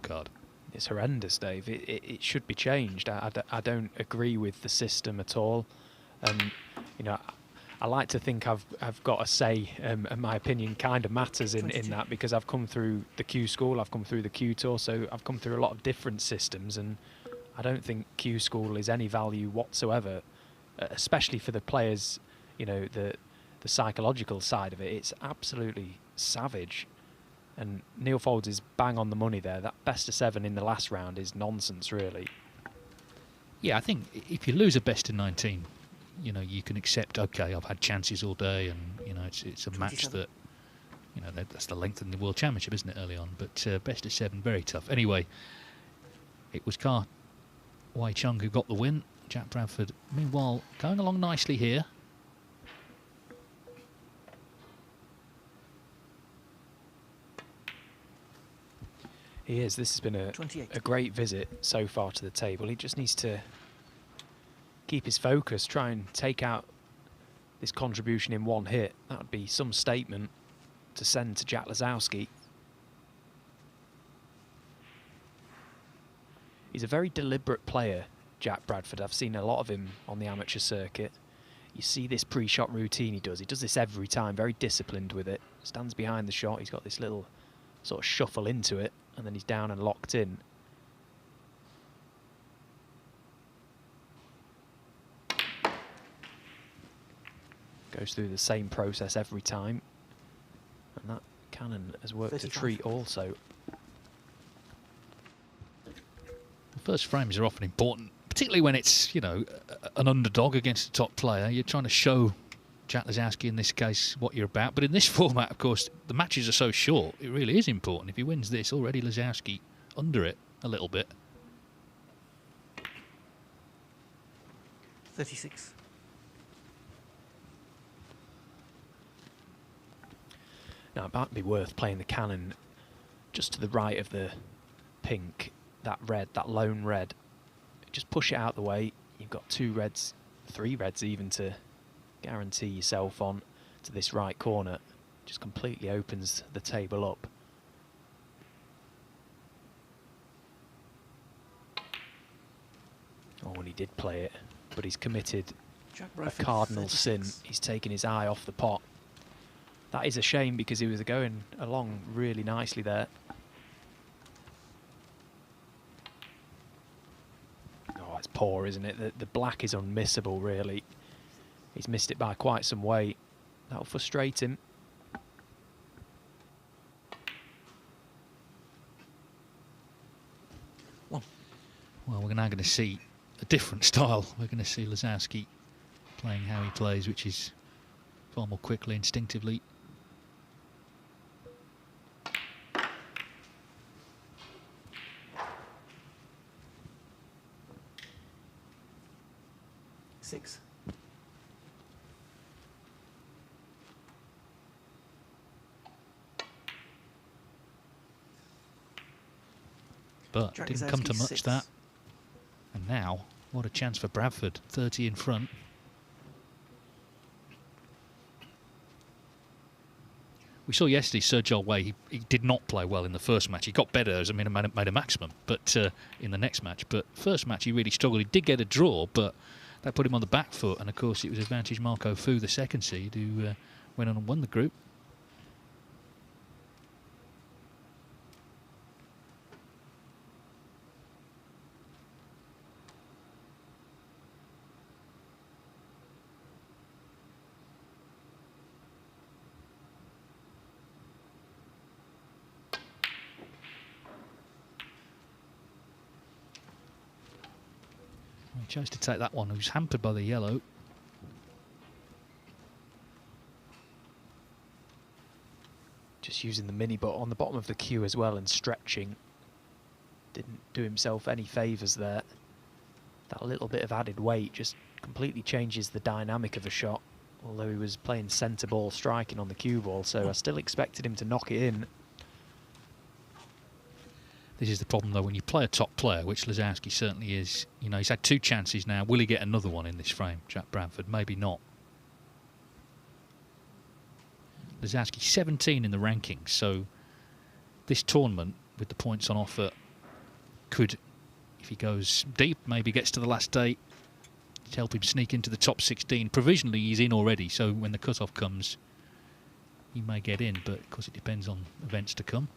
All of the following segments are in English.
card. It's horrendous, Dave. It should be changed. I don't agree with the system at all. You know, I like to think I've got a say, and my opinion kind of matters in that, because I've come through the Q School, I've come through the Q Tour, so I've come through a lot of different systems, and I don't think Q School is any value whatsoever, especially for the players. You know, the psychological side of it. It's absolutely savage. And Neil Foulds is bang on the money there. That best of 7 in the last round is nonsense, really. Yeah, I think if you lose a best of 19, you know, you can accept, okay, I've had chances all day, and, you know, it's a match that, you know, that's the length of the World Championship, isn't it, early on? But best of 7, very tough. Anyway, it was Kah Wai Chung who got the win. Jack Bradford, meanwhile, going along nicely here. He is. This has been a great visit so far to the table. He just needs to keep his focus, try and take out this contribution in one hit. That would be some statement to send to Jack Lazowski. He's a very deliberate player, Jack Bradford. I've seen a lot of him on the amateur circuit. You see this pre-shot routine he does. He does this every time, very disciplined with it. Stands behind the shot. He's got this little sort of shuffle into it, and then he's down and locked in. Goes through the same process every time. And that cannon has worked 35. A treat also. First frames are often important, particularly when it's, you know, an underdog against a top player. You're trying to show Jack Lazowski, in this case, what you're about. But in this format, of course, the matches are so short, it really is important. If he wins this, already Lazowski under it a little bit. 36. Now, it might be worth playing the cannon just to the right of the pink, that red, that lone red. Just push it out the way. You've got 2 reds, 3 reds even, to guarantee yourself on to this right corner. Just completely opens the table up. Oh, and he did play it, but he's committed a cardinal sin. He's taken his eye off the pot. That is a shame, because he was going along really nicely there. Oh, it's poor, isn't it? The black is unmissable, really. He's missed it by quite some way. That'll frustrate him. Well, we're now going to see a different style. We're going to see Lazowski playing how he plays, which is far more quickly, instinctively. But didn't come to much, that. And now, what a chance for Bradford. 30 in front. We saw yesterday Sir Joel Way, he did not play well in the first match. He got better, as made a maximum, but in the next match. But first match he really struggled. He did get a draw, but that put him on the back foot. And of course it was advantage Marco Fu, the second seed, who went on and won the group. He chose to take that one. He was hampered by the yellow. Just using the mini butt on the bottom of the cue as well and stretching. Didn't do himself any favours there. That little bit of added weight just completely changes the dynamic of a shot. Although he was playing centre ball striking on the cue ball, so I still expected him to knock it in. This is the problem, though, when you play a top player, which Lazowski certainly is. You know, he's had 2 chances now. Will he get another one in this frame, Jack Bradford? Maybe not. Lazowski 17 in the rankings, so this tournament, with the points on offer, could, if he goes deep, maybe gets to the last 8, to help him sneak into the top 16. Provisionally, he's in already, so when the cut-off comes, he may get in, but of course it depends on events to come.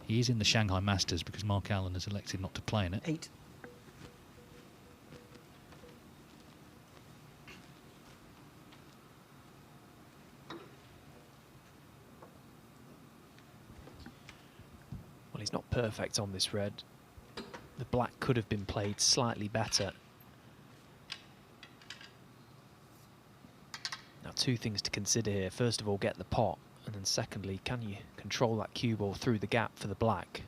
He is in the Shanghai Masters because Mark Allen has elected not to play in it. 8. Well, he's not perfect on this red. The black could have been played slightly better. Now, 2 things to consider here. First of all, get the pot. And then secondly, can you control that cue ball through the gap for the black?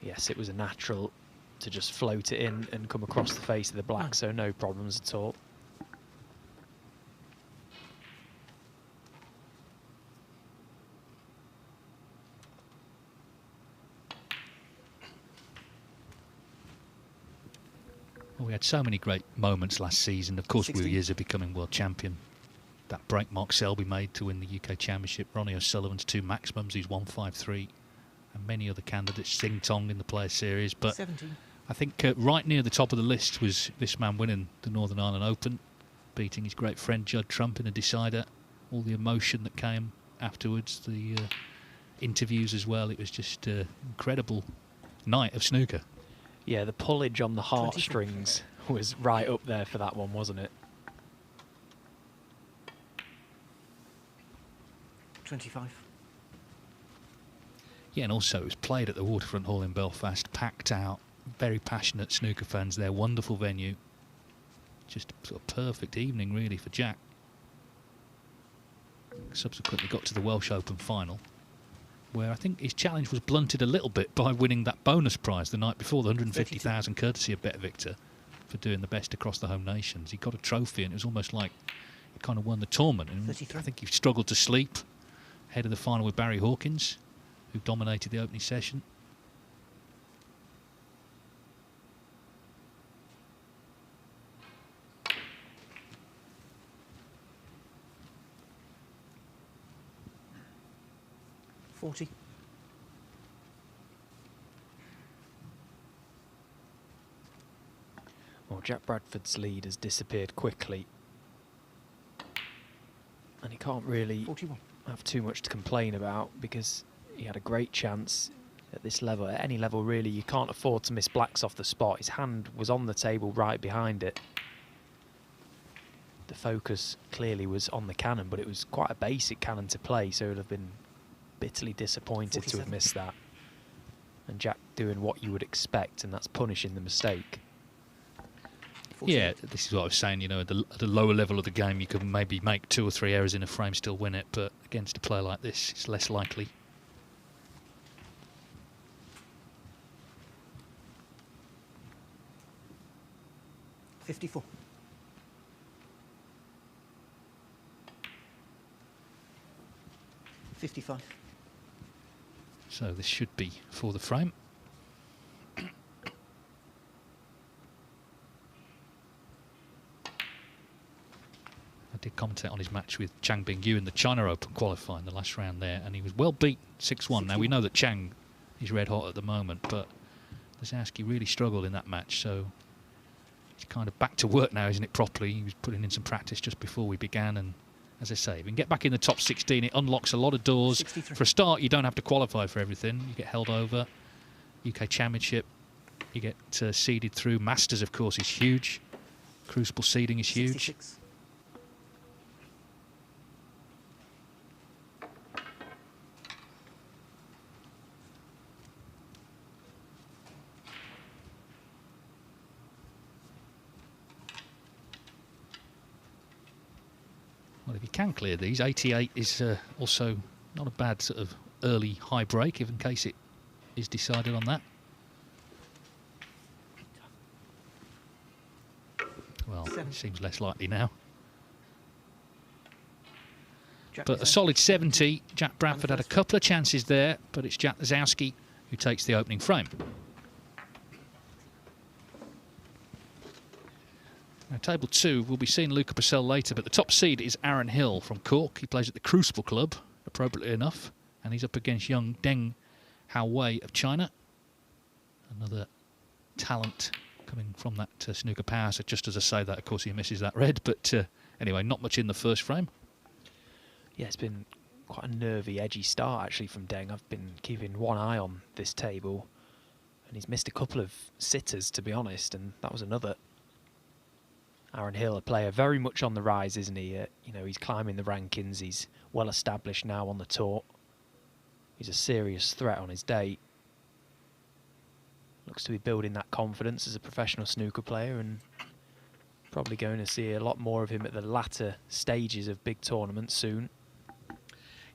Yes, it was a natural to just float it in and come across the face of the black, so no problems at all. Well, we had so many great moments last season. Of course, 60. we were years of becoming world champion. That break Mark Selby made to win the UK Championship. Ronnie O'Sullivan's 2 maximums. He's 153. And many other candidates. Sing Tong in the Players Series. But 17. I think right near the top of the list was this man winning the Northern Ireland Open, beating his great friend Judd Trump in a decider. All the emotion that came afterwards, the interviews as well. It was just an incredible night of snooker. Yeah, the pullage on the heartstrings was right up there for that one, wasn't it? 25. Yeah, and also it was played at the Waterfront Hall in Belfast, packed out, very passionate snooker fans there, wonderful venue. Just a sort of perfect evening, really, for Jack. Subsequently got to the Welsh Open final, where I think his challenge was blunted a little bit by winning that bonus prize the night before, the 150,000 courtesy of BetVictor, for doing the best across the home nations. He got a trophy, and it was almost like he kind of won the tournament. And I think he struggled to sleep ahead of the final with Barry Hawkins, who dominated the opening session. $40. Well, Jack Bradford's lead has disappeared quickly. And he can't really 41. have too much to complain about because he had a great chance at this level. At any level, really, you can't afford to miss blacks off the spot. His hand was on the table right behind it. The focus clearly was on the cannon, but it was quite a basic cannon to play, so it would have been bitterly disappointed 47. to have missed that. And Jack doing what you would expect, and that's punishing the mistake. 48. Yeah, this is what I was saying, you know, at the lower level of the game, you could maybe make 2 or 3 errors in a frame, still win it, but against a player like this, it's less likely. $54. $55. So this should be for the frame. I did commentate on his match with Chang Bing-Yu in the China Open qualifying, the last round there, and he was well beat 6-1. Now we know that Chang is red hot at the moment, but Lisowski really struggled in that match, so he's kind of back to work now, isn't it, properly? He was putting in some practice just before we began, and as I say, if you can get back in the top 16, it unlocks a lot of doors. 63. For a start, you don't have to qualify for everything. You get held over. UK Championship, you get seeded through. Masters, of course, is huge. Crucible seeding is huge. 66. Well, if you can clear these, 88 is also not a bad sort of early high break, if in case it is decided on that. Well, it seems less likely now. But a solid 70. Jack Bradford had a couple of chances there, but it's Jack Lisowski who takes the opening frame. Now, table 2, we'll be seeing Luca Purcell later, but the top seed is Aaron Hill from Cork. He plays at the Crucible Club, a appropriately enough. And he's up against young Deng Haowei of China. Another talent coming from that snooker power. So just as I say that, of course, he misses that red. But anyway, not much in the first frame. Yeah, it's been quite a nervy, edgy start, actually, from Deng. I've been keeping one eye on this table. And he's missed a couple of sitters, to be honest. And that was another. Aaron Hill, a player very much on the rise, isn't he? You know, he's climbing the rankings. He's well established now on the tour. He's a serious threat on his day. Looks to be building that confidence as a professional snooker player, and probably going to see a lot more of him at the latter stages of big tournaments soon.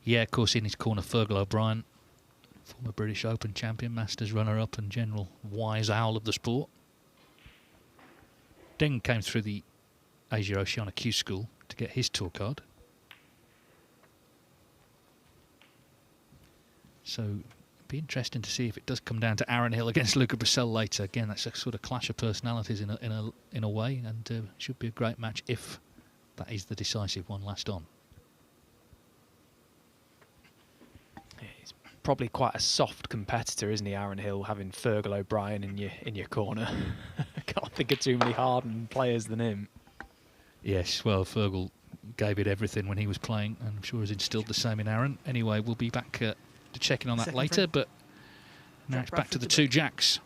Yeah, of course, in his corner, Fergal O'Brien, former British Open champion, Masters runner-up and general wise owl of the sport. Deng came through the Asia Oceania Q School to get his tour card. So it'd be interesting to see if it does come down to Aaron Hill against Luca Brecel later. Again, that's a sort of clash of personalities in a way, and should be a great match if that is the decisive one last on. He's probably quite a soft competitor, isn't he, Aaron Hill, having Fergal O'Brien in your corner. Can't think of too many hardened players than him. Yes, well, Fergal gave it everything when he was playing, and I'm sure has instilled the same in Aaron. Anyway, we'll be back to checking on that Second later, frame. but now Jack it's back to the Bradford to two break. jacks.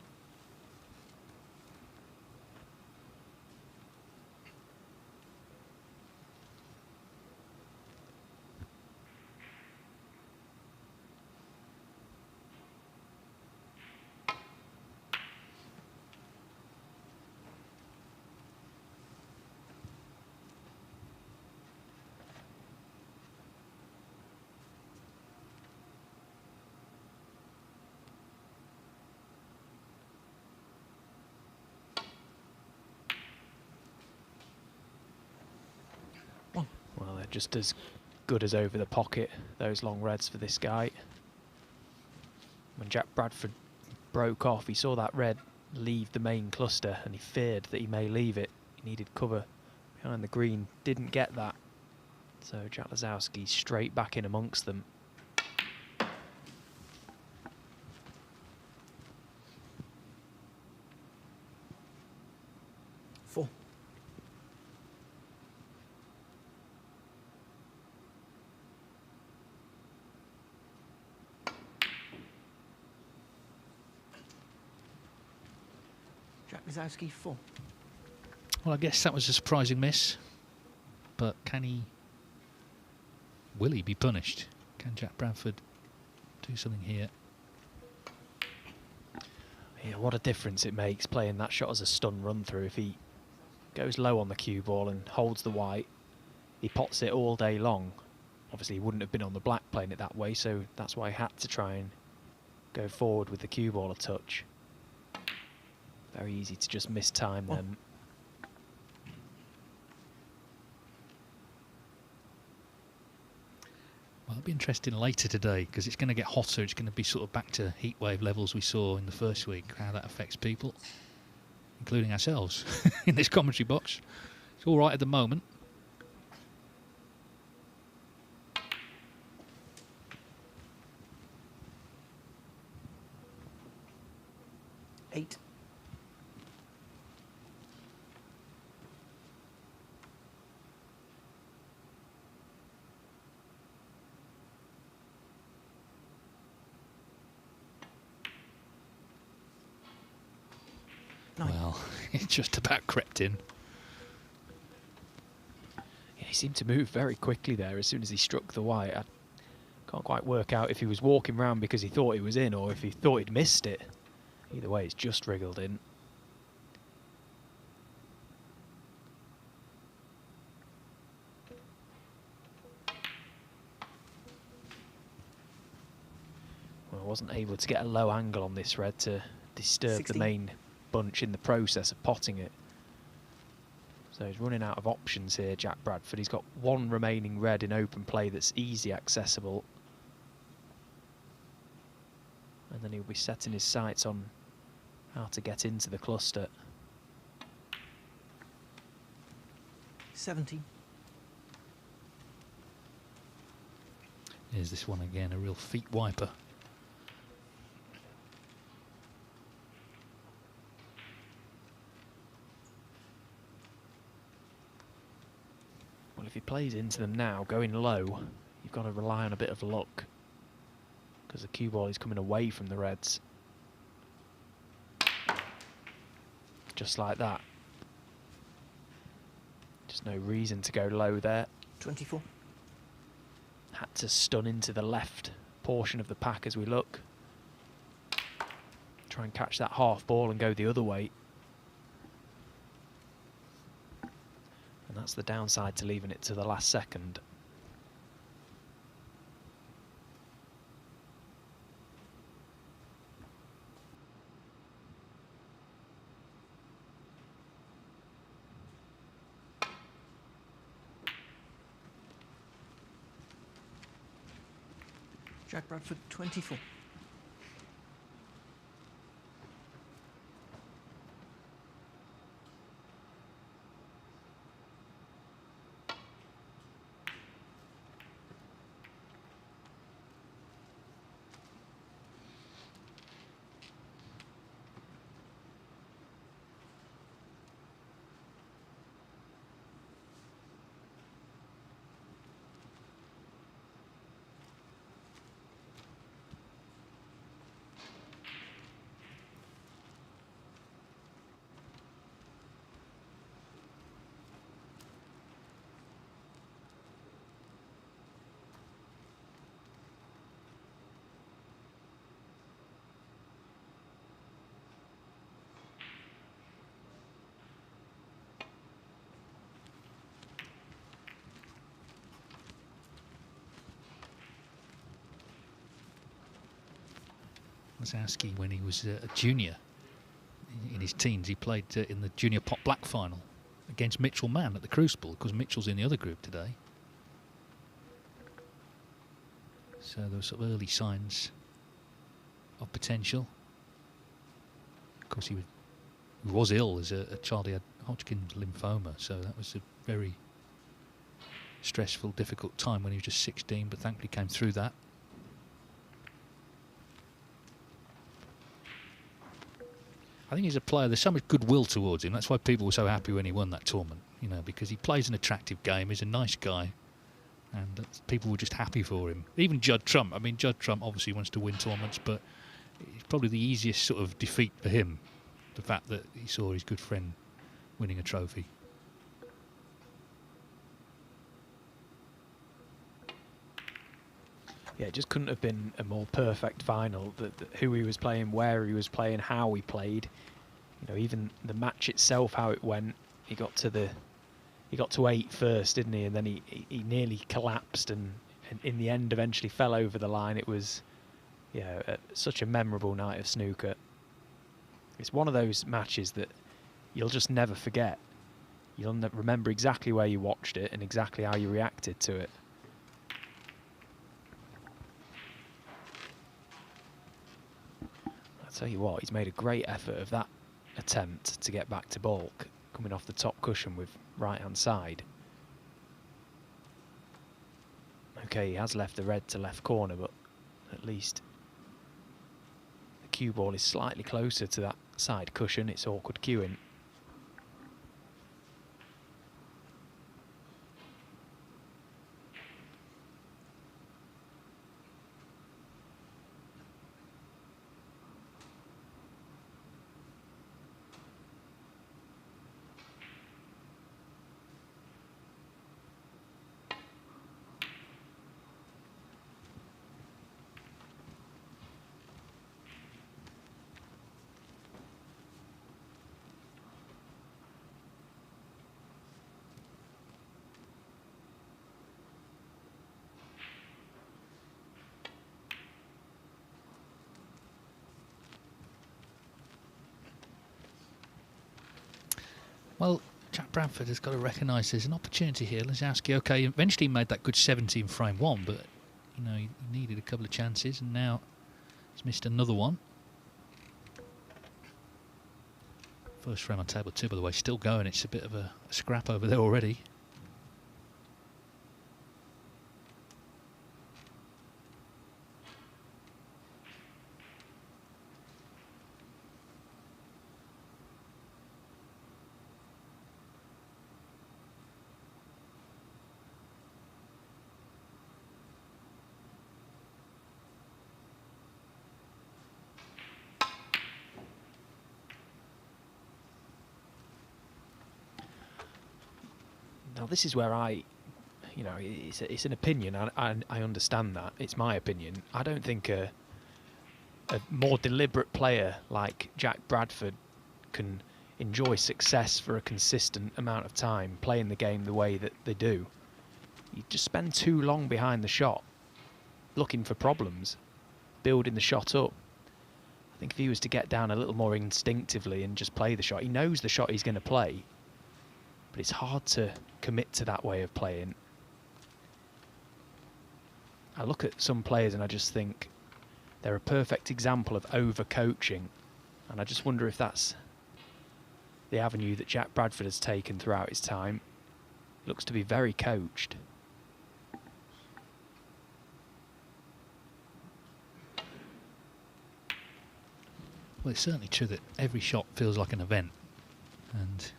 Well, they're just as good as over the pocket, those long reds for this guy. When Jack Bradford broke off, he saw that red leave the main cluster and he feared that he may leave it. He needed cover behind the green, didn't get that. So Jack Lazowski straight back in amongst them. Four. Jack Lazowski, 4. Well, I guess that was a surprising miss, but will he be punished? Can Jack Bradford do something here? Yeah, what a difference it makes playing that shot as a stun run through. If he goes low on the cue ball and holds the white, he pots it all day long. Obviously he wouldn't have been on the black playing it that way, so that's why he had to try and go forward with the cue ball a touch. Very easy to just miss time then. Well, it'll be interesting later today because it's going to get hotter. It's going to be sort of back to heat wave levels we saw in the first week, how that affects people, including ourselves in this commentary box. It's all right at the moment. Eight. Nine. Well, it just about crept in. Yeah, he seemed to move very quickly there as soon as he struck the white. I can't quite work out if he was walking round because he thought he was in or if he thought he'd missed it. Either way, it's just wriggled in. Well, I wasn't able to get a low angle on this red to disturb 16. the main bunch in the process of potting it. So he's running out of options here, Jack Bradford. He's got one remaining red in open play that's easy accessible. And then he'll be setting his sights on how to get into the cluster. 17. Here's this one again, a real feet wiper. Well, if he plays into them now, going low, you've got to rely on a bit of luck, because the cue ball is coming away from the reds. Just like that. Just no reason to go low there. 24. Had to stun into the left portion of the pack as we look. Try and catch that half ball and go the other way. And that's the downside to leaving it to the last second. Jack Bradford, 24. Lazowski, when he was a junior in his teens, he played in the Junior Pot Black final against Mitchell Mann at the Crucible, because Mitchell's in the other group today. So there were sort of early signs of potential. Of course, he was ill as a child. He had Hodgkin's lymphoma, so that was a very stressful, difficult time when he was just 16, but thankfully came through that. I think he's a player, there's so much goodwill towards him. That's why people were so happy when he won that tournament, you know, because he plays an attractive game, he's a nice guy, and people were just happy for him. Even Judd Trump, I mean, Judd Trump obviously wants to win tournaments, but it's probably the easiest sort of defeat for him, the fact that he saw his good friend winning a trophy. Yeah, it just couldn't have been a more perfect final. Who he was playing, where he was playing, how he played. You know, even the match itself, how it went. He got to 8 first, didn't he? And then he nearly collapsed, and in the end, eventually fell over the line. It was, yeah, such a memorable night of snooker. It's one of those matches that you'll just never forget. You'll remember exactly where you watched it and exactly how you reacted to it. Tell you what, he's made a great effort of that attempt to get back to baulk, coming off the top cushion with right hand side. Okay, he has left the red to left corner, but at least the cue ball is slightly closer to that side cushion. It's awkward cueing. Well, Jack Bradford has got to recognise there's an opportunity here. Lazowski, okay, eventually made that good 70 in frame 1, but you know, he needed a couple of chances, and now he's missed another one. First frame on table 2, by the way, still going. It's a bit of a scrap over there already. Now this is where it's an opinion. I understand that. It's my opinion. I don't think a more deliberate player like Jack Bradford can enjoy success for a consistent amount of time playing the game the way that they do. You just spend too long behind the shot looking for problems, building the shot up. I think if he was to get down a little more instinctively and just play the shot, he knows the shot he's going to play, but it's hard to commit to that way of playing. I look at some players and I just think they're a perfect example of over-coaching, and I just wonder if that's the avenue that Jack Bradford has taken throughout his time. Looks to be very coached. Well, it's certainly true that every shot feels like an event, and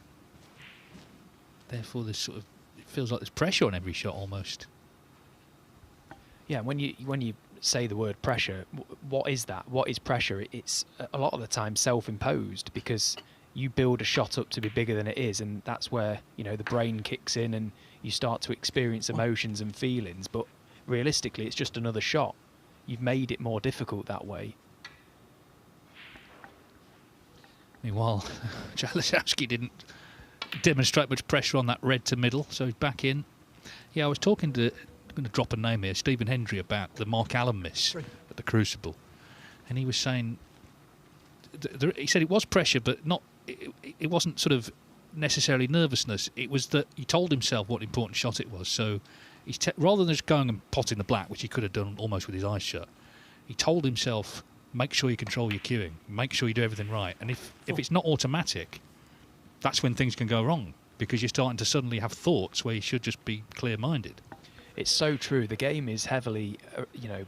therefore there's it feels like there's pressure on every shot almost. Yeah, when you say the word pressure, what is that? What is pressure? It's a lot of the time self-imposed, because you build a shot up to be bigger than it is, and that's where the brain kicks in and you start to experience emotions and feelings. But realistically, it's just another shot. You've made it more difficult that way. Meanwhile, Jalezowski didn't demonstrate much pressure on that red to middle, so he's back in. Yeah, I was talking to, I'm going to drop a name here, Stephen Hendry, about the Mark Allen miss at the Crucible, and he was saying, he said it was pressure, but not. It wasn't sort of necessarily nervousness. It was that he told himself what an important shot it was. So he's rather than just going and potting the black, which he could have done almost with his eyes shut, he told himself, make sure you control your cueing, make sure you do everything right. And if it's not automatic, that's when things can go wrong, because you're starting to suddenly have thoughts where you should just be clear-minded. It's so true. The game is heavily,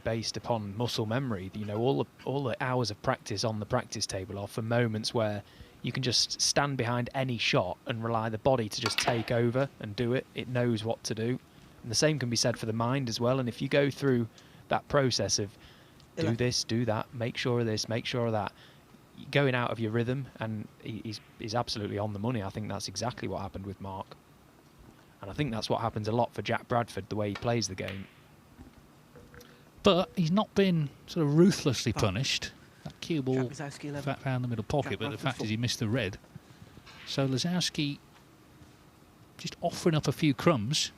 based upon muscle memory. All the hours of practice on the practice table are for moments where you can just stand behind any shot and rely the body to just take over and do it. It knows what to do. And the same can be said for the mind as well. And if you go through that process of do this, do that, make sure of this, make sure of that, going out of your rhythm, and he's absolutely on the money. I think that's exactly what happened with Mark. And I think that's what happens a lot for Jack Bradford, the way he plays the game. But he's not been sort of ruthlessly punished. That cue ball Jalezowski, found the middle pocket, but the fact is he missed the red. So Lazowski just offering up a few crumbs.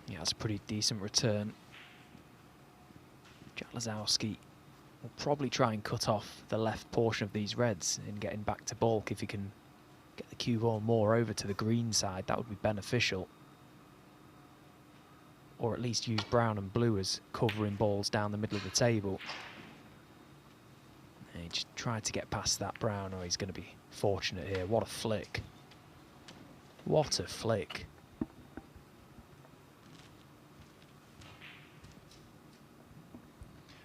Yeah, that's a pretty decent return. Jalezowski will probably try and cut off the left portion of these reds in getting back to balk. If he can get the cue ball more over to the green side, that would be beneficial. Or at least use brown and blue as covering balls down the middle of the table. And he just tried to get past that brown, or he's going to be fortunate here. What a flick. What a flick.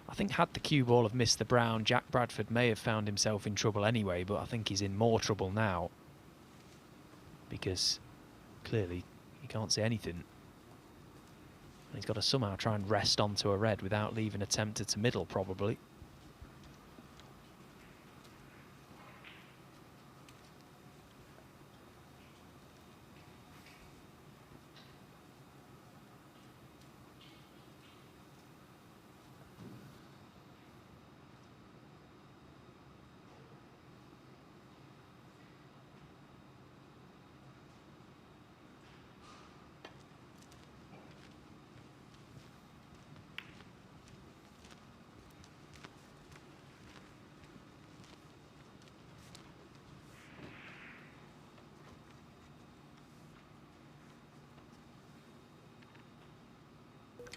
I think had the cue ball have missed the brown, Jack Bradford may have found himself in trouble anyway, but I think he's in more trouble now because clearly he can't see anything. And he's got to somehow try and rest onto a red without leaving a tempter to middle, probably.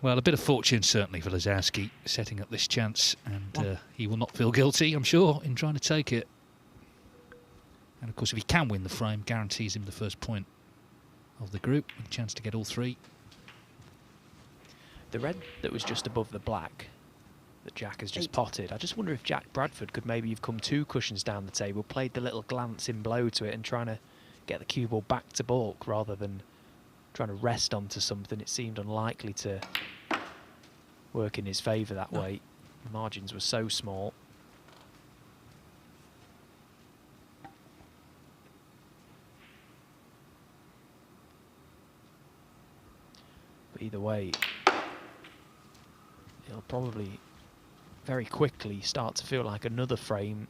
Well, a bit of fortune certainly for Lazowski setting up this chance, and he will not feel guilty, I'm sure, in trying to take it. And of course, if he can win the frame, guarantees him the first point of the group, with a chance to get all three. The red that was just above the black that Jack has just potted, I just wonder if Jack Bradford could maybe have come 2 cushions down the table, played the little glancing blow to it and trying to get the cue ball back to baulk rather than trying to rest onto something. It seemed unlikely to work in his favour that way. The margins were so small. But either way, he'll probably very quickly start to feel like another frame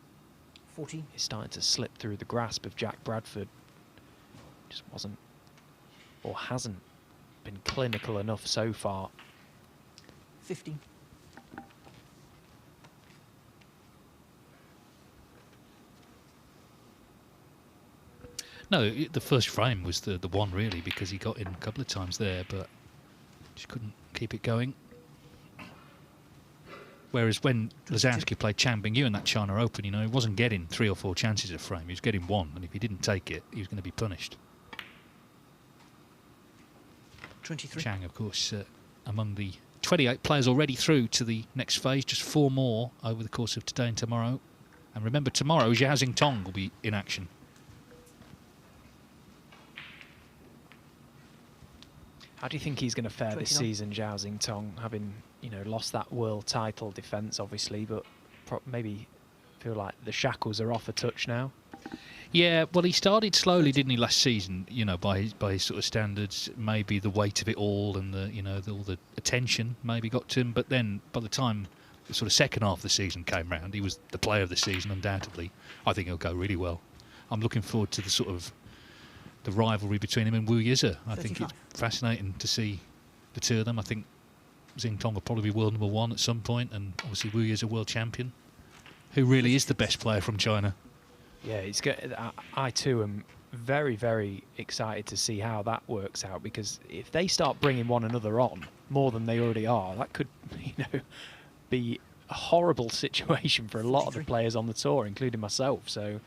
14 is starting to slip through the grasp of Jack Bradford. Just wasn't, or hasn't been clinical enough so far. 15 No, the first frame was the one really, because he got in a couple of times there, but just couldn't keep it going. Whereas when Lazowski played Chang Bingyu in that China Open, you know, he wasn't getting 3 or 4 chances of frame. He was getting 1, and if he didn't take it, he was going to be punished. 23 Chang, of course, among the 28 players already through to the next phase, just 4 more over the course of today and tomorrow. And remember, tomorrow, Zhao Xingtong will be in action. How do you think he's going to fare 29. this season, Zhao Xingtong, having, you know, lost that world title defence, obviously, but maybe feel like the shackles are off a touch now? Yeah, well, he started slowly, didn't he, last season? You know, by his sort of standards, maybe the weight of it all and the, you know, all the attention maybe got to him. But then, by the time the sort of second half of the season came round, he was the player of the season, undoubtedly. I think he'll go really well. I'm looking forward to the sort of the rivalry between him and Wu Yize. I think it's fascinating to see the two of them. I think Xingtong will probably be world number 1 at some point, and obviously Wu Yize world champion, who really is the best player from China. Yeah, it's good. I too am very, very excited to see how that works out, because if they start bringing one another on more than they already are, that could, you know, be a horrible situation for a lot of the players on the tour, including myself. So,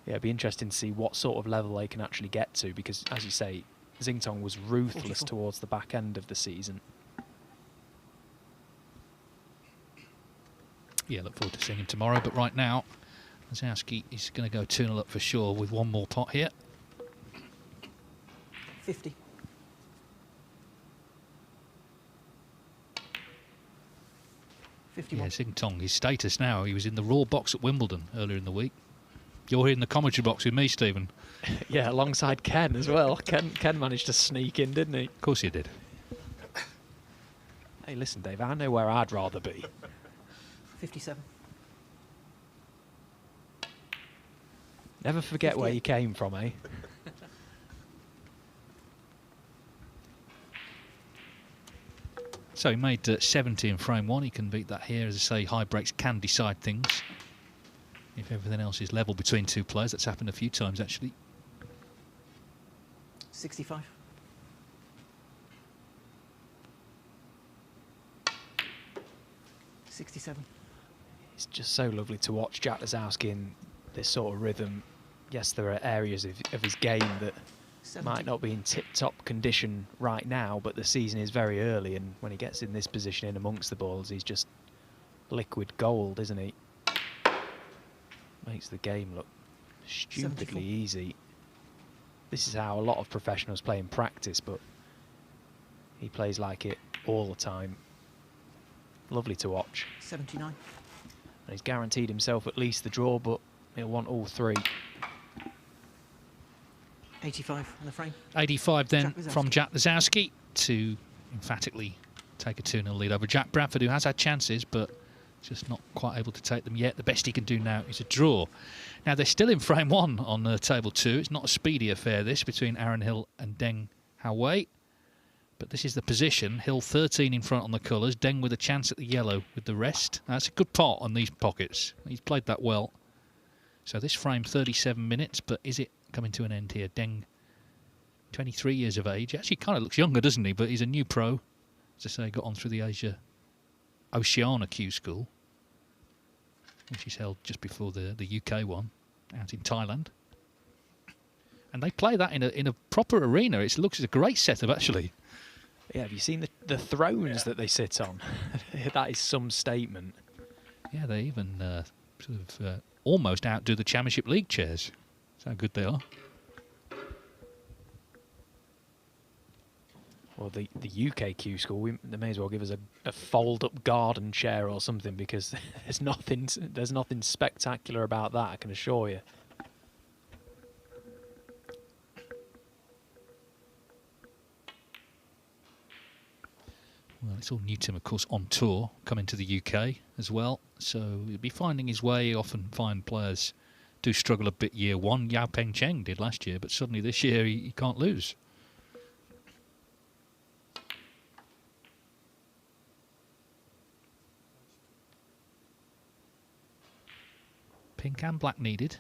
yeah, it'd be interesting to see what sort of level they can actually get to, because, as you say, Xingtong was ruthless 44. towards the back end of the season. Yeah, look forward to seeing him tomorrow. But right now, Lazowski is going to go 2-0 up for sure with 1 more pot here. 50 51 Yeah, Xingtong, his status now, he was in the Raw box at Wimbledon earlier in the week. You're here in the commentary box with me, Stephen. Yeah, alongside Ken as well. Ken managed to sneak in, didn't he? Of course you did. Hey, listen, Dave, I know where I'd rather be. 57 Never forget where 58. you came from, eh? So he made 70 in frame 1. He can beat that here. As I say, high breaks can decide things. If everything else is level between 2 players. That's happened a few times, actually. 65 67 It's just so lovely to watch Jack Lazowski in this sort of rhythm. Yes, there are areas of his game that might not be in tip-top condition right now, but the season is very early, and when he gets in this position in amongst the balls, he's just liquid gold, isn't he? Makes the game look stupidly 74. easy. This is how a lot of professionals play in practice, but he plays like it all the time. Lovely to watch. 79. And he's guaranteed himself at least the draw, but he'll want all three. 85 on the frame. 85 then Jack from Jack Lisowski to emphatically take a 2-0 lead over Jack Bradford, who has had chances, but just not quite able to take them yet. The best he can do now is a draw. Now, they're still in frame one on table two. It's not a speedy affair, this, between Aaron Hill and Deng Hao-wei. But this is the position. Hill 13 in front on the colours. Deng with a chance at the yellow with the rest. That's a good pot on these pockets. He's played that well. So this frame, 37 minutes, but is it coming to an end here? Deng, 23 years of age. Actually kind of looks younger, doesn't he? But he's a new pro. As I say, got on through the Oceania Q School, which is held just before the UK one, out in Thailand. And they play that in a proper arena. It looks like a great setup, actually. Yeah, have you seen the thrones that they sit on? That is some statement. Yeah, they even almost outdo the Championship League chairs. That's how good they are. Well, the UK Q School, they may as well give us a fold-up garden chair or something, because there's nothing spectacular about that, I can assure you. Well, it's all new to him, of course, on tour, coming to the UK as well. So he'll be finding his way. Often find players do struggle a bit year one. Yao Peng Cheng did last year, but suddenly this year he can't lose. Pink and black needed.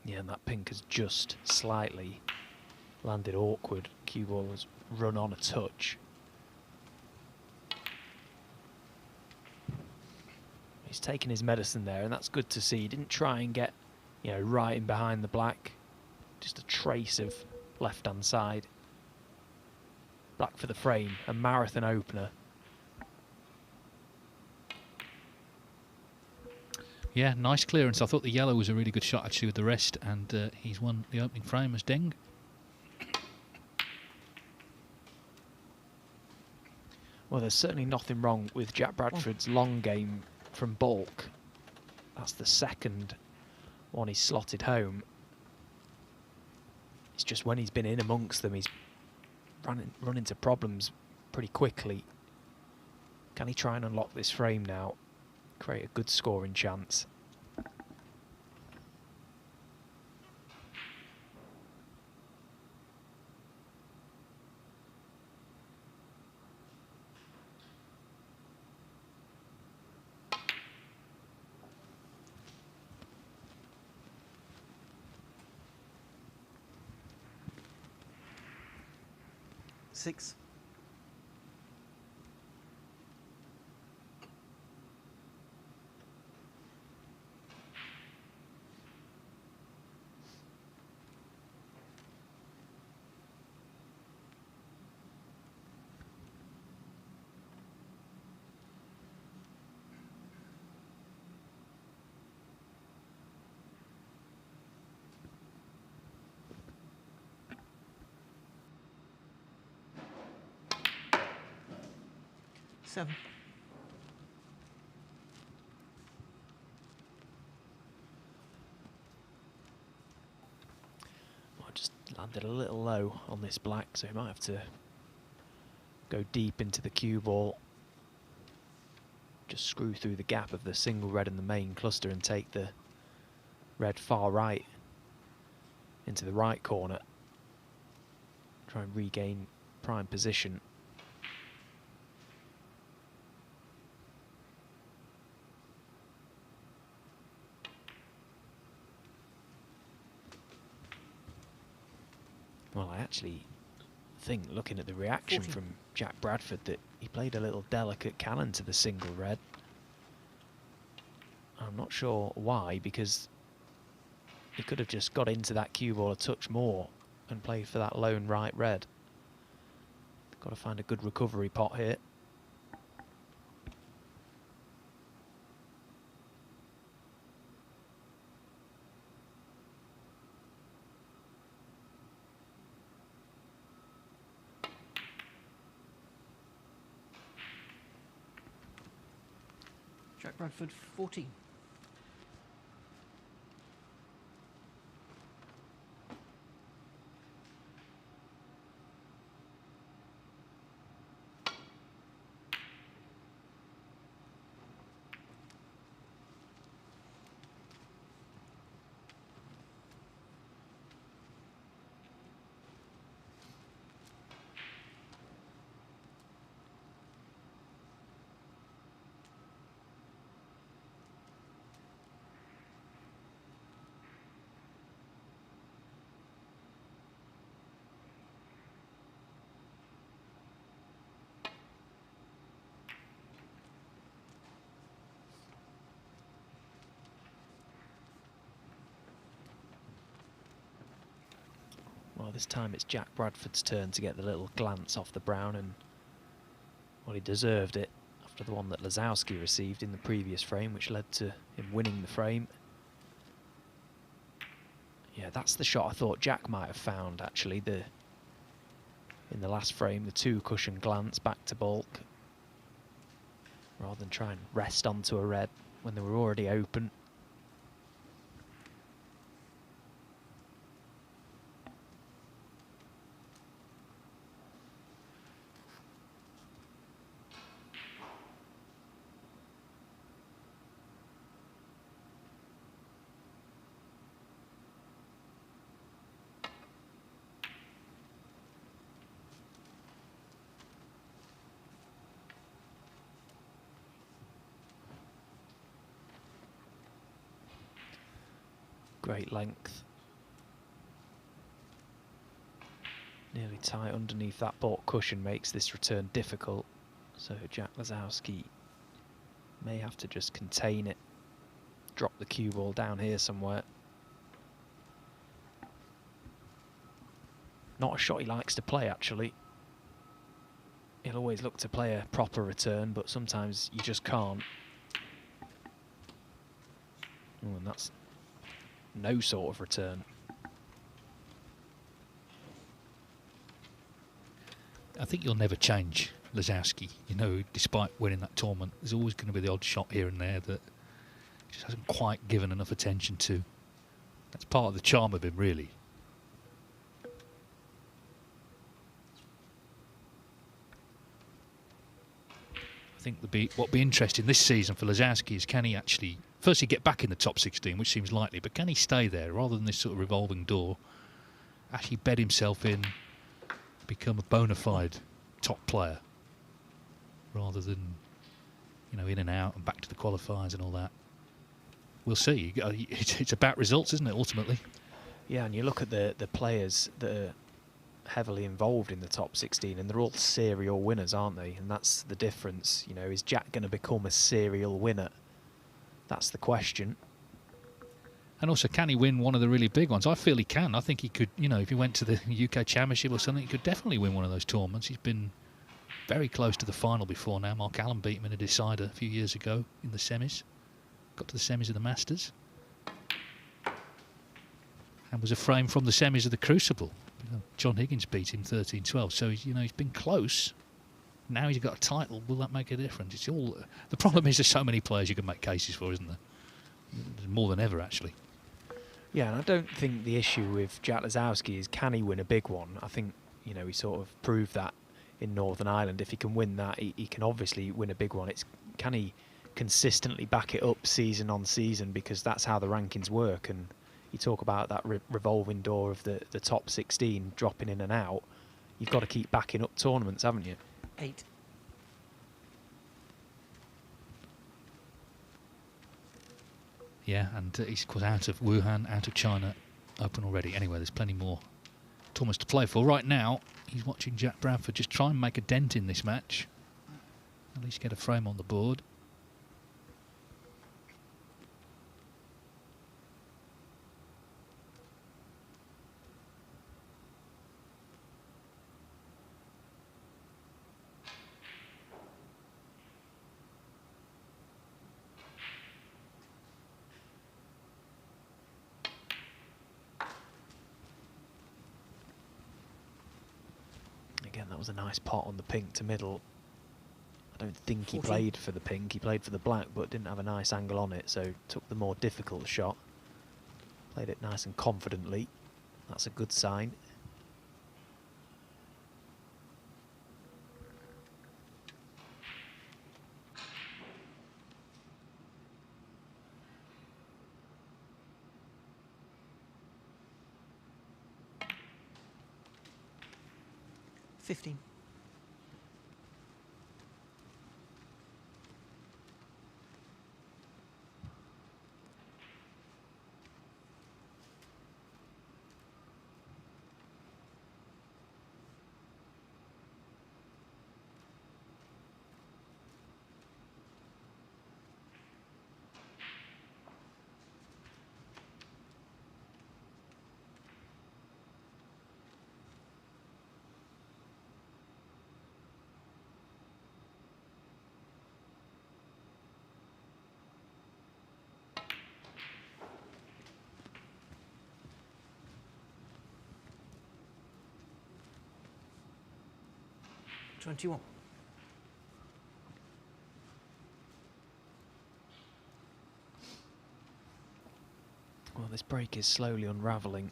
Yeah, and that pink has just slightly landed awkward. Cue ball has run on a touch. He's taken his medicine there, and that's good to see. He didn't try and get, right in behind the black. Just a trace of left-hand side. Black for the frame, a marathon opener. Yeah, nice clearance. I thought the yellow was a really good shot, actually, with the rest, and he's won the opening frame as Deng. Well, there's certainly nothing wrong with Jack Bradford's long game from baulk. That's the second one he's slotted home. It's just when he's been in amongst them, he's run into problems pretty quickly. Can he try and unlock this frame now? Create a good scoring chance. Six. Seven. Well, I just landed a little low on this black, so he might have to go deep into the cue ball. Just screw through the gap of the single red in the main cluster and take the red far right into the right corner. Try and regain prime position. Well, I actually think, looking at the reaction 14. from Jack Bradford, that he played a little delicate cannon to the single red. I'm not sure why, because he could have just got into that cue ball a touch more and played for that lone right red. Got to find a good recovery pot here. Jack Bradford, 14. Well, this time it's Jack Bradford's turn to get the little glance off the brown, and well, he deserved it after the one that Lazowski received in the previous frame, which led to him winning the frame. Yeah, that's the shot I thought Jack might have found, actually, in the last frame, the two cushion glance back to baulk, rather than try and rest onto a red when they were already open. Great length. Nearly tight underneath that baulk cushion makes this return difficult. So Jack Lazowski may have to just contain it. Drop the cue ball down here somewhere. Not a shot he likes to play, actually. He'll always look to play a proper return, but sometimes you just can't. Oh, and that's no sort of return. I think you'll never change Lazowski. You know, despite winning that tournament, there's always going to be the odd shot here and there that he just hasn't quite given enough attention to. That's part of the charm of him, really. I think what'll be interesting this season for Lazowski is, can he actually firstly get back in the top 16, which seems likely, but can he stay there rather than this sort of revolving door, actually bed himself in, become a bona fide top player rather than, you know, in and out and back to the qualifiers and all that. We'll see. It's about results, isn't it, ultimately? Yeah, and you look at the players that are heavily involved in the top 16, and they're all serial winners, aren't they? And that's the difference. You know, is Jack going to become a serial winner? That's the question. And also, can he win one of the really big ones? I feel he can. I think he could, you know, if he went to the UK Championship or something, he could definitely win one of those tournaments. He's been very close to the final before now. Mark Allen beat him in a decider a few years ago in the semis. Got to the semis of the Masters. And was a frame from the semis of the Crucible. You know, John Higgins beat him 13-12. So, you know, he's been close. Now he's got a title. Will that make a difference? It's all. The problem is there's so many players you can make cases for, isn't there? There's more than ever, actually. Yeah, and I don't think the issue with Jack Lazowski is can he win a big one. I think, you know, he sort of proved that in Northern Ireland. If he can win that, he can obviously win a big one. It's can he consistently back it up season on season, because that's how the rankings work. And you talk about that revolving door of the top 16 dropping in and out. You've got to keep backing up tournaments, haven't you? 8. Yeah, and he's, of course, out of Wuhan, out of China, open already. Anyway, there's plenty more tournaments to play for. Right now, he's watching Jack Bradford just try and make a dent in this match. At least get a frame on the board. was a nice pot on the pink to middle. I don't think he 14. played for the pink, he played for the black, but didn't have a nice angle on it, so took the more difficult shot. Played it nice and confidently. That's a good sign. $15. $21. Well, this break is slowly unravelling.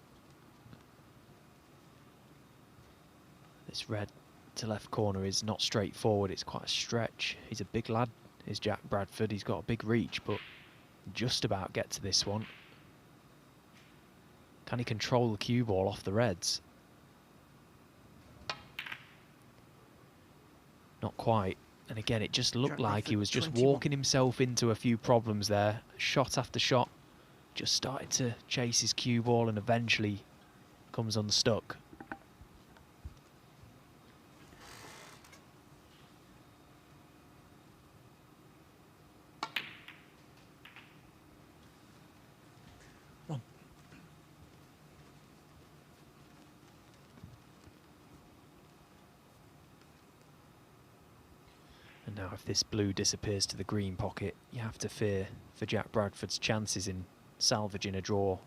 This red to left corner is not straightforward, it's quite a stretch. He's a big lad, is Jack Bradford. He's got a big reach, but just about get to this one. Can he control the cue ball off the reds? Not quite. And again, it just looked like he was just 21. walking himself into a few problems there. Shot after shot. Just started to chase his cue ball and eventually comes unstuck. One. And now if this blue disappears to the green pocket, you have to fear for Jack Bradford's chances in salvaging a draw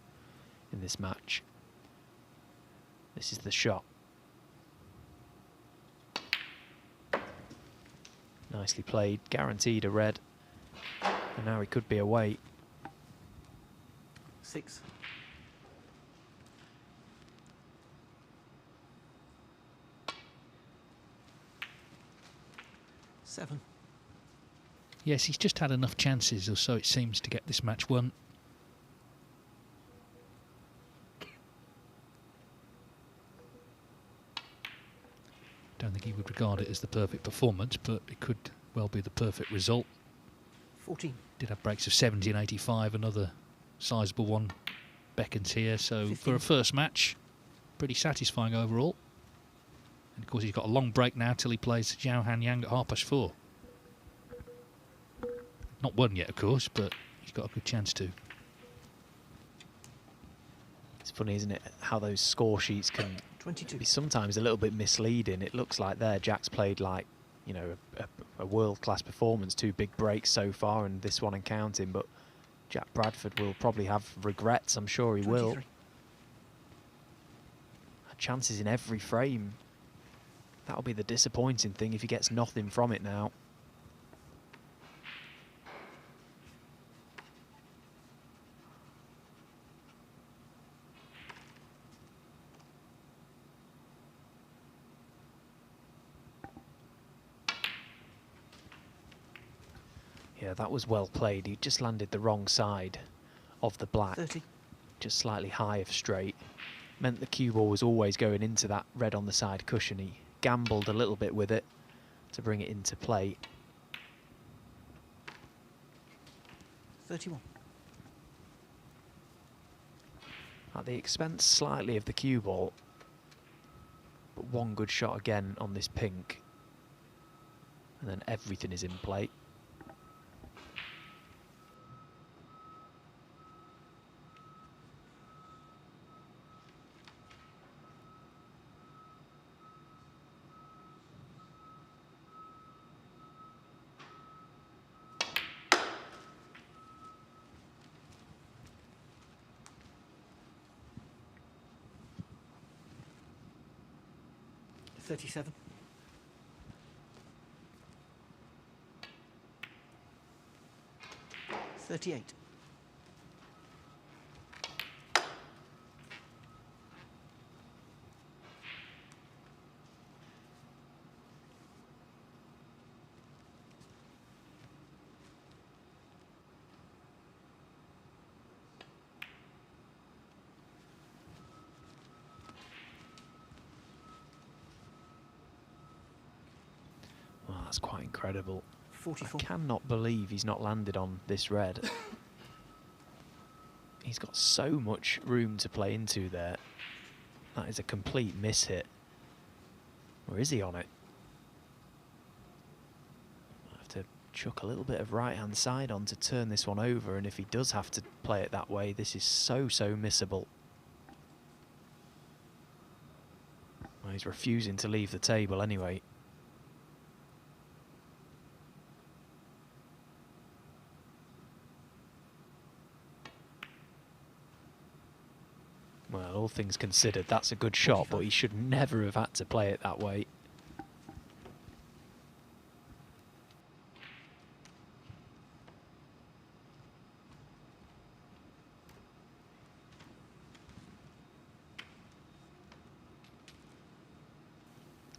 in this match. This is the shot. Nicely played, guaranteed a red. And now he could be away. 6. $7. Yes, he's just had enough chances, or so it seems, to get this match won. Don't think he would regard it as the perfect performance, but it could well be the perfect result. 14. Did have breaks of 70 and 85, another sizable one beckons here. So 15. for a first match, pretty satisfying overall. And of course he's got a long break now till he plays Zhao Hanyang at 4:30. Not won yet, of course, but he's got a good chance to. It's funny, isn't it, how those score sheets can 22. be sometimes a little bit misleading. It looks like there Jack's played like, you know, a world-class performance, 2 big breaks so far and this one and counting, but Jack Bradford will probably have regrets, I'm sure he 23. will. Had chances in every frame. That'll be the disappointing thing if he gets nothing from it now. Yeah, that was well played. He just landed the wrong side of the black. 30. Just slightly high of straight. Meant the cue ball was always going into that red on the side cushion. He gambled a little bit with it to bring it into play. 31. At the expense slightly of the cue ball. But one good shot again on this pink. And then everything is in play. $37. 38. Well, that's quite incredible. 44. I cannot believe he's not landed on this red. He's got so much room to play into there. That is a complete miss hit. Or is he on it? I have to chuck a little bit of right-hand side on to turn this one over, and if he does have to play it that way, this is so missable. Well, he's refusing to leave the table anyway. Well, all things considered, that's a good shot, but he should never have had to play it that way.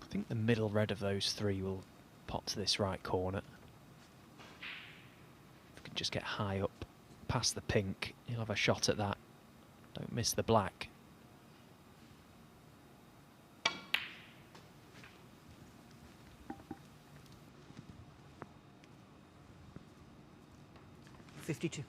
I think the middle red of those three will pop to this right corner. If we can just get high up past the pink, he'll have a shot at that. Don't miss the black. $52.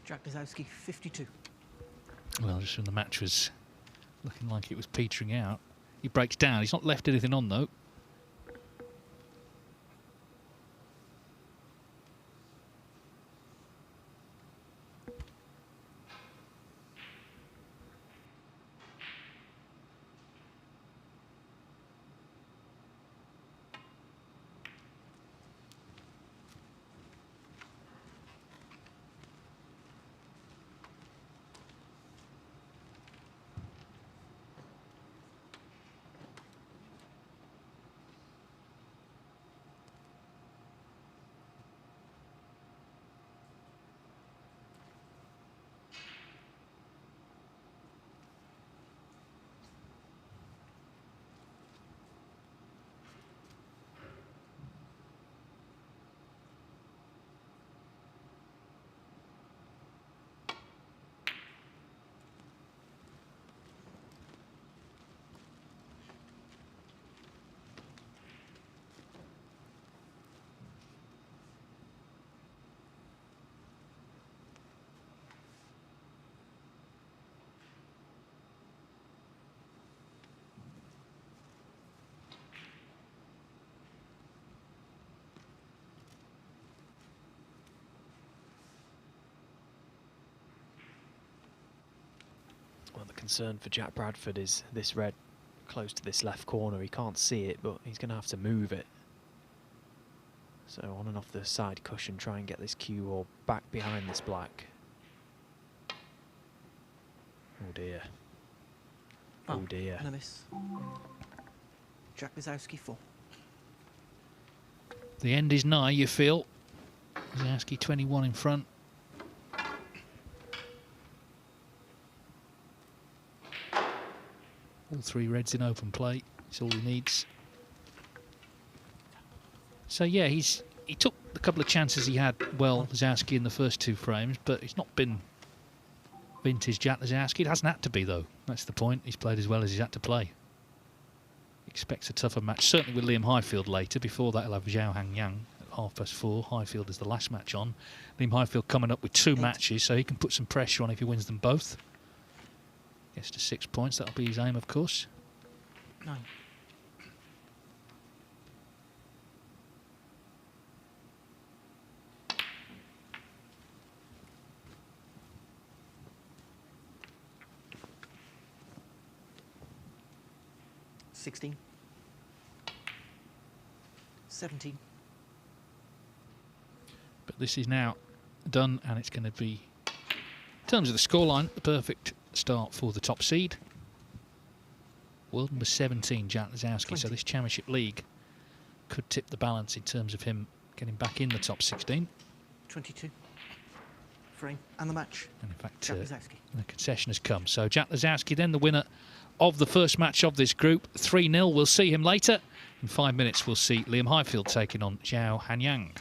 Jack Bizowski, 52. Well, just when the match was looking like it was petering out, he breaks down. He's not left anything on, though. Well, the concern for Jack Bradford is this red close to this left corner. He can't see it, but he's going to have to move it. So on and off the side cushion, try and get this cue or back behind this black. Oh dear. Oh dear. And a miss. Jack Bizowski, 4. The end is nigh, you feel. Bizowski 21 in front. All three reds in open play. It's all he needs. So yeah, he took the couple of chances he had, well, Lazowski in the first two frames, but it's not been vintage Jack Lazowski. It hasn't had to be, though. That's the point. He's played as well as he's had to play. Expects a tougher match, certainly with Liam Highfield later. Before that, he'll have Zhao Hangyang at 4:30. Highfield is the last match on. Liam Highfield coming up with 2 matches, so he can put some pressure on if he wins them both. Gets to 6 points. That'll be his aim, of course. 9. $16. 17. But this is now done, and it's going to be terms of the scoreline, the perfect start for the top seed. World number 17, Jack Lazowski. So this Championship League could tip the balance in terms of him getting back in the top 16. 22. Frame and the match. And in fact, Jack Lazowski. the concession has come. So Jack Lazowski then the winner of the first match of this group. 3-0. We'll see him later. In 5 minutes, we'll see Liam Highfield taking on Zhao Hanyang.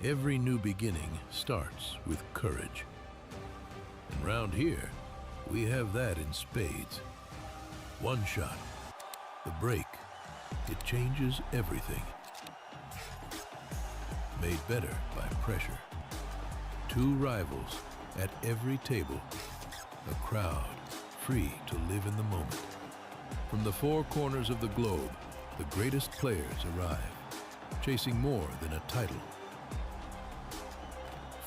Every new beginning starts with courage. And round here, we have that in spades. One shot, the break, it changes everything. Made better by pressure. Two rivals at every table. A crowd free to live in the moment. From the four corners of the globe, the greatest players arrive, chasing more than a title.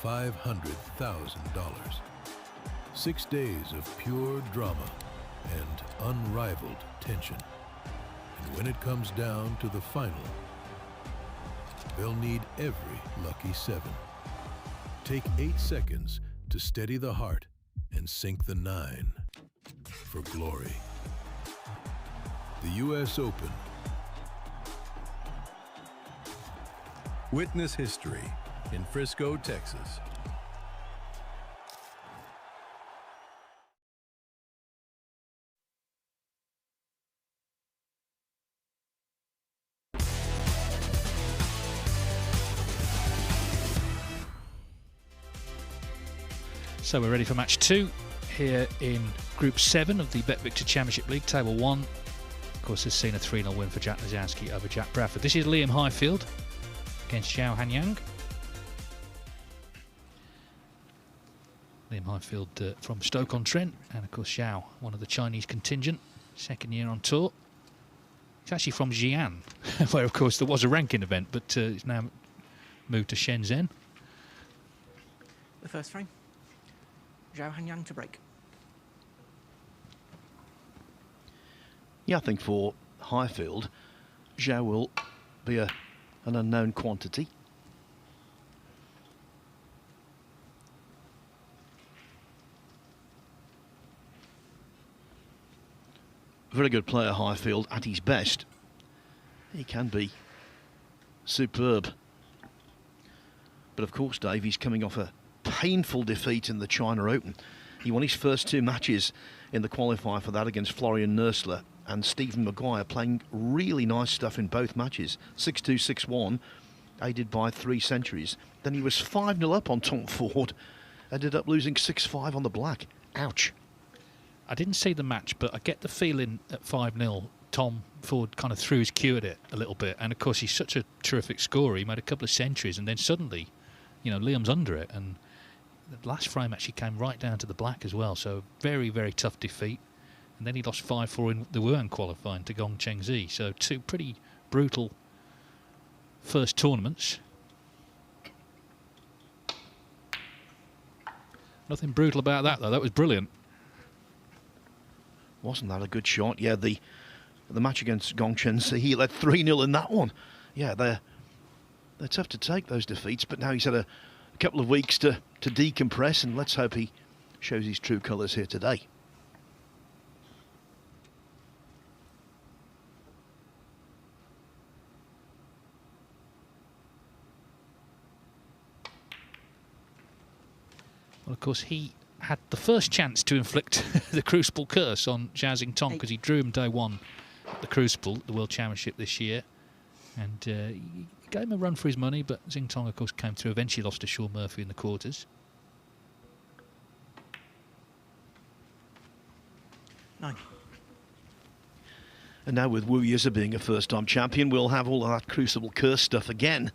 $500,000. 6 days of pure drama and unrivaled tension. And when it comes down to the final, they'll need every lucky 7. Take 8 seconds to steady the heart and sink the 9 for glory. The U.S. Open. Witness history in Frisco, Texas. So we're ready for match 2 here in Group 7 of the BetVictor Championship League, Table 1. Of course, has seen a 3-0 win for Jack Lazowski over Jack Bradford. This is Liam Highfield against Zhao Hanyang. Liam Highfield from Stoke-on-Trent, and of course Zhao, one of the Chinese contingent, second year on tour. He's actually from Xi'an, where of course there was a ranking event, but it's now moved to Shenzhen. The first frame. Zhao Hanyang to break. Yeah, I think for Highfield, Zhao will be an unknown quantity. Very good player, Highfield, at his best. He can be superb. But of course, Dave, he's coming off a painful defeat in the China Open. He won his first 2 matches in the qualifier for that against Florian Nursler and Stephen Maguire, playing really nice stuff in both matches. 6-2, 6-1, aided by 3 centuries. Then he was 5-0 up on Tom Ford, ended up losing 6-5 on the black. Ouch. I didn't see the match, but I get the feeling at 5-0, Tom Ford kind of threw his cue at it a little bit. And of course, he's such a terrific scorer. He made a couple of centuries, and then suddenly, you know, Liam's under it. And the last frame actually came right down to the black as well. So very, very tough defeat. And then he lost 5-4 in the Wuhan qualifying to Gong Chengzi. So 2 pretty brutal first tournaments. Nothing brutal about that, though. That was brilliant. Wasn't that a good shot? Yeah, the match against Gong Chengzi, he led 3-0 in that one. Yeah, they're tough to take, those defeats, but now he's had a couple of weeks to decompress, and let's hope he shows his true colours here today. Well, of course, he had the first chance to inflict the Crucible curse on Zhao Xingtong because he drew him day 1 at the Crucible, the World Championship this year. And he gave him a run for his money, but Xingtong, of course, came through. Eventually lost to Shaw Murphy in the quarters. 9. And now with Wu Yize being a first-time champion, we'll have all of that Crucible curse stuff again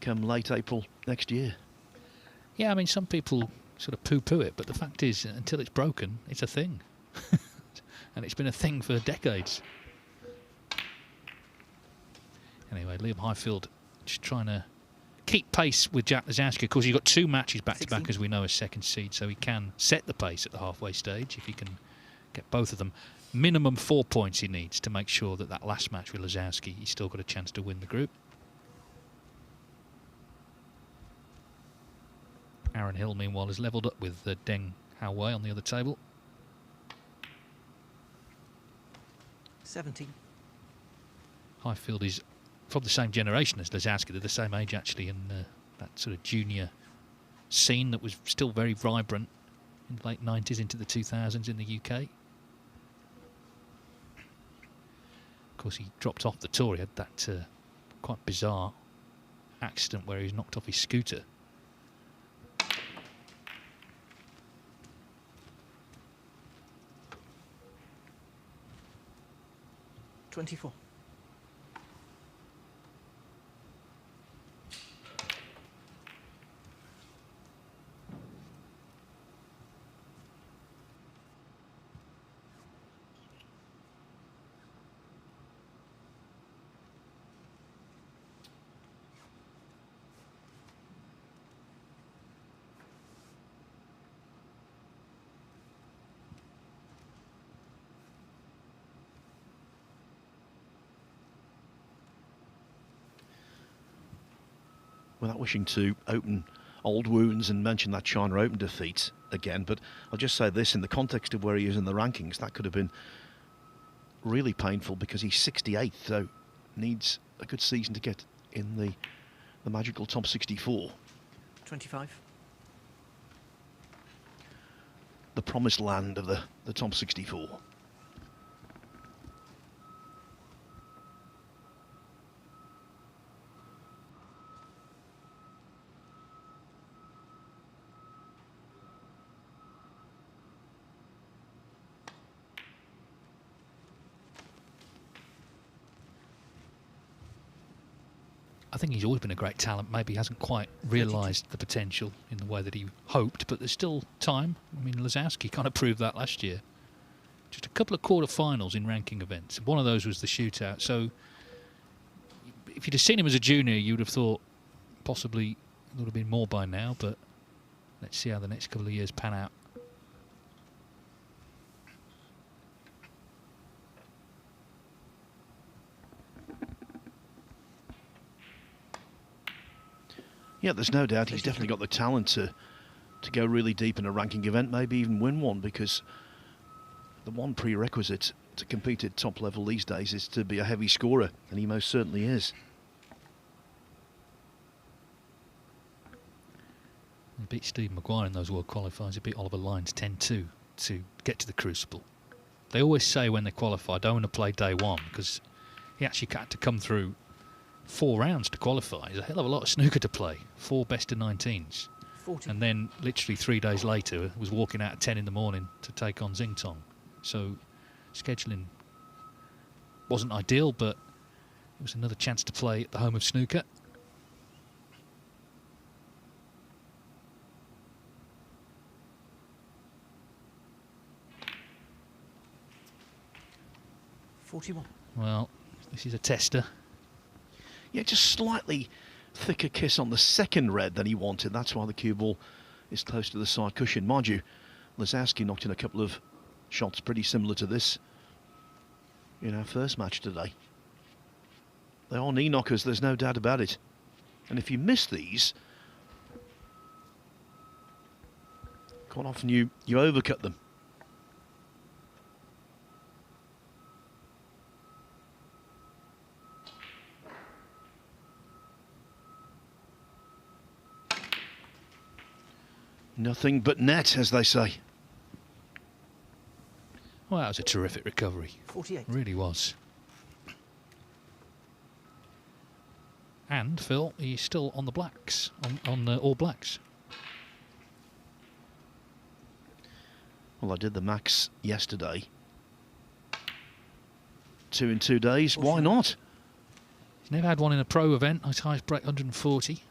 come late April next year. Yeah, I mean, some people sort of poo-poo it, but the fact is, until it's broken, it's a thing. And it's been a thing for decades. Anyway, Liam Highfield just trying to keep pace with Jack Lazowski. Of course, he's got 2 matches back-to-back, as we know, as second seed, so he can set the pace at the halfway stage if he can get both of them. Minimum 4 points he needs to make sure that that last match with Lazowski, he's still got a chance to win the group. Aaron Hill, meanwhile, has levelled up with Deng Haowei on the other table. 17. Highfield is from the same generation as Lazowski. They're the same age, actually, in that sort of junior scene that was still very vibrant in the late 90s into the 2000s in the UK. Of course, he dropped off the tour. He had that quite bizarre accident where he was knocked off his scooter. 24. without wishing to open old wounds and mention that China Open defeat again, but I'll just say this, in the context of where he is in the rankings, that could have been really painful because he's 68th, so needs a good season to get in the magical top 64. 25. The promised land of the top 64. I think he's always been a great talent. Maybe he hasn't quite realised the potential in the way that he hoped, but there's still time. I mean, Lazowski kind of proved that last year. Just a couple of quarter-finals in ranking events. One of those was the shootout. So if you'd have seen him as a junior, you would have thought possibly there would have been more by now, but let's see how the next couple of years pan out. Yeah, there's no doubt he's definitely got the talent to go really deep in a ranking event, maybe even win one, because the one prerequisite to compete at top level these days is to be a heavy scorer, and he most certainly is. He beat Steve Maguire in those World Qualifiers. He beat Oliver Lyons 10-2 to get to the Crucible. They always say when they qualify, don't want to play day one, because he actually had to come through 4 rounds to qualify. It's a hell of a lot of snooker to play. 4 best of 19s. 40. And then literally 3 days later was walking out at 10 in the morning to take on Xingtong. So scheduling wasn't ideal, but it was another chance to play at the home of snooker. $41. Well, this is a tester. Yeah, just slightly thicker kiss on the second red than he wanted. That's why the cue ball is close to the side cushion. Mind you, Lazowski knocked in a couple of shots pretty similar to this in our first match today. They are knee knockers, there's no doubt about it. And if you miss these, quite often you overcut them. Nothing but net, as they say. Well, that was a terrific recovery. 48. Really was. And, Phil, he's still on the blacks, on all blacks. Well, I did the max yesterday. 2 in 2 days, why not? He's never had one in a pro event. His highest break, 140.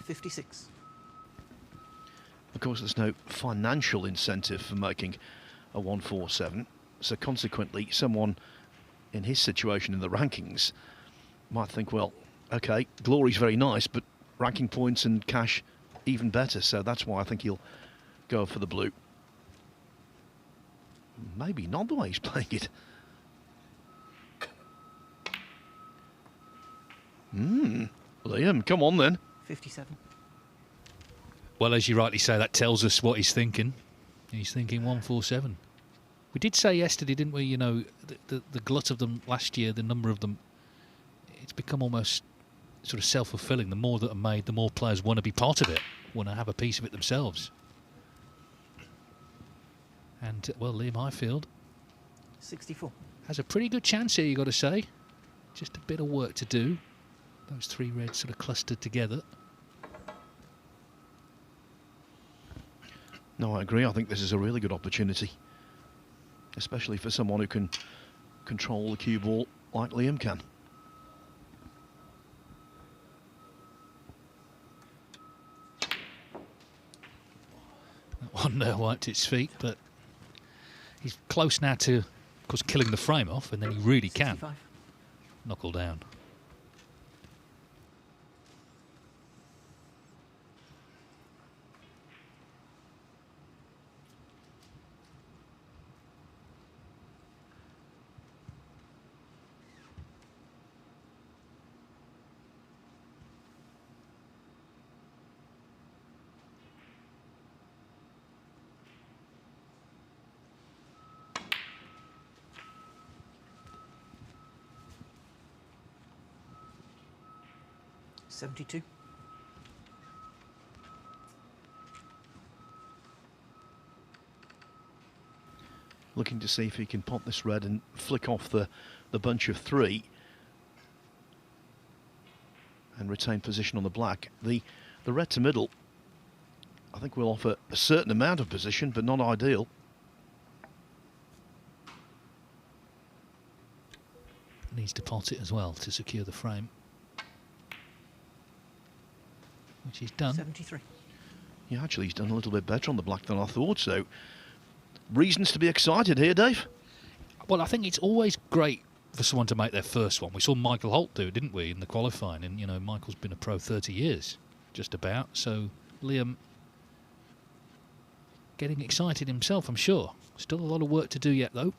$56. Of course, there's no financial incentive for making a 147, so consequently, someone in his situation in the rankings might think, well, okay, glory's very nice, but ranking points and cash even better, so that's why I think he'll go for the blue. Maybe not the way he's playing it. Liam, come on then. 57. Well, as you rightly say, that tells us what he's thinking. He's thinking 147. We did say yesterday, didn't we, you know, the glut of them last year, the number of them, it's become almost sort of self-fulfilling. The more that are made, the more players want to be part of it, want to have a piece of it themselves. And, well, Liam Highfield 64. has a pretty good chance here, you've got to say. Just a bit of work to do. Those 3 reds sort of clustered together. No, I agree. I think this is a really good opportunity, especially for someone who can control the cue ball like Liam can. That one and wiped its feet, but he's close now to, of course, killing the frame off, and then he really can 65. knuckle down. $72. Looking to see if he can pop this red and flick off the bunch of 3 and retain position on the black. The red to middle, I think, will offer a certain amount of position, but not ideal. Needs to pot it as well to secure the frame, which he's done. 73. Yeah, actually, he's done a little bit better on the black than I thought, so reasons to be excited here, Dave. Well, I think it's always great for someone to make their first one. We saw Michael Holt do it, didn't we, in the qualifying? And, you know, Michael's been a pro 30 years, just about. So Liam getting excited himself, I'm sure. Still a lot of work to do yet, though.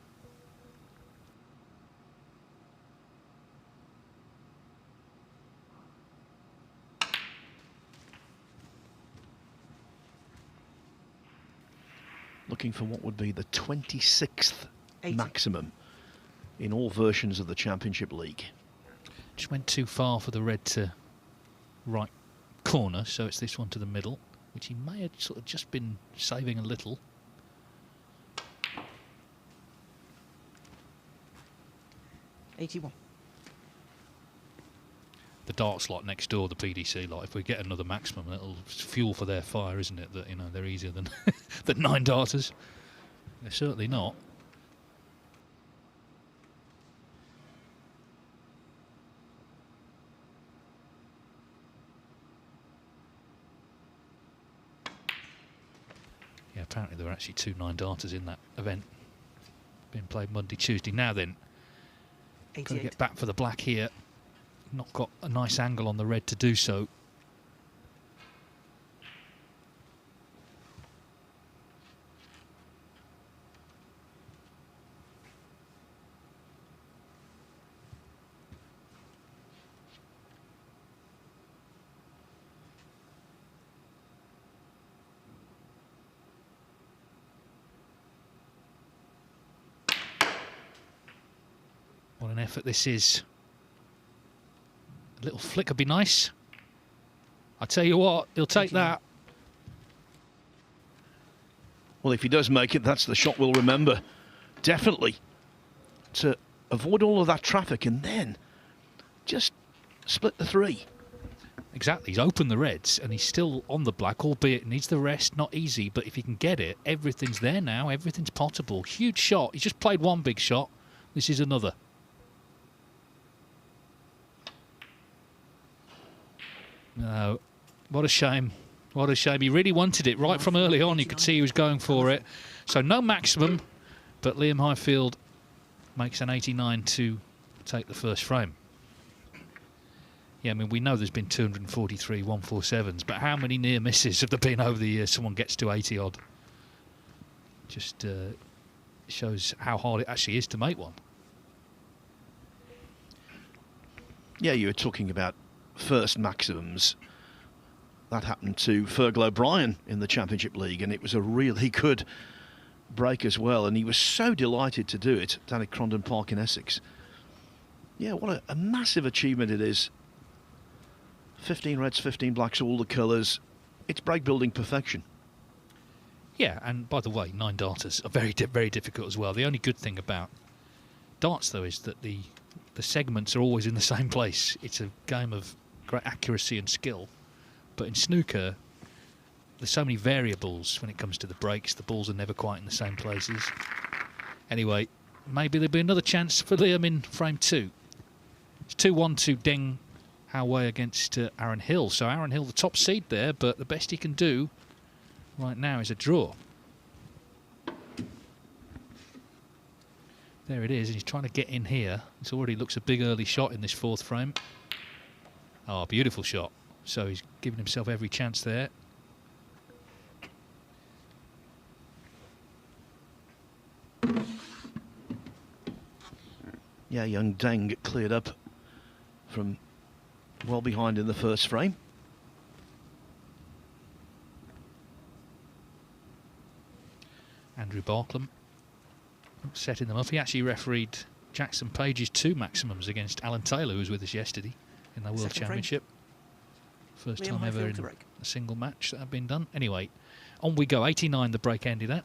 Looking for what would be the 26th 80. maximum in all versions of the Championship League. Just went too far for the red to right corner, so it's this one to the middle, which he may have sort of just been saving a little. $81. The dark slot next door, the PDC lot, if we get another maximum, it'll fuel for their fire, isn't it? That, you know, they're easier than than 9 darters. They're certainly not. Yeah, apparently there were actually 2 9 darters in that event being played Monday, Tuesday. Now then, got to 88. get back for the black here. Not got a nice angle on the red to do so. What an effort this is. A little flick would be nice. I tell you what, he'll take that. Well, if he does make it, that's the shot we'll remember. Definitely. To avoid all of that traffic and then just split the 3. Exactly, he's opened the reds and he's still on the black, albeit needs the rest, not easy, but if he can get it, everything's there now, everything's potable. Huge shot, he's just played one big shot, this is another. No, what a shame. What a shame. He really wanted it right from early on. You could see he was going for it. So no maximum, but Liam Highfield makes an 89 to take the first frame. Yeah, I mean, we know there's been 243 147s, but how many near misses have there been over the years? Someone gets to 80 odd. Just shows how hard it actually is to make one. Yeah, you were talking about first maximums. That happened to Fergal O'Brien in the Championship League, and it was a really good break as well, and he was so delighted to do it down at Crondon Park in Essex. Yeah, what a massive achievement it is. 15 reds, 15 blacks, all the colours. It's break building perfection. Yeah, and by the way, 9 darters are very difficult as well. The only good thing about darts, though, is that the segments are always in the same place. It's a game of great accuracy and skill. But in snooker, there's so many variables when it comes to the breaks. The balls are never quite in the same places. Anyway, maybe there'll be another chance for Liam in frame 2. It's 2-1 to Deng Hao Wei against Aaron Hill. So Aaron Hill, the top seed there, but the best he can do right now is a draw. There it is, and he's trying to get in here. It already looks a big early shot in this fourth frame. Oh, beautiful shot. So he's giving himself every chance there. Yeah, young Deng cleared up from well behind in the first frame. Andrew Barklam setting them up. He actually refereed Jackson Page's 2 maximums against Alan Taylor, who was with us yesterday in the World Second Championship. First Liam time ever Highfield to in break. a single match that had been done. Anyway, on we go. 89 the break ended at.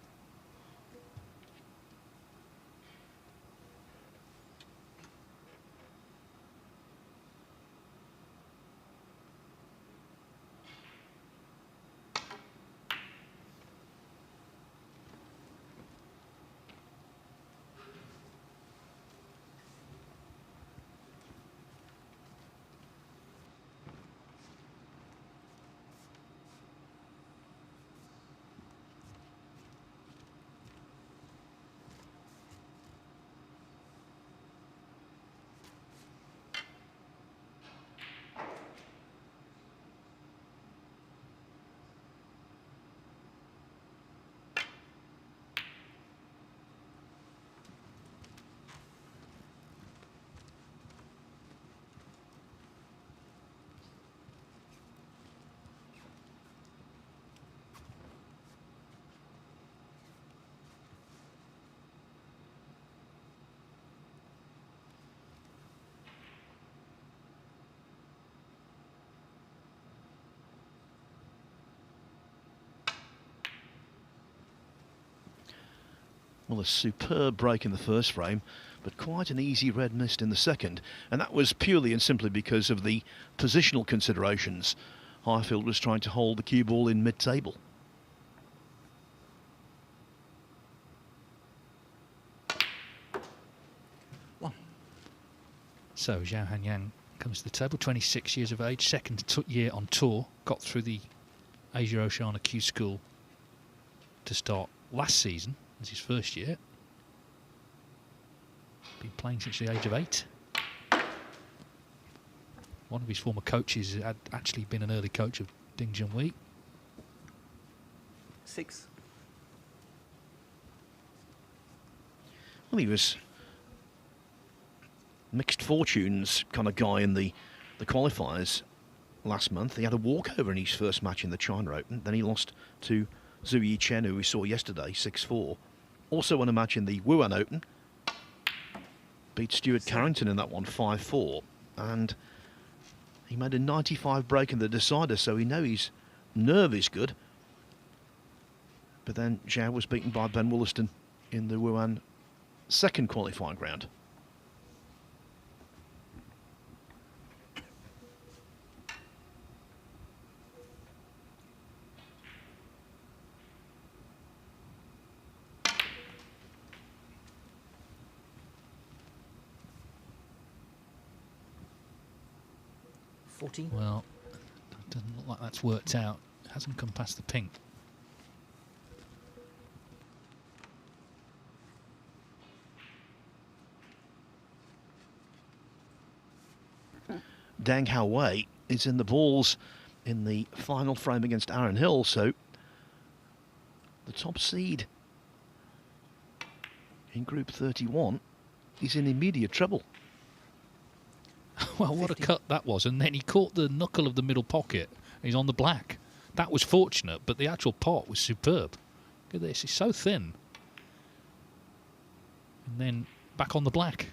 Well, a superb break in the first frame, but quite an easy red mist in the second. And that was purely and simply because of the positional considerations. Highfield was trying to hold the cue ball in mid-table. So Zhao Hanyang comes to the table, 26 years of age, second year on tour, got through the Asia Oceania Q School to start last season as his first year. Been playing since the age of 8. One of his former coaches had actually been an early coach of Ding Junhui. 6. Well, he was mixed fortunes kind of guy in the qualifiers last month. He had a walkover in his first match in the China Open. Then he lost to Zhu Yichen, who we saw yesterday, 6-4. Also won a match in the Wuhan Open. Beat Stuart Carrington in that one, 5-4. And he made a 95 break in the decider, so we know his nerve is good. But then Zhao was beaten by Ben Wollaston in the Wuhan second qualifying round. Well, doesn't look like that's worked out. It hasn't come past the pink. Deng Haowei is in the balls in the final frame against Aaron Hill, so the top seed in Group 31 is in immediate trouble. Well, what 50. a cut that was. And then he caught the knuckle of the middle pocket. He's on the black. That was fortunate, but the actual pot was superb. Look at this. He's so thin. And then back on the black.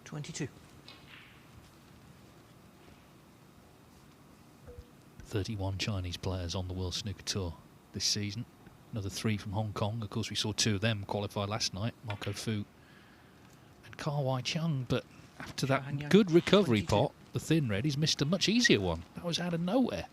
22. 31 Chinese players on the World Snooker Tour this season. Another 3 from Hong Kong. Of course, we saw 2 of them qualify last night, Marco Fu and Ka Wai Chung. But after that good recovery 22. pot, the thin red, he's missed a much easier one. That was out of nowhere.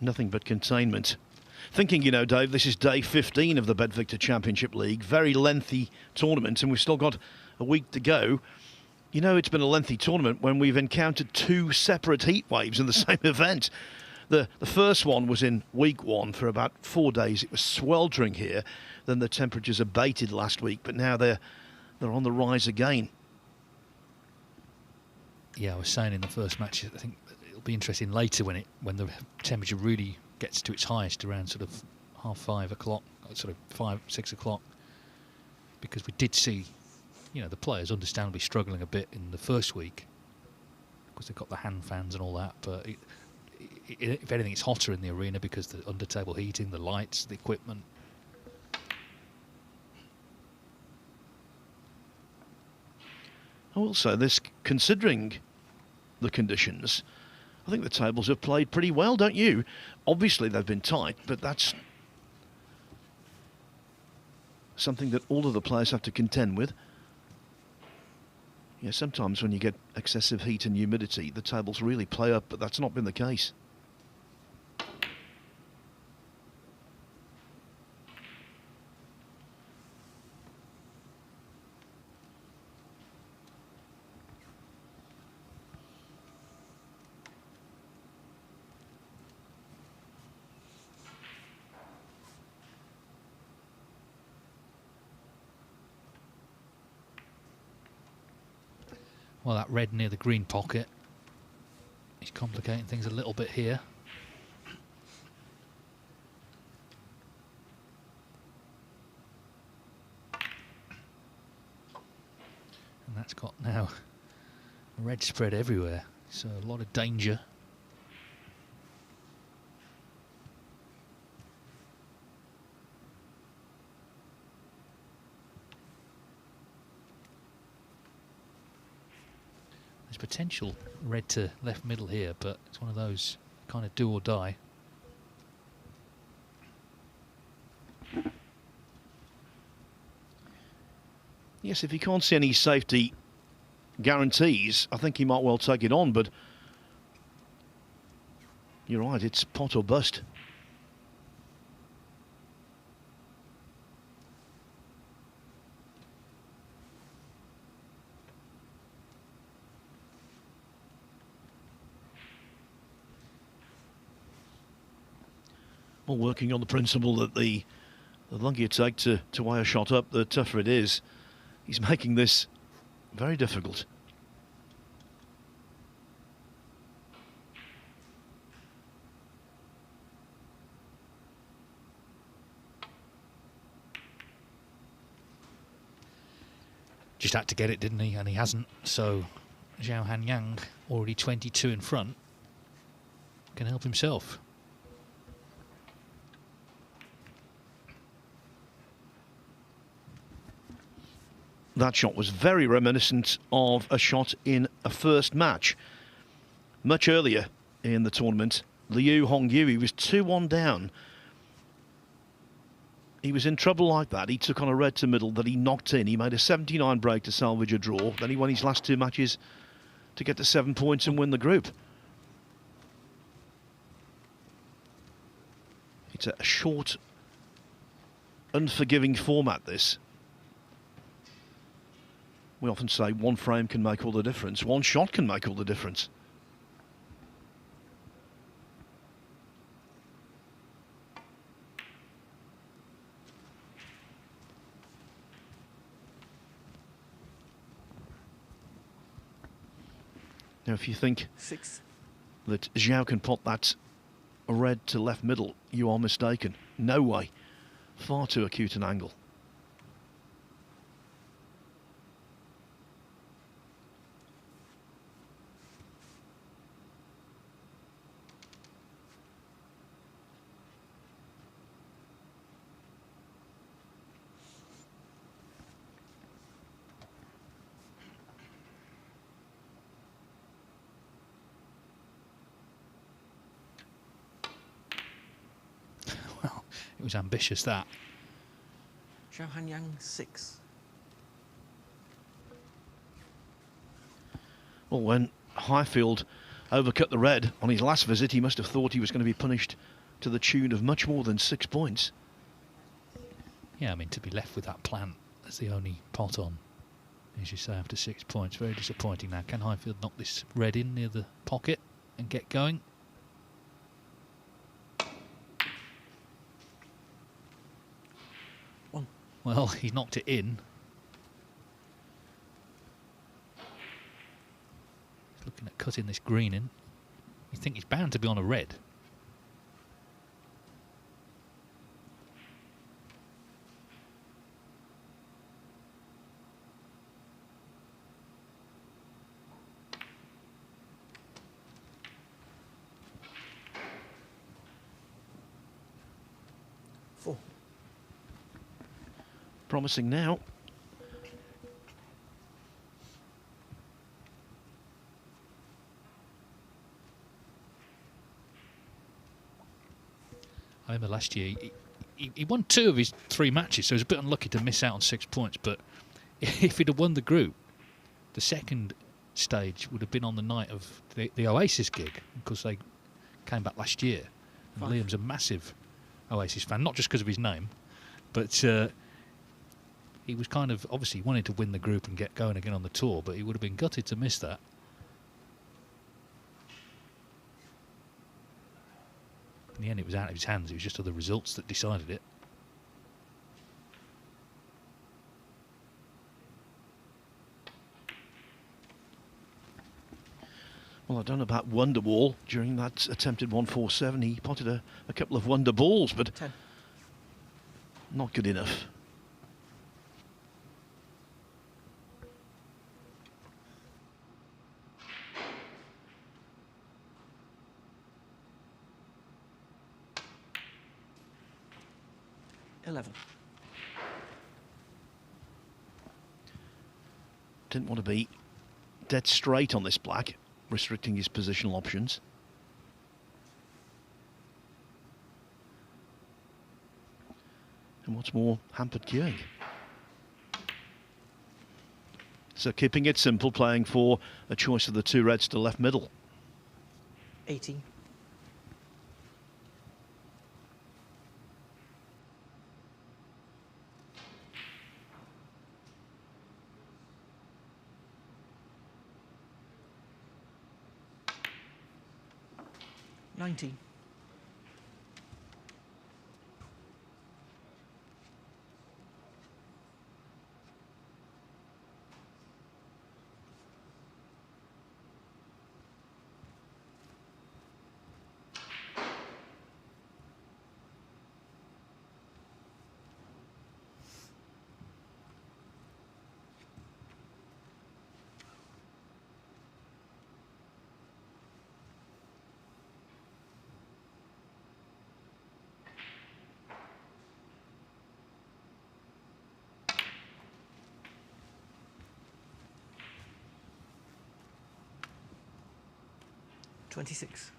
Nothing but containment. Thinking, you know, Dave, this is day 15 of the BetVictor Championship League. Very lengthy tournament, and we've still got a week to go. You know, it's been a lengthy tournament when we've encountered 2 separate heat waves in the same event. The first one was in week 1 for about 4 days. It was sweltering here. Then the temperatures abated last week, but now they're on the rise again. Yeah, I was saying in the first match, I think it'll be interesting later when the temperature really gets to its highest around sort of 5 o'clock, sort of 5, 6 o'clock, because we did see, you know, the players understandably struggling a bit in the first week because they've got the hand fans and all that, but if anything, it's hotter in the arena because the under-table heating, the lights, the equipment. I will say this, considering the conditions, I think the tables have played pretty well, don't you? Obviously they've been tight, but that's something that all of the players have to contend with. Yeah, sometimes when you get excessive heat and humidity, the tables really play up, but that's not been the case. Well, that red near the green pocket is complicating things a little bit here. And that's got now red spread everywhere, so a lot of danger. Potential red to left middle here, but it's one of those kind of do or die. Yes, if he can't see any safety guarantees, I think he might well take it on, but you're right, it's pot or bust. Well, working on the principle that the longer you take to weigh a shot up, the tougher it is. He's making this very difficult. Just had to get it, didn't he? And he hasn't. So Zhao Hanyang, already 22 in front, can help himself. That shot was very reminiscent of a shot in a first match. Much earlier in the tournament, Liu Hongyu, he was 2-1 down. He was in trouble like that. He took on a red to middle that he knocked in. He made a 79 break to salvage a draw. Then he won his last 2 matches to get to 7 points and win the group. It's a short, unforgiving format, this. We often say one frame can make all the difference. One shot can make all the difference. Now, if you think 6. that Zhao can pot that red to left middle, you are mistaken. No way. Far too acute an angle. It was ambitious, that. Zhao Hanyang 6. Well, when Highfield overcut the red. On his last visit, he must have thought he was going to be punished to the tune of much more than 6 points. Yeah, I mean, to be left with that plant as the only pot on, as you say, after 6 points, very disappointing. Now, can Highfield knock this red in near the pocket and get going? One. Well, he knocked it in. He's looking at cutting this green in. You think he's bound to be on a red. Four. Promising now. I remember last year he won 2 of his 3 matches, so he was a bit unlucky to miss out on 6 points. But if he'd have won the group, the second stage would have been on the night of the Oasis gig, because they came back last year. And Liam's a massive Oasis fan, not just because of his name, but he was kind of obviously wanted to win the group and get going again on the tour, but he would have been gutted to miss that. In the end, it was out of his hands. It was just other results that decided it. Well, I don't know about Wonderwall. During that attempted 147, he potted a couple of wonder balls, but 10. not good enough. Didn't want to be dead straight on this black, restricting his positional options. And what's more, hampered queuing. So keeping it simple, playing for a choice of the 2 reds to left middle. 18. $26.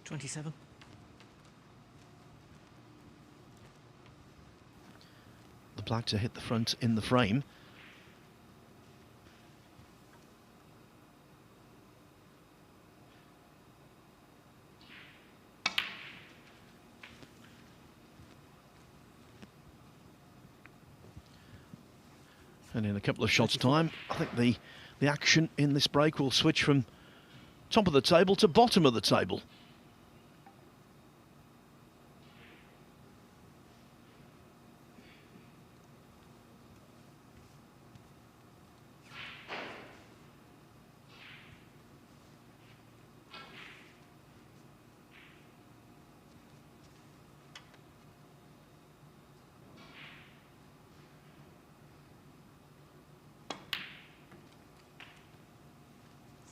$27. The black to hit the front in the frame. And in a couple of shots' time, I think the action in this break will switch from top of the table to bottom of the table.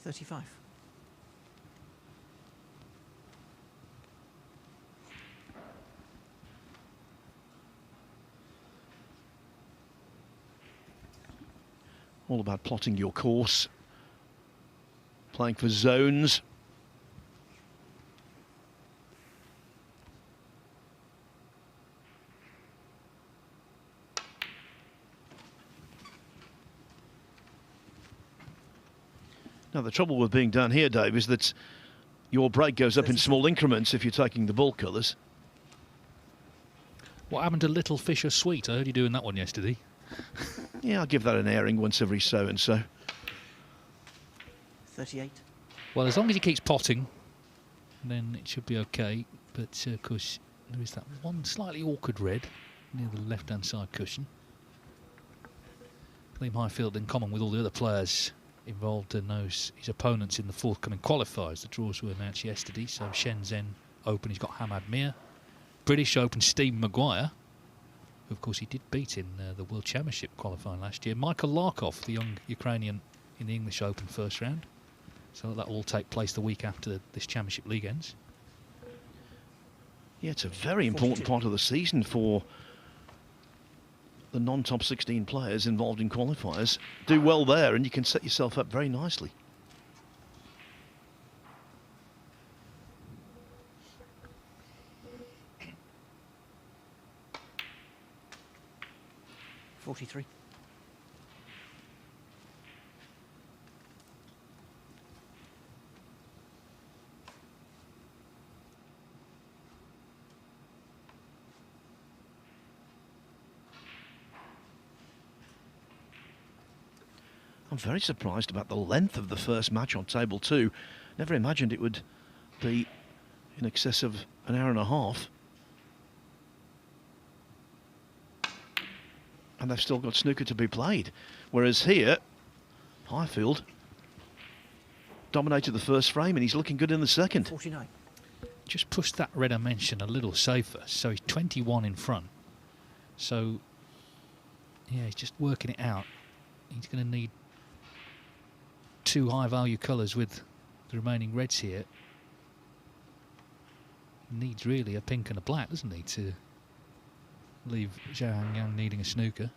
$35. All about plotting your course playing for zones. Now, the trouble with being down here, Dave, is that your break goes up in small increments if you're taking the ball colours. What happened to Little Fisher Sweet? I heard you doing that one yesterday. Yeah, I'll give that an airing once every so and so. 38. Well, as long as he keeps potting, then it should be okay. But, of course, there is that one slightly awkward red near the left-hand side cushion. Liam Highfield, in common with all the other players involved, knows his opponents in the forthcoming qualifiers. The draws were announced yesterday, so Shenzhen Open, he's got Hamad Mir. British Open, Steve Maguire, who of course he did beat in the World Championship qualifying last year. Michael Larkov, the young Ukrainian, in the English Open first round. So that will all take place the week after this Championship League ends. Yeah, it's a very important part of the season for the non-top 16 players involved in qualifiers. Do well there and you can set yourself up very nicely. $43. I'm very surprised about the length of the first match on table 2. Never imagined it would be in excess of an hour and a half. And they've still got snooker to be played. Whereas here, Highfield dominated the first frame and he's looking good in the second. 49. Just pushed that red I mentioned a little safer. So he's 21 in front. So, yeah, he's just working it out. He's going to need 2 high-value colours with the remaining reds here. Needs really a pink and a black, doesn't he, to leave Zhao Hangyang needing a snooker.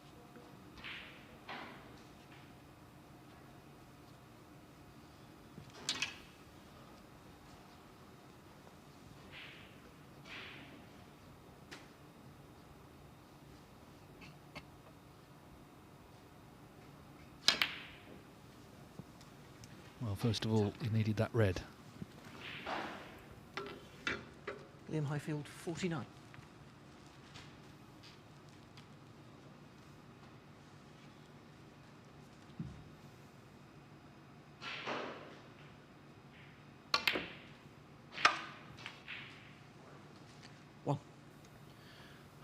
Well, first of all, he needed that red. Liam Highfield, 49.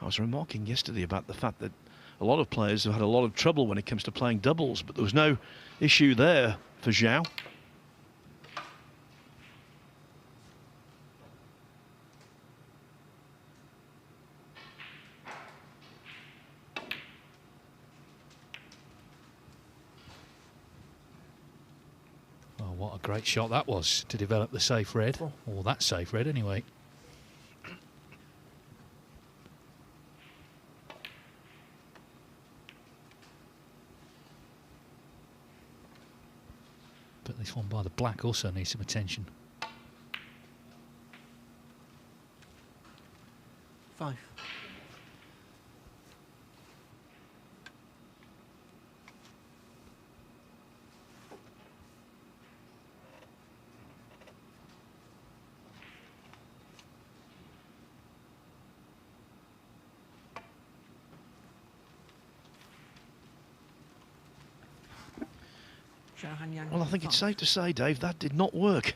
I was remarking yesterday about the fact that a lot of players have had a lot of trouble when it comes to playing doubles, but there was no issue there for Zhao. Oh, what a great shot that was to develop the safe red, or that safe red anyway. But this one by the black also needs some attention. 5. Well, I think it's safe to say, Dave, that did not work.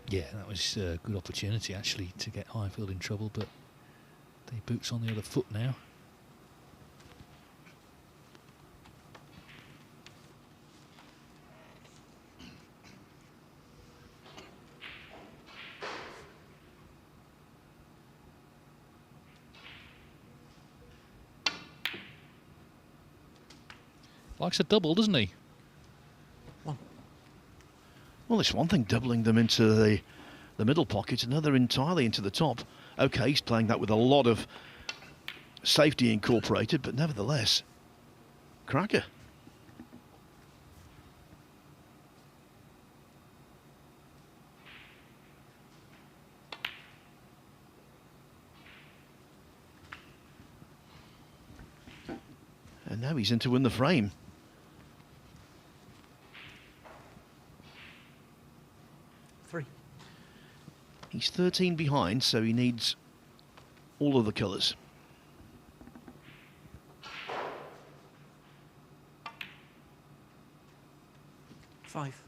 Yeah, that was a good opportunity actually to get Highfield in trouble, but the boot's on the other foot now. Likes a double, doesn't he? Well, it's one thing doubling them into the middle pocket, another entirely into the top. Okay, he's playing that with a lot of safety incorporated, but nevertheless, cracker. And now he's in to win the frame. Three. He's 13 behind, so he needs all of the colours. Five.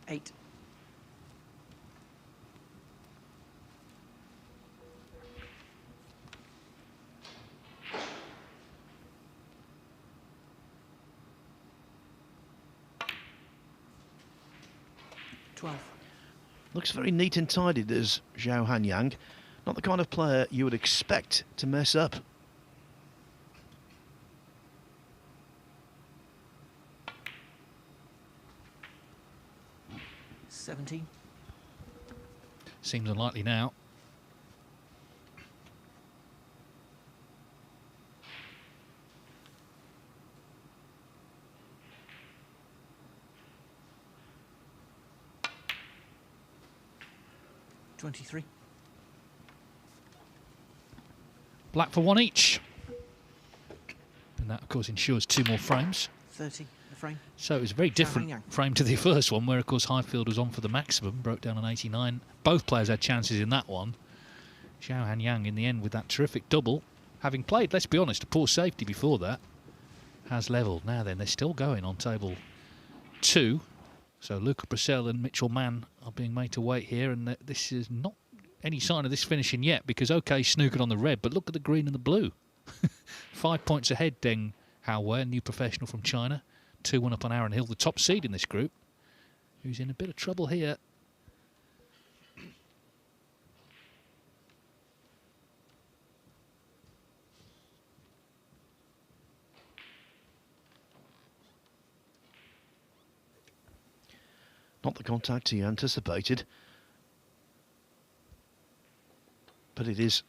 Eight. Looks very neat and tidy, does Zhao Hanyang. Not the kind of player you would expect to mess up. $17. Seems unlikely now. $23. Black for one each. And that, of course, ensures 2 more frames. 30, the frame. So it was a very different frame to the first one, where, of course, Highfield was on for the maximum, broke down on 89. Both players had chances in that one. Zhao Hanyang, in the end, with that terrific double, having played, let's be honest, a poor safety before that, has levelled. Now then, they're still going on table 2. So Luca Brissell and Mitchell Mann are being made to wait here, and this is not any sign of this finishing yet, because OK snookered on the red, but look at the green and the blue. 5 points ahead, Deng Haowei, new professional from China. 2-1 up on Aaron Hill, the top seed in this group, who's in a bit of trouble here. Not the contact he anticipated, but it is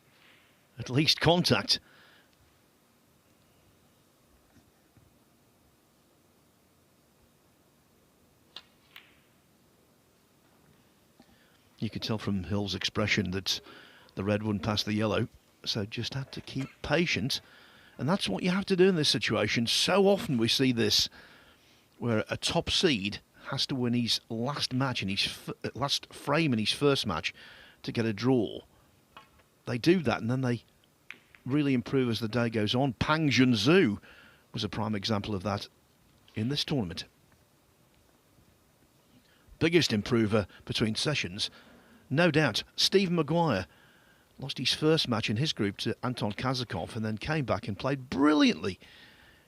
at least contact. You could tell from Hill's expression that the red wouldn't pass the yellow, so just had to keep patient. And that's what you have to do in this situation. So often we see this, where a top seed has to win his last match in his last frame in his first match to get a draw. They do that, and then they really improve as the day goes on. Pang Junzhu was a prime example of that in this tournament. Biggest improver between sessions, no doubt, Stephen Maguire. Lost his first match in his group to Anton Kazakov, and then came back and played brilliantly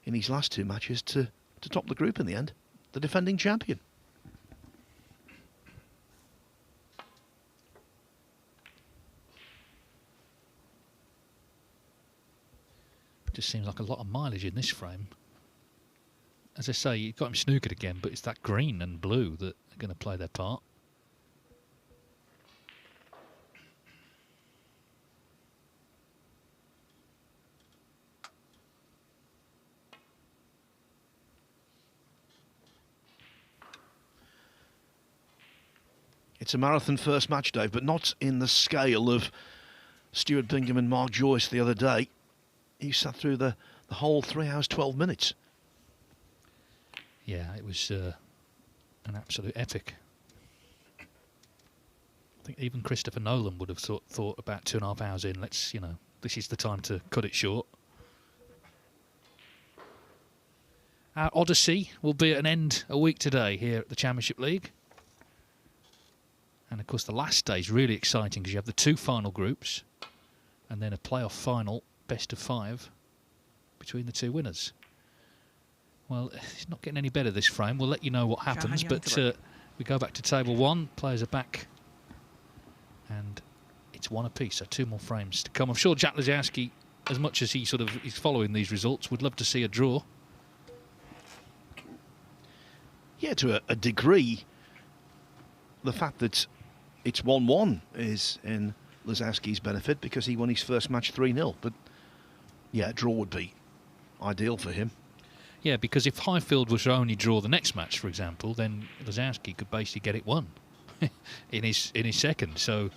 in his last 2 matches to top the group in the end. The defending champion. Just seems like a lot of mileage in this frame. As I say, you've got him snookered again, but it's that green and blue that are going to play their part. It's a marathon first match, Dave, but not in the scale of Stuart Bingham and Mark Joyce the other day. He sat through the whole 3 hours, 12 minutes. Yeah, it was an absolute epic. I think even Christopher Nolan would have thought about 2.5 hours in, this is the time to cut it short. Our odyssey will be at an end a week today here at the Championship League. And of course the last day is really exciting because you have the 2 final groups and then a playoff final, best of 5, between the 2 winners. Well, it's not getting any better this frame. We'll let you know what happens, but we go back to table 1. Players are back, and it's 1 apiece, so 2 more frames to come. I'm sure Jack Lazowski, as much as he is following these results, would love to see a draw. yeah, to a degree, the fact that it's 1-1 is in Lozowski's benefit because he won his first match 3-0. But yeah, a draw would be ideal for him. Yeah, because if Highfield was to only draw the next match, for example, then Lozowski could basically get it won in his second. So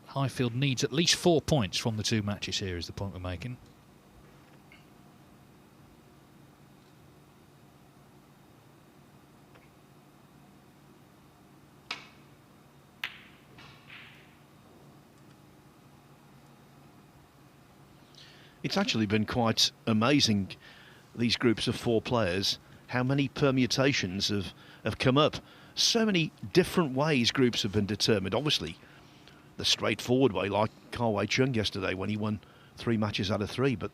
Highfield needs at least 4 points from the 2 matches here, is the point we're making. It's actually been quite amazing, these groups of 4 players, how many permutations have come up. So many different ways groups have been determined. Obviously, the straightforward way, like Karwei Chung yesterday when he won 3 matches out of 3, but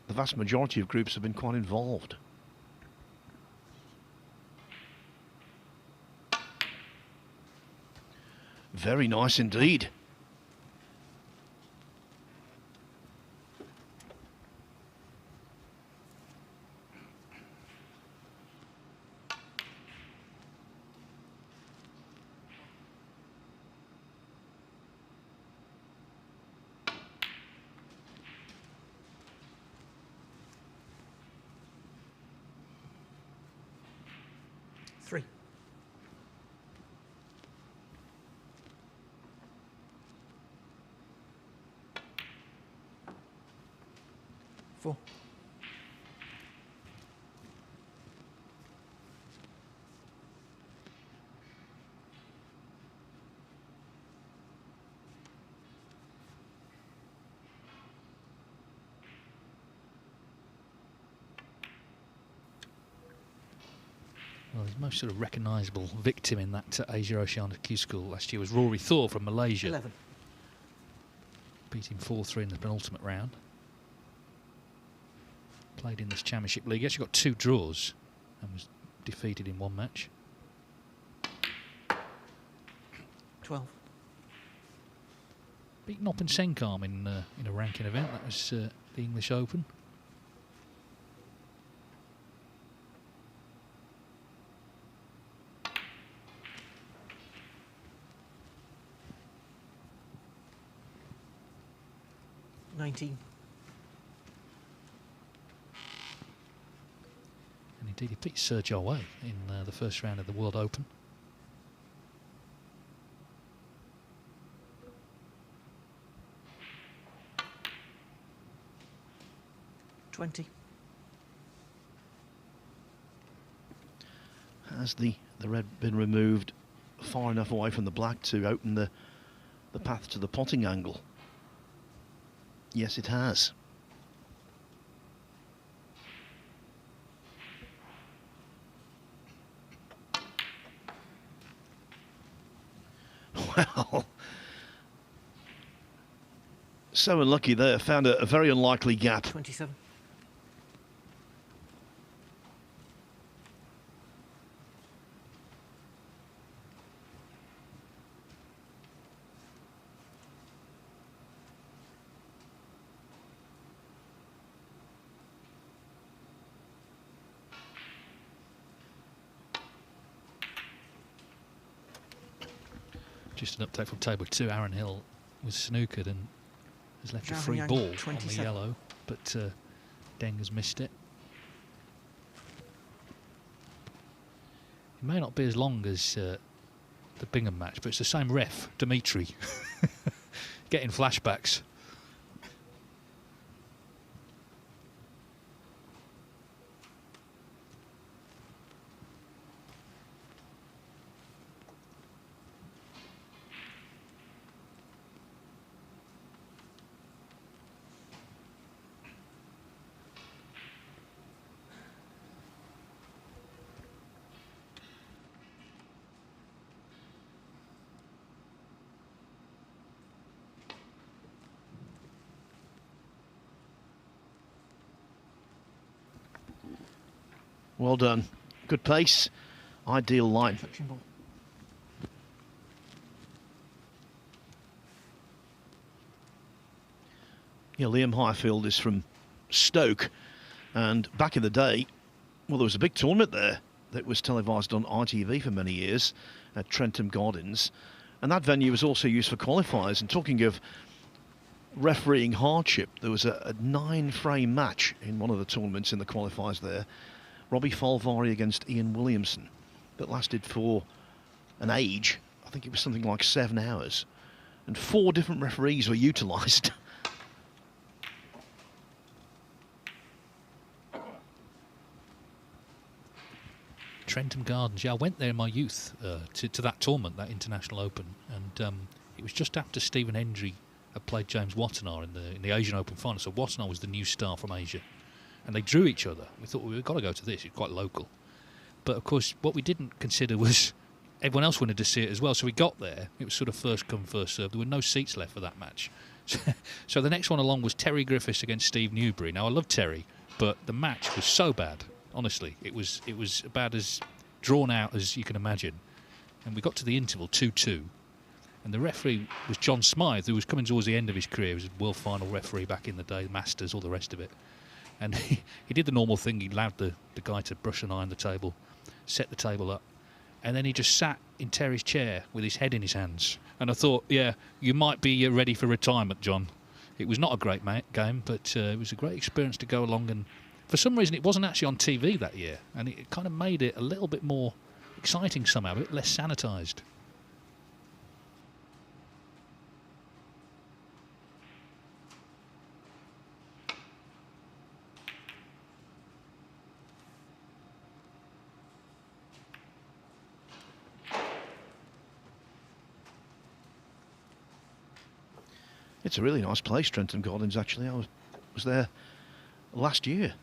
the vast majority of groups have been quite involved. Very nice indeed. Three. Four. Well, his most sort of recognisable victim in that Asia Oceania Q School last year was Rory Thor from Malaysia. 11. Beat him 4-3 in the penultimate round. Played in this Championship League. He actually got 2 draws and was defeated in 1 match. 12. Beat Noppen Senkarm in a ranking event. That was the English Open. And indeed, he beat Sergio Way in the first round of the World Open. Has the red been removed far enough away from the black to open the path to the potting angle? Yes, it has. Well, so unlucky there. Found a very unlikely gap. 27. Just an update from table 2. Aaron Hill was snookered and has left a free Zhao ball Yang, on the 27. yellow, but Deng has missed it. It may not be as long as the Bingham match, but it's the same ref, Dimitri. Getting flashbacks. Well done. Good pace. Ideal line. Touching ball. Yeah, Liam Highfield is from Stoke, and back in the day, well, there was a big tournament there that was televised on ITV for many years at Trentham Gardens. And that venue was also used for qualifiers. And talking of refereeing hardship, there was a 9-frame match in one of the tournaments in the qualifiers there. Robbie Falvari against Ian Williamson, that lasted for an age. I think it was something like 7 hours. And 4 different referees were utilised. Trentham Gardens, yeah, I went there in my youth to that tournament, that International Open, and it was just after Stephen Hendry had played James Wattenaar in the Asian Open final. So Wattenaar was the new star from Asia, and they drew each other. We thought, well, we've got to go to this, it's quite local. But of course, what we didn't consider was everyone else wanted to see it as well. So we got there, it was sort of first come, first served. There were no seats left for that match. So the next one along was Terry Griffiths against Steve Newbury. Now, I love Terry, but the match was so bad. Honestly, it was about as drawn out as you can imagine. And we got to the interval 2-2, and the referee was John Smythe, who was coming towards the end of his career. He was a world final referee back in the day, Masters, all the rest of it. And he did the normal thing. He allowed the guy to brush and iron the table, set the table up, and then he just sat in Terry's chair with his head in his hands. And I thought, yeah, you might be ready for retirement, John. It was not a great game, but it was a great experience to go along. And for some reason, it wasn't actually on TV that year, and it kind of made it a little bit more exciting somehow, a bit less sanitised. It's a really nice place, Trentham Gardens, actually. I was there last year.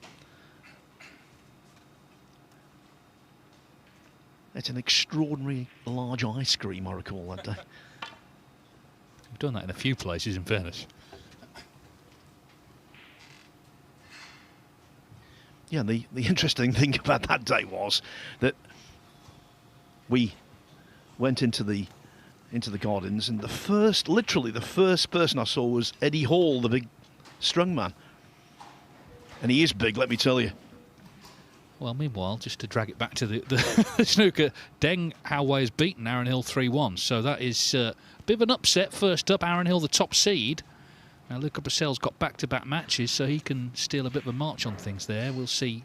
It's an extraordinary large ice cream, I recall that day. We've done that in a few places, in fairness. Yeah, the interesting thing about that day was that we went into the gardens, and literally the first person I saw was Eddie Hall, the big strong man. And he is big, let me tell you. Well, meanwhile, just to drag it back to the snooker, Deng Haowei has beaten Aaron Hill 3-1. So that is a bit of an upset. First up, Aaron Hill, the top seed. Now, Luca Brussel's got back-to-back matches, so he can steal a bit of a march on things there. We'll see.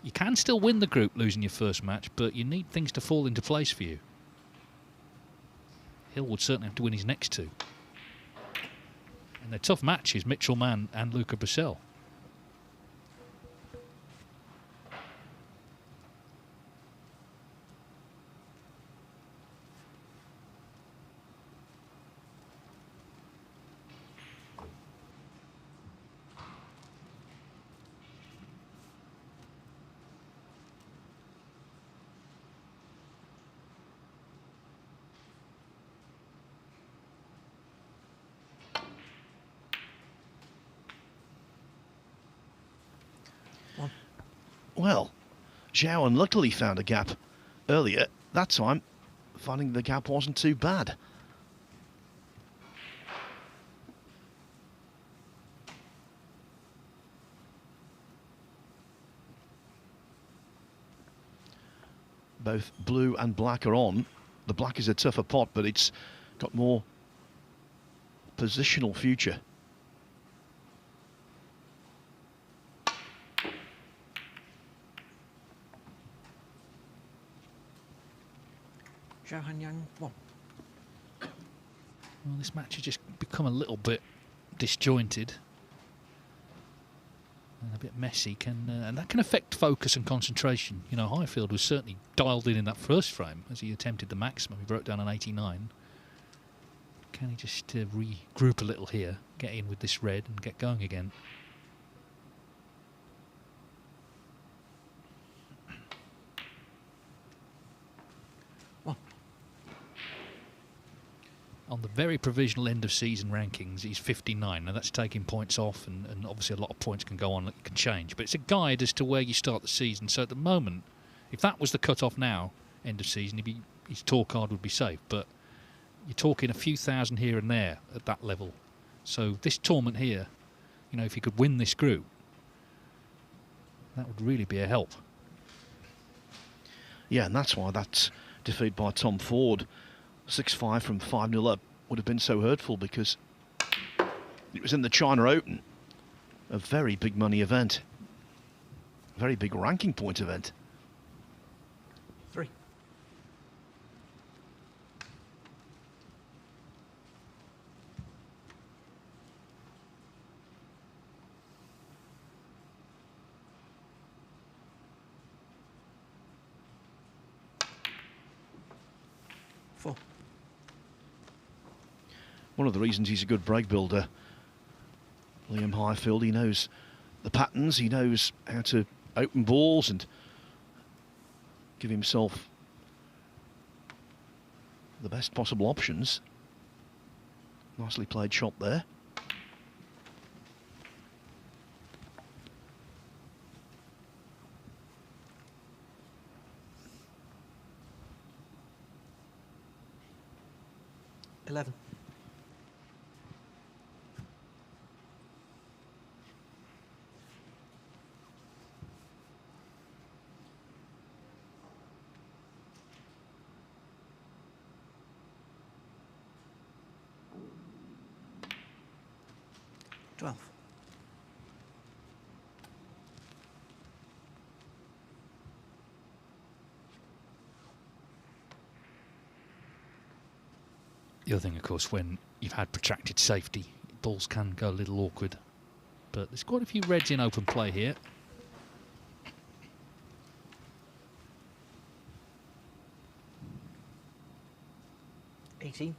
You can still win the group losing your first match, but you need things to fall into place for you. Hill would certainly have to win his next 2. And they're tough matches, Mitchell Mann and Luca Brussel. Well, Zhao unluckily found a gap earlier. That time, finding the gap wasn't too bad. Both blue and black are on. The black is a tougher pot, but it's got more positional future. Zhao Hanyang, 1. Well, this match has just become a little bit disjointed and a bit messy, and that can affect focus and concentration. You know, Highfield was certainly dialed in that first frame as he attempted the maximum. He broke down an 89. Can he just regroup a little here, get in with this red and get going again? On the very provisional end of season rankings, he's 59. Now that's taking points off, and obviously a lot of points can go on, it can change. But it's a guide as to where you start the season. So at the moment, if that was the cut-off now, end of season, his tour card would be safe. But you're talking a few thousand here and there at that level. So this tournament here, you know, if he could win this group, that would really be a help. Yeah, and that's why that defeat by Tom Ford, 6-5 from 5-0 up, would have been so hurtful, because it was in the China Open, a very big money event, very big ranking point event. 3. One of the reasons he's a good break builder, Liam Highfield, he knows the patterns, he knows how to open balls and give himself the best possible options. Nicely played shot there. $11. $12. The other thing, of course, when you've had protracted safety, balls can go a little awkward. But there's quite a few reds in open play here. $18.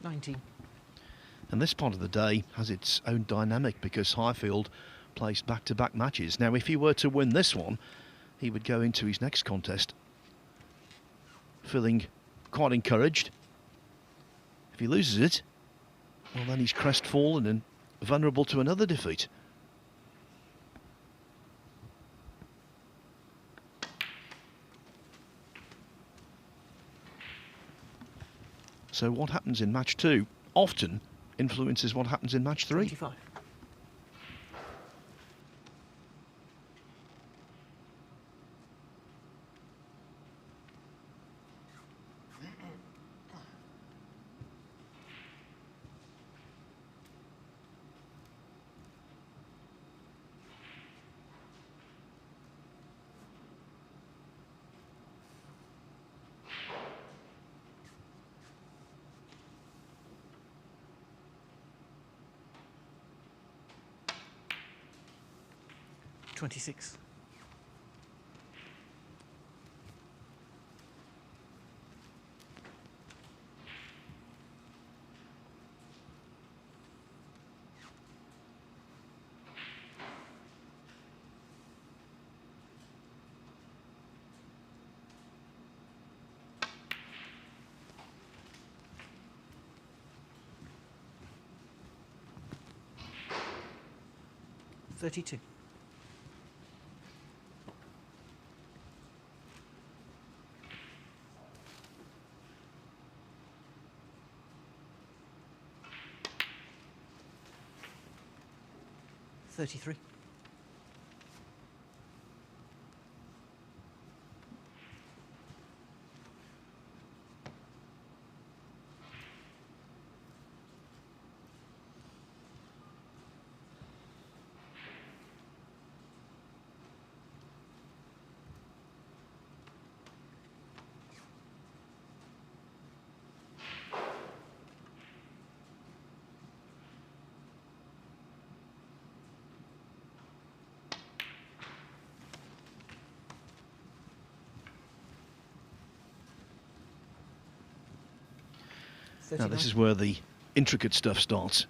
$19. And this part of the day has its own dynamic, because Highfield placed back-to-back matches. Now, if he were to win this one, he would go into his next contest feeling quite encouraged. If he loses it, well, then he's crestfallen and vulnerable to another defeat. So what happens in match 2 often influences what happens in match 3. 25. $26. $32. $33. Now this is where the intricate stuff starts.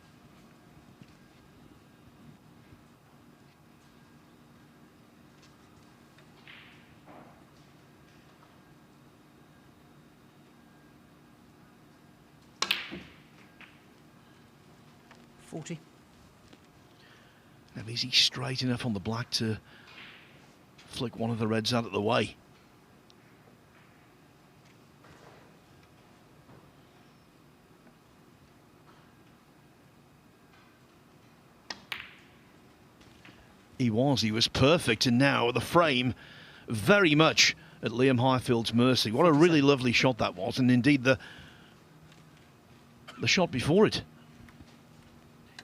40. Now, is he straight enough on the black to flick one of the reds out of the way? He was perfect, and now the frame very much at Liam Highfield's mercy. What a really lovely shot that was, and indeed the shot before it.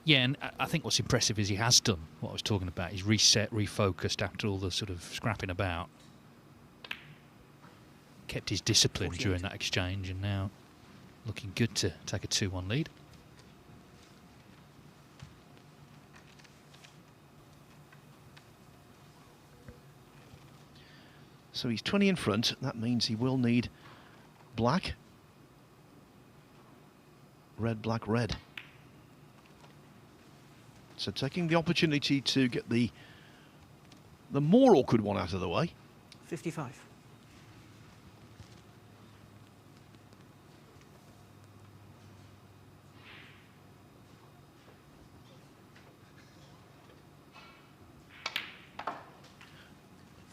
Yeah, and I think what's impressive is he has done what I was talking about. He's reset, refocused after all the sort of scrapping about. Kept his discipline 48. during that exchange, and now looking good to take a 2-1 lead. So he's 20 in front. That means he will need black. Red, black, red. So taking the opportunity to get the more awkward one out of the way. 55.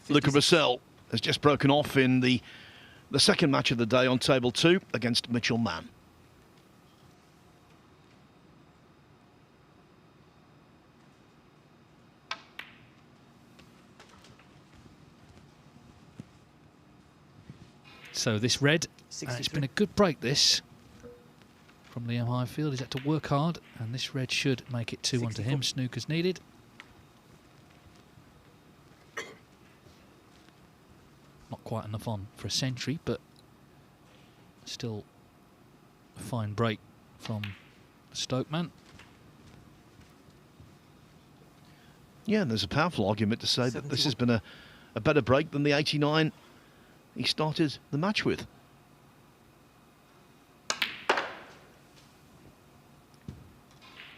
Luca Brissell has just broken off in the second match of the day on table 2 against Mitchell Mann. So this red, it's been a good break this from Liam Highfield. He's had to work hard, and this red should make it 2-1 to him. Snooker's needed. Not quite enough on for a century, but still a fine break from the Stoke man. Yeah, and there's a powerful argument to say that this has been a better break than the 89 he started the match with.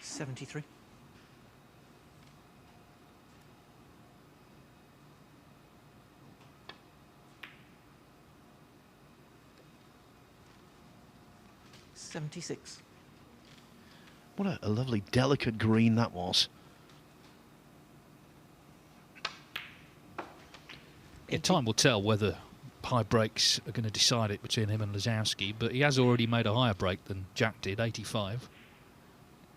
$73. $76. What a lovely, delicate green that was. Yeah, time will tell whether high breaks are going to decide it between him and Lazowski, but he has already made a higher break than Jack did, 85.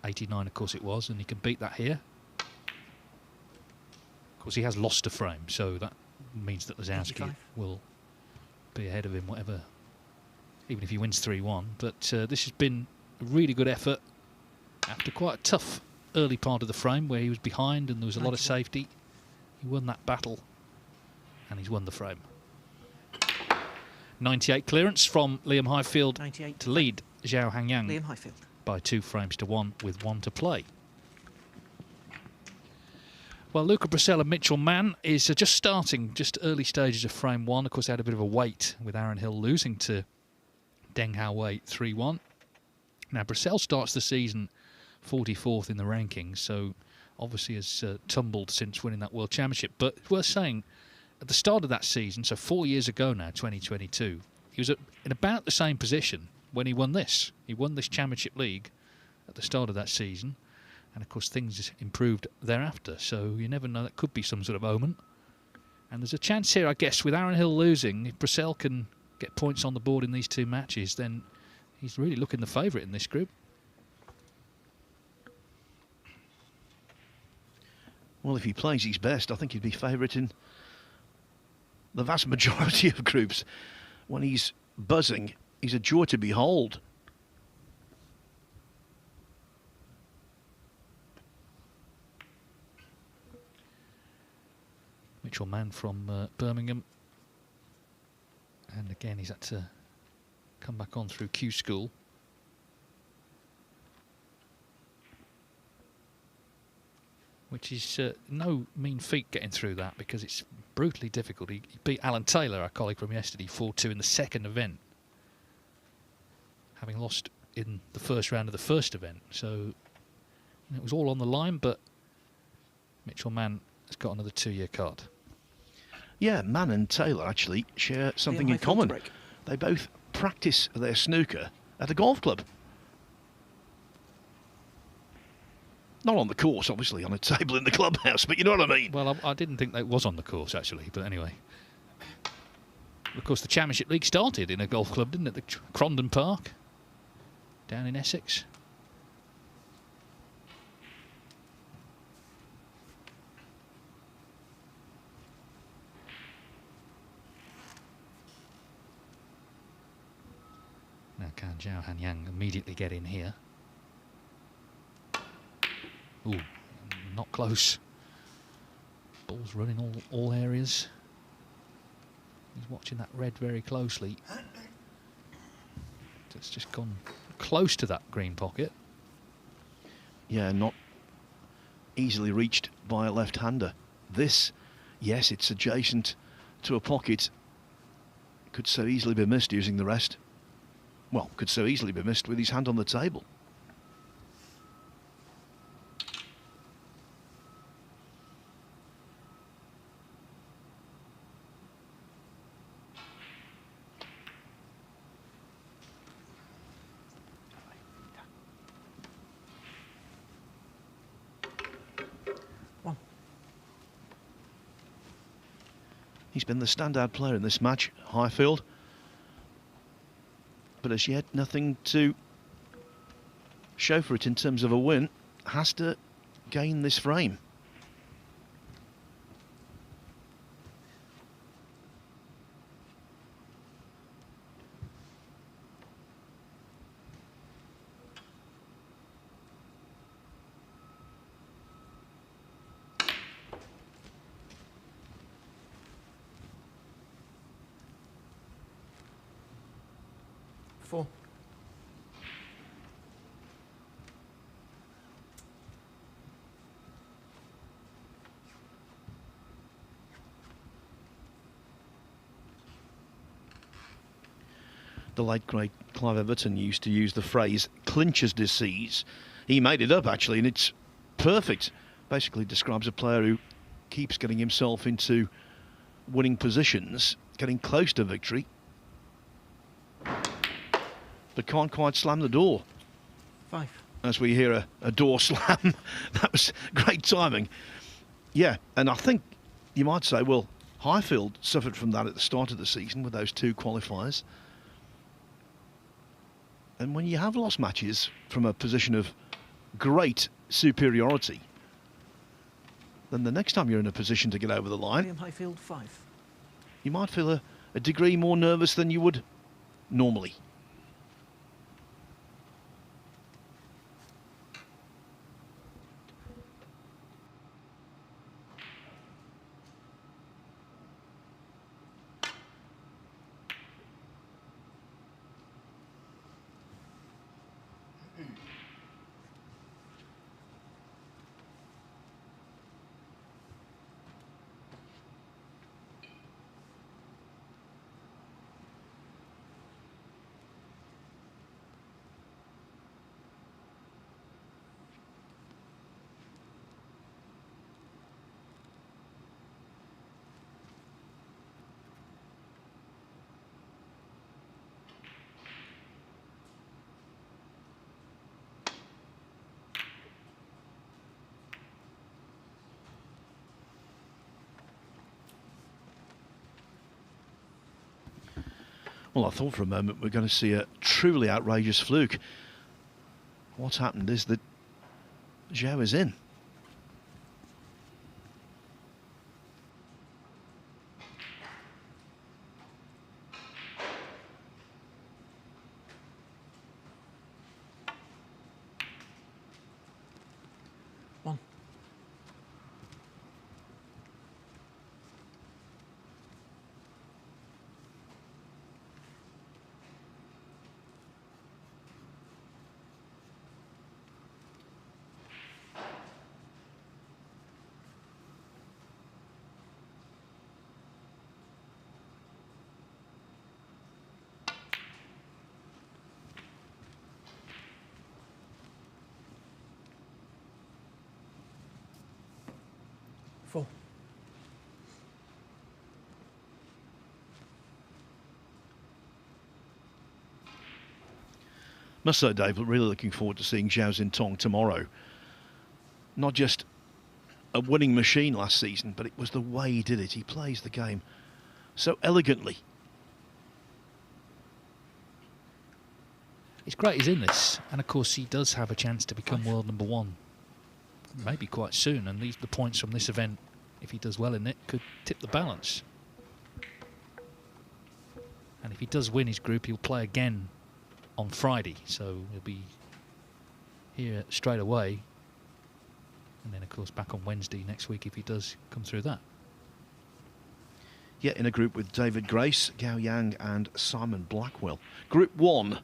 89, of course, it was, and he can beat that here. Of course, he has lost a frame, so that means that Lazowski 85. will be ahead of him, whatever, even if he wins 3-1. But this has been a really good effort after quite a tough early part of the frame where he was behind and there was a lot of safety. He won that battle, and he's won the frame. 98 clearance from Liam Highfield 98 to lead Zhao Hangyang Liam Highfield. by 2 frames to 1 with 1 to play. Well, Luca Brissell and Mitchell Mann is just starting, just early stages of frame 1. Of course, they had a bit of a wait with Aaron Hill losing to Deng Hao Wei 3-1. Now, Brissell starts the season 44th in the rankings, so obviously has tumbled since winning that World Championship. But it's worth saying, at the start of that season, so 4 years ago now, 2022, he was in about the same position when he won this. He won this Championship League at the start of that season, and of course things improved thereafter, so you never know, that could be some sort of omen. And there's a chance here, I guess, with Aaron Hill losing, if Brissell can get points on the board in these 2 matches, then he's really looking the favourite in this group. Well, if he plays his best, I think he'd be favourite in the vast majority of groups. When he's buzzing, he's a joy to behold. Mitchell Mann from Birmingham. And again, he's had to come back on through Q School. Which is no mean feat getting through that, because it's brutally difficult. He beat Alan Taylor, our colleague from yesterday, 4-2 in the second event, having lost in the first round of the first event. So it was all on the line, but Mitchell Mann has got another 2-year card. Yeah, Mann and Taylor actually share something in common. They both practice their snooker at a golf club. Not on the course, obviously, on a table in the clubhouse, but you know what I mean. Well, I didn't think that was on the course, actually, but anyway. Of course, the Championship League started in a golf club, didn't it? The Crondon Park, down in Essex. Now can Zhao Hanyang immediately get in here? Ooh, not close. Ball's running all areas. He's watching that red very closely. It's just gone close to that green pocket. Yeah, not easily reached by a left-hander. This, yes, it's adjacent to a pocket. Could so easily be missed using the rest. Well, could so easily be missed with his hand on the table. He's been the standout player in this match, Highfield. But as yet, nothing to show for it in terms of a win. Has to gain this frame. Four. The late great Clive Everton used to use the phrase clincher's disease. He made it up actually, and it's perfect. Basically describes a player who keeps getting himself into winning positions, getting close to victory, but can't quite slam the door. Five. As we hear a door slam. That was great timing. Yeah, and I think you might say, well, Highfield suffered from that at the start of the season with those two qualifiers. And when you have lost matches from a position of great superiority, then the next time you're in a position to get over the line, William Highfield, five. you might feel a degree more nervous than you would normally. Well, I thought for a moment we're going to see a truly outrageous fluke. What's happened is that Zhao is in. One. Four. Must say, Dave, really looking forward to seeing Zhao Zintong tomorrow. not just a winning machine last season, but it was the way he did it. He plays the game so elegantly. It's great he's in this, and of course he does have a chance to become world number one, maybe quite soon, and the points from this event, if he does well in it, could tip the balance. And if he does win his group, he'll play again on Friday, so he'll be here straight away, and then of course back on Wednesday next week if he does come through that. Yeah, in a group with David Grace, Gao Yang and Simon Blackwell. Group 1.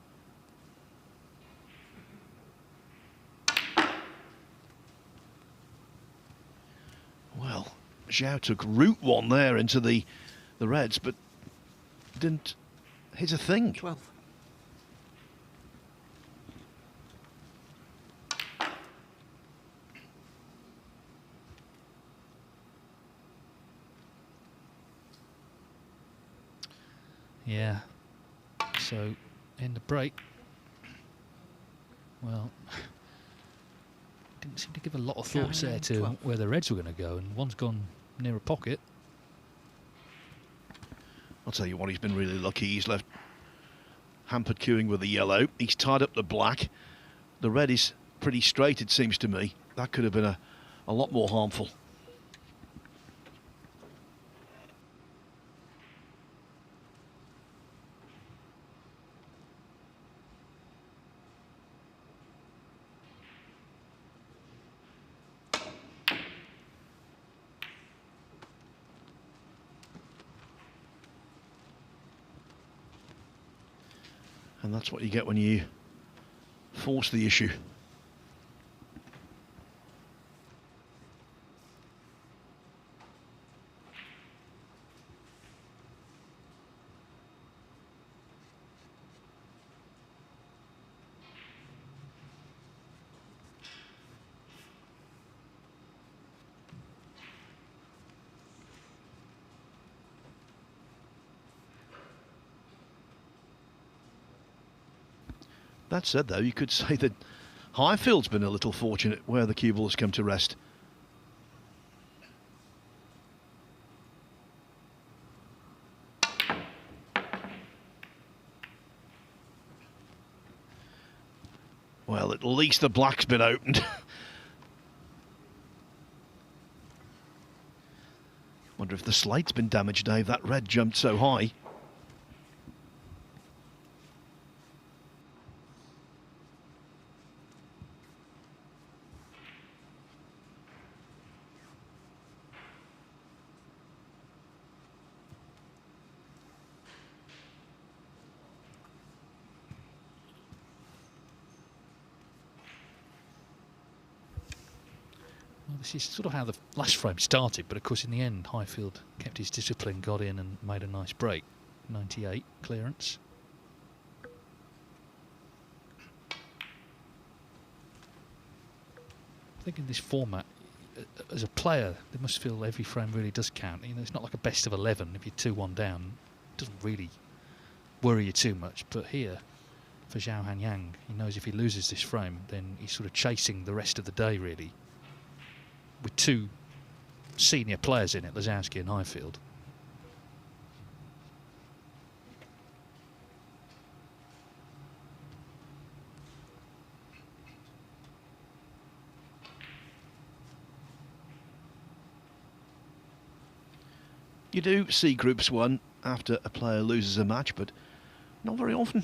Well, Zhao took route 1 there into the reds, but didn't hit a thing. 12. Yeah. So, in the break, well, didn't seem to give a lot of thoughts there to 12. where the reds were going to go, and one's gone near a pocket. I'll tell you what, he's been really lucky. He's left hampered queuing with the yellow. He's tied up the black. The red is pretty straight, it seems to me. That could have been a lot more harmful. And that's what you get when you force the issue. That said, though, you could say that Highfield's been a little fortunate where the cue ball has come to rest. Well, at least the black's been opened. Wonder if the slate's been damaged, Dave. That red jumped so high. Well, this is sort of how the last frame started, but of course in the end Highfield kept his discipline, got in and made a nice break. 98 clearance. I think in this format, as a player, they must feel every frame really does count. You know, it's not like a best of 11. If you're 2-1 down, it doesn't really worry you too much. But here, for Zhao Hanyang, he knows if he loses this frame, then he's sort of chasing the rest of the day, really. With two senior players in it, Lazowski and Highfield. You do see groups won after a player loses a match, but not very often.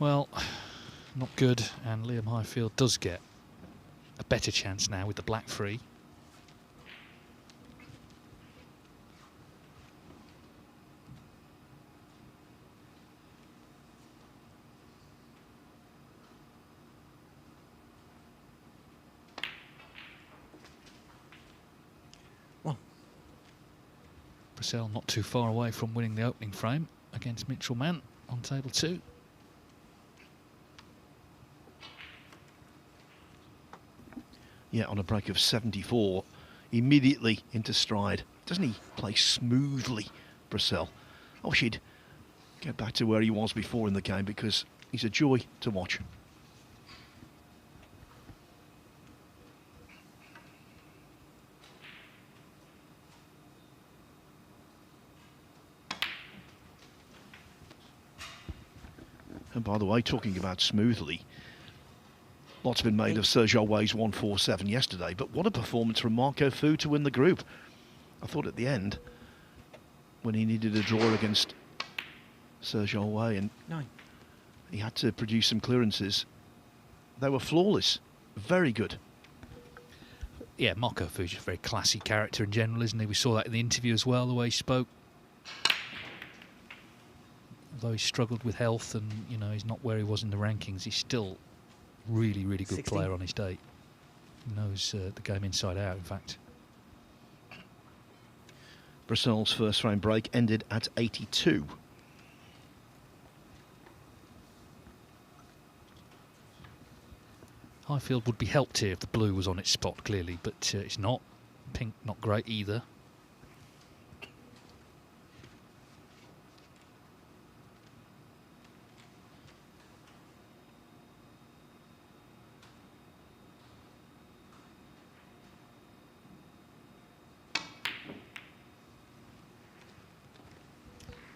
Well, not good, and Liam Highfield does get a better chance now with the black free. Purcell not too far away from winning the opening frame against Mitchell Mann on table 2. Yeah, on a break of 74, immediately into stride. Doesn't he play smoothly, Purcell? I wish he'd get back to where he was before in the game, because he's a joy to watch. And by the way, talking about smoothly, lots been made of Sergio Wei's 147 yesterday, but what a performance from Marco Fu to win the group. I thought at the end, when he needed a draw against Sergio Wei, and 9. he had to produce some clearances, they were flawless. Very good. Yeah, Marco Fu's a very classy character in general, isn't he? We saw that in the interview as well, the way he spoke. Although he struggled with health and, you know, he's not where he was in the rankings, he's still really, really good 16. player on his day. He knows the game inside out, in fact. Purcell's first frame break ended at 82. Highfield would be helped here if the blue was on its spot, clearly, but it's not. Pink, not great either.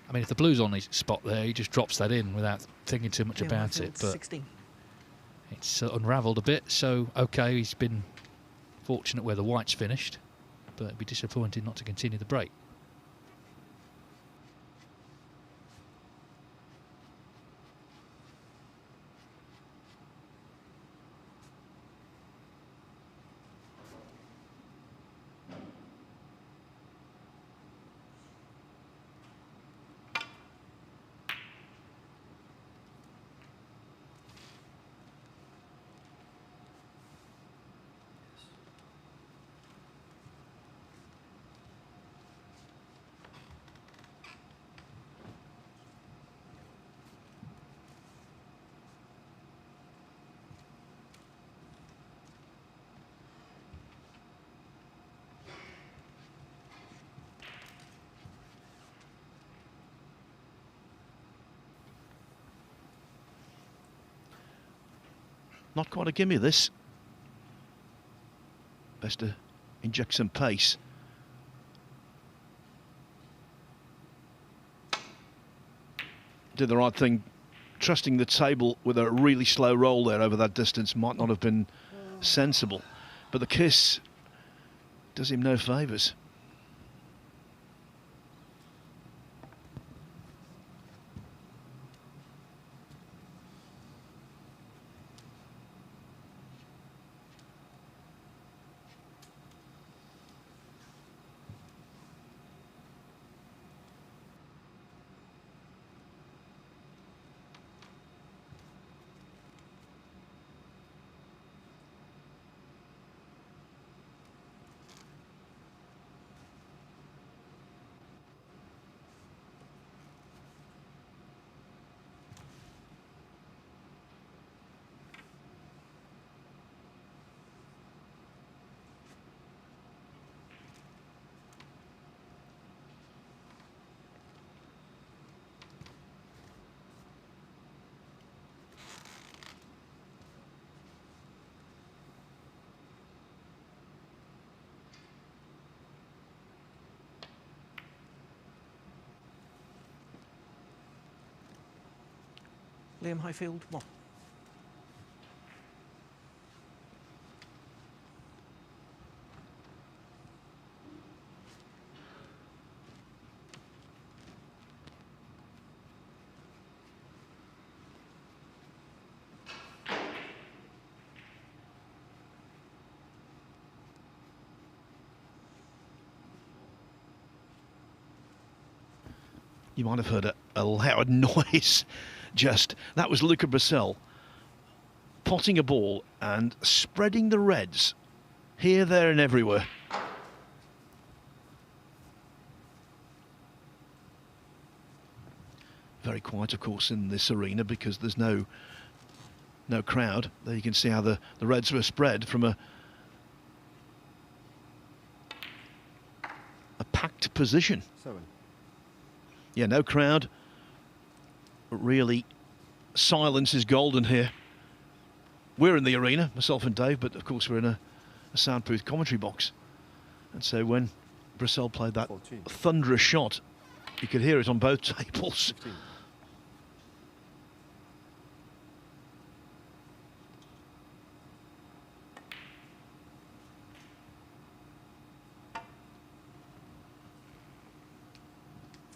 I mean, if the blue's on his spot there, he just drops that in without thinking too much Liam about Highfield, it. But 16. it's unravelled a bit, so okay, he's been fortunate where the white's finished, but it'd be disappointing not to continue the break. Not quite a gimme, this. Best to inject some pace. Did the right thing. Trusting the table with a really slow roll there over that distance might not have been sensible. But the kiss does him no favours. Liam Highfield, 1. You might have heard a loud noise. Just that was Luca Purcell potting a ball and spreading the reds here, there and everywhere. Very quiet, of course, in this arena because there's no crowd. There you can see how the reds were spread from a packed position. 7. Yeah, no crowd. But really, silence is golden here. We're in the arena, myself and Dave, but of course we're in a soundproof commentary box. And so when Brissell played that 14. thunderous shot, you could hear it on both tables. 15.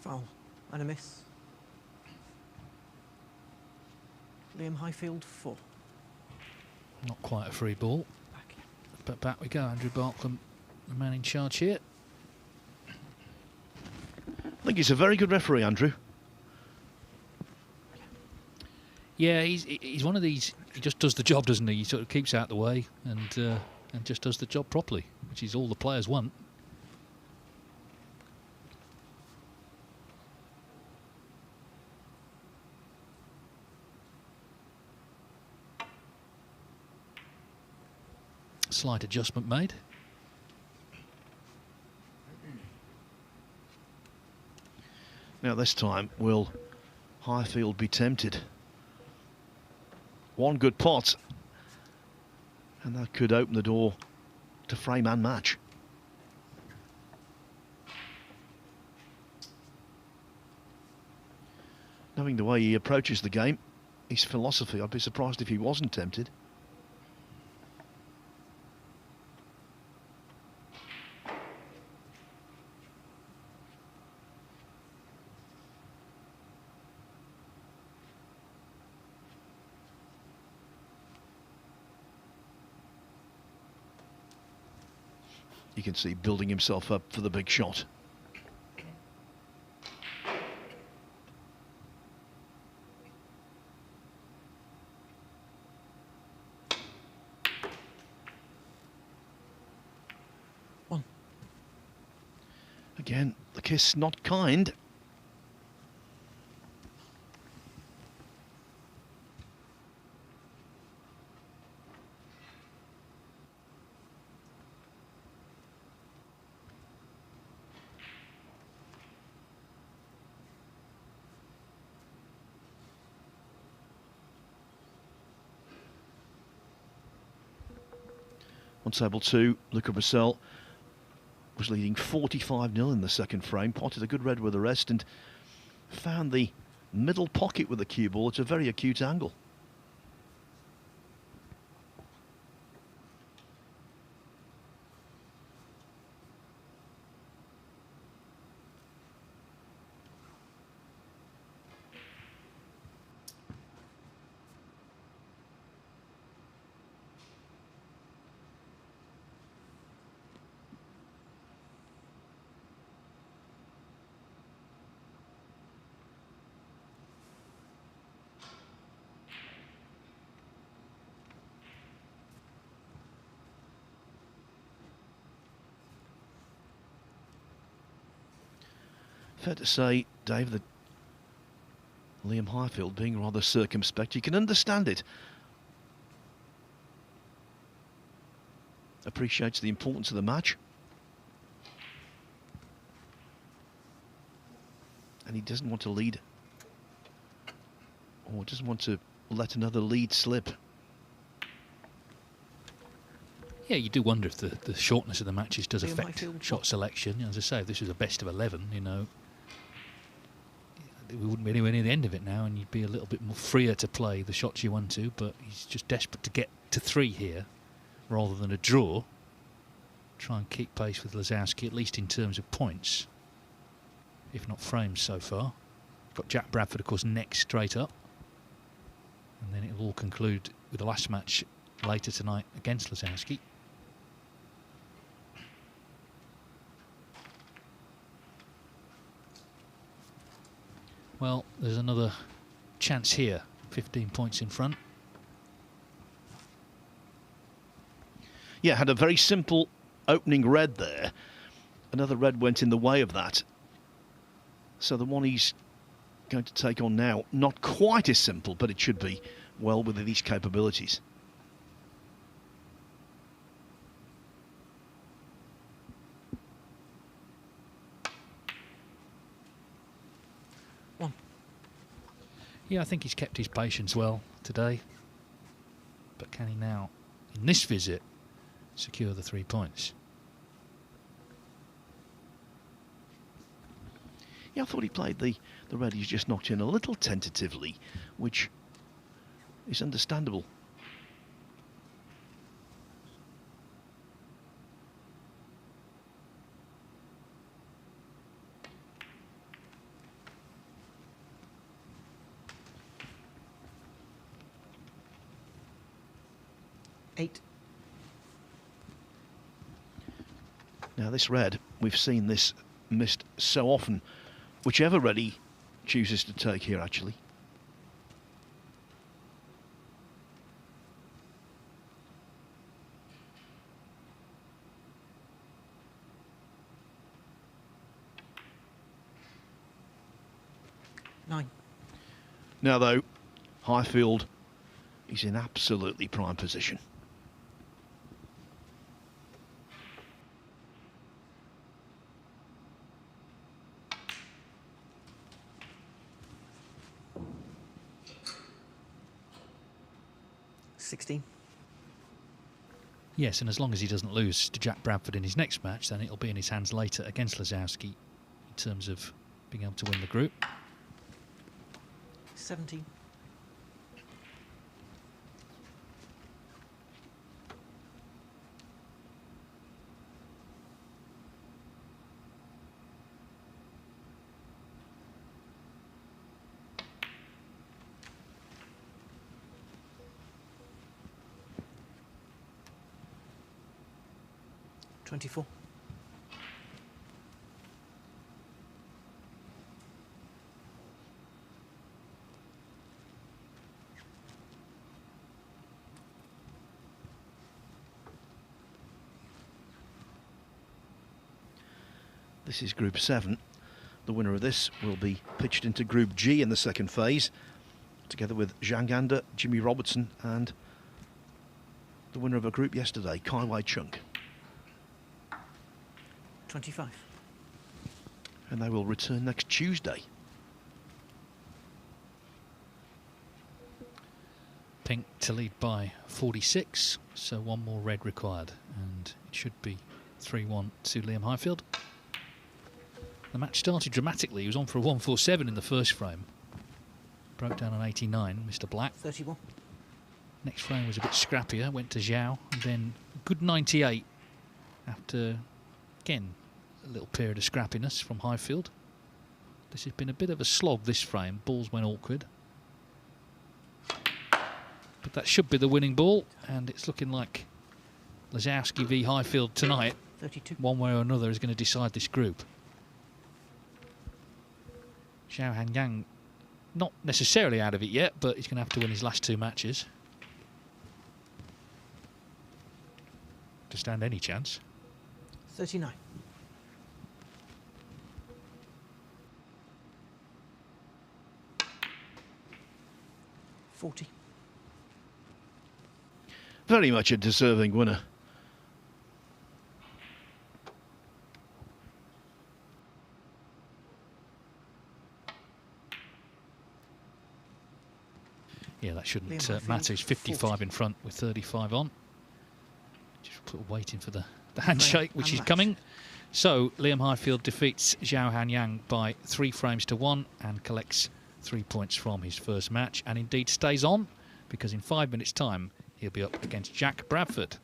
Foul and a miss. Liam Highfield 4. Not quite a free ball. Back. But back we go. Andrew Barklam, the man in charge here. I think he's a very good referee, Andrew. Yeah, he's one of these. He just does the job, doesn't he? He sort of keeps out the way and just does the job properly, which is all the players want. Slight adjustment made. Now this time, will Highfield be tempted? One good pot, and that could open the door to frame and match. Knowing the way he approaches the game, his philosophy, I'd be surprised if he wasn't tempted. You can see building himself up for the big shot. One. Again, the kiss not kind. On table 2, Luca Brissell was leading 45-0 in the second frame, potted a good red with the rest and found the middle pocket with the cue ball at a very acute angle. Fair to say, Dave, that Liam Highfield being rather circumspect, you can understand it. Appreciates the importance of the match. And he doesn't want to lead, or doesn't want to let another lead slip. Yeah, you do wonder if the shortness of the matches does Liam affect Highfield. shot selection. You know, as I say, if this was a best of 11, you know, we wouldn't be anywhere near the end of it now, and you'd be a little bit more freer to play the shots you want to. But he's just desperate to get to 3 here, rather than a draw. Try and keep pace with Lazowski, at least in terms of points, if not frames so far. Got Jack Bradford, of course, next straight up, and then it'll all conclude with the last match later tonight against Lazowski. Well, there's another chance here. 15 points in front. Yeah, had a very simple opening red there. Another red went in the way of that. So the one he's going to take on now. Not quite as simple, but it should be well within his capabilities. Yeah, I think he's kept his patience well today. But can he now, in this visit, secure the 3 points? Yeah, I thought he played the red. He's just knocked in a little tentatively, which is understandable. Eight. Now this red, we've seen this missed so often. Whichever red he chooses to take here, actually. Nine. Now though, Highfield is in absolutely prime position. Yes, and as long as he doesn't lose to Jack Bradford in his next match, then it'll be in his hands later against Lazowski in terms of being able to win the group. 17. $24. This is Group 7. The winner of this will be pitched into Group G in the second phase, together with Zhang Anda, Jimmy Robertson, and the winner of a group yesterday, Kai Wei Chung. 25. And they will return next Tuesday. Pink to lead by 46, so one more red required, and it should be 3-1 to Liam Highfield. The match started dramatically. He was on for a 147 in the first frame. Broke down on 89, Mr. Black. 31. Next frame was a bit scrappier, went to Zhao, and then a good 98 after, again, a little period of scrappiness from Highfield. This has been a bit of a slog this frame. Balls went awkward. But that should be the winning ball, and it's looking like Lazowski v Highfield tonight, 32. one way or another, is going to decide this group. Zhao Hanyang not necessarily out of it yet, but he's going to have to win his last two matches to stand any chance. 39. $40. Very much a deserving winner. Yeah, that shouldn't Liam matter. He's 55 40. in front with 35 on. Just waiting for the handshake, which is unmatched. coming. So Liam Highfield defeats Zhao Hanyang by 3 frames to 1 and collects 3 points from his first match, and indeed stays on, because in 5 minutes' time he'll be up against Jack Bradford.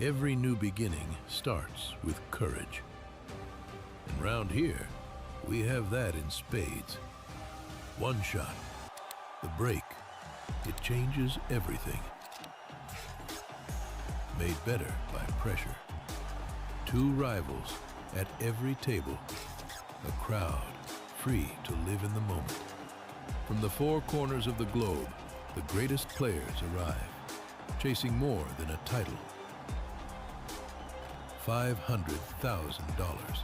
Every new beginning starts with courage. And round here, we have that in spades. One shot, the break, it changes everything. Made better by pressure. Two rivals at every table. A crowd free to live in the moment. From the four corners of the globe, the greatest players arrive, chasing more than a title. $500,000.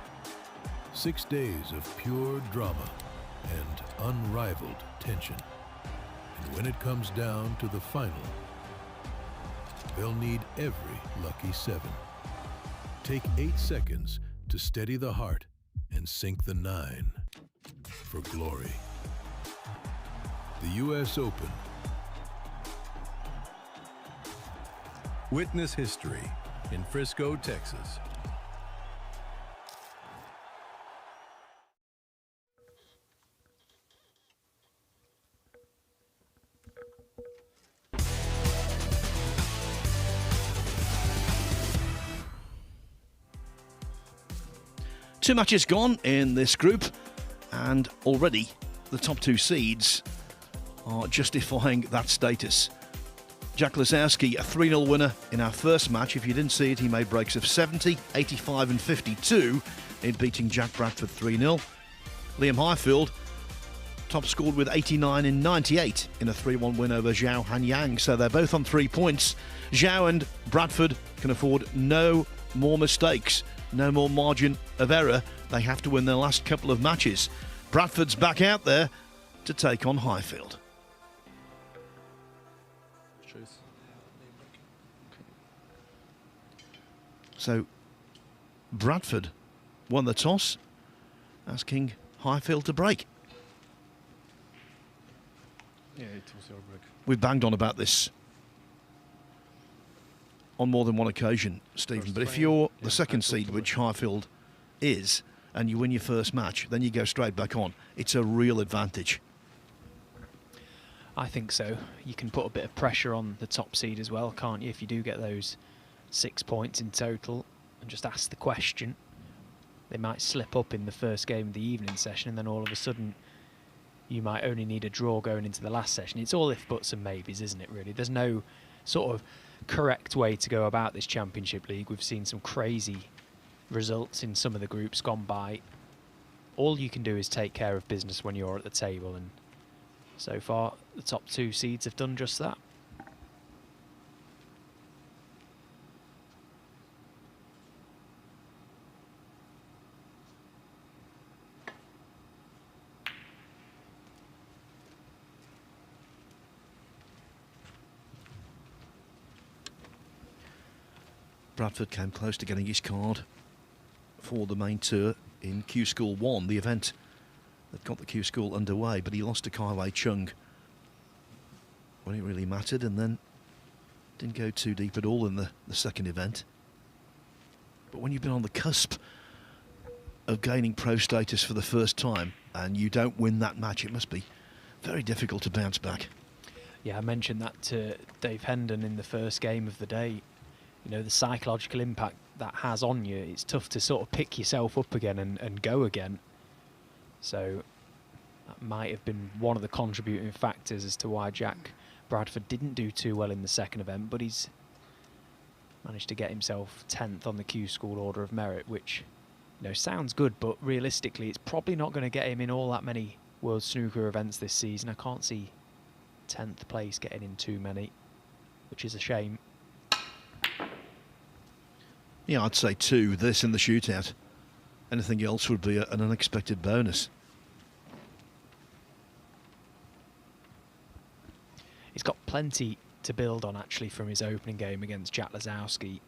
6 days of pure drama and unrivaled tension. And when it comes down to the final, they'll need every lucky 7. Take 8 seconds to steady the heart and sink the 9 for glory. The U.S. Open. Witness history in Frisco, Texas. Two matches gone in this group, and already the top 2 seeds are justifying that status. Jack Lisowski, a 3-0 winner in our first match. If you didn't see it, he made breaks of 70, 85 and 52 in beating Jack Bradford 3-0. Liam Highfield top scored with 89 and 98 in a 3-1 win over Zhao Hanyang. So they're both on 3 points. Zhao and Bradford can afford no more mistakes, no more margin of error. They have to win their last couple of matches. Bradford's back out there to take on Highfield. So Bradford won the toss, asking Highfield to break. Yeah, it was your break. We've banged on about this on more than one occasion, Stephen. First but if frame, you're yeah, the second I seed, totally which Highfield is, and you win your first match, then you go straight back on. It's a real advantage. I think so. You can put a bit of pressure on the top seed as well, can't you, if you do get those 6 points in total, and just ask the question. They might slip up in the first game of the evening session, and then all of a sudden you might only need a draw going into the last session. It's all if, buts and maybes, isn't it, really? There's no sort of correct way to go about this Championship League. We've seen some crazy results in some of the groups gone by. All you can do is take care of business when you're at the table, and so far the top 2 seeds have done just that. Bradford came close to getting his card for the main tour in Q School 1, the event that got the Q School underway, but he lost to Kai Wei Chung when it really mattered, and then didn't go too deep at all in the second event. But when you've been on the cusp of gaining pro status for the first time and you don't win that match, it must be very difficult to bounce back. Yeah, I mentioned that to Dave Hendon in the first game of the day. You know, the psychological impact that has on you, it's tough to sort of pick yourself up again and go again. So that might have been one of the contributing factors as to why Jack Bradford didn't do too well in the second event, but he's managed to get himself 10th on the Q School Order of Merit, which, you know, sounds good, but realistically it's probably not going to get him in all that many World Snooker events this season. I can't see 10th place getting in too many, which is a shame. Yeah, I'd say 2, this and the shootout. Anything else would be an unexpected bonus. He's got plenty to build on, actually, from his opening game against Jack Lisowski.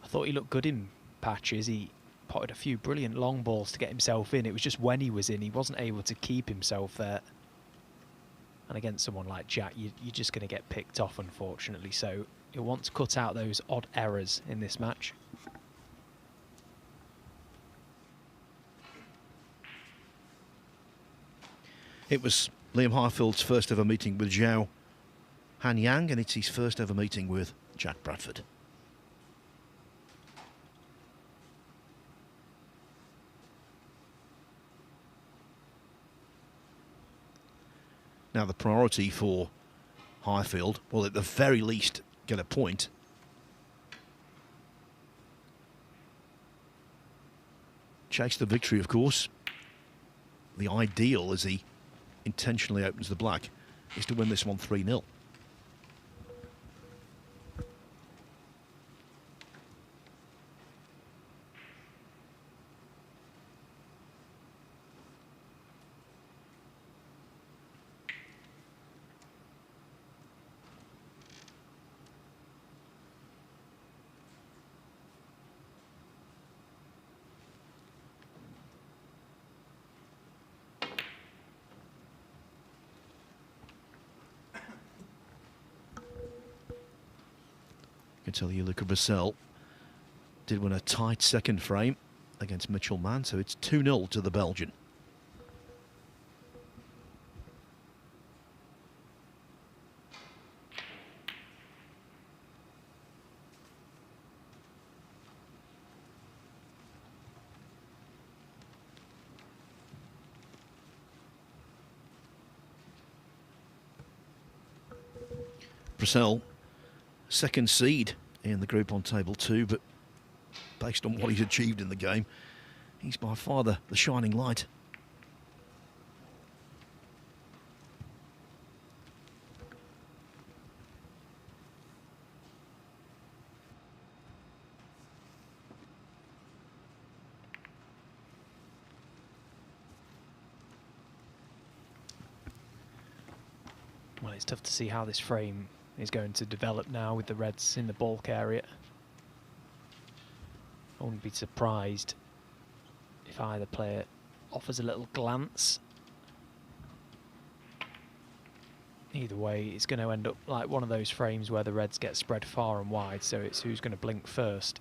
I thought he looked good in patches. He potted a few brilliant long balls to get himself in. It was just when he was in, he wasn't able to keep himself there. And against someone like Jack, you're just going to get picked off, unfortunately. So you'll want to cut out those odd errors in this match. It was Liam Highfield's first ever meeting with Zhao Hanyang, and it's his first ever meeting with Jack Bradford. Now the priority for Highfield, well, at the very least, get a point. Chase the victory, of course. The ideal, as he intentionally opens the black, is to win this one 3-0. I can tell you Luca Brissell did win a tight second frame against Mitchell Mann, so it's 2-0 to the Belgian. Brissell, second seed in the group on table 2, but based on what he's achieved in the game, he's by far the shining light. Well, it's tough to see how this frame is going to develop now with the reds in the bulk area. I wouldn't be surprised if either player offers a little glance. Either way, it's going to end up like one of those frames where the reds get spread far and wide, so it's who's going to blink first.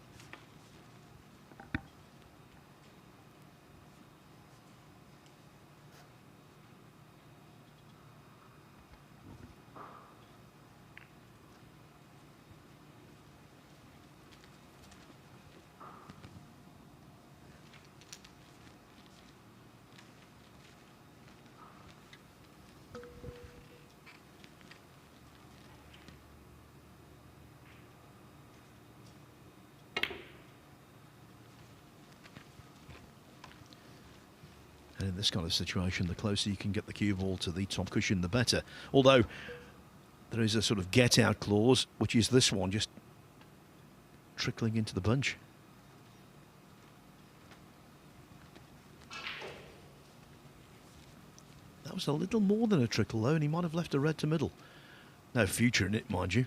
And in this kind of situation, the closer you can get the cue ball to the top cushion, the better. Although there is a sort of get-out clause, which is this one, just trickling into the bunch. That was a little more than a trickle, though, and he might have left a red to middle. No future in it, mind you.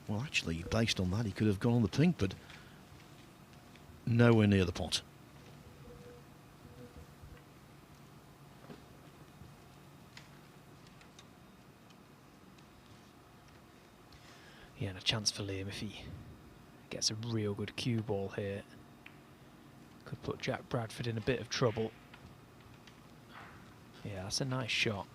Well, actually, based on that, he could have gone on the pink, but nowhere near the pot. Yeah, and a chance for Liam if he gets a real good cue ball here. Could put Jack Bradford in a bit of trouble. Yeah, that's a nice shot.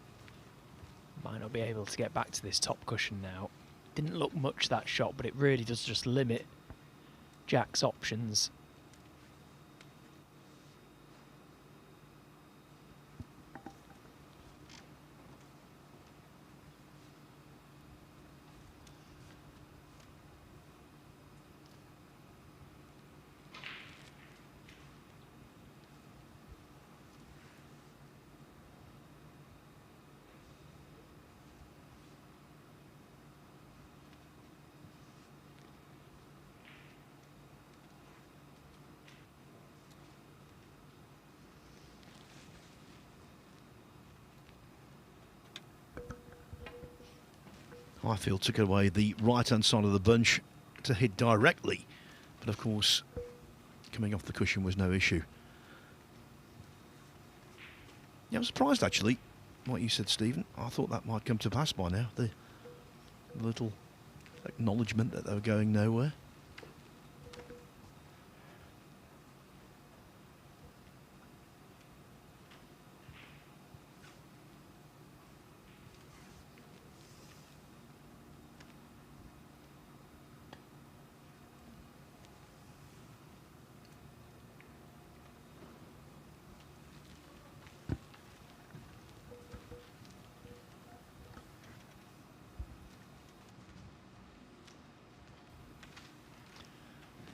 Might not be able to get back to this top cushion now. Didn't look much, that shot, but it really does just limit Jack's options. Highfield took away the right-hand side of the bunch to hit directly. But of course, coming off the cushion was no issue. Yeah, I'm surprised, actually, what you said, Stephen. I thought that might come to pass by now. The little acknowledgement that they were going nowhere.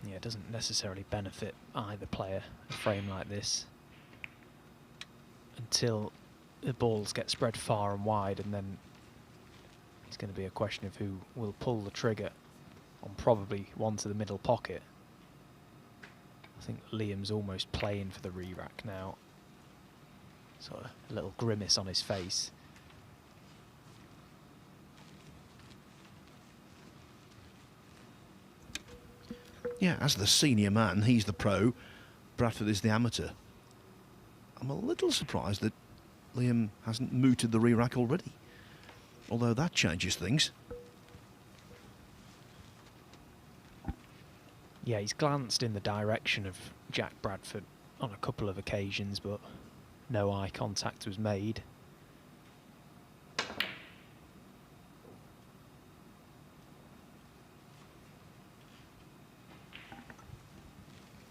Yeah, it doesn't necessarily benefit either player, a frame like this, until the balls get spread far and wide, and then it's going to be a question of who will pull the trigger on probably one to the middle pocket. I think Liam's almost playing for the re-rack now. Sort of a little grimace on his face. Yeah, as the senior man, he's the pro. Bradford is the amateur. I'm a little surprised that Liam hasn't mooted the re-rack already. Although that changes things. Yeah, he's glanced in the direction of Jack Bradford on a couple of occasions, but no eye contact was made.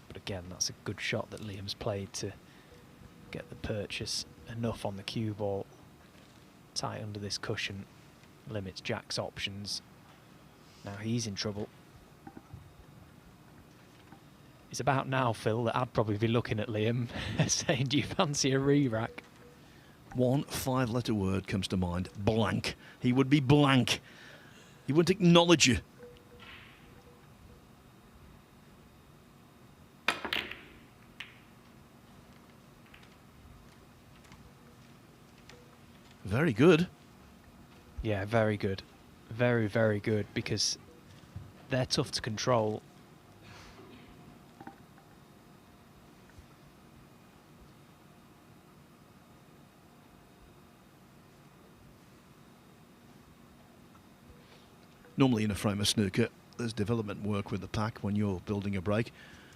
But again, that's a good shot that Liam's played to get the purchase enough on the cue ball. Tight under this cushion, limits Jack's options. Now he's in trouble. It's about now, Phil, that I'd probably be looking at Liam saying, do you fancy a re-rack? One 5-letter word comes to mind: blank. He would be blank. He wouldn't acknowledge you. Very good. Yeah, very good. Very, very good, because they're tough to control. Normally in a frame of snooker, there's development work with the pack when you're building a break.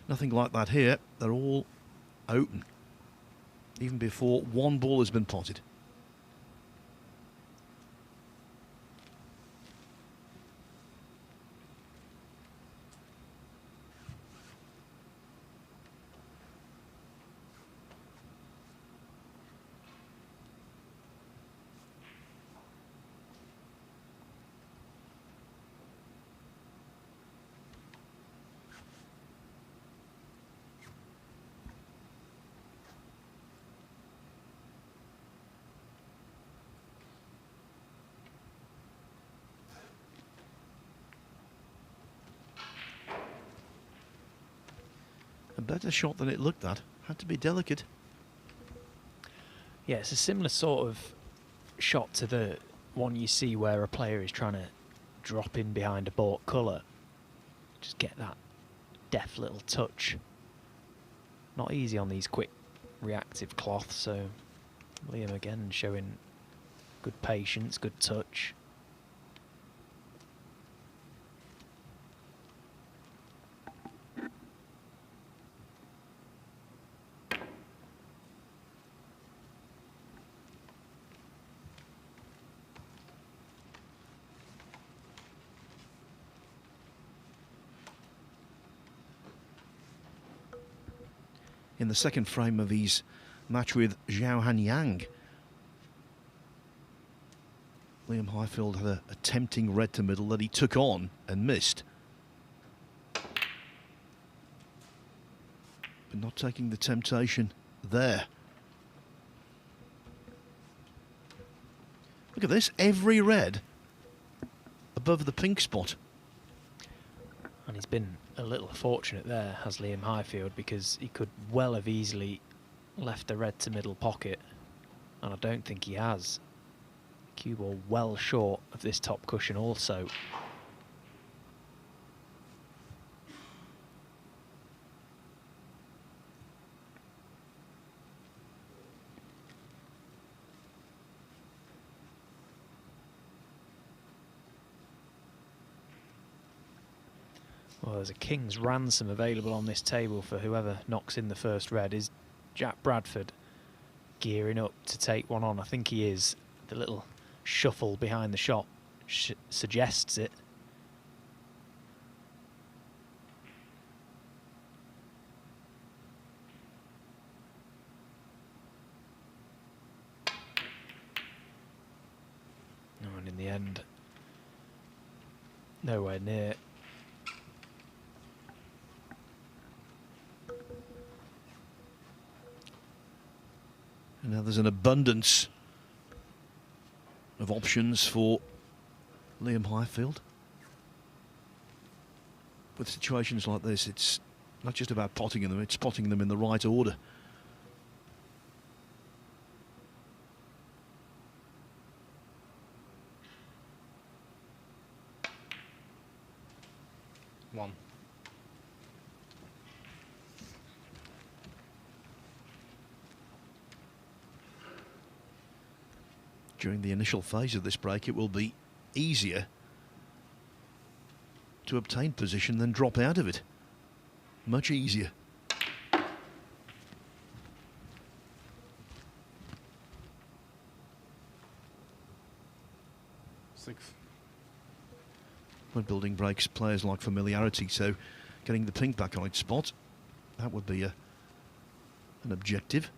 Nothing like that here. They're all open, even before one ball has been potted. A better shot than it looked at. Had to be delicate. Yeah, it's a similar sort of shot to the one you see where a player is trying to drop in behind a bought colour. Just get that deft little touch. Not easy on these quick reactive cloths, so Liam again showing good patience, good touch. In the second frame of his match with Zhao Hanyang, Liam Highfield had a tempting red to middle that he took on and missed. But not taking the temptation there. Look at this, every red above the pink spot. And he's been a little fortunate there, has Liam Highfield, because he could well have easily left the red to middle pocket, and I don't think he has. Cue ball well short of this top cushion also. Well, there's a king's ransom available on this table for whoever knocks in the first red. Is Jack Bradford gearing up to take one on? I think he is. The little shuffle behind the shot suggests it. Oh, and in the end, nowhere near. And now there's an abundance of options for Liam Highfield. With situations like this, it's not just about potting them, it's potting them in the right order. One. During the initial phase of this break, it will be easier to obtain position than drop out of it. Much easier. Six. When building breaks, players like familiarity, so getting the pink back on its spot, that would be an objective.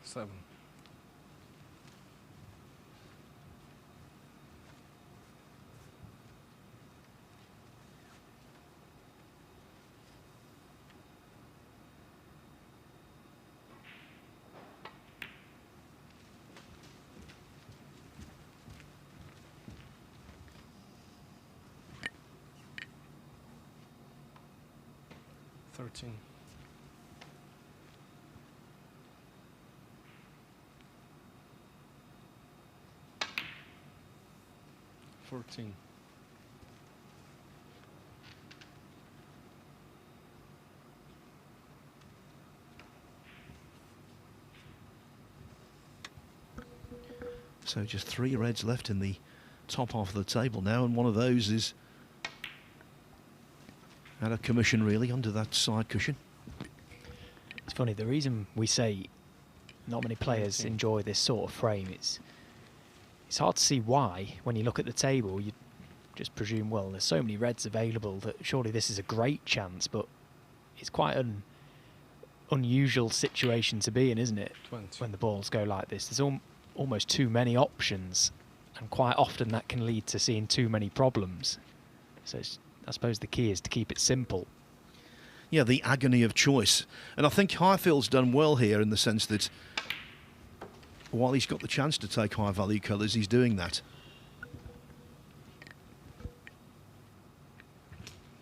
Seven. Thirteen. 14. So just 3 reds left in the top half of the table now, and one of those is out of commission really under that side cushion. It's funny, the reason we say not many players enjoy this sort of frame, it's hard to see why. When you look at the table, you just presume, well, there's so many reds available that surely this is a great chance, but it's quite an unusual situation to be in, isn't it? 20. When the balls go like this, there's almost too many options, and quite often that can lead to seeing too many problems. So I suppose the key is to keep it simple. Yeah, the agony of choice. And I think Highfield's done well here in the sense that while he's got the chance to take high value colours, he's doing that.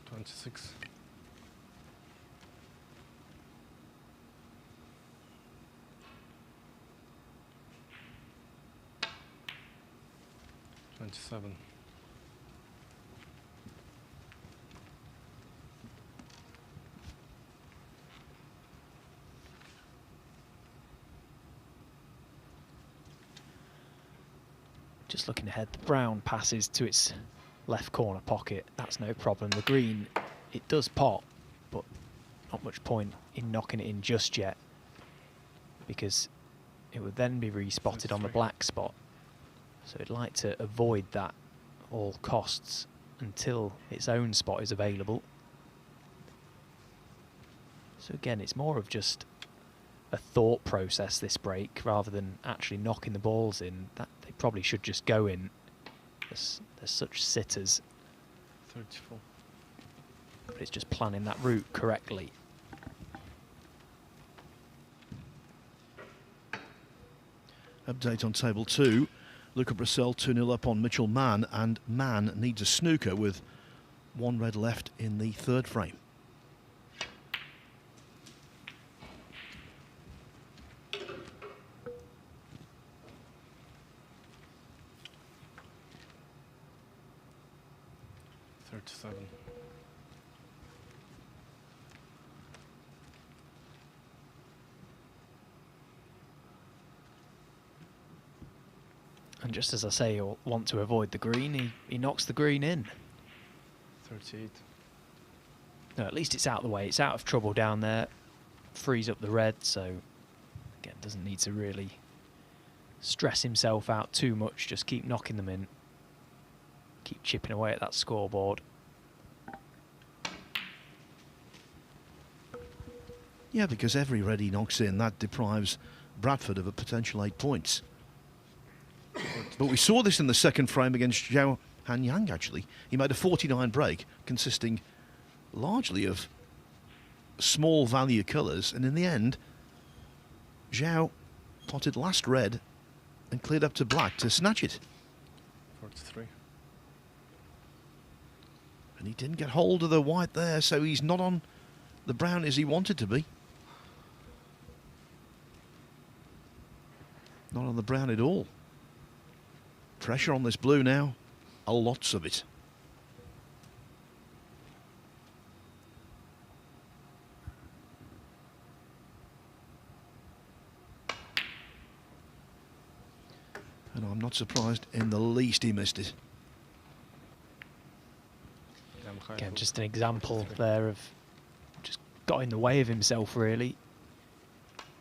26. 27. 'Just looking ahead, the brown passes to its left corner pocket. That's no problem. The green, it does pop, but not much point in knocking it in just yet, because it would then be respotted on the black spot. So I'd like to avoid that at all costs until its own spot is available. So again, it's more of just a thought process, this break, rather than actually knocking the balls in. That they probably should just go in. There's such sitters. 34. But it's just planning that route correctly. Update on table 2. Luca Brissell 2-0 up on Mitchell Mann, and Mann needs a snooker with 1 red left in the 3rd frame. 37. And just as I say, you'll want to avoid the green, he knocks the green in. 38. No, at least it's out of the way. It's out of trouble down there. Frees up the red, so again, doesn't need to really stress himself out too much. Just keep knocking them in. Keep chipping away at that scoreboard. Yeah, because every red he knocks in, that deprives Bradford of a potential 8 points. But we saw this in the second frame against Zhao Hanyang, actually. He made a 49 break, consisting largely of small value colours, and in the end, Zhao potted last red and cleared up to black to snatch it. 43. And he didn't get hold of the white there, so he's not on the brown as he wanted to be. Not on the brown at all. Pressure on this blue now, a lots of it. And I'm not surprised in the least he missed it. Again, just an example there of just got in the way of himself, really.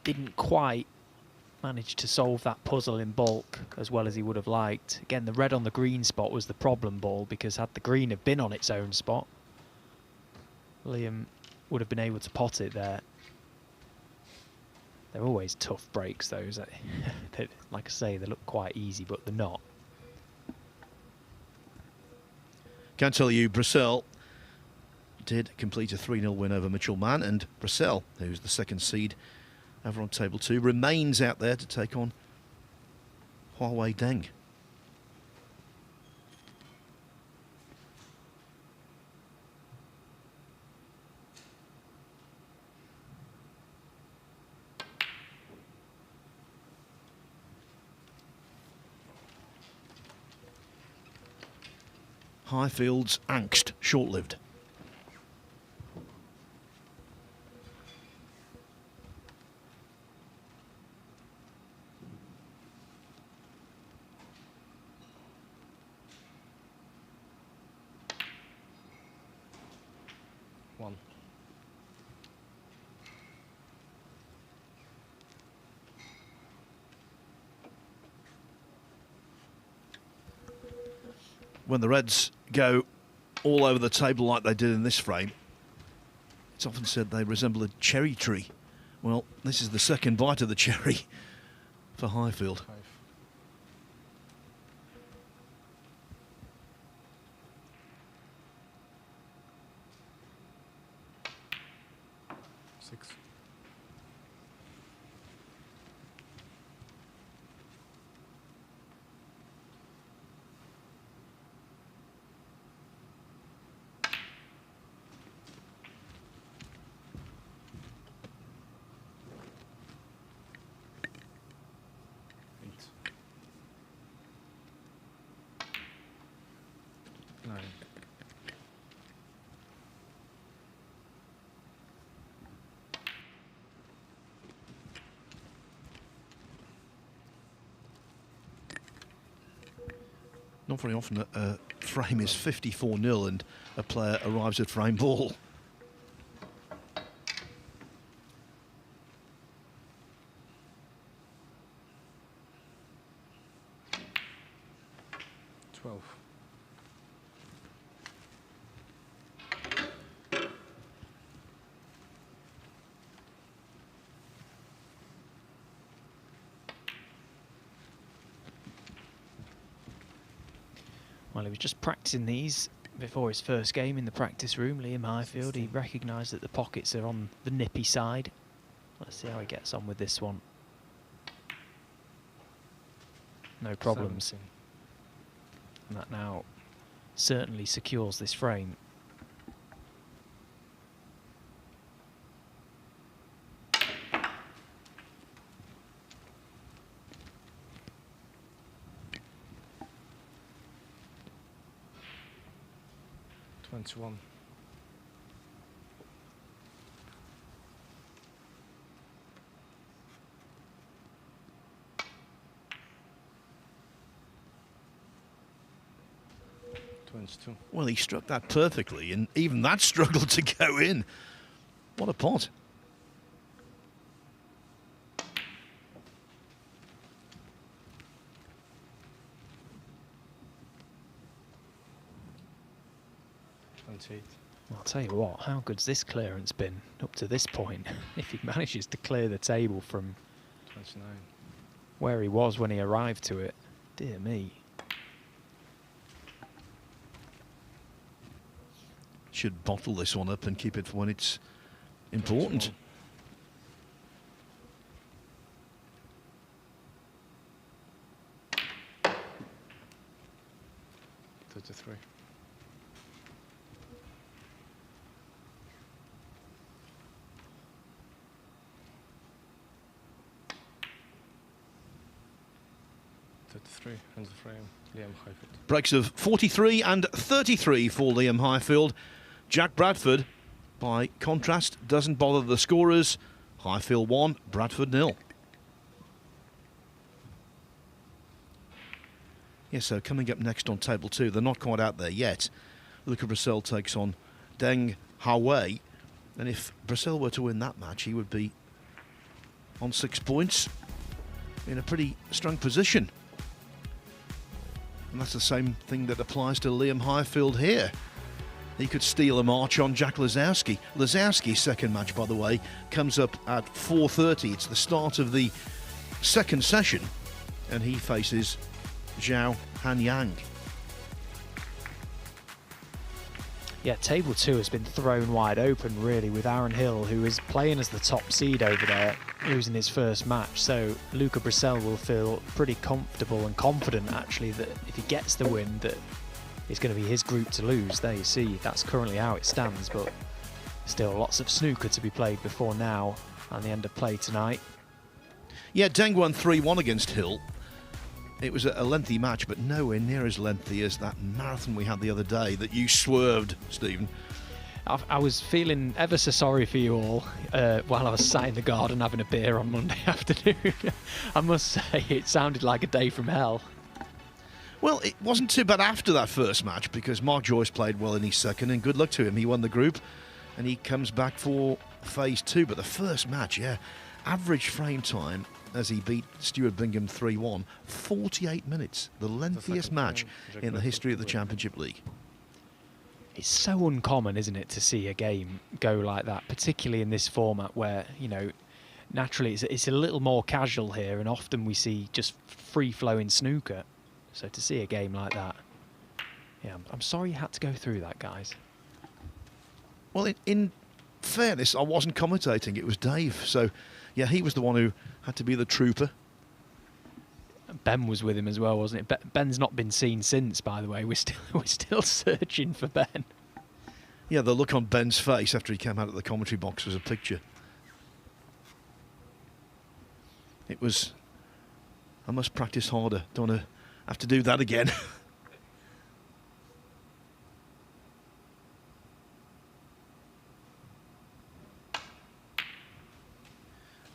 Didn't quite manage to solve that puzzle in bulk as well as he would have liked. Again, the red on the green spot was the problem ball, because had the green have been on its own spot, Liam would have been able to pot it there. They're always tough breaks, those. Like I say, they look quite easy, but they're not. Can't tell you, Brissell did complete a 3-0 win over Mitchell Mann, and Brissell, who's the second seed over on table 2, remains out there to take on Huawei Deng. Highfield's angst short-lived. One. When the Reds go all over the table like they did in this frame, it's often said they resemble a cherry tree. Well, this is the second bite of the cherry for Highfield. 5. 6. Not very often a frame is 54-0 and a player arrives at frame ball. Well, he was just practicing these before his first game in the practice room, Liam Highfield. He recognised that the pockets are on the nippy side. Let's see how he gets on with this one. No problems. 17. And that now certainly secures this frame. 21. Well, he struck that perfectly, and even that struggled to go in. What a pot. I'll tell you what, how good's this clearance been up to this point? If he manages to clear the table from 29. where he was when he arrived to it, dear me. Should bottle this one up and keep it for when it's important. 33. And the frame, Liam Highfield. Breaks of 43 and 33 for Liam Highfield. Jack Bradford, by contrast, doesn't bother the scorers. Highfield 1, Bradford 0. Yes, so coming up next on table 2, they're not quite out there yet. Luca Brazil takes on Deng Hawei. And if Brazil were to win that match, he would be on 6 points in a pretty strong position. And that's the same thing that applies to Liam Highfield here. He could steal a march on Jack Lazowski. Lazowski's second match, by the way, comes up at 4:30. It's the start of the second session, and he faces Zhao Hanyang. Yeah, table 2 has been thrown wide open, really, with Aaron Hill, who is playing as the top seed over there, losing his first match. So Luca Brazil will feel pretty comfortable and confident, actually, that if he gets the win, that it's going to be his group to lose. There you see, that's currently how it stands, but still lots of snooker to be played before now and the end of play tonight. Yeah, Deng won 3-1 against Hill. It was a lengthy match, but nowhere near as lengthy as that marathon we had the other day that you swerved, Stephen. I was feeling ever so sorry for you all while I was sat in the garden having a beer on Monday afternoon. I must say, it sounded like a day from hell. Well, it wasn't too bad after that first match because Mark Joyce played well in his second, and good luck to him. He won the group, and he comes back for phase 2. But the first match, yeah, average frame time as he beat Stuart Bingham 3-1, 48 minutes, the lengthiest match in the history of the Championship League. It's so uncommon, isn't it, to see a game go like that, particularly in this format where, you know, naturally it's a little more casual here, and often we see just free-flowing snooker. So to see a game like that, yeah, I'm sorry you had to go through that, guys. Well, in fairness, I wasn't commentating, it was Dave. So, yeah, he was the one who had to be the trooper. Ben was with him as well, wasn't it? Ben's not been seen since, by the way. We're still searching for Ben. Yeah, the look on Ben's face after he came out of the commentary box was a picture. It was, I must practice harder. Don't want to have to do that again.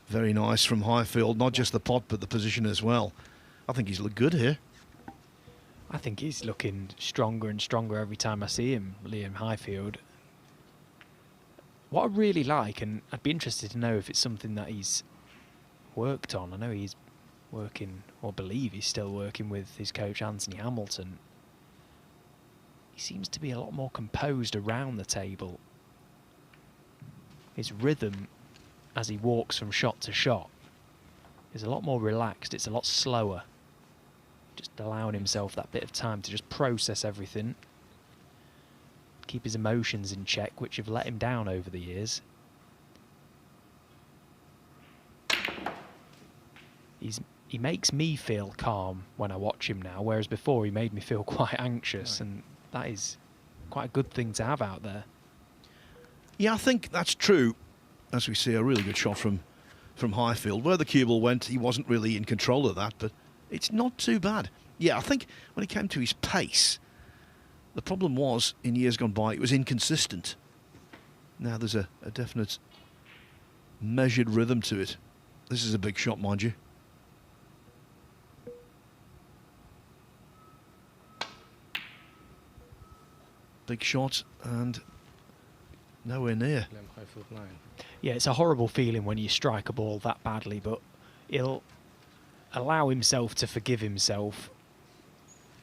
Very nice from Highfield, not just the pot but the position as well. I think he's looked good here. I think he's looking stronger and stronger every time I see him, Liam Highfield. What I really like, and I'd be interested to know if it's something that he's worked on. I know he's working, or believe he's still working with his coach Anthony Hamilton. He seems to be a lot more composed around the table. His rhythm as he walks from shot to shot is a lot more relaxed. It's a lot slower. Just allowing himself that bit of time to just process everything. Keep his emotions in check, which have let him down over the years. He makes me feel calm when I watch him now, whereas before he made me feel quite anxious, and that is quite a good thing to have out there. Yeah, I think that's true. As we see, a really good shot from Highfield. Where the cue ball went, he wasn't really in control of that, but it's not too bad. Yeah, I think when it came to his pace, The problem was, in years gone by, it was inconsistent. Now there's a definite measured rhythm to it. This is a big shot, mind you. Big shot and nowhere near. Lem high field 9. Yeah, it's a horrible feeling when you strike a ball that badly, but he'll allow himself to forgive himself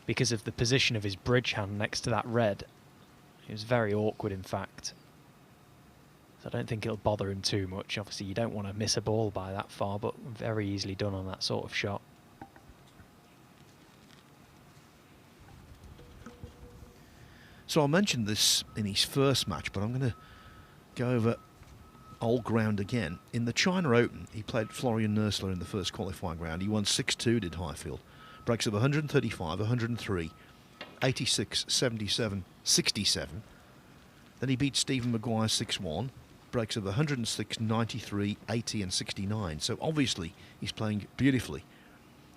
because of the position of his bridge hand next to that red. It was very awkward, in fact. So I don't think it'll bother him too much. Obviously, you don't want to miss a ball by that far, but very easily done on that sort of shot. So I mentioned this in his first match, but I'm going to go over old ground again. In the China Open, he played Florian Nursler in the first qualifying round. He won 6-2, did Highfield. Breaks of 135, 103, 86, 77, 67. Then he beat Stephen Maguire 6-1. Breaks of 106, 93, 80 and 69. So obviously he's playing beautifully.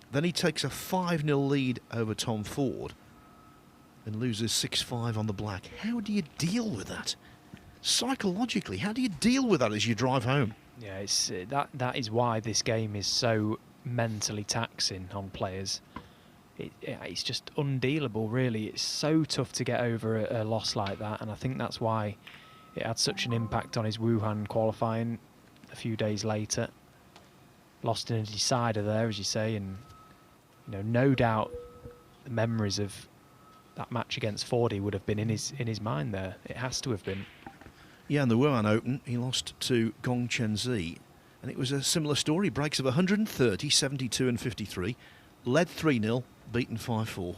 Then he takes a 5-0 lead over Tom Ford and loses 6-5 on the black. How do you deal with that? Psychologically, how do you deal with that as you drive home? Yeah, it's that is why this game is so mentally taxing on players. It's just undealable, really. It's so tough to get over a loss like that, and I think that's why it had such an impact on his Wuhan qualifying a few days later. Lost in a decider there, as you say, and no doubt the memories of that match against Fordy would have been in his mind there. It has to have been. Yeah, in the Wuhan Open, he lost to Gong Chen-zi, and it was a similar story. Breaks of 130, 72 and 53, led 3-0, beaten 5-4.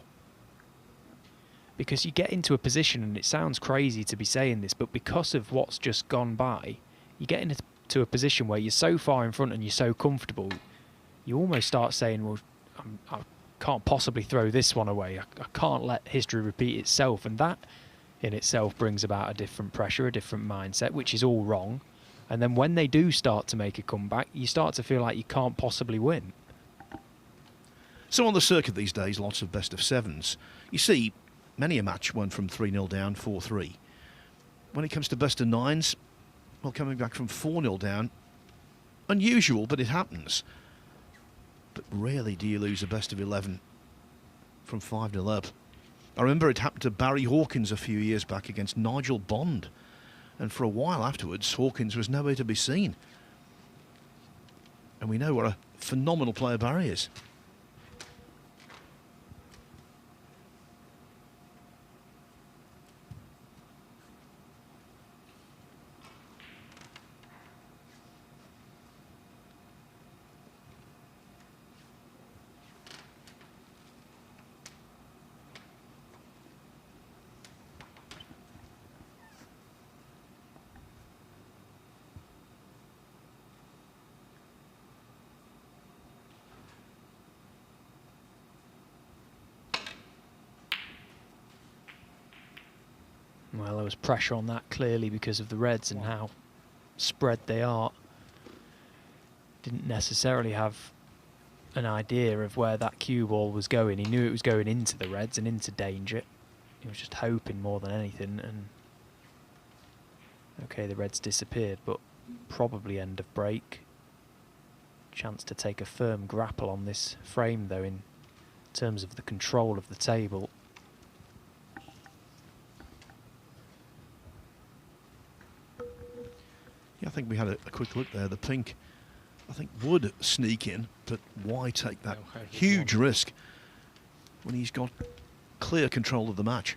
Because you get into a position, and it sounds crazy to be saying this, but because of what's just gone by, you get into a position where you're so far in front and you're so comfortable, you almost start saying, well, I can't possibly throw this one away. I can't let history repeat itself. And that in itself brings about a different pressure, a different mindset, which is all wrong. And then when they do start to make a comeback, you start to feel like you can't possibly win. So on the circuit these days, lots of best of sevens. You see, many a match went from 3-0 down, 4-3. When it comes to best of nines, well, coming back from 4-0 down, unusual, but it happens. But rarely do you lose a best of 11 from 5-0 up. I remember it happened to Barry Hawkins a few years back against Nigel Bond. And for a while afterwards, Hawkins was nowhere to be seen. And we know what a phenomenal player Barry is. Well, there was pressure on that clearly because of the Reds and how spread they are. Didn't necessarily have an idea of where that cue ball was going. He knew it was going into the Reds and into danger. He was just hoping more than anything. And okay, the Reds disappeared, but probably end of break. Chance to take a firm grapple on this frame, though, in terms of the control of the table. Yeah, I think we had a quick look there. The pink, I think, would sneak in, but why take that huge risk when he's got clear control of the match?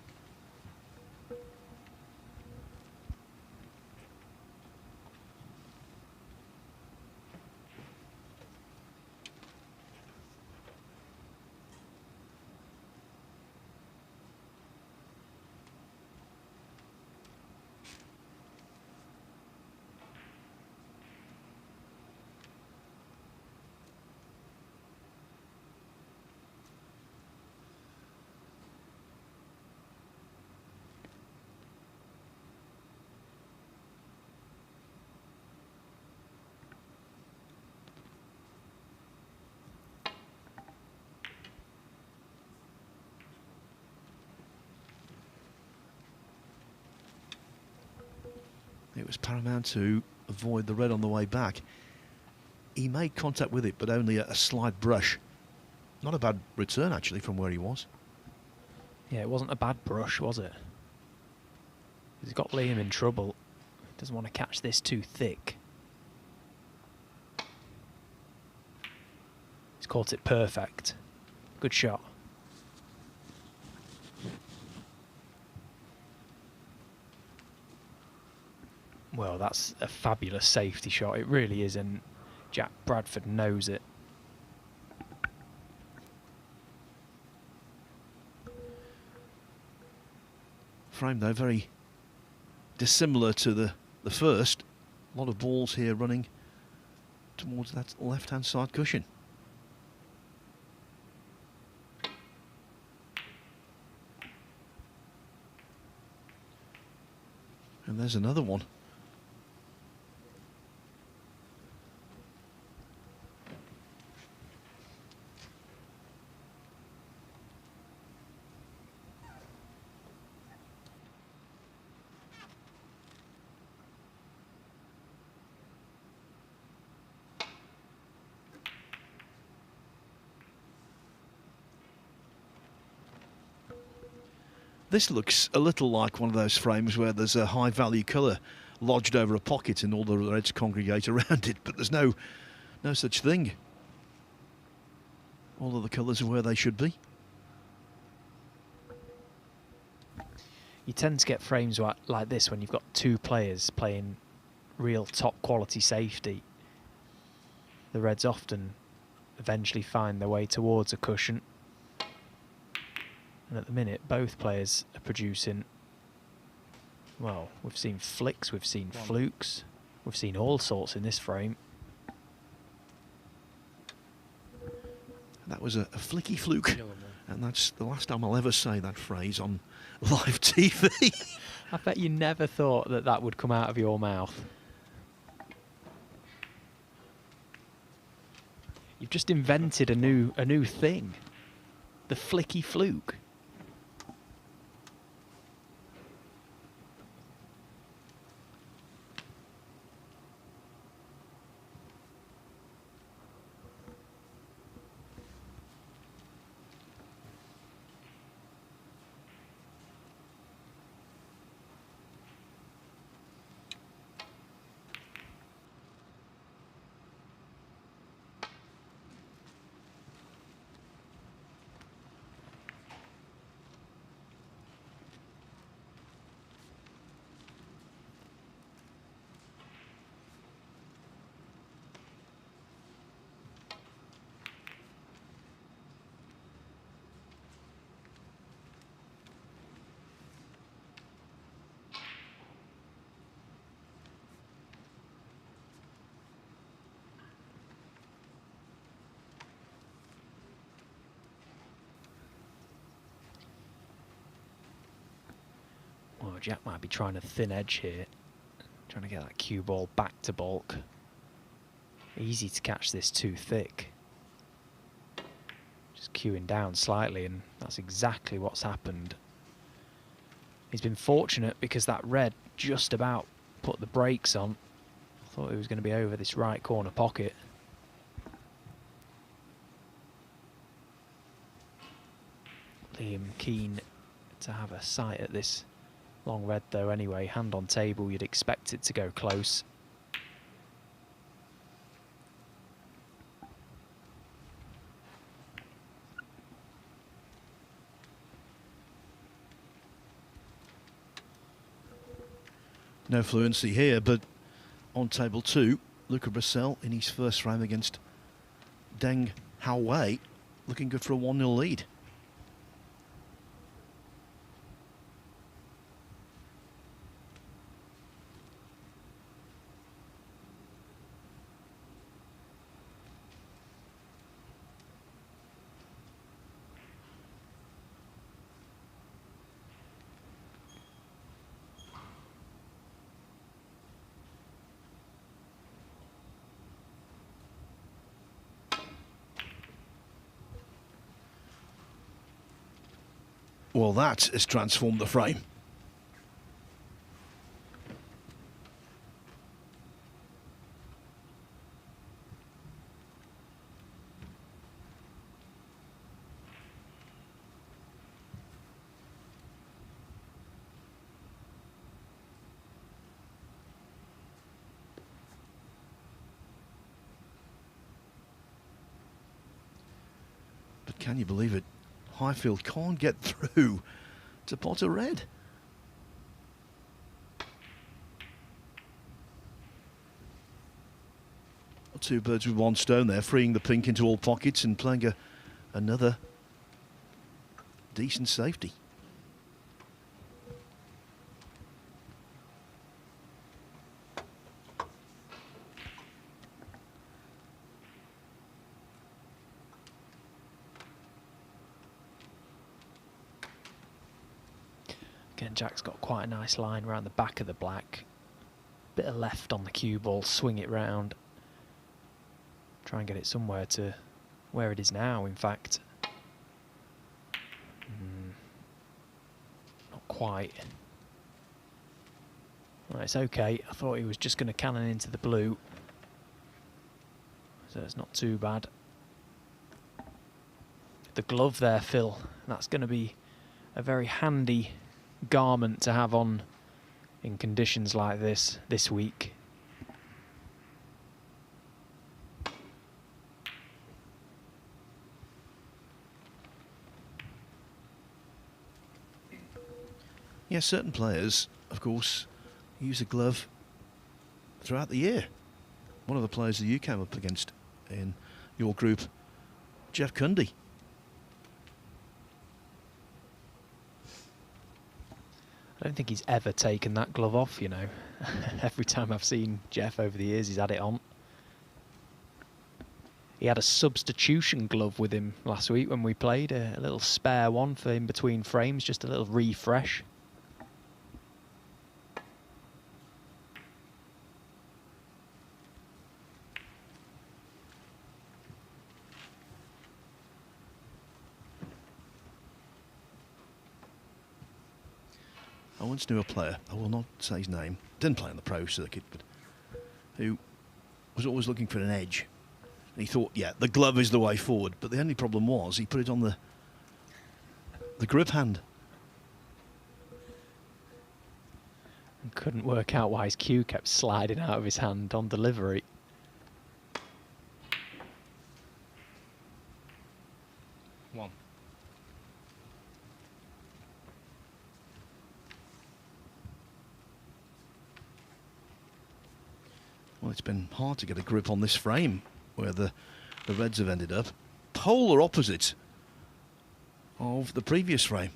was paramount to avoid the red on the way back. He made contact with it, but only a slight brush. Not a bad return, actually, from where he was. Yeah, it wasn't a bad brush, was it? He's got Liam in trouble. Doesn't want to catch this too thick. He's caught it perfect. Good shot. Well, that's a fabulous safety shot. It really is, and Jack Bradford knows it. Frame, though, very dissimilar to the first. A lot of balls here running towards that left-hand side cushion. And there's another one. This looks a little like one of those frames where there's a high value colour lodged over a pocket and all the reds congregate around it, but there's no such thing. All of the colours are where they should be. You tend to get frames like this when you've got two players playing real top quality safety. The reds often eventually find their way towards a cushion. And at the minute, both players are producing, well, we've seen flicks, we've seen flukes, we've seen all sorts in this frame. That was a flicky fluke, and that's the last time I'll ever say that phrase on live TV. I bet you never thought that that would come out of your mouth. You've just invented a new thing. The flicky fluke. Well, Jack might be trying a thin edge here, trying to get that cue ball back to baulk. Easy to catch this too thick. Just cueing down slightly, and that's exactly what's happened. He's been fortunate because that red just about put the brakes on. I thought he was going to be over this right corner pocket. Liam keen to have a sight at this long red though anyway. Hand on table, you'd expect it to go close. No fluency here, but on table 2, Luca Brissell in his first frame against Deng Haowei, looking good for a 1-0 lead. Well, that has transformed the frame. Can you believe it? Highfield can't get through to pot a red. Two birds with one stone there, freeing the pink into all pockets and playing another decent safety. Again, Jack's got quite a nice line around the back of the black. Bit of left on the cue ball, swing it round. Try and get it somewhere to where it is now, in fact. Not quite. Well, it's okay. I thought he was just going to cannon into the blue. So it's not too bad. The glove there, Phil. That's going to be a very handy garment to have on in conditions like this week. Yeah, certain players, of course, use a glove throughout the year. One of the players that you came up against in your group, Jeff Cundy. I don't think he's ever taken that glove off, you know. Every time I've seen Jeff over the years, he's had it on. He had a substitution glove with him last week when we played, a little spare one for in between frames, just a little refresh. I once knew a player, I will not say his name, didn't play on the pro circuit, but who was always looking for an edge. And he thought, yeah, the glove is the way forward. But the only problem was he put it on the grip hand. And couldn't work out why his cue kept sliding out of his hand on delivery. One. Well, it's been hard to get a grip on this frame where the reds have ended up. Polar opposite of the previous frame.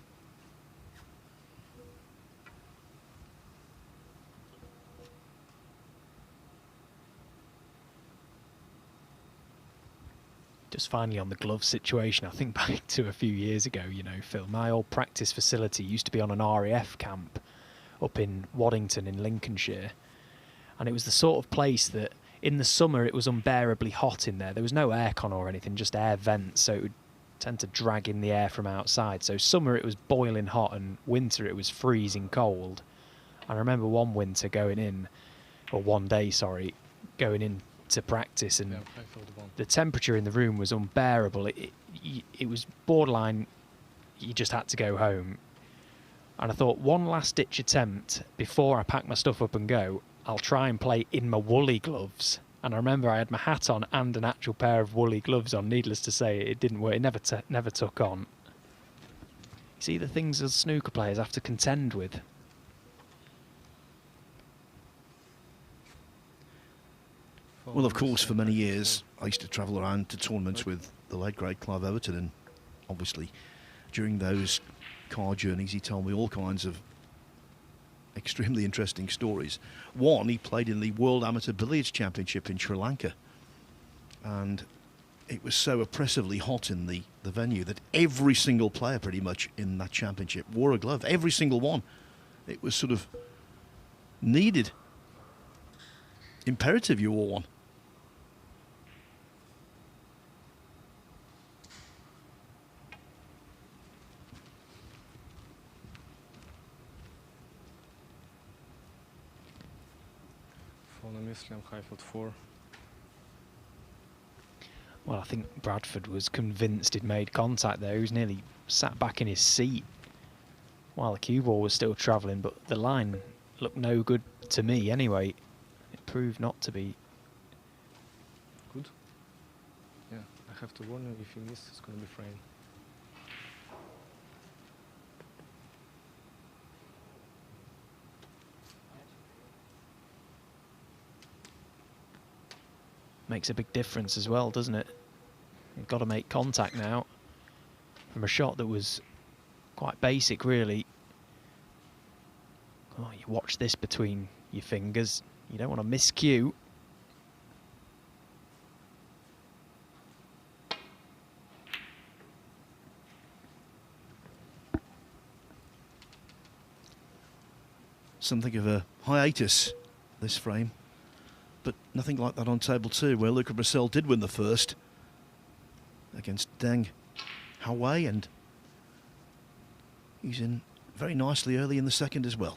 Just finally on the glove situation, I think back to a few years ago, you know, Phil, my old practice facility used to be on an RAF camp up in Waddington in Lincolnshire. And it was the sort of place that in the summer it was unbearably hot in there. There was no aircon or anything, just air vents, so it would tend to drag in the air from outside. So summer it was boiling hot and winter it was freezing cold. I remember one winter going in, or one day, sorry, going in to practice, and the temperature in the room was unbearable. It was borderline, you just had to go home. And I thought, one last ditch attempt before I pack my stuff up and go, I'll try and play in my woolly gloves. And I remember I had my hat on and an actual pair of woolly gloves on. Needless to say, it didn't work. It never took on. You see the things as snooker players have to contend with. Well, of course, for many years, I used to travel around to tournaments with the late, great Clive Everton, and obviously, during those car journeys, he told me all kinds of extremely interesting stories. One, he played in the World Amateur Billiards Championship in Sri Lanka, and it was so oppressively hot in the venue that every single player pretty much in that championship wore a glove, every single one. It was sort of needed, imperative you wore one. Highfield 4. Well, I think Bradford was convinced he'd made contact there. He was nearly sat back in his seat while the cue ball was still travelling, but the line looked no good to me anyway. It proved not to be. Good. Yeah, I have to warn you, if you miss, it's going to be frame. makes a big difference as well, doesn't it? You've got to make contact now from a shot that was quite basic, really. Oh, you watch this between your fingers. You don't want to miss cue. Something of a hiatus, this frame. But nothing like that on table 2, where Luca Brissell did win the first against Deng Haowei, and he's in very nicely early in the second as well.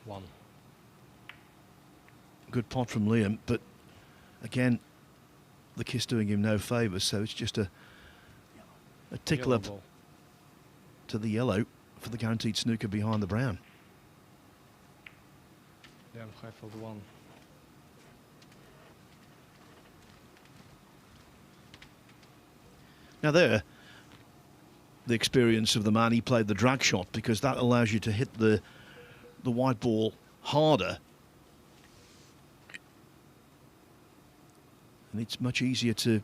One. Good pot from Liam, but again, the kiss doing him no favours, so it's just a tickle Yellow up ball. to the yellow for the guaranteed snooker behind the brown. Liam Highfield 1. Now there, the experience of the man, he played the drag shot, because that allows you to hit the white ball harder, and it's much easier to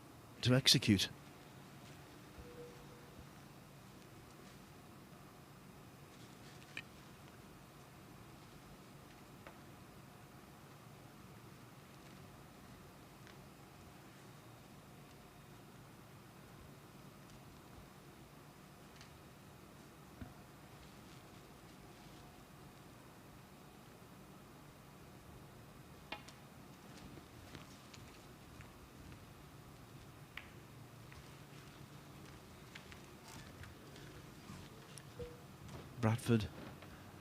execute. Bradford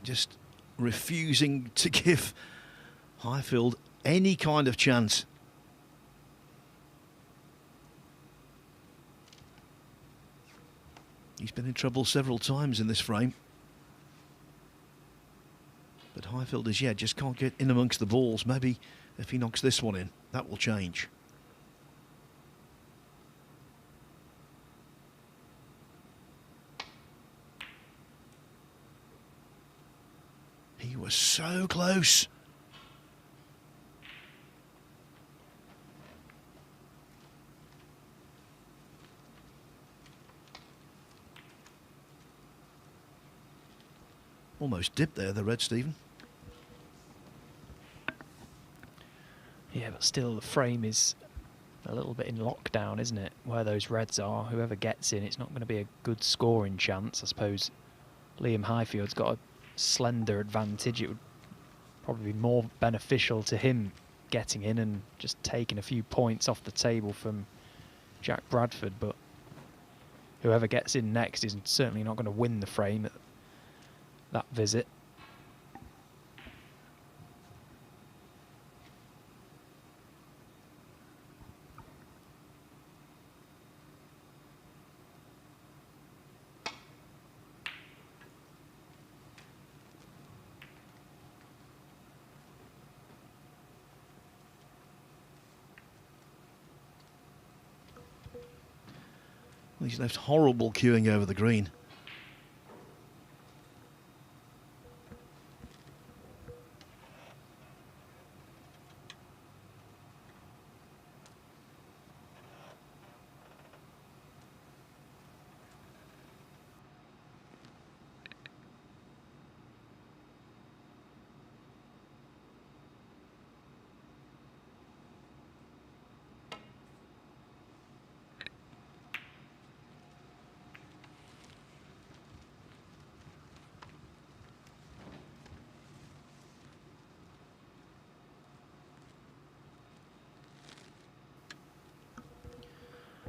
just refusing to give Highfield any kind of chance. He's been in trouble several times in this frame. But Highfield as yet just can't get in amongst the balls. Maybe if he knocks this one in, that will change. He was so close. Almost dipped there, the red, Stephen. Yeah, but still the frame is a little bit in lockdown, isn't it? Where those reds are, whoever gets in, it's not going to be a good scoring chance. I suppose Liam Highfield's got a slender advantage. It would probably be more beneficial to him getting in and just taking a few points off the table from Jack Bradford, but whoever gets in next is certainly not going to win the frame at that visit. He's left horrible queuing over the green.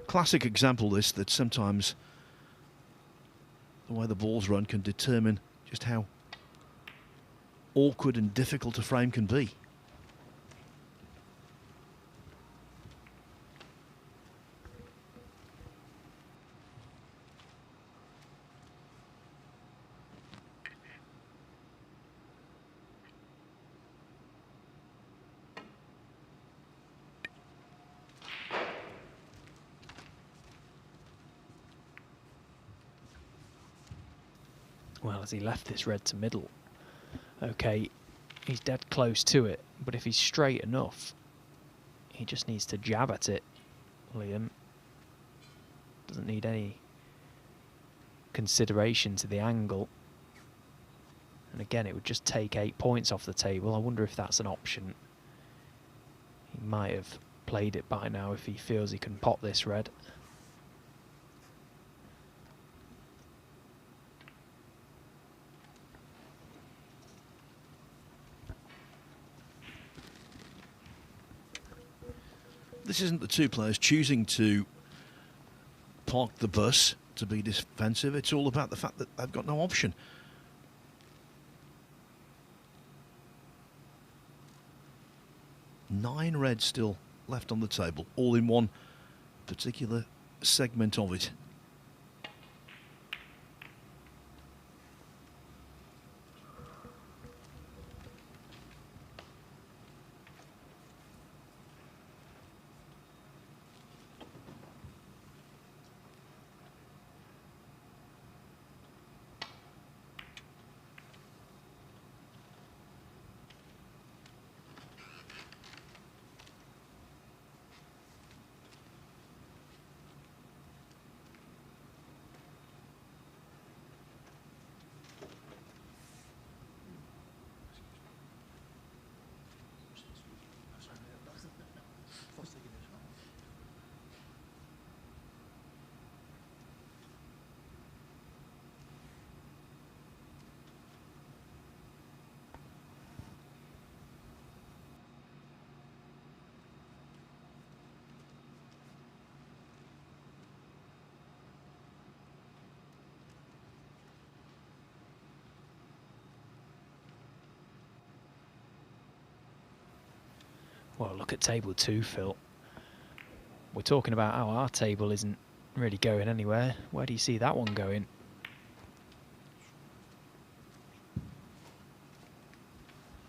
Classic example this, that sometimes the way the balls run can determine just how awkward and difficult a frame can be. Well, as he left this red to middle. Okay, he's dead close to it, but if he's straight enough, he just needs to jab at it, Liam. Doesn't need any consideration to the angle. And again, it would just take 8 points off the table. I wonder if that's an option. He might have played it by now if he feels he can pot this red. This isn't the two players choosing to park the bus to be defensive. It's all about the fact that they've got no option. Nine reds still left on the table, all in one particular segment of it. Well, look at table 2, Phil. We're talking about how our table isn't really going anywhere. Where do you see that one going?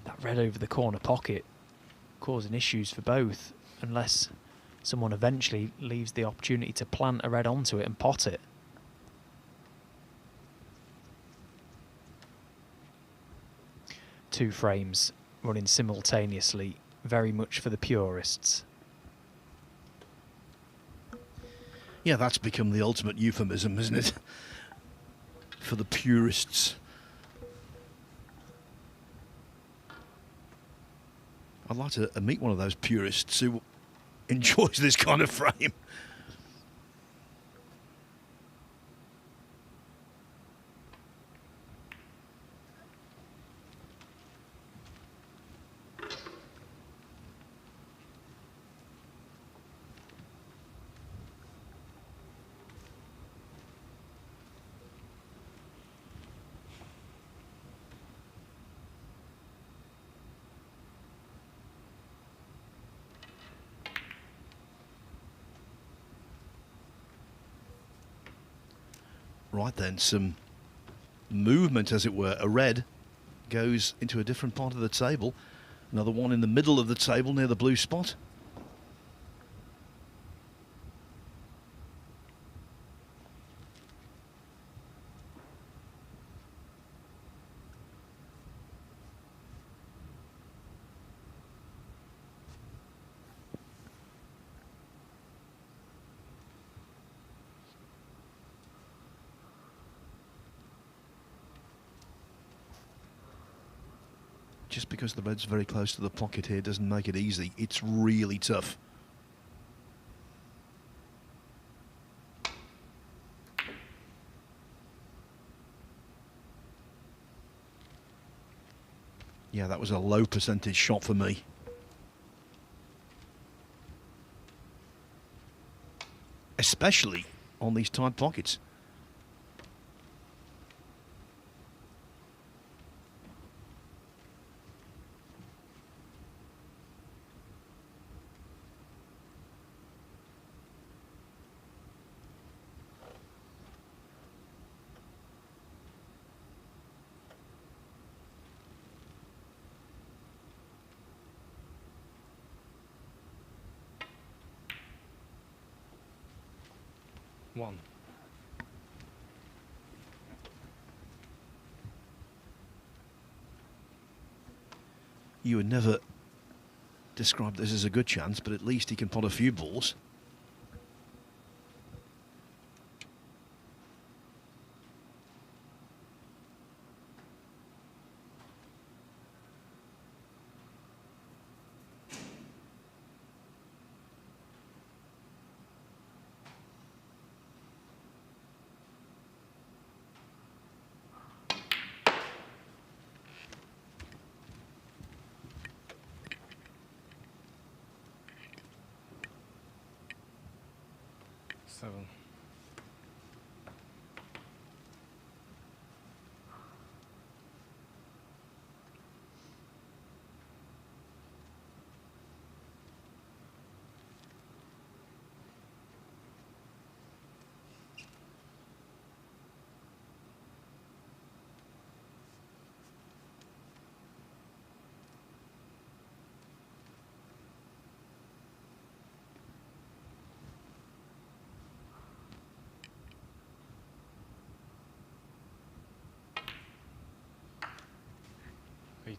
That red over the corner pocket causing issues for both, unless someone eventually leaves the opportunity to plant a red onto it and pot it. Two frames running simultaneously, very much for the purists. Yeah, that's become the ultimate euphemism, isn't it? For the purists. I'd like to meet one of those purists who enjoys this kind of frame. Right then, some movement, as it were. A red goes into a different part of the table. Another one in the middle of the table near the blue spot. Just because the red's very close to the pocket here doesn't make it easy. It's really tough. Yeah, that was a low percentage shot for me. Especially on these tight pockets. One. you would never describe this as a good chance, but at least he can pot a few balls. Seven. Eight.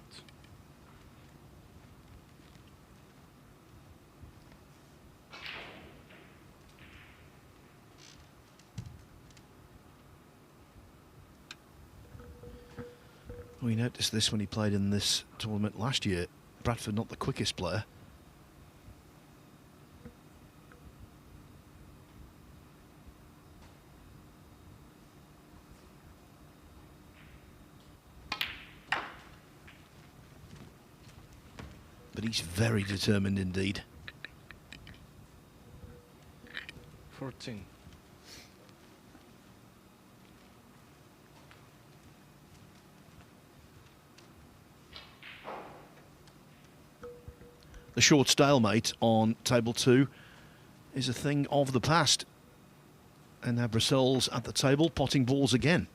We noticed this when he played in this tournament last year. Bradford not the quickest player. But he's very determined indeed. 14. The short stalemate on table 2 is a thing of the past. And now Brussels at the table, potting balls again.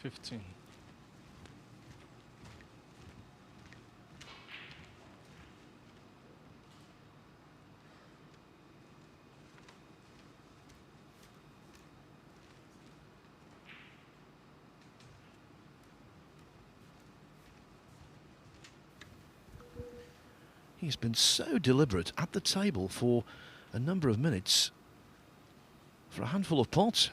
$15. He's been so deliberate at the table for a number of minutes for a handful of pots.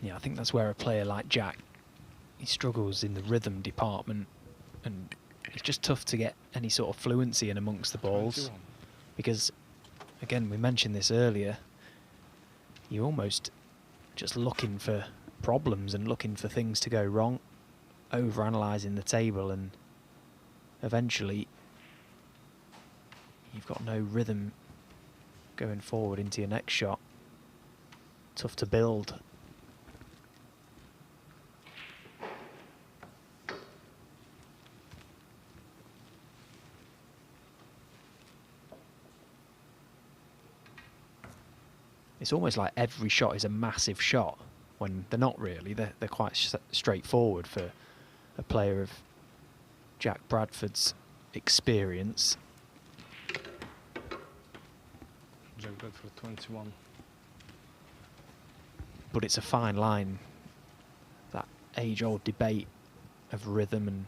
Yeah, I think that's where a player like Jack, he struggles in the rhythm department, and it's just tough to get any sort of fluency in amongst the balls 21. because, again, we mentioned this earlier, you're almost just looking for problems and looking for things to go wrong, over-analysing the table, and eventually you've got no rhythm going forward into your next shot. Tough to build. It's almost like every shot is a massive shot when they're not really. They're quite straightforward for a player of Jack Bradford's experience. Jack Bradford 21. But it's a fine line, that age-old debate of rhythm and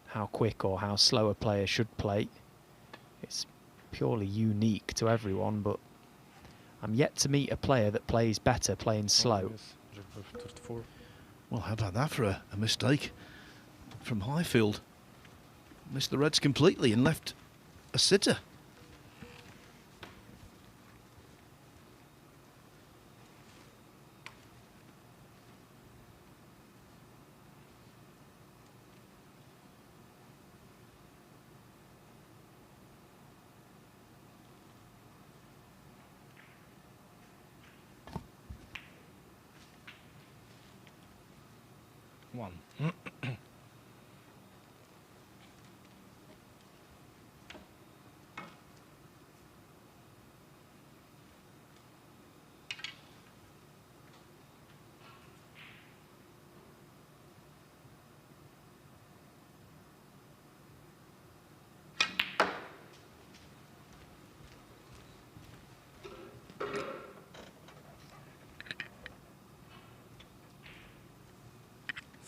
how quick or how slow a player should play. It's purely unique to everyone, but I'm yet to meet a player that plays better playing slow. Yes. Jack Bradford 34. Well, how about that for a mistake from Highfield? Missed the reds completely and left a sitter. One.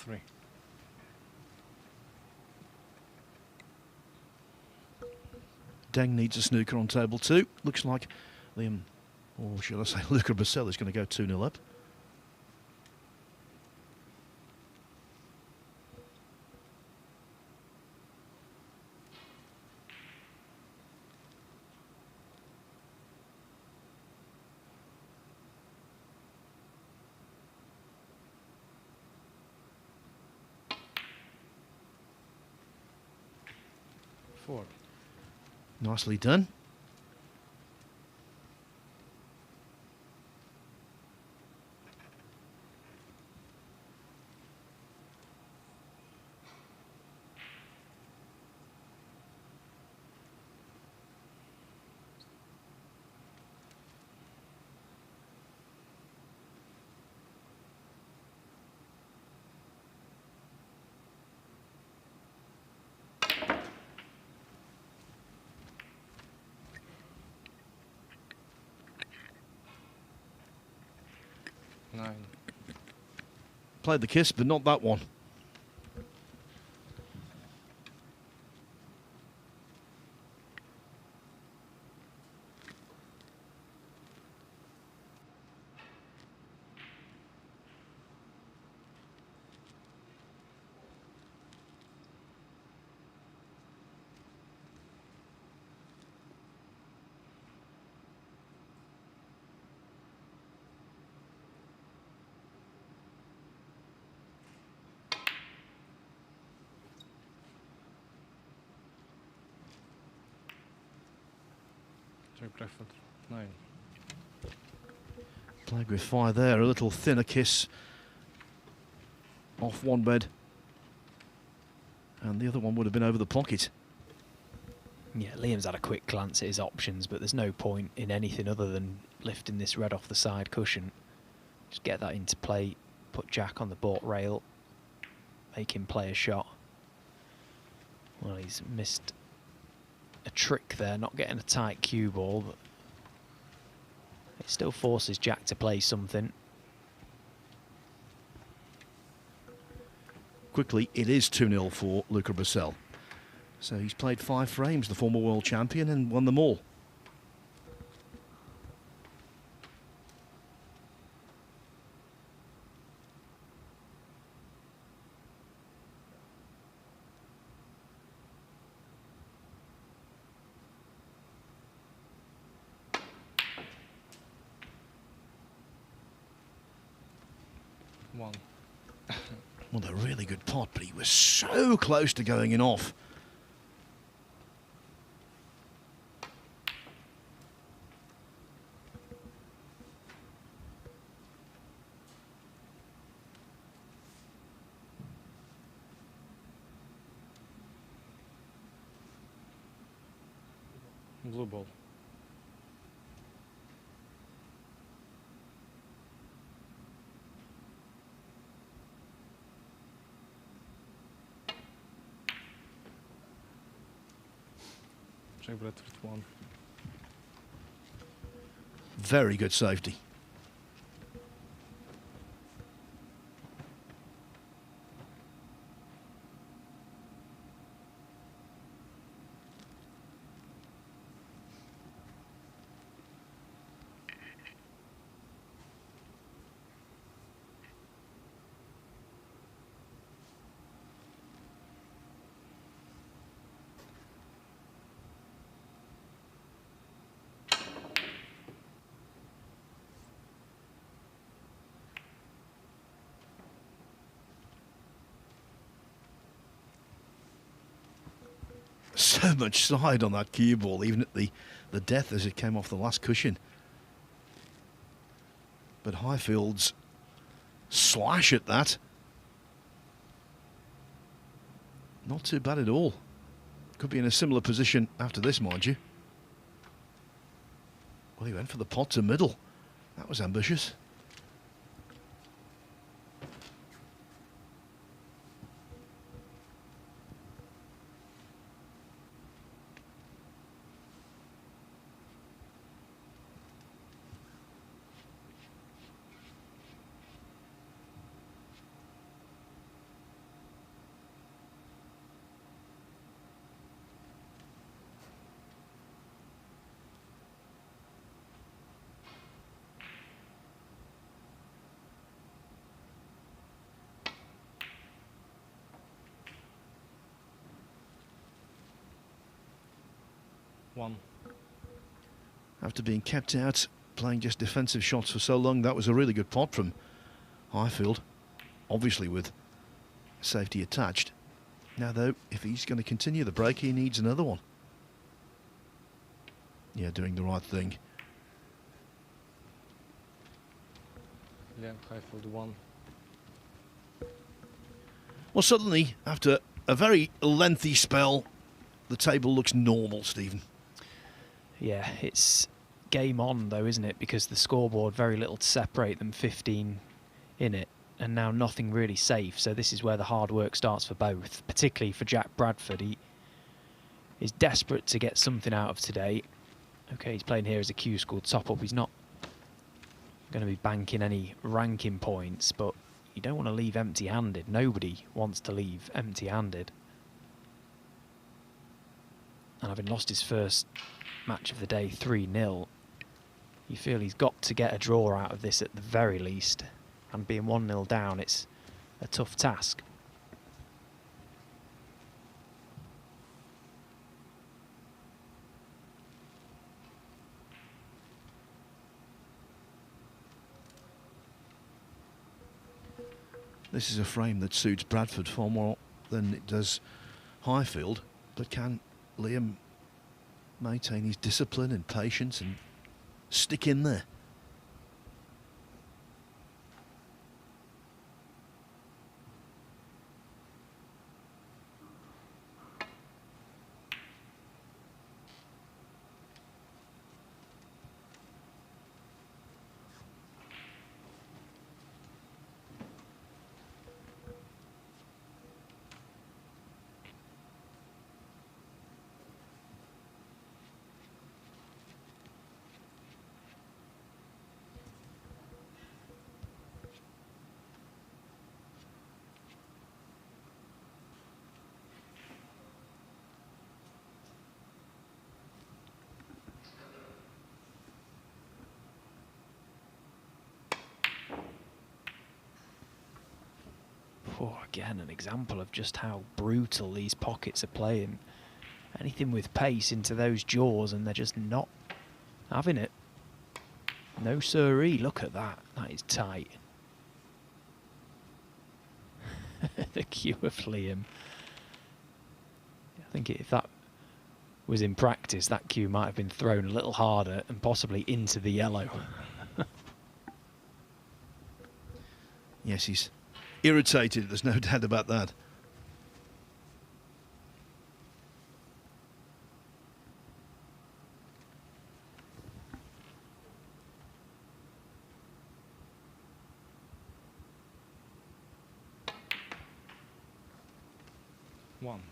3. Deng needs a snooker on table 2. Looks like Liam, or shall I say Luca Bracell, is going to go 2-0 up. Nicely done. Played the kiss, but not that one. Preferred 9. Played with fire there, a little thinner kiss off one bed, and the other one would have been over the pocket. Yeah, Liam's had a quick glance at his options, but there's no point in anything other than lifting this red off the side cushion. Just get that into play, put Jack on the baulk rail, make him play a shot. Well, he's missed a trick there, not getting a tight cue ball, but it still forces Jack to play something. Quickly, it is 2-0 for Luca Bracell. So he's played 5 frames, the former world champion, and won them all. Well, a really good pot, but he was so close to going in off. Blue ball. Jack Bradford 1. Very good safety. So much side on that cue ball, even at the death as it came off the last cushion. But Highfield's slash at that, not too bad at all. Could be in a similar position after this, mind you. Well, he went for the pot to middle. That was ambitious. 1. After being kept out, playing just defensive shots for so long, that was a really good pot from Highfield, obviously with safety attached. Now though, if he's going to continue the break, he needs another one. Yeah, doing the right thing. Liam Highfield 1. Well, suddenly, after a very lengthy spell, the table looks normal, Stephen. Yeah, it's game on though, isn't it? Because the scoreboard, very little to separate them, 15 in it, and now nothing really safe. So this is where the hard work starts for both, particularly for Jack Bradford. He is desperate to get something out of today. Okay, he's playing here as a Q School top-up. He's not going to be banking any ranking points, but you don't want to leave empty-handed. Nobody wants to leave empty-handed. And having lost his first match of the day 3-0, you feel he's got to get a draw out of this at the very least. And being 1-0 down, it's a tough task. This is a frame that suits Bradford far more than it does Highfield, but can Liam maintain his discipline and patience and stick in there? Oh, again, an example of just how brutal these pockets are playing. Anything with pace into those jaws and they're just not having it. No siree, look at that. That is tight. The cue of Liam. I think if that was in practice, that cue might have been thrown a little harder and possibly into the yellow. Yes, he's irritated, there's no doubt about that. One.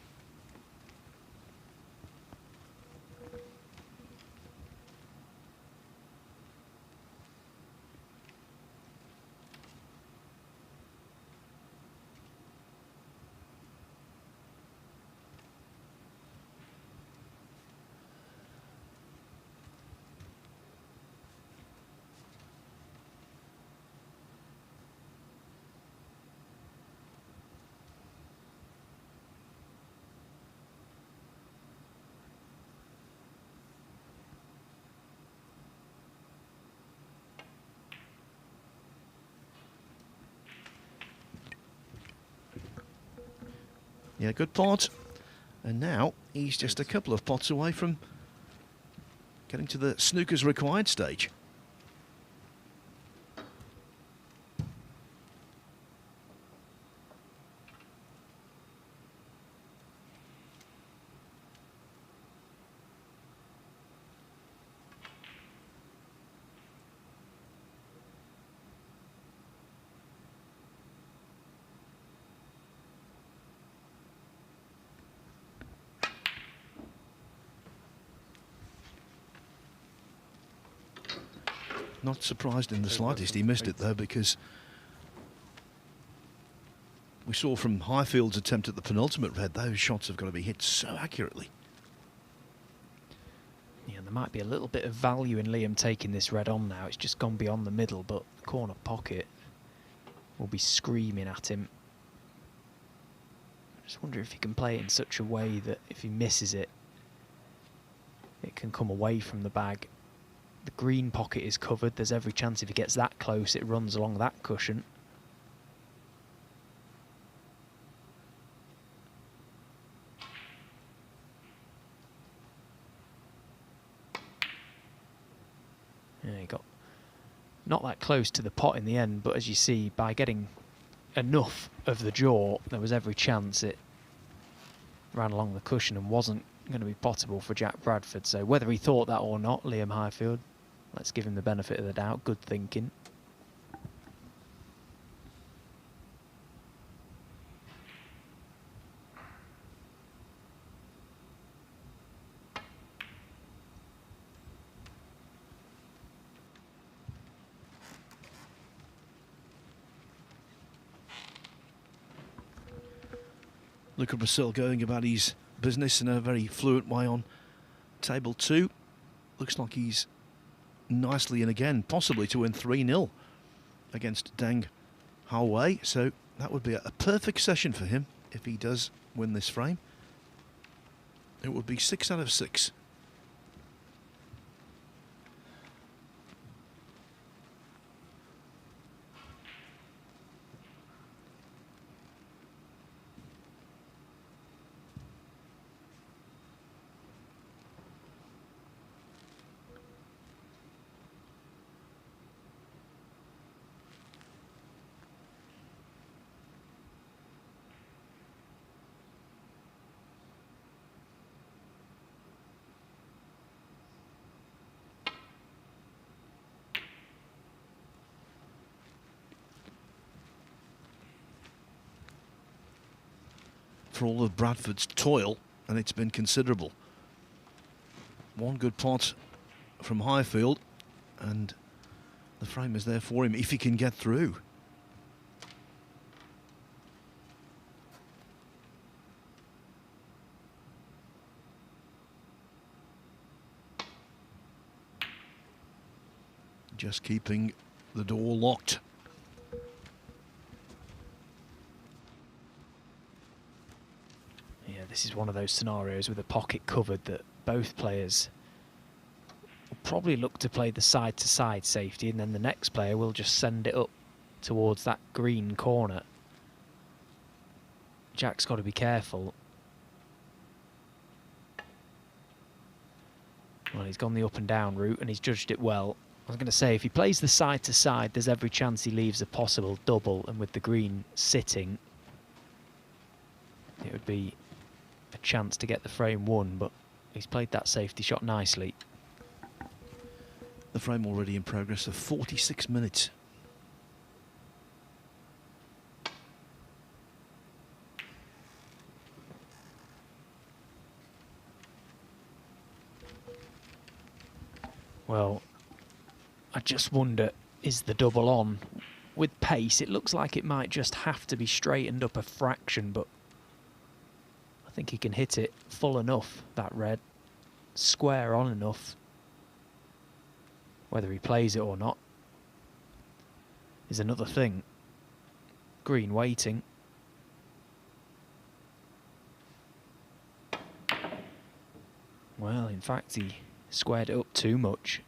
Yeah, good pot. And now he's just a couple of pots away from getting to the snooker's required stage. Not surprised in the slightest he missed it though, because we saw from Highfield's attempt at the penultimate red, those shots have got to be hit so accurately. Yeah, there might be a little bit of value in Liam taking this red on now. It's just gone beyond the middle, but the corner pocket will be screaming at him. I just wonder if he can play it in such a way that if he misses it, it can come away from the bag. The green pocket is covered. There's every chance if he gets that close, it runs along that cushion. Yeah, he got not that close to the pot in the end, but as you see, by getting enough of the jaw, there was every chance it ran along the cushion and wasn't going to be potable for Jack Bradford. So whether he thought that or not, Liam Highfield, let's give him the benefit of the doubt. Good thinking. Luca Brazil going about his business in a very fluent way on table 2. Looks like he's nicely in again, possibly to win 3-0 against Deng Haowei. So that would be a perfect session for him if he does win this frame. It would be 6 out of 6. For all of Bradford's toil, and it's been considerable. One good pot from Highfield, and the frame is there for him if he can get through. Just keeping the door locked. This is one of those scenarios with a pocket covered that both players will probably look to play the side-to-side safety, and then the next player will just send it up towards that green corner. Jack's got to be careful. Well, he's gone the up and down route and he's judged it well. I was going to say, if he plays the side-to-side, there's every chance he leaves a possible double, and with the green sitting, it would be a chance to get the frame won, but he's played that safety shot nicely. The frame already in progress of 46 minutes. Well, I just wonder, is the double on? With pace, it looks like it might just have to be straightened up a fraction, but I think he can hit it full enough, that red, square on enough. Whether he plays it or not is another thing. Green waiting. Well, in fact, he squared it up too much.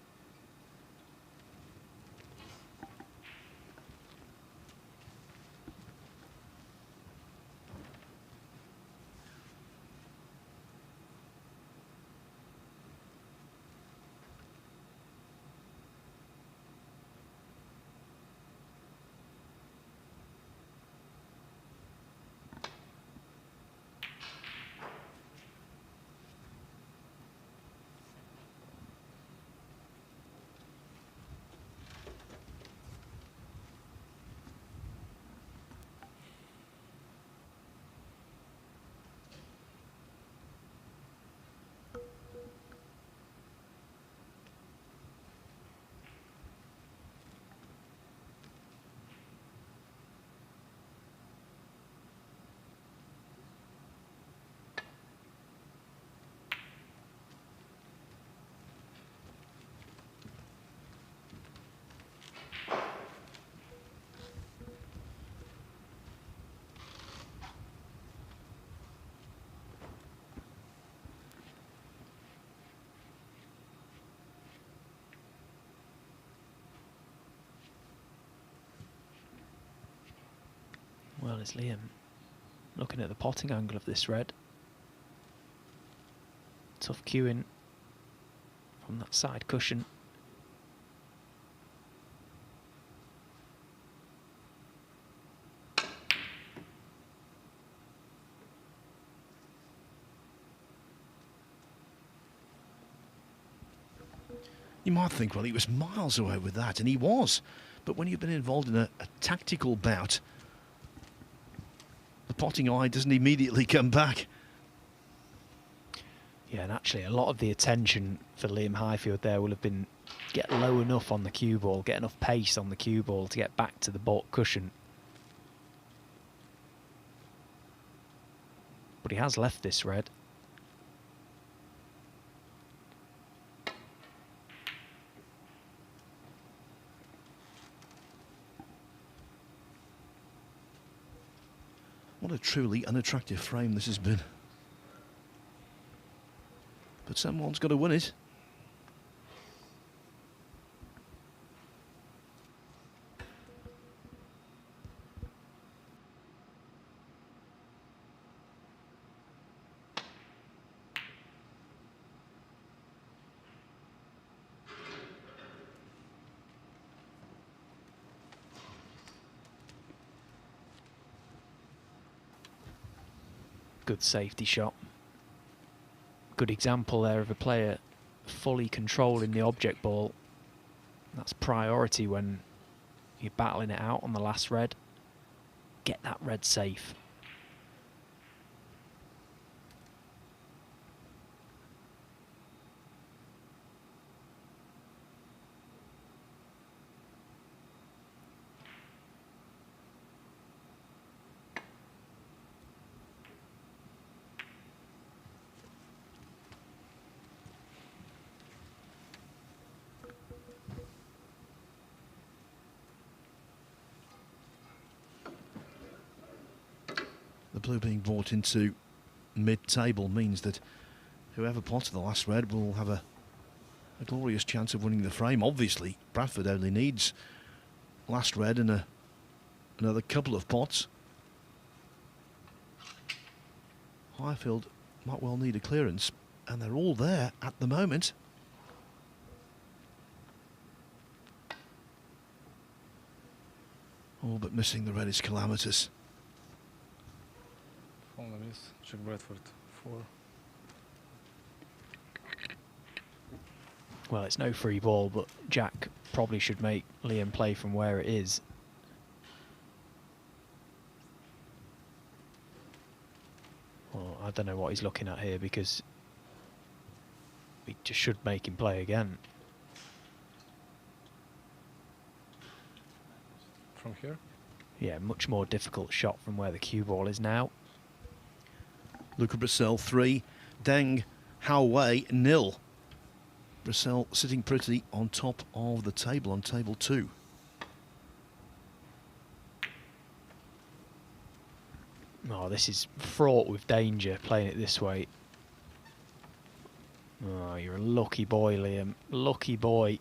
Well, it's Liam looking at the potting angle of this red. Tough cueing from that side cushion. You might think, well, he was miles away with that, and he was. But when you've been involved in a tactical bout, the potting eye doesn't immediately come back. Yeah, and actually a lot of the attention for Liam Highfield there will have been get low enough on the cue ball, get enough pace on the cue ball to get back to the baulk cushion. But he has left this red. What a truly unattractive frame this has been. But someone's got to win it. Good safety shot. Good example there of a player fully controlling the object ball. That's priority when you're battling it out on the last red. Get that red safe. The blue being brought into mid-table means that whoever pots the last red will have a glorious chance of winning the frame. Obviously, Bradford only needs last red and another couple of pots. Highfield might well need a clearance, and they're all there at the moment. All but missing the red is calamitous. On the miss. Check Bradford. 4. Well, it's no free ball, but Jack probably should make Liam play from where it is. Well, I don't know what he's looking at here because we just should make him play again. From here? Yeah, much more difficult shot from where the cue ball is now. Luca Brissell 3, Deng Haowei 0. Brissell sitting pretty on top of the table on table 2. Oh, this is fraught with danger playing it this way. Oh, you're a lucky boy, Liam. Lucky boy.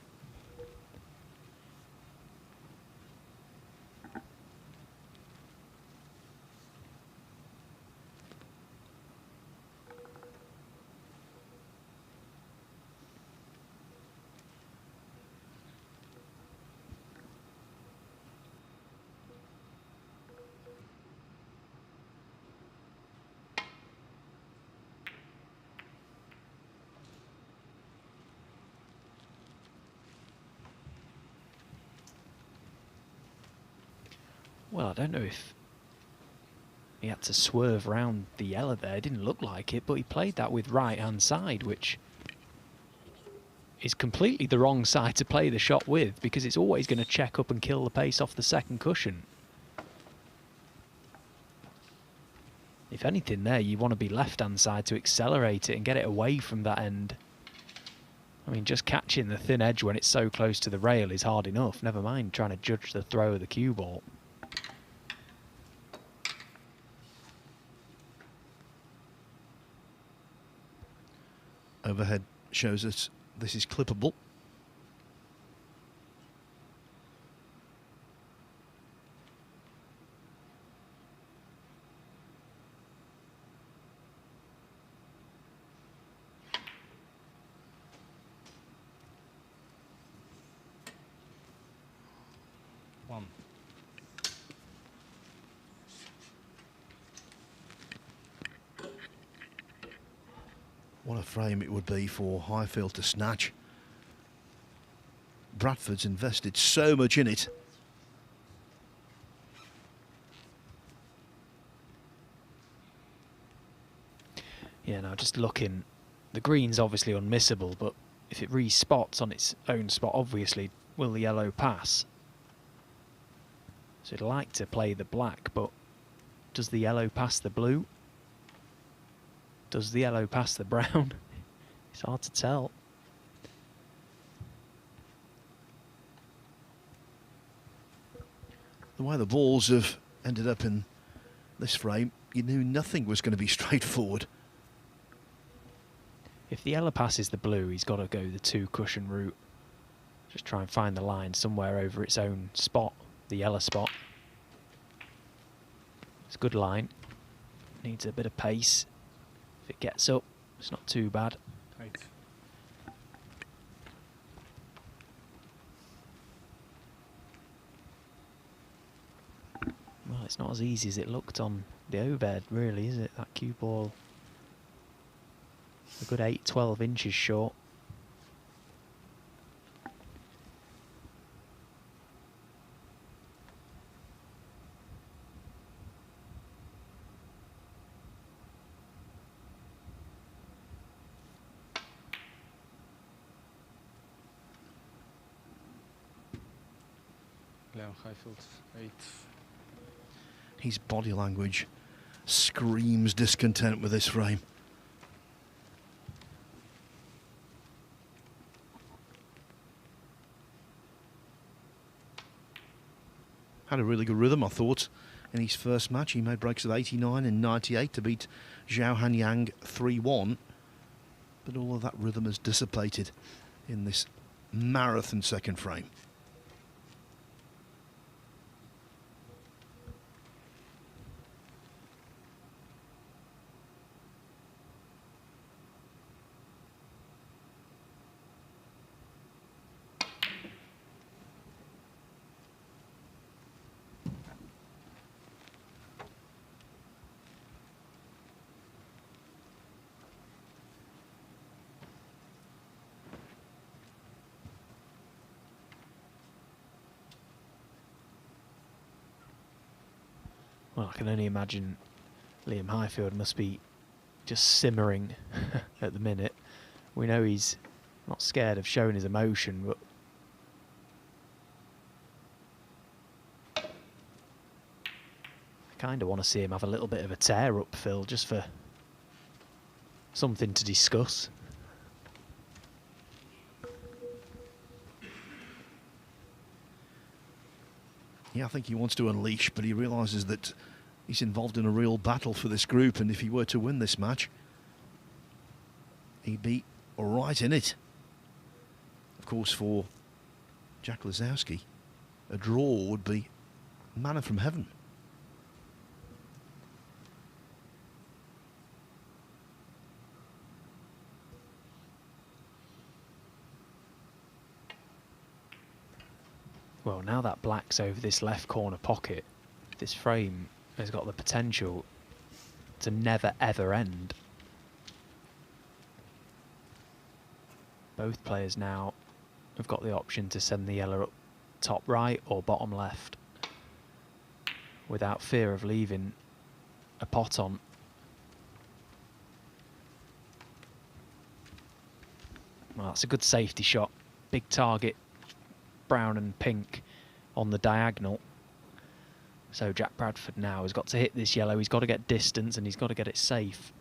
Well, I don't know if he had to swerve round the yellow there. It didn't look like it, but he played that with right-hand side, which is completely the wrong side to play the shot with because it's always going to check up and kill the pace off the second cushion. If anything there, you want to be left-hand side to accelerate it and get it away from that end. I mean, just catching the thin edge when it's so close to the rail is hard enough, never mind trying to judge the throw of the cue ball. Overhead shows us this is clippable. 1. What a frame it would be for Highfield to snatch. Bradford's invested so much in it. Yeah, now just looking, the green's obviously unmissable, but if it respots on its own spot, obviously, will the yellow pass? So I'd like to play the black, but does the yellow pass the blue? Does the yellow pass the brown? It's hard to tell. The way the balls have ended up in this frame, you knew nothing was going to be straightforward. If the yellow passes the blue, he's got to go the 2 cushion route. Just try and find the line somewhere over its own spot, the yellow spot. It's a good line. Needs a bit of pace. If it gets up, it's not too bad. Tight. Well, it's not as easy as it looked on the overhead, really, is it? That cue ball, a good 8-12 inches short. Leon Highfield, 8. His body language screams discontent with this frame. Had a really good rhythm, I thought, in his first match. He made breaks of 89 and 98 to beat Zhao Hanyang 3-1. But all of that rhythm has dissipated in this marathon second frame. Well, I can only imagine Liam Highfield must be just simmering at the minute. We know he's not scared of showing his emotion, but I kind of want to see him have a little bit of a tear up, Phil, just for something to discuss. Yeah, I think he wants to unleash, but he realises that he's involved in a real battle for this group, and if he were to win this match, he'd be right in it. Of course, for Jack Lazowski, a draw would be manna from heaven. Well, now that black's over this left corner pocket, this frame has got the potential to never ever end. Both players now have got the option to send the yellow up top right or bottom left without fear of leaving a pot on. Well, that's a good safety shot. Big target, brown and pink on the diagonal. So Jack Bradford now has got to hit this yellow. He's got to get distance and he's got to get it safe.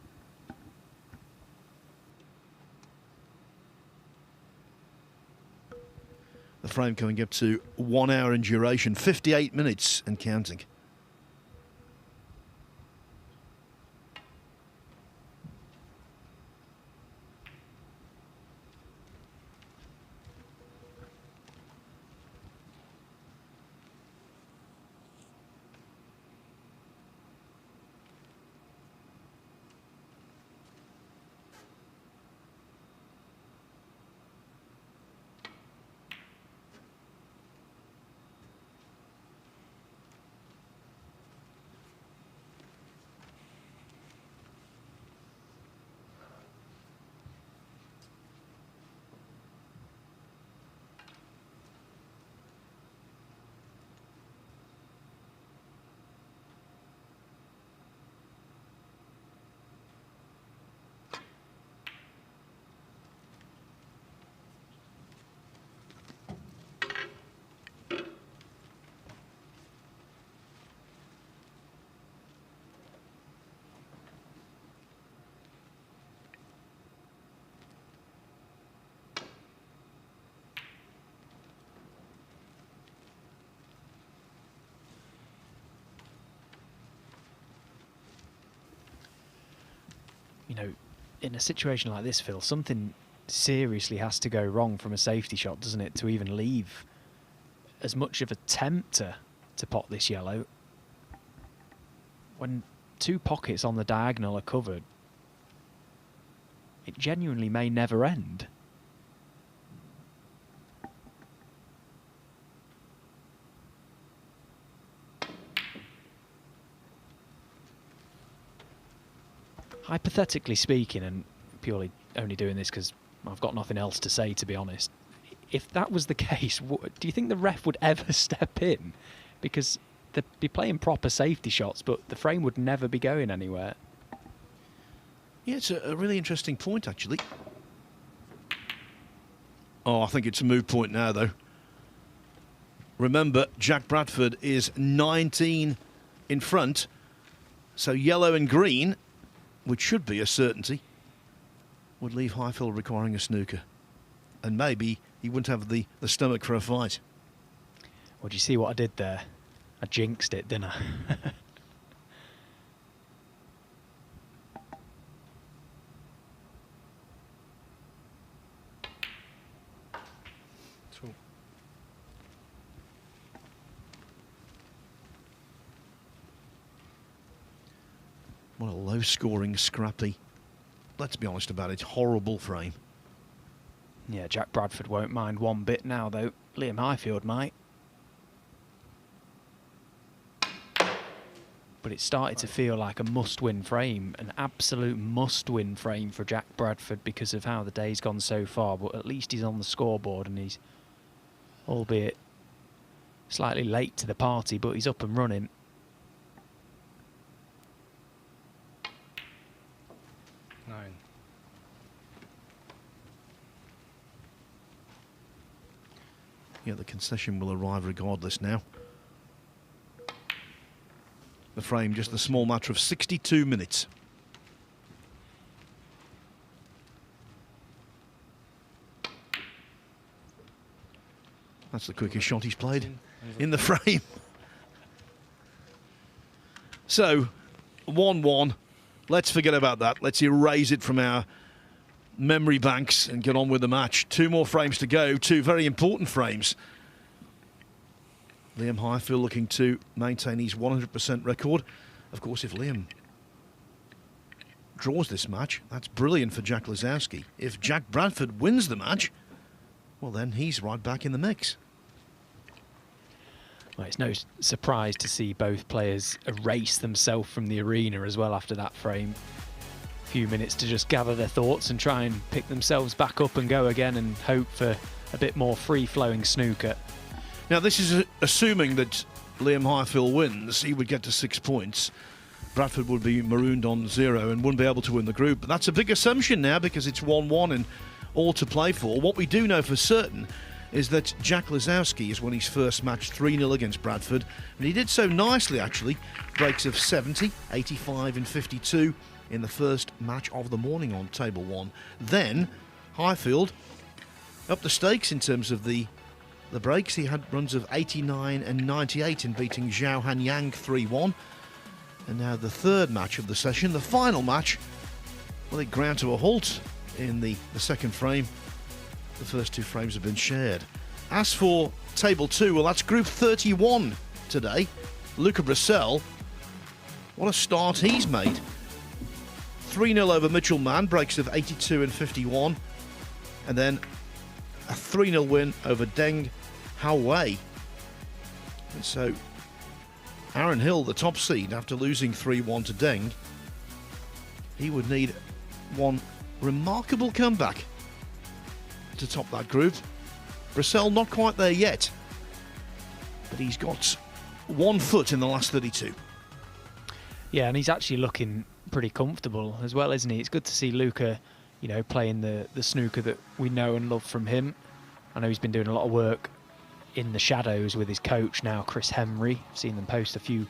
The frame coming up to 1 hour in duration, 58 minutes and counting. you know, in a situation like this, Phil, something seriously has to go wrong from a safety shot, doesn't it, to even leave as much of a tempter to pot this yellow. When 2 pockets on the diagonal are covered, it genuinely may never end. Hypothetically speaking, and purely only doing this because I've got nothing else to say, to be honest, if that was the case, do you think the ref would ever step in? Because they'd be playing proper safety shots, but the frame would never be going anywhere. Yeah, it's a really interesting point, actually. Oh, I think it's a moot point now, though. Remember, Jack Bradford is 19 in front, so yellow and green, which should be a certainty, would leave Highfield requiring a snooker. And maybe he wouldn't have the stomach for a fight. Well, do you see what I did there? I jinxed it, didn't I? What a low-scoring, scrappy, let's be honest about it, horrible frame. Yeah, Jack Bradford won't mind one bit now, though. Liam Highfield might. But it started to feel like a must-win frame, an absolute must-win frame for Jack Bradford because of how the day's gone so far. But at least he's on the scoreboard and he's, albeit slightly late to the party, but he's up and running. Yeah, the concession will arrive regardless now. The frame, just a small matter of 62 minutes. That's the quickest shot he's played in the frame. So, 1-1. Let's forget about that. Let's erase it from our memory banks and get on with the match. 2 more frames to go, 2 very important frames. Liam Highfield looking to maintain his 100% record. Of course, if Liam draws this match, that's brilliant for Jack Lisowski. If Jack Bradford wins the match, well then he's right back in the mix. Well, it's no surprise to see both players erase themselves from the arena as well after that frame. Few minutes to just gather their thoughts and try and pick themselves back up and go again and hope for a bit more free-flowing snooker. Now, this is assuming that Liam Highfield wins. He would get to 6 points. Bradford would be marooned on 0 and wouldn't be able to win the group. But that's a big assumption now because it's 1-1 and all to play for. What we do know for certain is that Jack Lisowski has won his first match 3-0 against Bradford. And he did so nicely, actually. Breaks of 70, 85 and 52. In the first match of the morning on table 1. Then Highfield up the stakes in terms of the breaks. He had runs of 89 and 98 in beating Zhao Hanyang 3-1. And now the third match of the session, the final match, well, it ground to a halt in the second frame. The first 2 frames have been shared. As for table 2, well, that's group 31 today. Luca Brissell, what a start he's made. 3-0 over Mitchell Mann, breaks of 82 and 51. And then a 3-0 win over Deng Haowei. And so Aaron Hill, the top seed, after losing 3-1 to Deng, he would need one remarkable comeback to top that group. Brissell not quite there yet, but he's got 1 foot in the last 32. Yeah, and he's actually looking pretty comfortable as well, isn't he? It's good to see Luca, you know, playing the snooker that we know and love from him. I know he's been doing a lot of work in the shadows with his coach now, Chris Henry. I've seen them post a few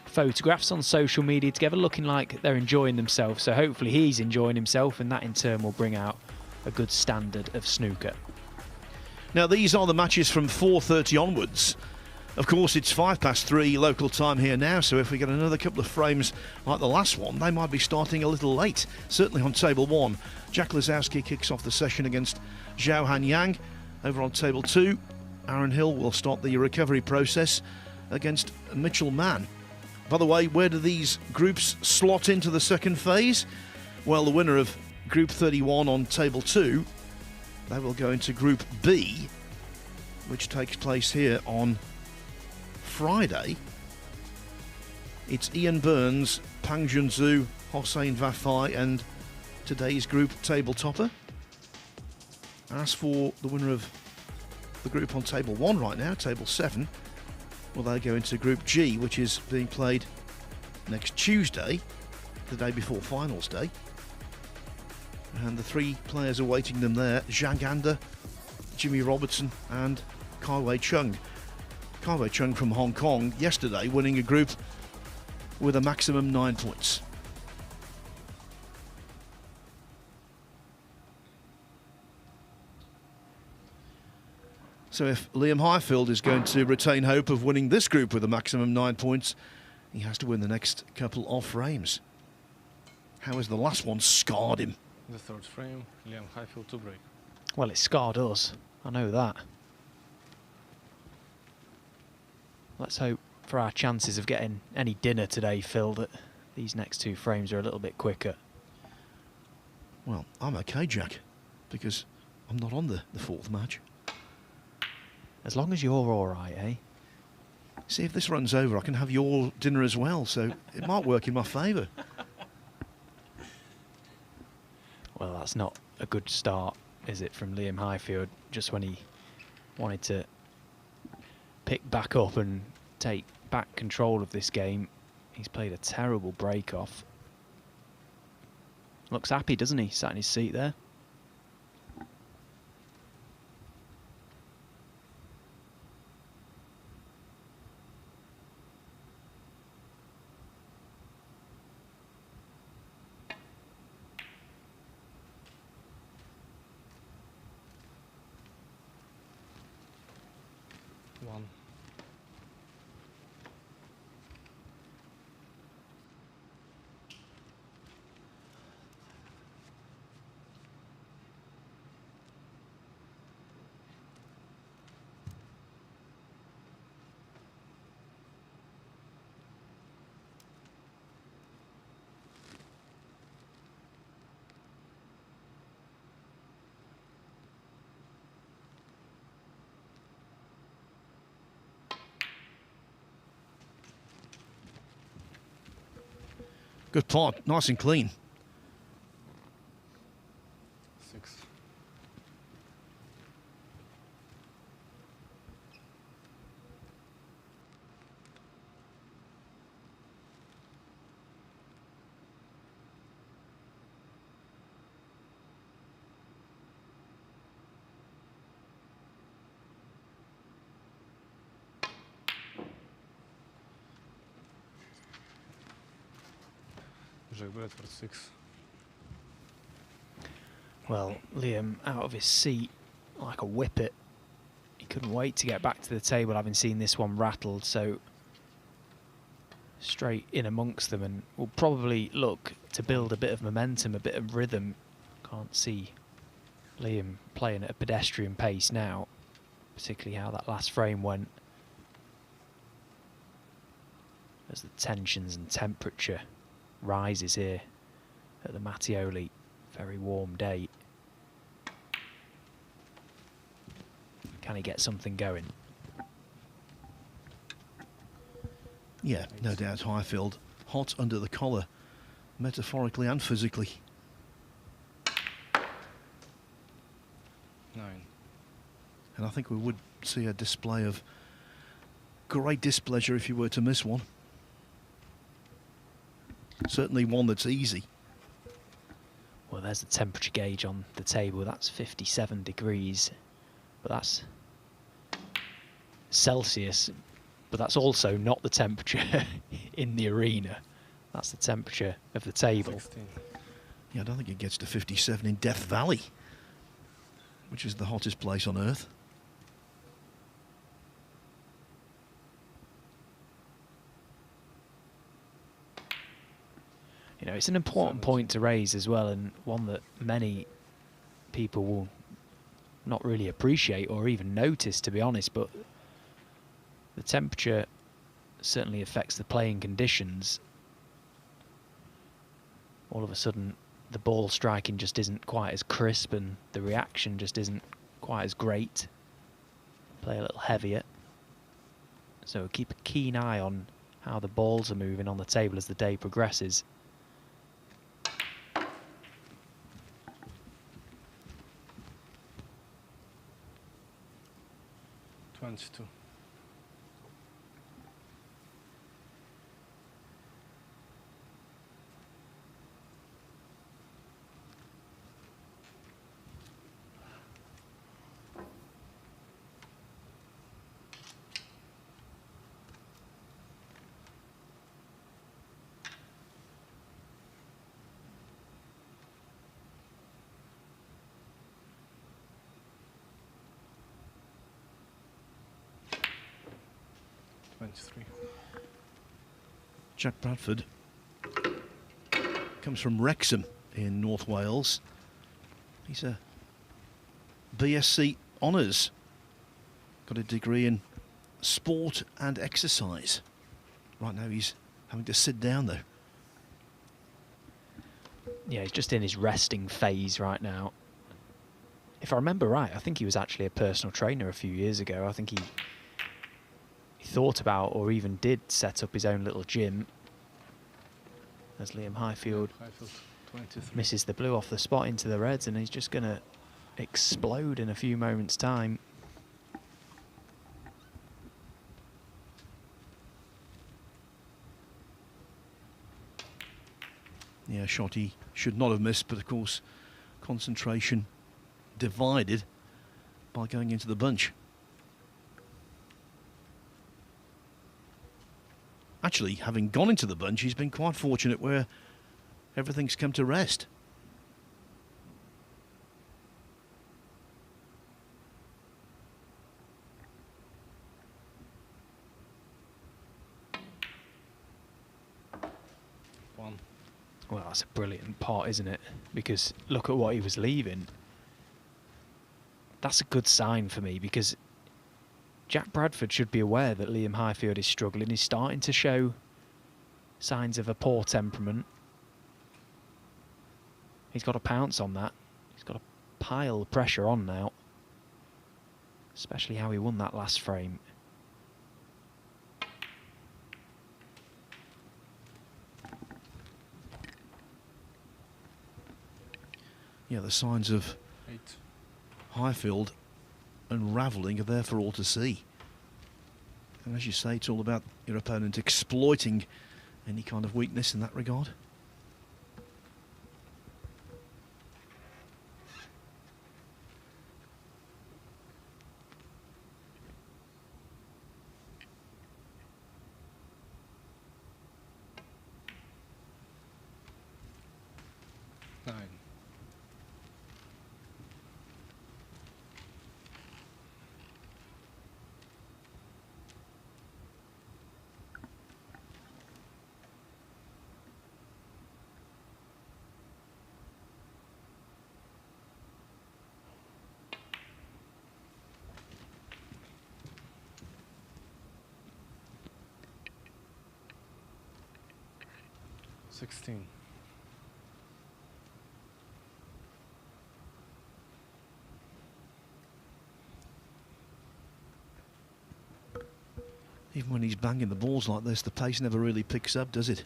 photographs on social media together looking like they're enjoying themselves. So hopefully he's enjoying himself and that in turn will bring out a good standard of snooker. Now these are the matches from 4:30 onwards. Of course, it's 3:05 local time here now, so if we get another couple of frames like the last one, they might be starting a little late. Certainly on table 1, Jack Lazowski kicks off the session against Zhao Hanyang. Over on table 2, Aaron Hill will start the recovery process against Mitchell Mann. By the way, where do these groups slot into the second phase? Well, the winner of Group 31 on table 2, they will go into Group B, which takes place here on Friday. It's Ian Burns, Pang Junzhu, Hossein Vafai, and today's group table topper. As for the winner of the group on table 1 right now, table 7, well, they go into Group G, which is being played next Tuesday, the day before finals day. And the 3 players awaiting them there, Zhang Anda, Jimmy Robertson and Kai Wei Chung. Kai Wei Chung from Hong Kong yesterday winning a group with a maximum 9 points. So if Liam Highfield is going to retain hope of winning this group with a maximum 9 points, he has to win the next couple of frames. How has the last one scarred him? The third frame, Liam Highfield to break. Well, it scarred us. I know that. Let's hope for our chances of getting any dinner today, Phil, that these next 2 frames are a little bit quicker. Well, I'm okay, Jack, because I'm not on the 4th match. As long as you're all right, eh? See, if this runs over, I can have your dinner as well, so it might work in my favour. Well, that's not a good start, is it, from Liam Highfield, just when he wanted to pick back up and take back control of this game. He's played a terrible break off. Looks happy, doesn't he? Sat in his seat there. One. Good pot, nice and clean. 6. Jack Bradford 6. Well, Liam out of his seat like a whippet. He couldn't wait to get back to the table, having seen this one rattled, so straight in amongst them, and will probably look to build a bit of momentum, a bit of rhythm. Can't see Liam playing at a pedestrian pace now, particularly how that last frame went. As the tensions and temperature rises here at the Mattioli, very warm day. Can he get something going? Yeah, no doubt Highfield hot under the collar, metaphorically and physically. 9. And I think we would see a display of great displeasure if you were to miss one. Certainly one that's easy. Well, there's the temperature gauge on the table. That's 57 degrees, but that's Celsius. But that's also not the temperature in the arena. That's the temperature of the table. 16. Yeah, I don't think it gets to 57 in Death Valley, which is the hottest place on Earth. You know, it's an important point to raise as well, and one that many people will not really appreciate or even notice, to be honest, but the temperature certainly affects the playing conditions. All of a sudden, the ball striking just isn't quite as crisp, and the reaction just isn't quite as great. Play a little heavier. So keep a keen eye on how the balls are moving on the table as the day progresses. Two. Jack Bradford comes from Wrexham in North Wales. He's a BSc Honours. Got a degree in sport and exercise. Right now he's having to sit down though. Yeah, he's just in his resting phase right now. If I remember right, I think he was actually a personal trainer a few years ago. I think he thought about or even did set up his own little gym, as Liam Highfield misses the blue off the spot into the reds, and he's just going to explode in a few moments' time. Yeah, shot he should not have missed, but of course concentration divided by going into the bunch. Actually, having gone into the bunch, he's been quite fortunate where everything's come to rest. Well, that's a brilliant pot, isn't it? Because look at what he was leaving. That's a good sign for me, because Jack Bradford should be aware that Liam Highfield is struggling. He's starting to show signs of a poor temperament. He's got to pounce on that. He's got to pile pressure on now. Especially how he won that last frame. Yeah, the signs of Highfield unravelling are there for all to see. And as you say, it's all about your opponent exploiting any kind of weakness in that regard. Even when he's banging the balls like this, the pace never really picks up, does it?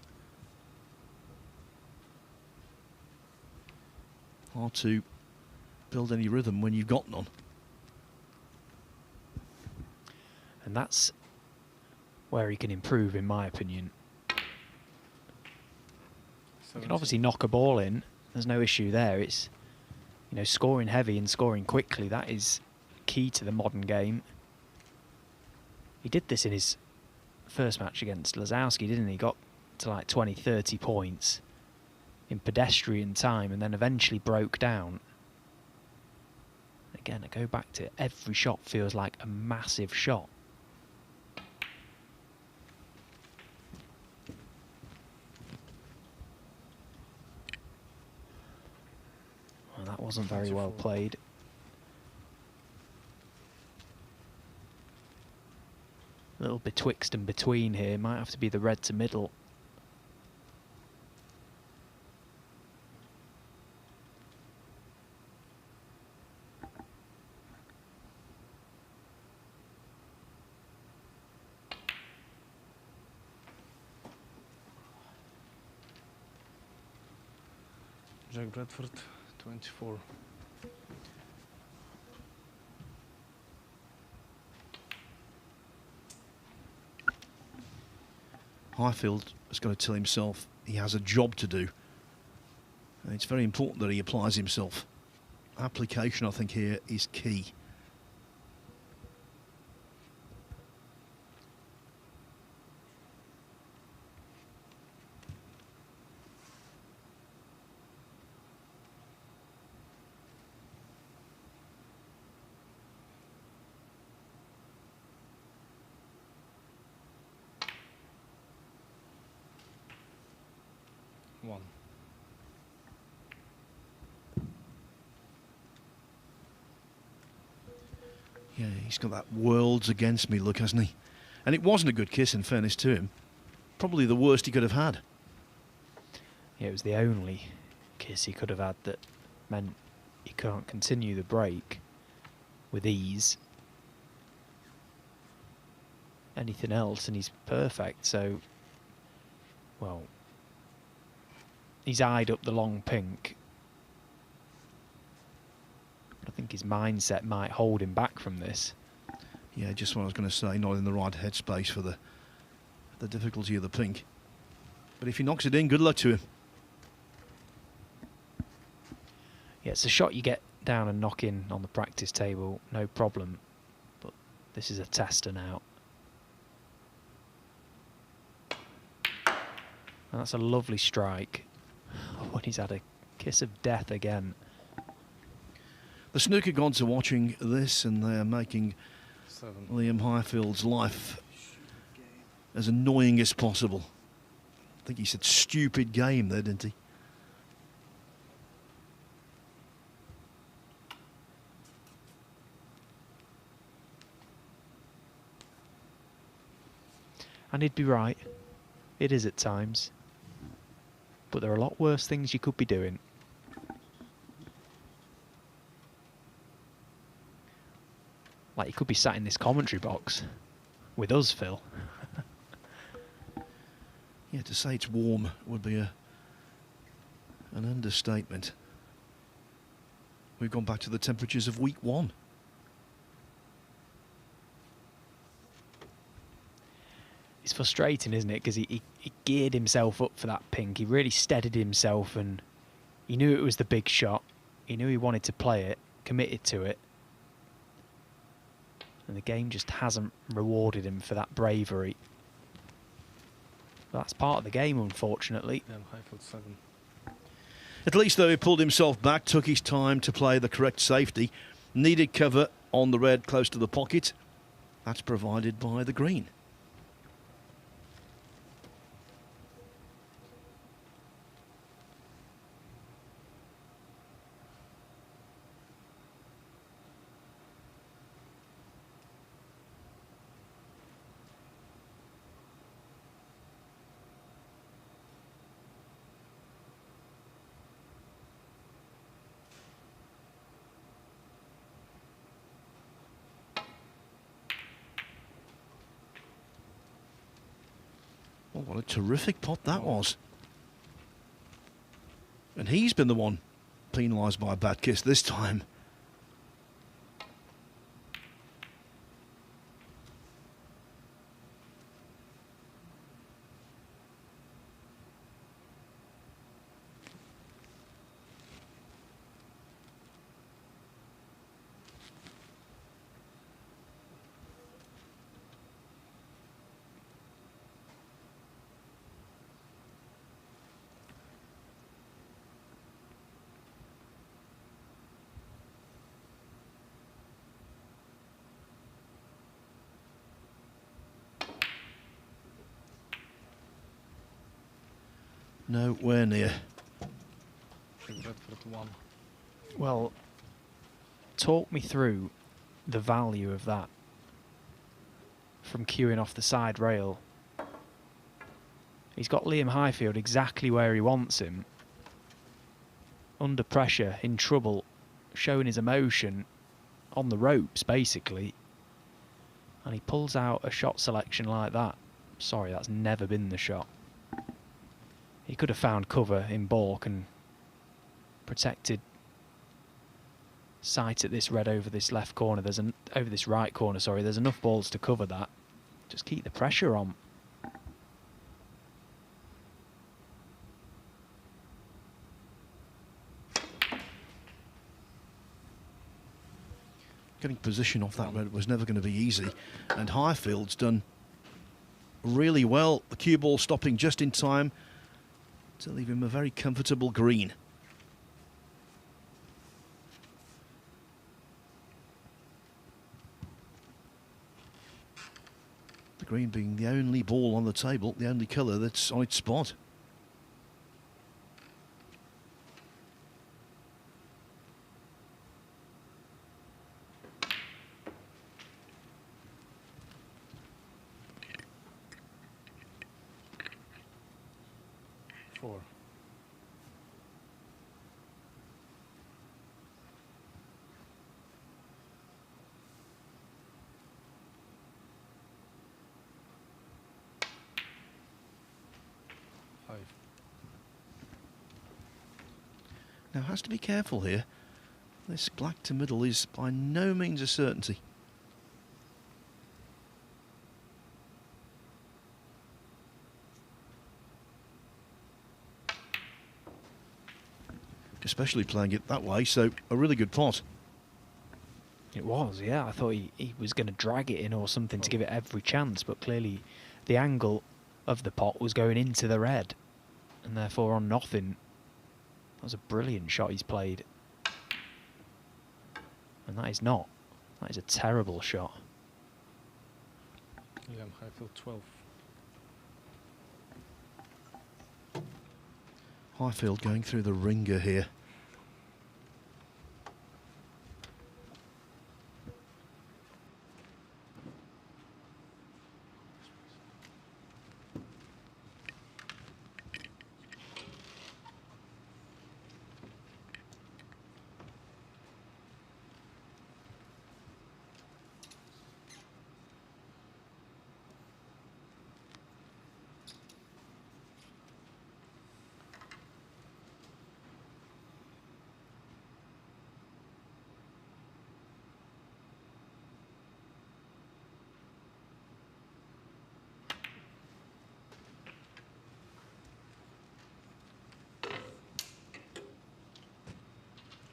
Hard to build any rhythm when you've got none. And that's where he can improve, in my opinion. He can obviously knock a ball in. There's no issue there. It's, you know, scoring heavy and scoring quickly. That is key to the modern game. He did this in his first match against Lazowski, didn't he? Got to like 20, 30 points in pedestrian time and then eventually broke down. Again, I go back to every shot feels like a massive shot. wasn't very well 24. played. A little betwixt and between here. Might have to be the red to middle. Jack Bradford, 24. Highfield has got to tell himself he has a job to do. And it's very important that he applies himself. Application, I think, here is key. One. Yeah, he's got that worlds against me look, hasn't he? And it wasn't a good kiss, in fairness to him. Probably the worst he could have had. Yeah, it was the only kiss he could have had that meant he can't continue the break with ease. Anything else and he's perfect, so, well, he's eyed up the long pink. I think his mindset might hold him back from this. Yeah, just what I was going to say, not in the right headspace for the difficulty of the pink. But if he knocks it in, good luck to him. Yeah, it's a shot you get down and knock in on the practice table, no problem. But this is a tester now. And that's a lovely strike. When he's had a kiss of death again. The snooker gods are watching this and they are making 7. Liam Highfield's life as annoying as possible. I think he said stupid game there, didn't he? And he'd be right. It is at times. But there are a lot worse things you could be doing. Like you could be sat in this commentary box with us, Phil. Yeah, to say it's warm would be an understatement. We've gone back to the temperatures of week 1. It's frustrating, isn't it? Because he geared himself up for that pink. He really steadied himself and he knew it was the big shot. He knew he wanted to play it, committed to it. And the game just hasn't rewarded him for that bravery. But that's part of the game, unfortunately. Liam Highfield, 7. At least, though, he pulled himself back, took his time to play the correct safety. Needed cover on the red close to the pocket. That's provided by the green. Oh, what a terrific pot that was. And he's been the one penalised by a bad kiss this time. Nowhere near. Jack Bradford, 1. Well, talk me through the value of that from cueing off the side rail. He's got Liam Highfield exactly where he wants him. Under pressure, in trouble, showing his emotion on the ropes, basically. And he pulls out a shot selection like that. Sorry, that's never been the shot. He could have found cover in baulk and protected sight at this red over this left corner. Over this right corner, sorry. There's enough balls to cover that. Just keep the pressure on. Getting position off that red was never going to be easy, and Highfield's done really well. The cue ball stopping just in time to leave him a very comfortable green. The green being the only ball on the table, the only colour that's on its spot. Four. Five. Now has to be careful here. This black to middle is by no means a certainty. Especially playing it that way, so a really good pot. It was, yeah. I thought he was going to drag it in or something to give it every chance, but clearly the angle of the pot was going into the red, and therefore on nothing. That was a brilliant shot he's played. And that is not. That is a terrible shot. Liam Highfield 12. Highfield going through the ringer here.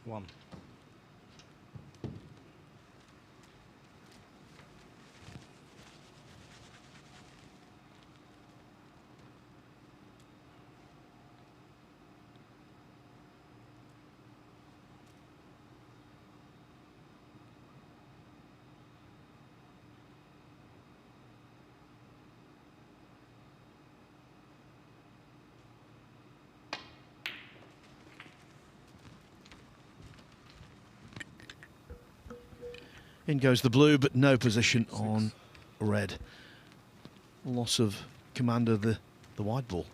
One. In goes the blue, but no position on red. Loss of command of the wide ball.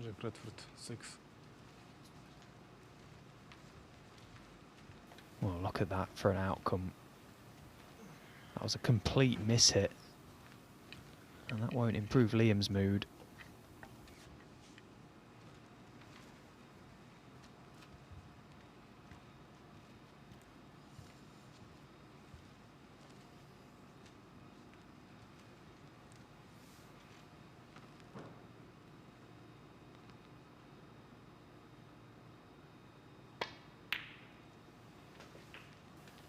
Jack Bradford 6. Well, look at that for an outcome. That was a complete mishit. And that won't improve Liam's mood.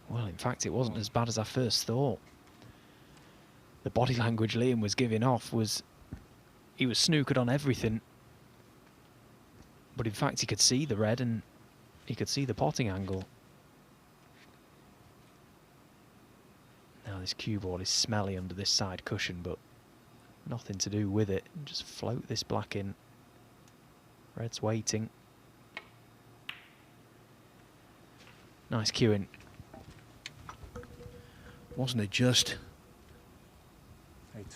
Well, in fact, it wasn't as bad as I first thought. The body language Liam was giving off was, he was snookered on everything. But in fact, he could see the red and he could see the potting angle. Now this cue ball is smelly under this side cushion, but nothing to do with it. Just float this black in. Red's waiting. Nice cueing. Wasn't it just? 8.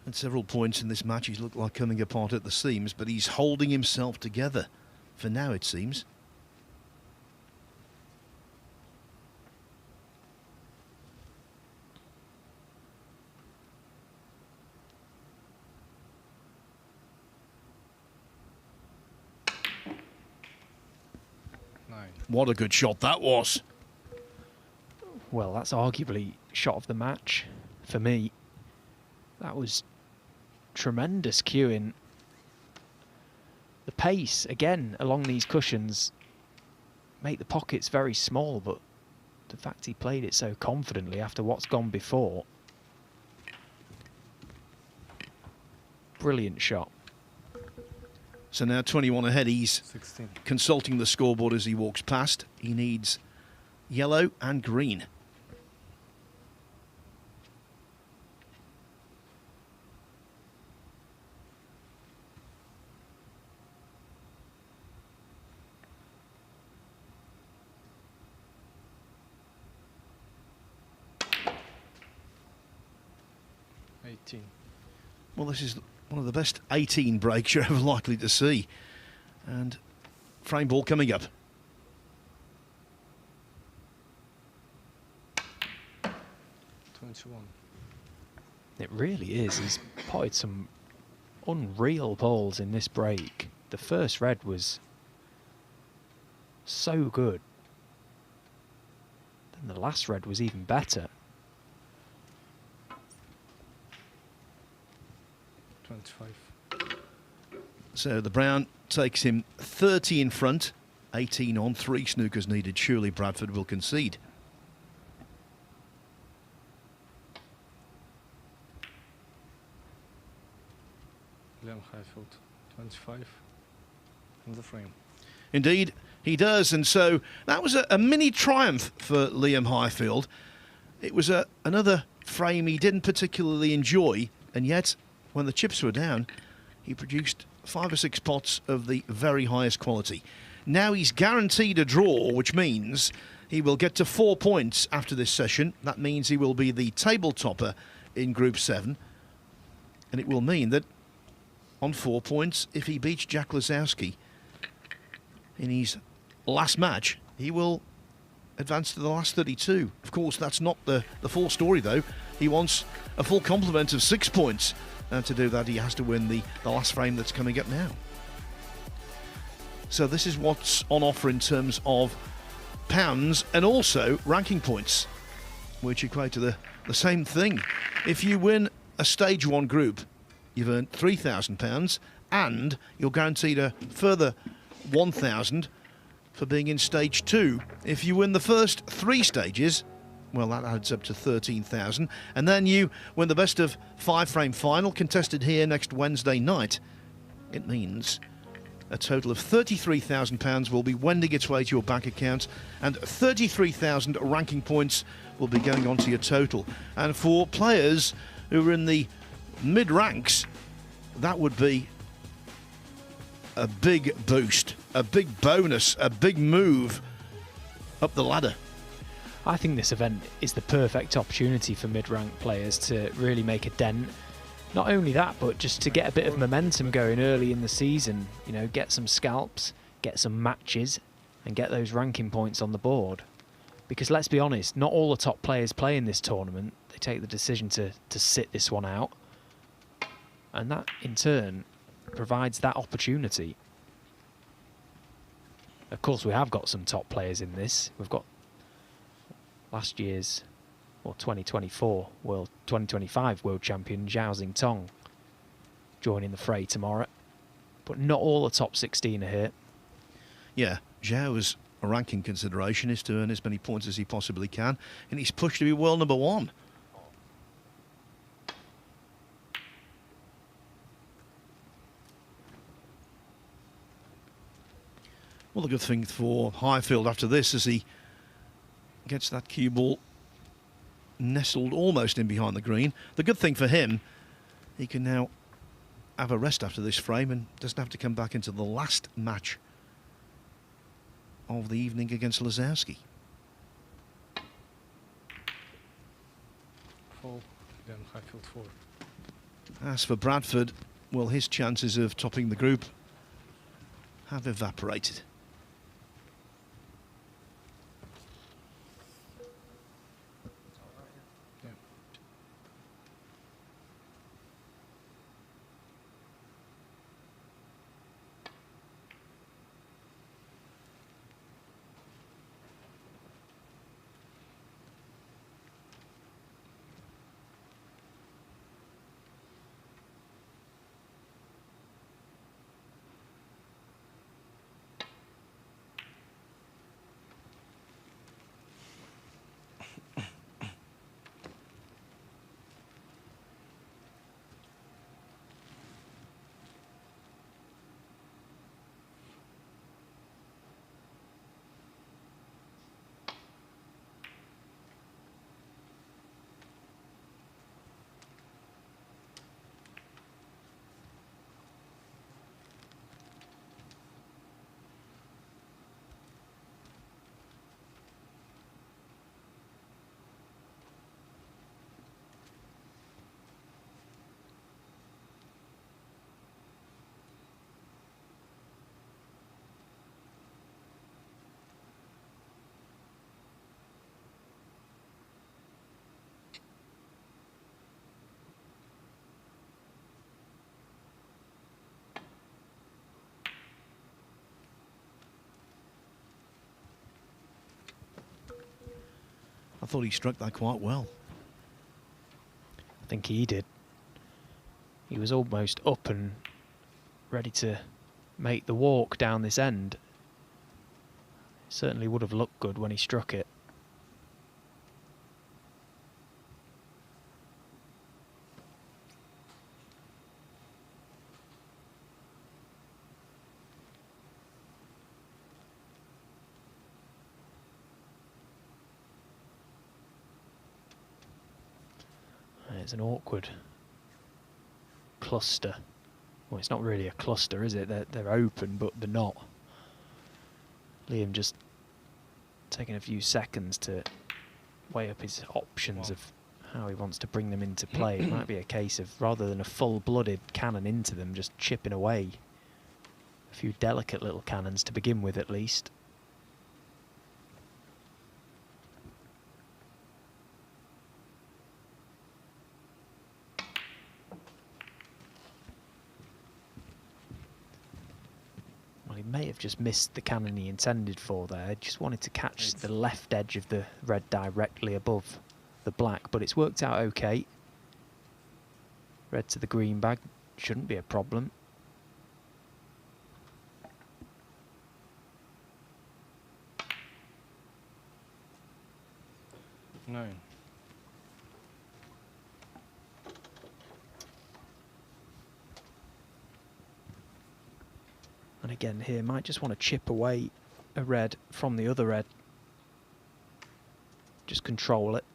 At several points in this match, he's looked like coming apart at the seams, but he's holding himself together. For now, it seems. What a good shot that was. Well, that's arguably shot of the match for me. That was tremendous cueing. The pace, again, along these cushions make the pockets very small, but the fact he played it so confidently after what's gone before. Brilliant shot. So now 21 ahead, he's 16. consulting the scoreboard as he walks past. He needs yellow and green. Well, this is one of the best 18 breaks you're ever likely to see. And frame ball coming up. 21. It really is. He's potted some unreal balls in this break. The first red was so good. Then the last red was even better. 25. So the brown takes him 30 in front, 18 on, 3 snookers needed. Surely Bradford will concede. Liam Highfield, 25 in the frame. Indeed, he does. And so that was a mini triumph for Liam Highfield. It was another frame he didn't particularly enjoy, and yet when the chips were down, he produced 5 or 6 pots of the very highest quality. Now he's guaranteed a draw, which means he will get to 4 points after this session. That means he will be the table topper in Group 7. And it will mean that on 4 points, if he beats Jack Lazowski in his last match, he will advance to the last 32. Of course, that's not the full story, though. He wants a full complement of 6 points. And to do that, he has to win the last frame that's coming up now. So this is what's on offer in terms of pounds and also ranking points, which equate to the same thing. If you win a Stage 1 group, you've earned £3,000 and you're guaranteed a further £1,000 for being in Stage 2. If you win the first 3 stages, well, that adds up to 13,000. And then you win the best of 5 frame final contested here next Wednesday night. It means a total of £33,000 will be wending its way to your bank account, and 33,000 ranking points will be going on to your total. And for players who are in the mid ranks, that would be a big boost, a big bonus, a big move up the ladder. I think this event is the perfect opportunity for mid-rank players to really make a dent. Not only that, but just to get a bit of momentum going early in the season. You know, get some scalps, get some matches, and get those ranking points on the board. Because let's be honest, not all the top players play in this tournament. They take the decision to sit this one out. And that, in turn, provides that opportunity. Of course, we have got some top players in this. We've got last year's, or 2024 2025 world champion Zhao Xingtong joining the fray tomorrow, but not all the top 16 are here. Yeah, Zhao has a ranking consideration is to earn as many points as he possibly can, and he's pushed to be world number 1. Well, the good thing for Highfield after this is he gets that cue ball nestled almost in behind the green. The good thing for him, he can now have a rest after this frame and doesn't have to come back into the last match of the evening against Lazowski. 4, then Highfield 4. As for Bradford, well, his chances of topping the group have evaporated. I thought he struck that quite well. I think he did. He was almost up and ready to make the walk down this end. Certainly would have looked good when he struck it. It's an awkward cluster. Well, it's not really a cluster, is it? They're open, but they're not. Liam just taking a few seconds to weigh up his options of how he wants to bring them into play. It might be a case of, rather than a full-blooded cannon into them, just chipping away a few delicate little cannons to begin with, at least. May have just missed the cannon he intended for there. Just wanted to catch the left edge of the red directly above the black, but it's worked out okay. Red to the green bag shouldn't be a problem. No. And again here, might just want to chip away a red from the other red. Just control it.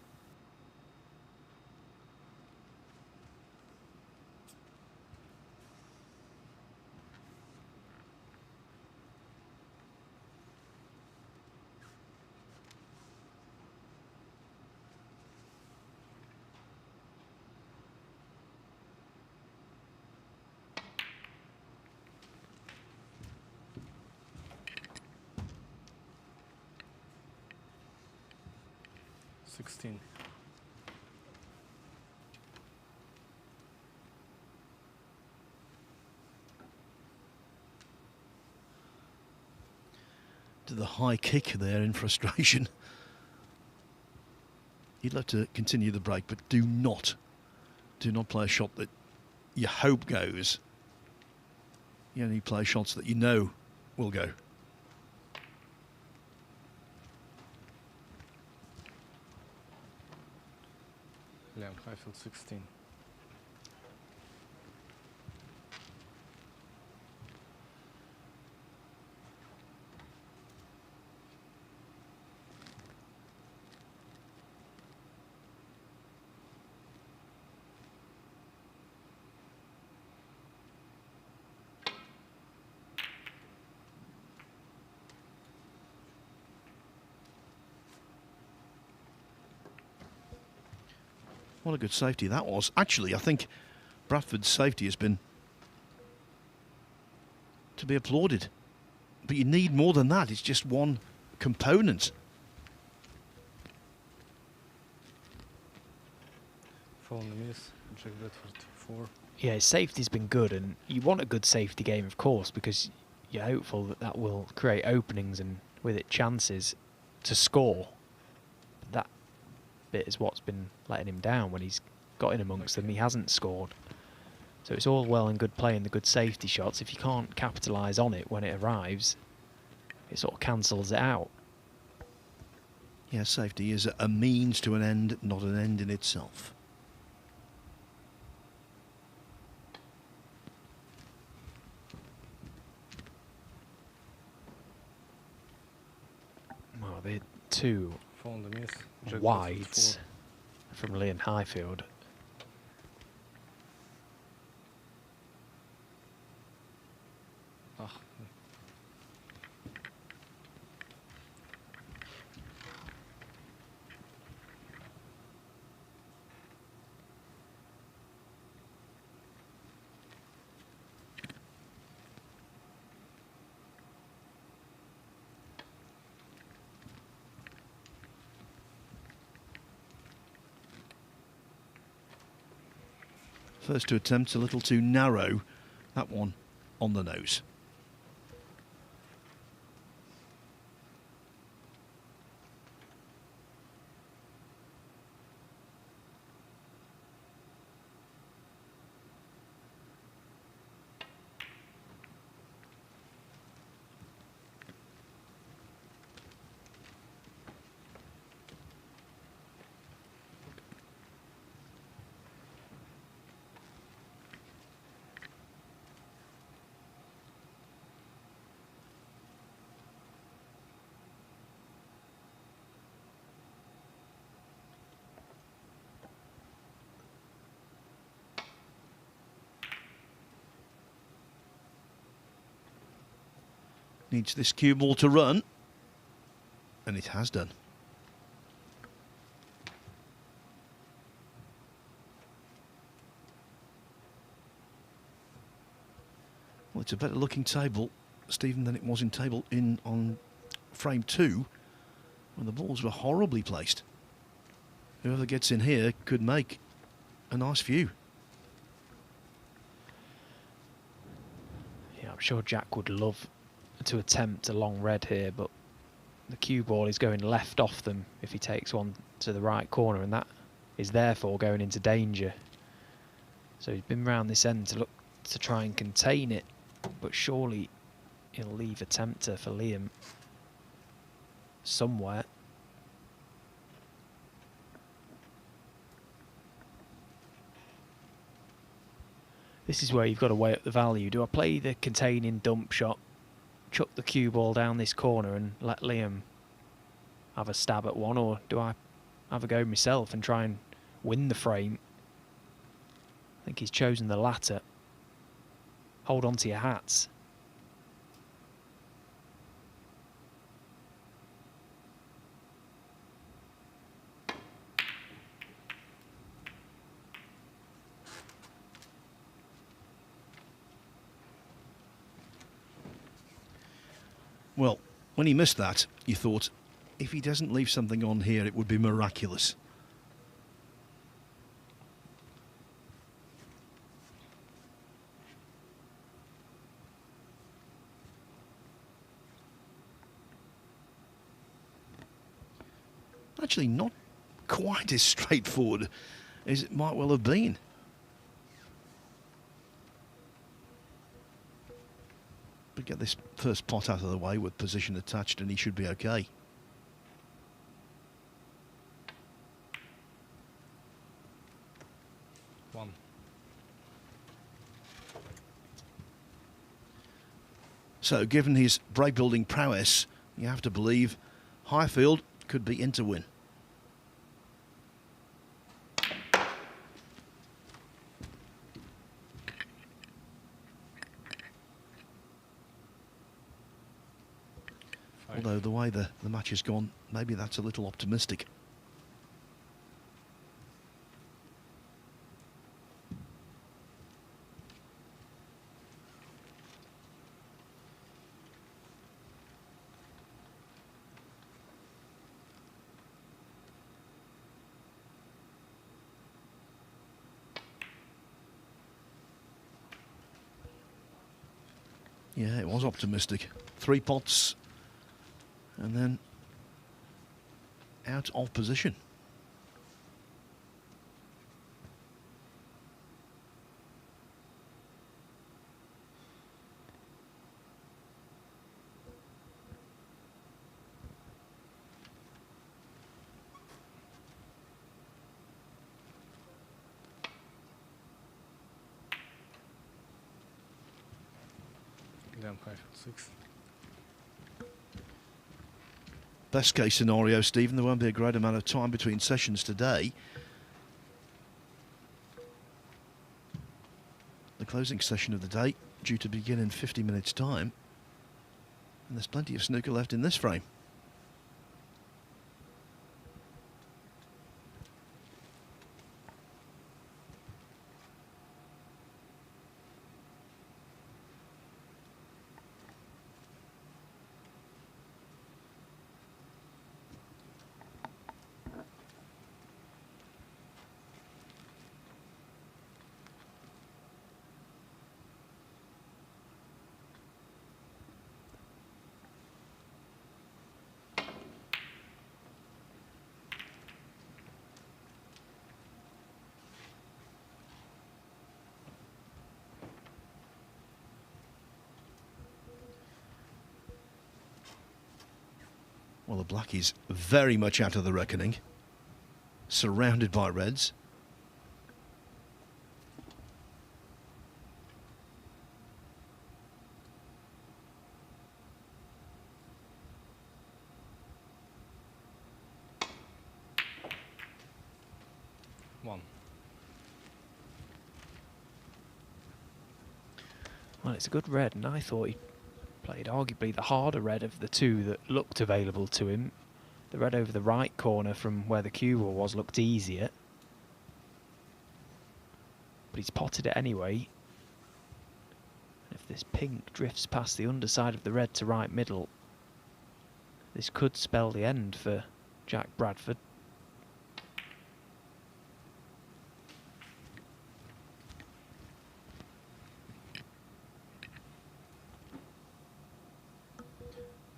To the high kick there in frustration. You'd love to continue the break, but do not play a shot that you hope goes. You only play shots that you know will go. Liam Highfield 16. What a good safety that was. Actually, I think Bradford's safety has been to be applauded. But you need more than that. It's just one component. Fall on the miss. Jack Bedford 4. Yeah, his safety's been good, and you want a good safety game, of course, because you're hopeful that that will create openings and with it chances to score. But that bit is what's been letting him down. When he's got in amongst them, he hasn't scored. So it's all well and good playing the good safety shots. If you can't capitalise on it when it arrives, it sort of cancels it out. Yeah, safety is a means to an end, not an end in itself. Well, the two Fall on the miss. Jack wides Bedford from Liam Highfield. Ah, First two attempts a little too narrow. That one on the nose. Needs this cue ball to run, and it has done. Well, it's a better looking table, Stephen, than it was on frame 2, when the balls were horribly placed. Whoever gets in here could make a nice view. Yeah, I'm sure Jack would love to attempt a long red here, but the cue ball is going left off them if he takes one to the right corner, and that is therefore going into danger. So he's been round this end to look to try and contain it, but surely he'll leave a tempter for Liam somewhere. This is where you've got to weigh up the value. Do I play the containing dump shot, chuck the cue ball down this corner and let Liam have a stab at one, or do I have a go myself and try and win the frame? I think he's chosen the latter. Hold on to your hats. Well, when he missed that, you thought, if he doesn't leave something on here, it would be miraculous. Actually, not quite as straightforward as it might well have been. But get this first pot out of the way with position attached and he should be okay. 1. So, given his break-building prowess, you have to believe Highfield could be in to win. Although the way the match has gone, maybe that's a little optimistic. Yeah, it was optimistic. 3 pots and then out of position. Then Highfield 6. Best case scenario, Stephen, there won't be a great amount of time between sessions today. The closing session of the day due to begin in 50 minutes' time. And there's plenty of snooker left in this frame. Well, the black is very much out of the reckoning, surrounded by reds. One. Well, it's a good red, and I thought he played arguably the harder red of the two that looked available to him. The red over the right corner from where the cue ball was looked easier. But he's potted it anyway. And if this pink drifts past the underside of the red to right middle, this could spell the end for Jack Bradford.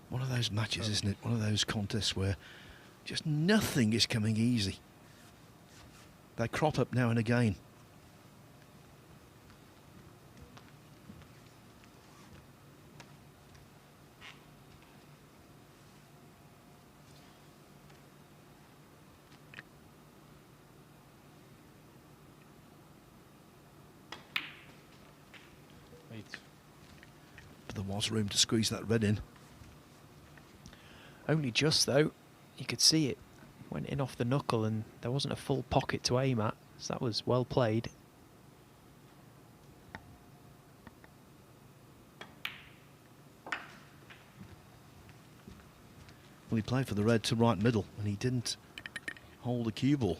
One of those matches, isn't it? One of those contests where just nothing is coming easy. They crop up now and again. Eight. But there was room to squeeze that red in. Only just though, you could see it went in off the knuckle and there wasn't a full pocket to aim at, so that was well played. Well, he played for the red to right middle and he didn't hold the cue ball.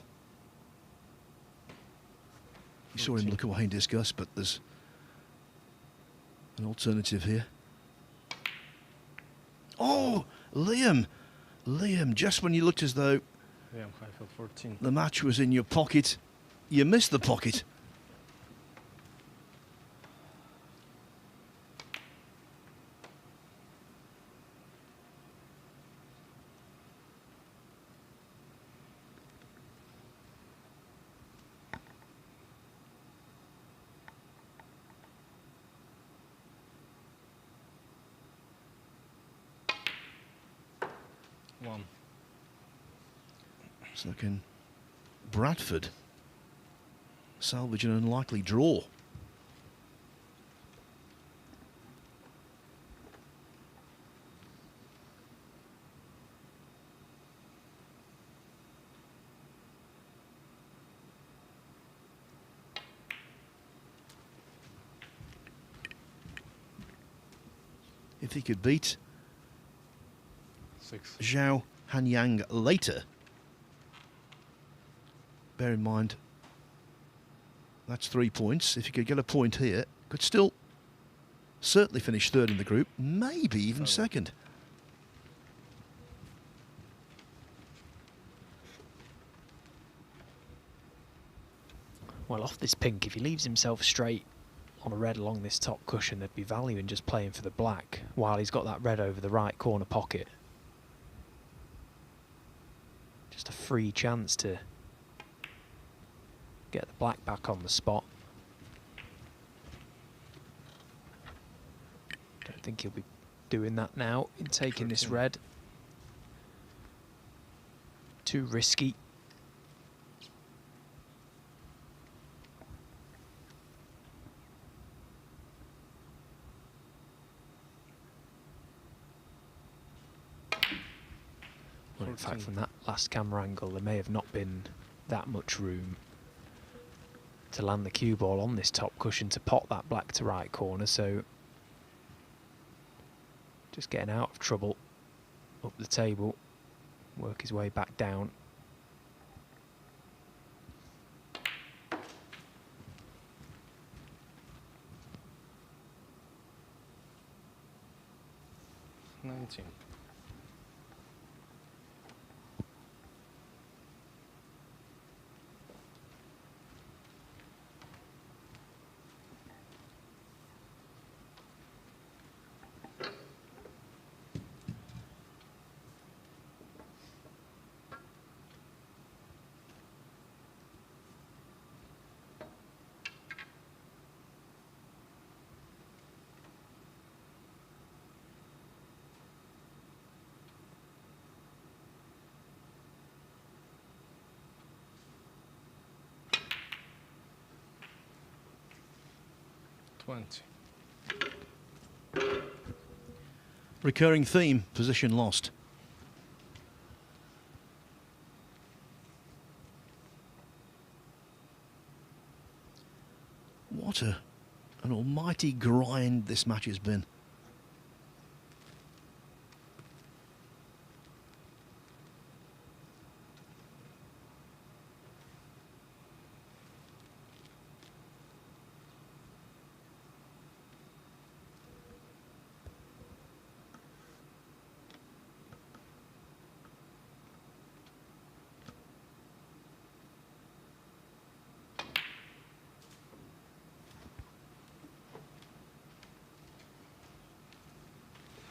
You saw him look away in disgust, but there's an alternative here. Oh, Liam, just when you looked as though Yeah, Highfield 14. the match was in your pocket, you missed the pocket. One. So can Bradford salvage an unlikely draw. If he could beat 6. Zhao Hanyang later, bear in mind that's 3 points. If he could get a point here, could still certainly finish third in the group, maybe even second. Well, off this pink, if he leaves himself straight on a red along this top cushion, there'd be value in just playing for the black while he's got that red over the right corner pocket. Just a free chance to get the black back on the spot. Don't think he'll be doing that now in taking this red. Too risky. Well, in fact, from that last camera angle, there may have not been that much room to land the cue ball on this top cushion to pot that black to right corner, so just getting out of trouble up the table, work his way back down. $19. Recurring theme, position lost. What an almighty grind this match has been.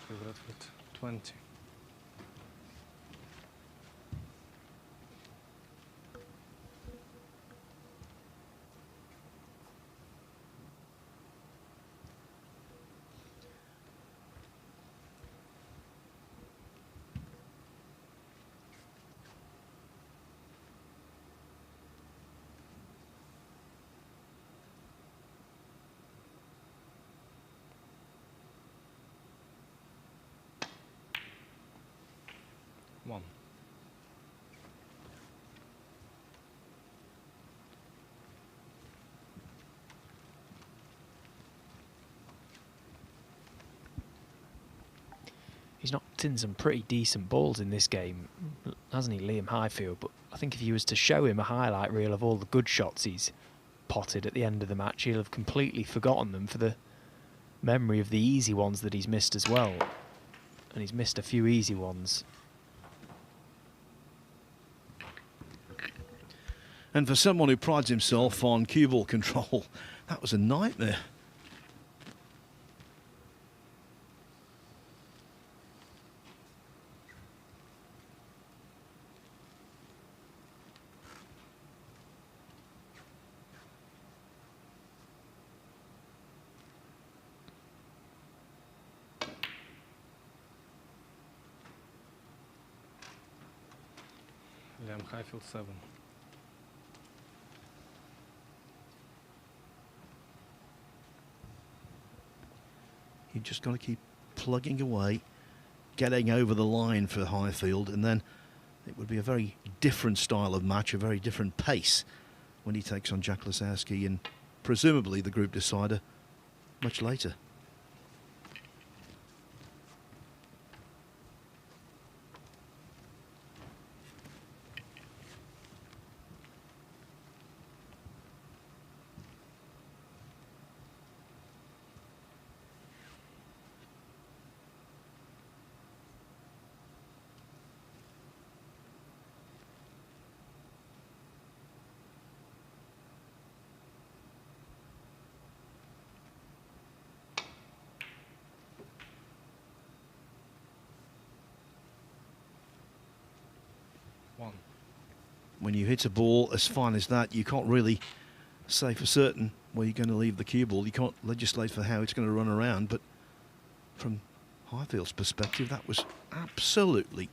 Favorite with 20. One. He's knocked in some pretty decent balls in this game, hasn't he, Liam Highfield? But I think if you was to show him a highlight reel of all the good shots he's potted at the end of the match, he'll have completely forgotten them for the memory of the easy ones that he's missed as well. And he's missed a few easy ones. And for someone who prides himself on cue ball control, that was a nightmare. Liam Highfield 7. You've just got to keep plugging away, getting over the line for Highfield, and then it would be a very different style of match, a very different pace when he takes on Jack Lisowski and presumably the group decider much later. When you hit a ball as fine as that, you can't really say for certain where you're going to leave the cue ball. You can't legislate for how it's going to run around, but from Highfield's perspective, that was absolutely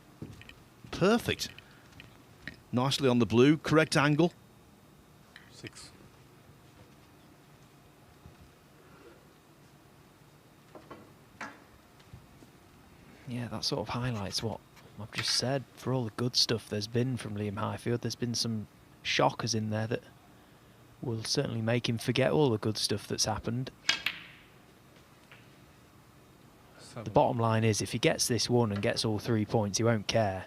perfect. Nicely on the blue, correct angle. 6. Yeah, that sort of highlights what I've just said. For all the good stuff there's been from Liam Highfield, there's been some shockers in there that will certainly make him forget all the good stuff that's happened. 7. The bottom line is, if he gets this one and gets all 3 points, he won't care.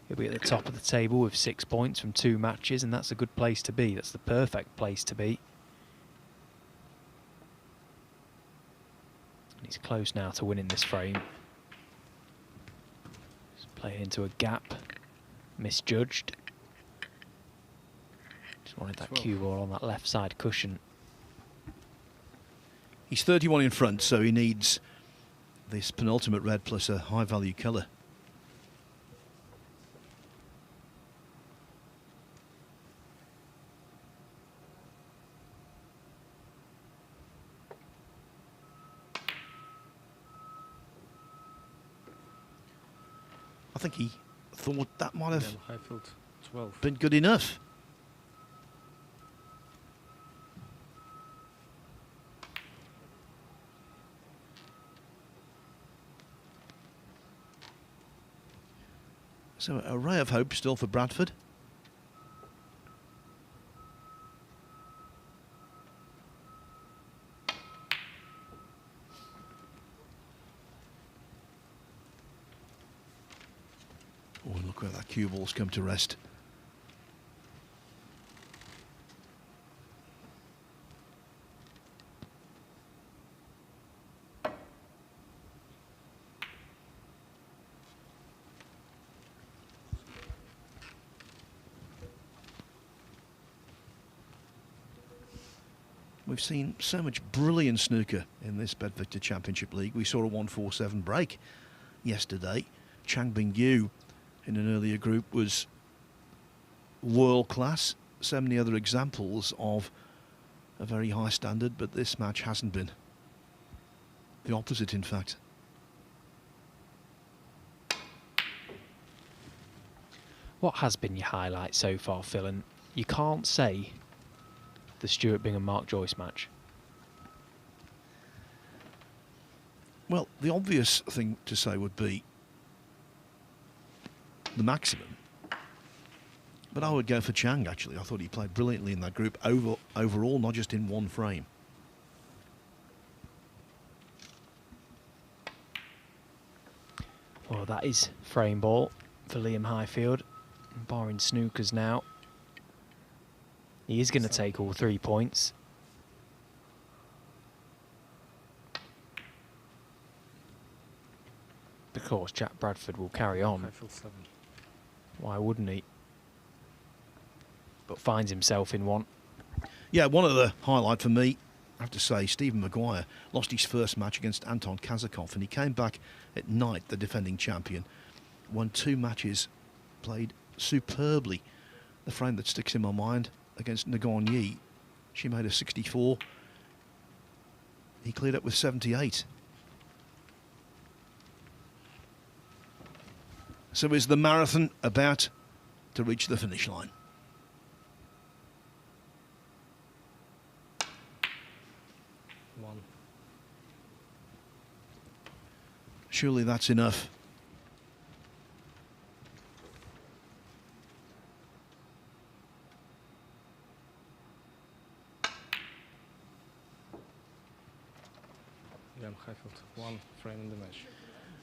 He'll be at the top of the table with 6 points from 2 matches, and that's a good place to be. That's the perfect place to be. And he's close now to winning this frame. Playing into a gap, misjudged. Just wanted that 12. cue ball on that left side cushion. He's 31 in front, so he needs this penultimate red plus a high value colour. I think he thought that might have Then Highfield 12. been good enough. So a ray of hope still for Bradford. Oh, look where that cue ball's come to rest. We've seen so much brilliant snooker in this BetVictor Championship League. We saw a 1-4-7 break yesterday. Chang Bing-yu in an earlier group was world class. So many other examples of a very high standard, but this match hasn't been. The opposite, in fact. What has been your highlight so far, Phil? And you can't say the Stuart Bingham Mark Joyce match. Well, the obvious thing to say would be the maximum. But I would go for Chang, actually. I thought he played brilliantly in that group overall, not just in one frame. Well, that is frame ball for Liam Highfield. Barring snookers now. He is going to take all 3 points. Of course, Jack Bradford will carry on. Highfield 7. Why wouldn't he? But finds himself in one. Yeah, one of the highlight for me, I have to say, Stephen Maguire lost his first match against Anton Kazakov, and he came back at night, the defending champion, won 2 matches, played superbly. The frame that sticks in my mind against Nagon Yi, she made a 64. He cleared up with 78. So is the marathon about to reach the finish line? Surely that's enough. Liam Highfield, 1 frame in the match.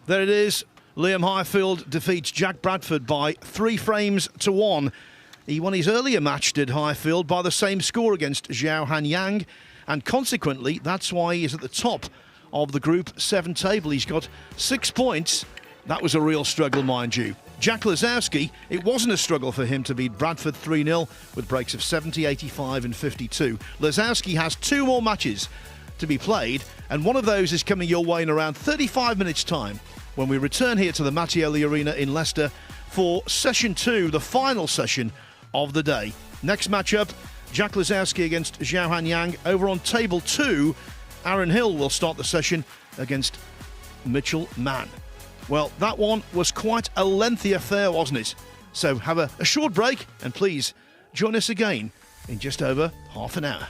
There it is. Liam Highfield defeats Jack Bradford by 3 frames to 1. He won his earlier match, did Highfield, by the same score against Zhao Hanyang, and consequently, that's why he is at the top of the Group 7 table. He's got 6 points. That was a real struggle, mind you. Jack Lazowski, it wasn't a struggle for him to beat Bradford 3-0 with breaks of 70, 85 and 52. Lazowski has 2 more matches to be played, and one of those is coming your way in around 35 minutes' time when we return here to the Mattioli Arena in Leicester for session 2, the final session of the day. Next matchup, Jack Lazowski against Zhao Hanyang. Over on table 2, Aaron Hill will start the session against Mitchell Mann. Well, that one was quite a lengthy affair, wasn't it? So have a short break, and please join us again in just over half an hour.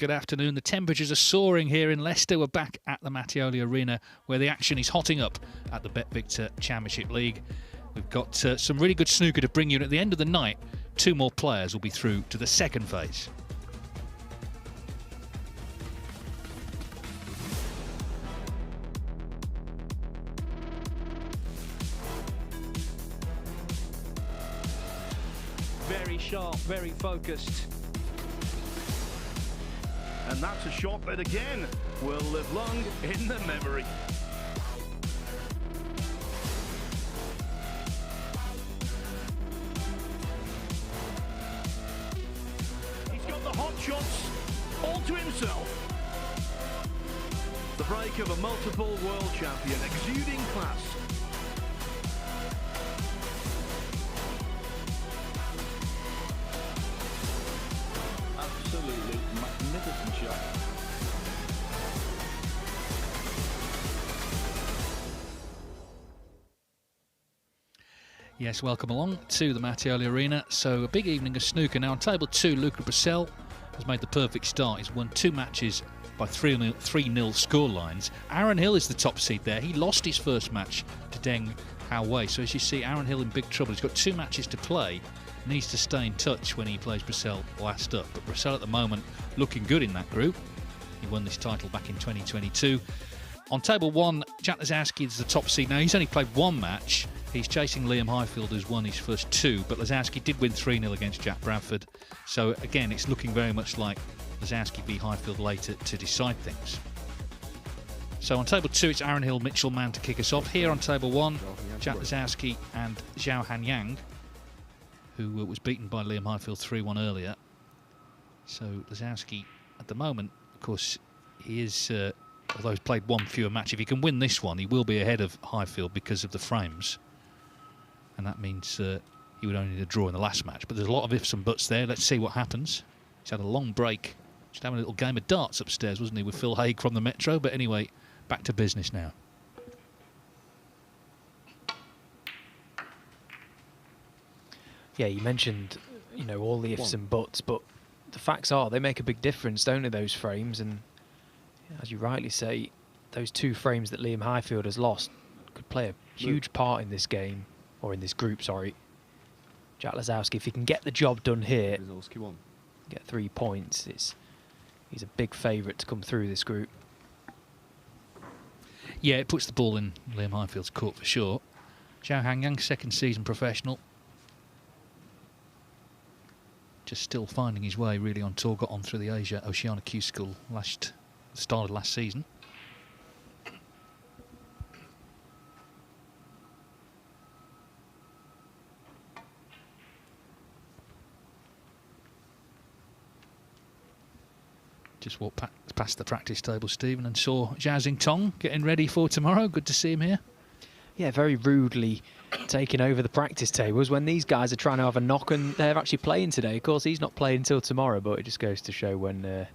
Good afternoon. The temperatures are soaring here in Leicester. We're back at the Mattioli Arena where the action is hotting up at the BetVictor Championship League. We've got some really good snooker to bring you, and at the end of the night, 2 more players will be through to the second phase. Very sharp, very focused. And that's a shot that again will live long in the memory. He's got the hot shots all to himself. The break of a multiple world champion, exuding class. Absolutely magnificent shot. Yes, welcome along to the Mattioli Arena. So a big evening of snooker. Now on table 2, Luca Brissell has made the perfect start. He's won 2 matches by 3-0 score lines. Aaron Hill is the top seed there. He lost his first match to Deng Haowei. So as you see, Aaron Hill in big trouble. He's got 2 matches to play. Needs to stay in touch when he plays Brissell last up. But Brissell at the moment looking good in that group. He won this title back in 2022. On table 1, Jack Lazowski is the top seed. Now he's only played 1 match. He's chasing Liam Highfield, who's won his first 2, but Lazowski did win 3-0 against Jack Bradford. So again, it's looking very much like Lazowski v Highfield later to decide things. So on table 2, it's Aaron Hill, Mitchell Mann to kick us off. Here on table 1, Jack Lazowski and Zhao Hanyang, who was beaten by Liam Highfield 3-1 earlier. So Lazowski, at the moment, of course, he is, although he's played 1 fewer match, if he can win this one, he will be ahead of Highfield because of the frames. And that means he would only need a draw in the last match. But there's a lot of ifs and buts there. Let's see what happens. He's had a long break. Just having a little game of darts upstairs, wasn't he, with Phil Haig from the Metro? But anyway, back to business now. Yeah, you mentioned, all the ifs and buts, but the facts are they make a big difference, don't they, those frames? And as you rightly say, those 2 frames that Liam Highfield has lost could play a huge part in this game, or in this group, sorry. Jack Lazowski, if he can get the job done here, get 3 points, he's a big favourite to come through this group. Yeah, it puts the ball in Liam Highfield's court for sure. Zhao Hanyang, second season professional. Just still finding his way really on tour. Got on through the Asia Oceania Q School started last season. Just walked past the practice table, Stephen, and saw Zhao Xingtong getting ready for tomorrow. Good to see him here. Yeah, very rudely taking over the practice tables when these guys are trying to have a knock and they're actually playing today. Of course, he's not playing until tomorrow, but it just goes to show when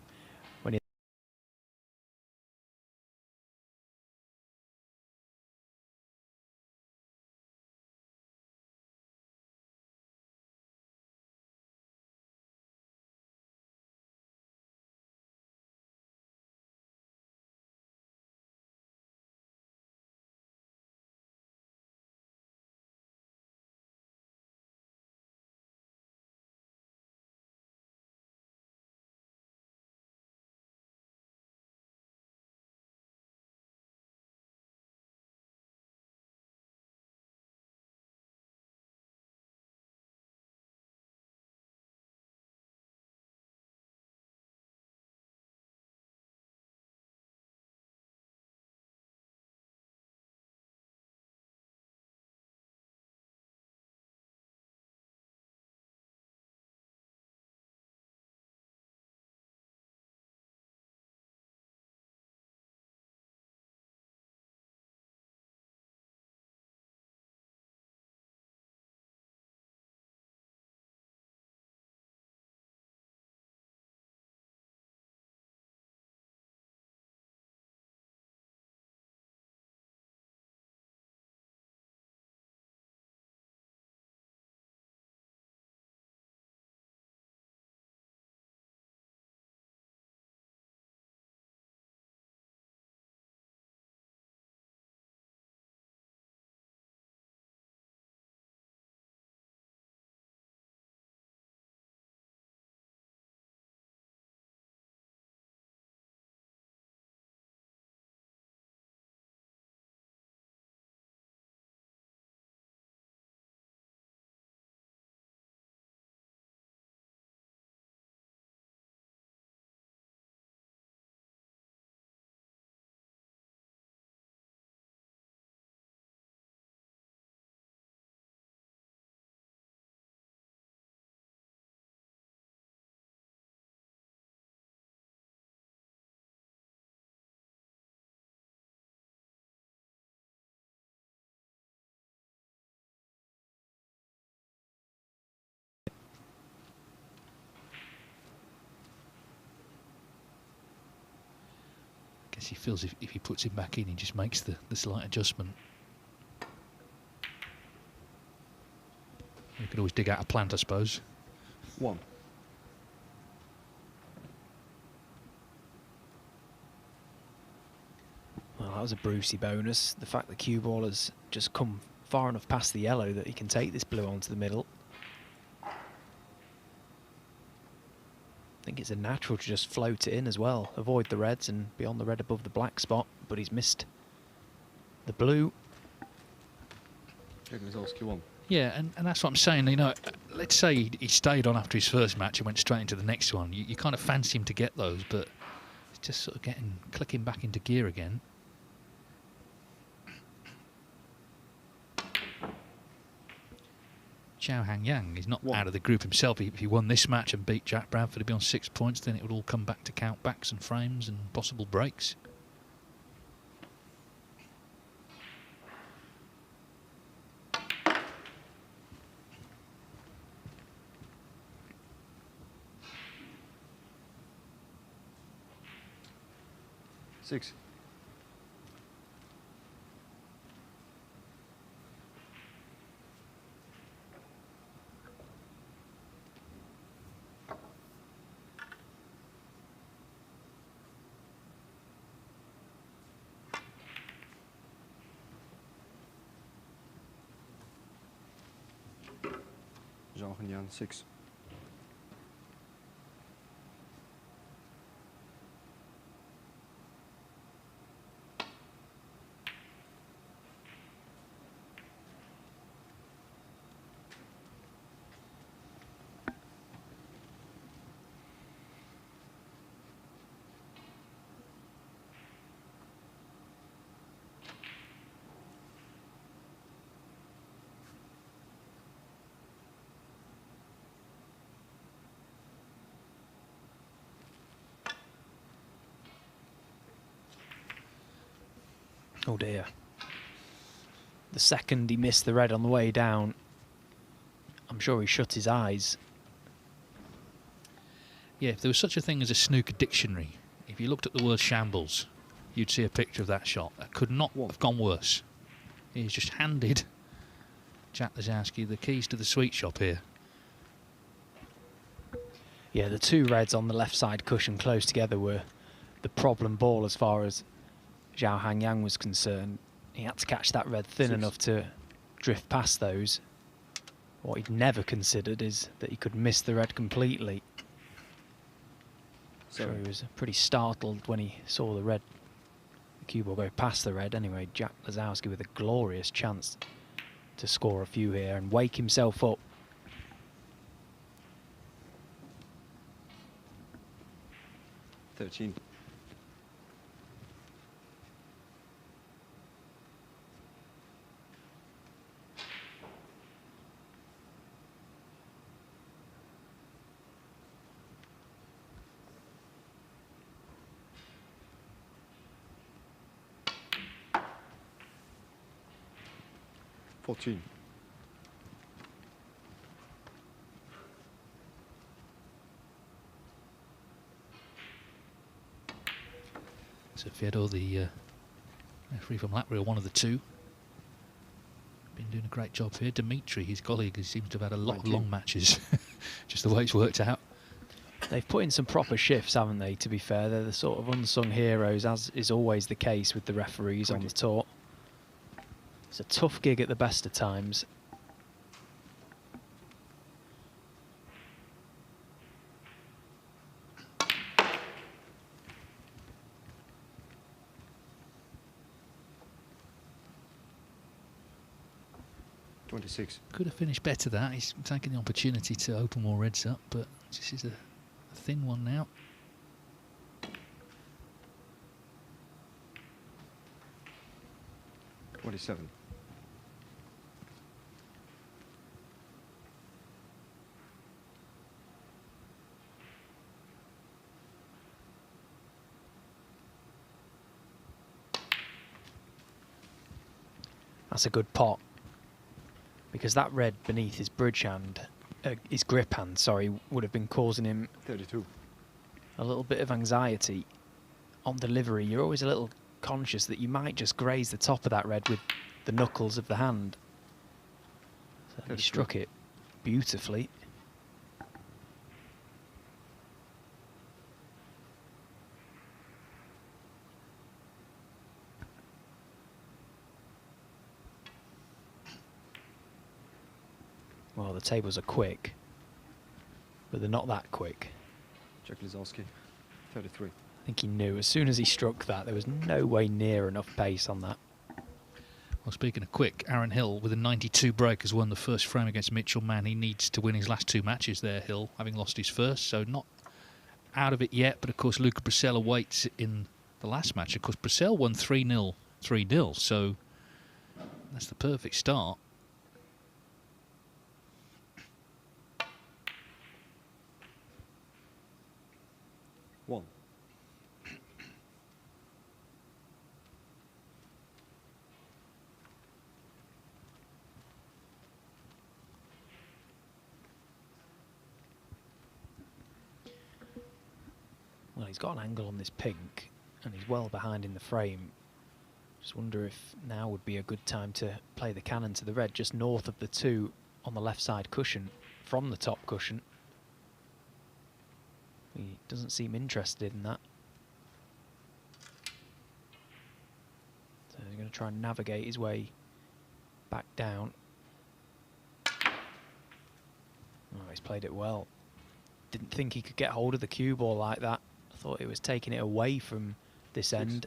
guess he feels if he puts him back in, he just makes the slight adjustment. You could always dig out a plant, I suppose. 1. Well, that was a Brucey bonus. The fact that cue ball has just come far enough past the yellow that he can take this blue onto the middle. I think it's a natural to just float it in as well. Avoid the reds and be on the red above the black spot, but he's missed the blue. Kwiatkowski 1. Yeah, and that's what I'm saying. You know, let's say he stayed on after his first match and went straight into the next one. You kind of fancy him to get those, but it's just sort of clicking back into gear again. Zhao Hangyang is not out of the group himself. If he won this match and beat Jack Bradford, he'd be on 6 points. Then it would all come back to countbacks and frames and possible breaks. Six. Zhao Hanyan 6. Oh dear. The second he missed the red on the way down, I'm sure he shut his eyes. Yeah, if there was such a thing as a snooker dictionary, if you looked at the word shambles, you'd see a picture of that shot. That could not have gone worse. He's just handed Jack Lazowski the keys to the sweet shop here. Yeah, the two reds on the left side cushion close together were the problem ball as far as Zhao Hangyang was concerned. He had to catch that red thin enough to drift past those. What he'd never considered is that he could miss the red completely. So he was pretty startled when he saw the red, the cue ball go past the red. Anyway, Jack Lazowski with a glorious chance to score a few here and wake himself up. $13. $14. So Fedor, the referee from Latvia, one of the two. Been doing a great job here. Dimitri, his colleague, seems to have had a lot of long matches. Just the way it's worked out. They've put in some proper shifts, haven't they, to be fair? They're the sort of unsung heroes, as is always the case with the referees on the tour. It's a tough gig at the best of times. $26. Could have finished better that. He's taking the opportunity to open more reds up, but this is a thin one now. $27. That's a good pot, because that red beneath his bridge hand, his grip hand, sorry, would have been causing him 32. a little bit of anxiety on delivery, you're always a little conscious that you might just graze the top of that red with the knuckles of the hand. So he struck it beautifully. Well, the tables are quick, but they're not that quick. Jack Lisowski, 33. I think he knew as soon as he struck that, there was no way near enough pace on that. Well, speaking of quick, Aaron Hill with a 92 break has won the first frame against Mitchell Mann. He needs to win his last 2 matches there, Hill, having lost his first, so not out of it yet. But of course, Luca Brecel awaits in the last match. Of course, Brecel won 3-0, 3-0, so that's the perfect start. One. Well, he's got an angle on this pink, and he's well behind in the frame. Just wonder if now would be a good time to play the cannon to the red, just north of the 2 on the left side cushion, from the top cushion. He doesn't seem interested in that. So he's going to try and navigate his way back down. Oh, he's played it well. Didn't think he could get hold of the cue ball like that. I thought he was taking it away from this end.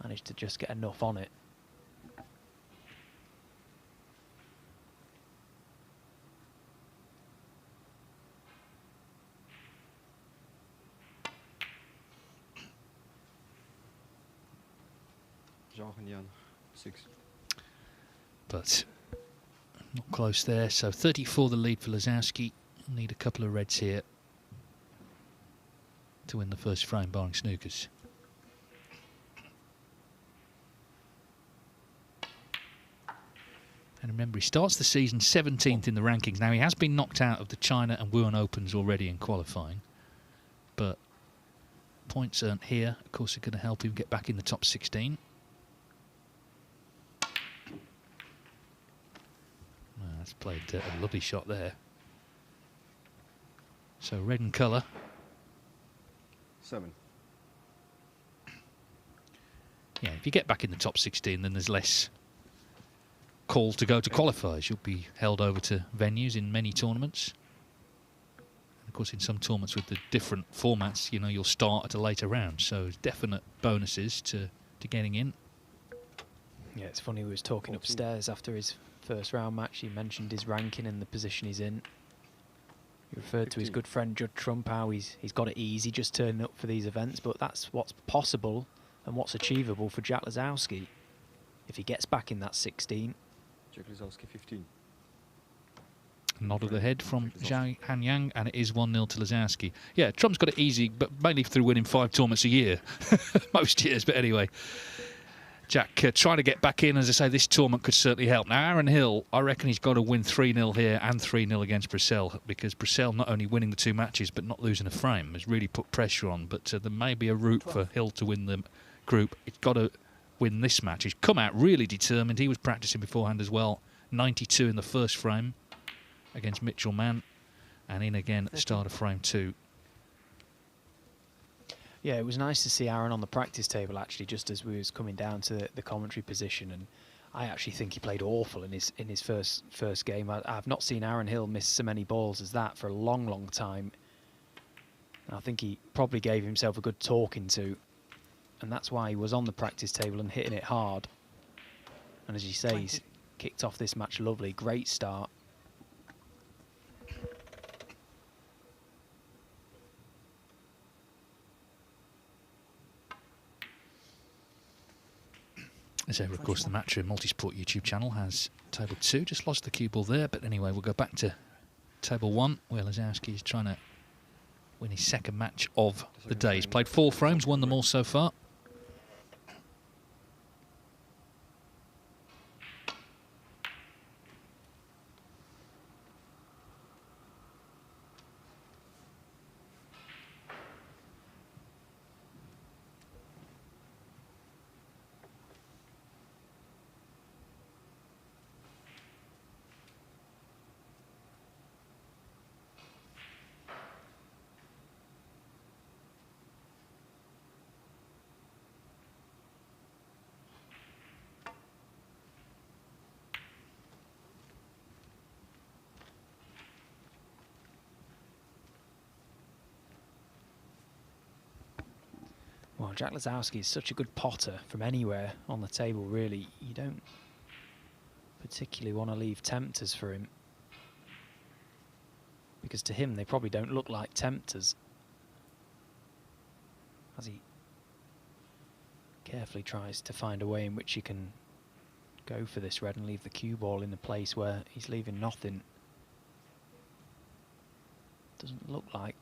Managed to just get enough on it. Jan, 6. But not close there. So 34 the lead for Lazowski. Need a couple of reds here to win the first frame, barring snookers. And remember, he starts the season 17th in the rankings. Now, he has been knocked out of the China and Wuhan Opens already in qualifying. But points earned here, of course, are going to help him get back in the top 16. That's played a lovely shot there. So red in colour. 7. Yeah, if you get back in the top 16, then there's less call to go to qualifiers. You'll be held over to venues in many tournaments. And of course, in some tournaments with the different formats, you know, you'll start at a later round. So definite bonuses to getting in. Yeah, it's funny, we was talking upstairs after his first round match. He mentioned his ranking and the position he's in. He referred to his good friend Judd Trump, how he's got it easy just turning up for these events, but that's what's possible and what's achievable for Jack Lisowski if he gets back in that 16. Jack Lisowski, 15. Nod of the head from Zhao Hanyang, and it is 1-0 to Lazowski. Yeah, Trump's got it easy, but mainly through winning 5 tournaments a year. Most years, but anyway. Jack trying to get back in. As I say, this tournament could certainly help. Now, Aaron Hill, I reckon he's got to win 3-0 here and 3-0 against Brecel, because Brecel not only winning the 2 matches but not losing a frame has really put pressure on. But there may be a route for Hill to win the group. He's got to win this match. He's come out really determined. He was practicing beforehand as well. 92 in the first frame against Mitchell Mann, and in again at the start of frame 2. Yeah, it was nice to see Aaron on the practice table, actually, just as we was coming down to the commentary position. And I actually think he played awful in his first game. I've not seen Aaron Hill miss so many balls as that for a long, long time. And I think he probably gave himself a good talking to, and that's why he was on the practice table and hitting it hard. And as you say, he's kicked off this match lovely. Great start. As ever, of course, the Matchroom Multisport YouTube channel has table 2. Just lost the cue ball there, but anyway, we'll go back to table 1, where Lazowski is trying to win his second match of the day. He's played 4 frames, won them all so far. Well, Jack Lazowski is such a good potter from anywhere on the table, really. You don't particularly want to leave tempters for him, because to him they probably don't look like tempters, as he carefully tries to find a way in which he can go for this red and leave the cue ball in a place where he's leaving nothing. Doesn't look like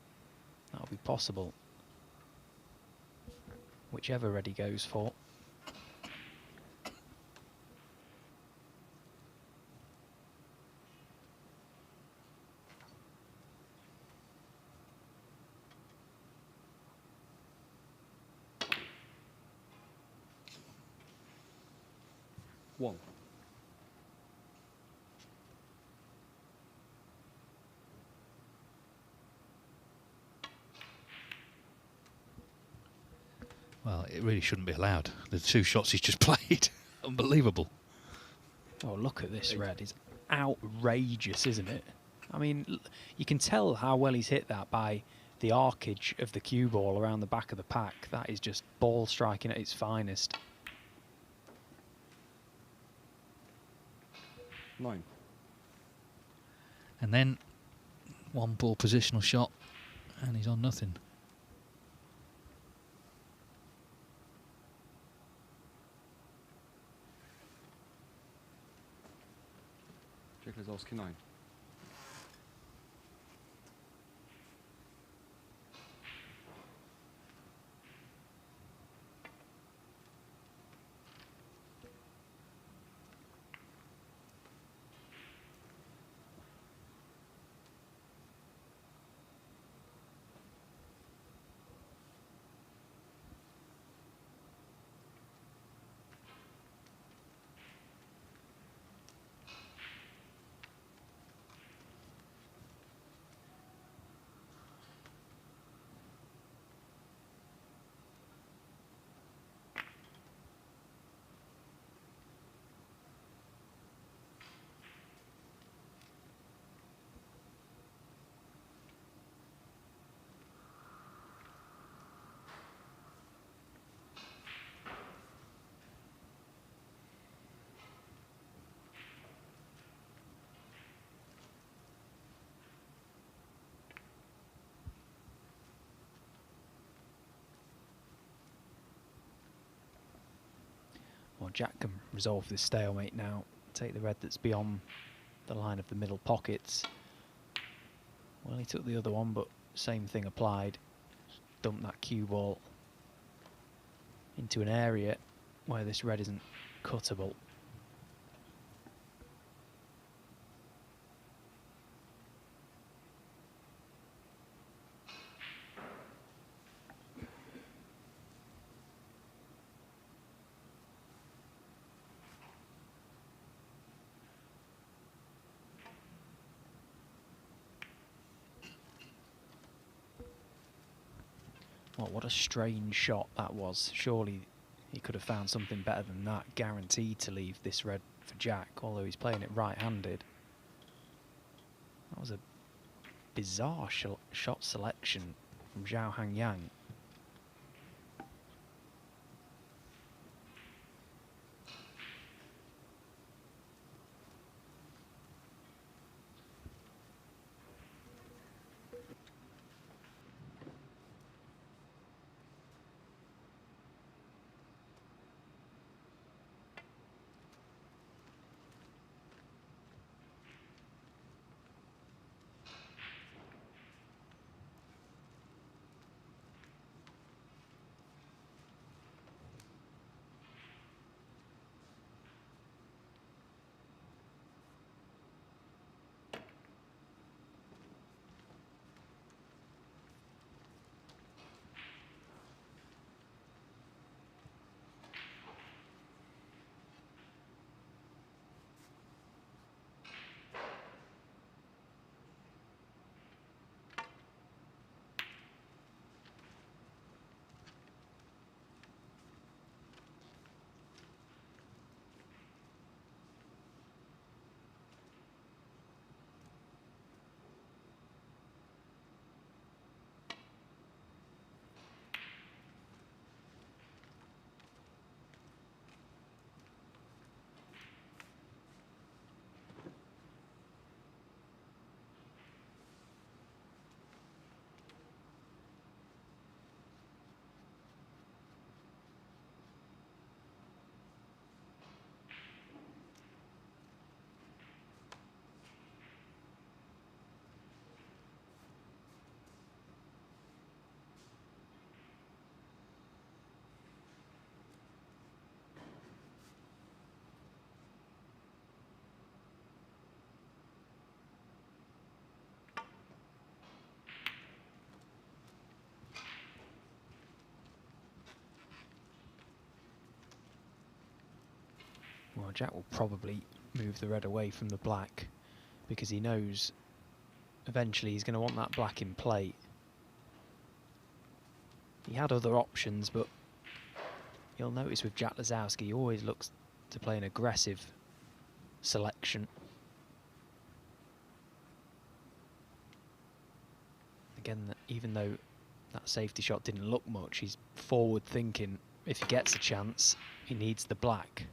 that'll be possible, whichever red he goes for. One. Well, it really shouldn't be allowed. The 2 shots he's just played. Unbelievable. Oh, look at this red. It's outrageous, isn't it? I mean, you can tell how well he's hit that by the arcage of the cue ball around the back of the pack. That is just ball striking at its finest. 9. And then 1 ball positional shot, and he's on nothing. Jack Lazowski 9. Well, Jack can resolve this stalemate now. Take the red that's beyond the line of the middle pockets. Well, he took the other one, but same thing applied. Dump that cue ball into an area where this red isn't cuttable. Well, what a strange shot that was. Surely he could have found something better than that. Guaranteed to leave this red for Jack, although he's playing it right-handed. That was a bizarre shot selection from Zhao Hangyang. Well, Jack will probably move the red away from the black because he knows eventually he's going to want that black in play. He had other options, but you'll notice with Jack Lazowski, he always looks to play an aggressive selection. Again, even though that safety shot didn't look much, he's forward thinking. If he gets a chance, he needs the black.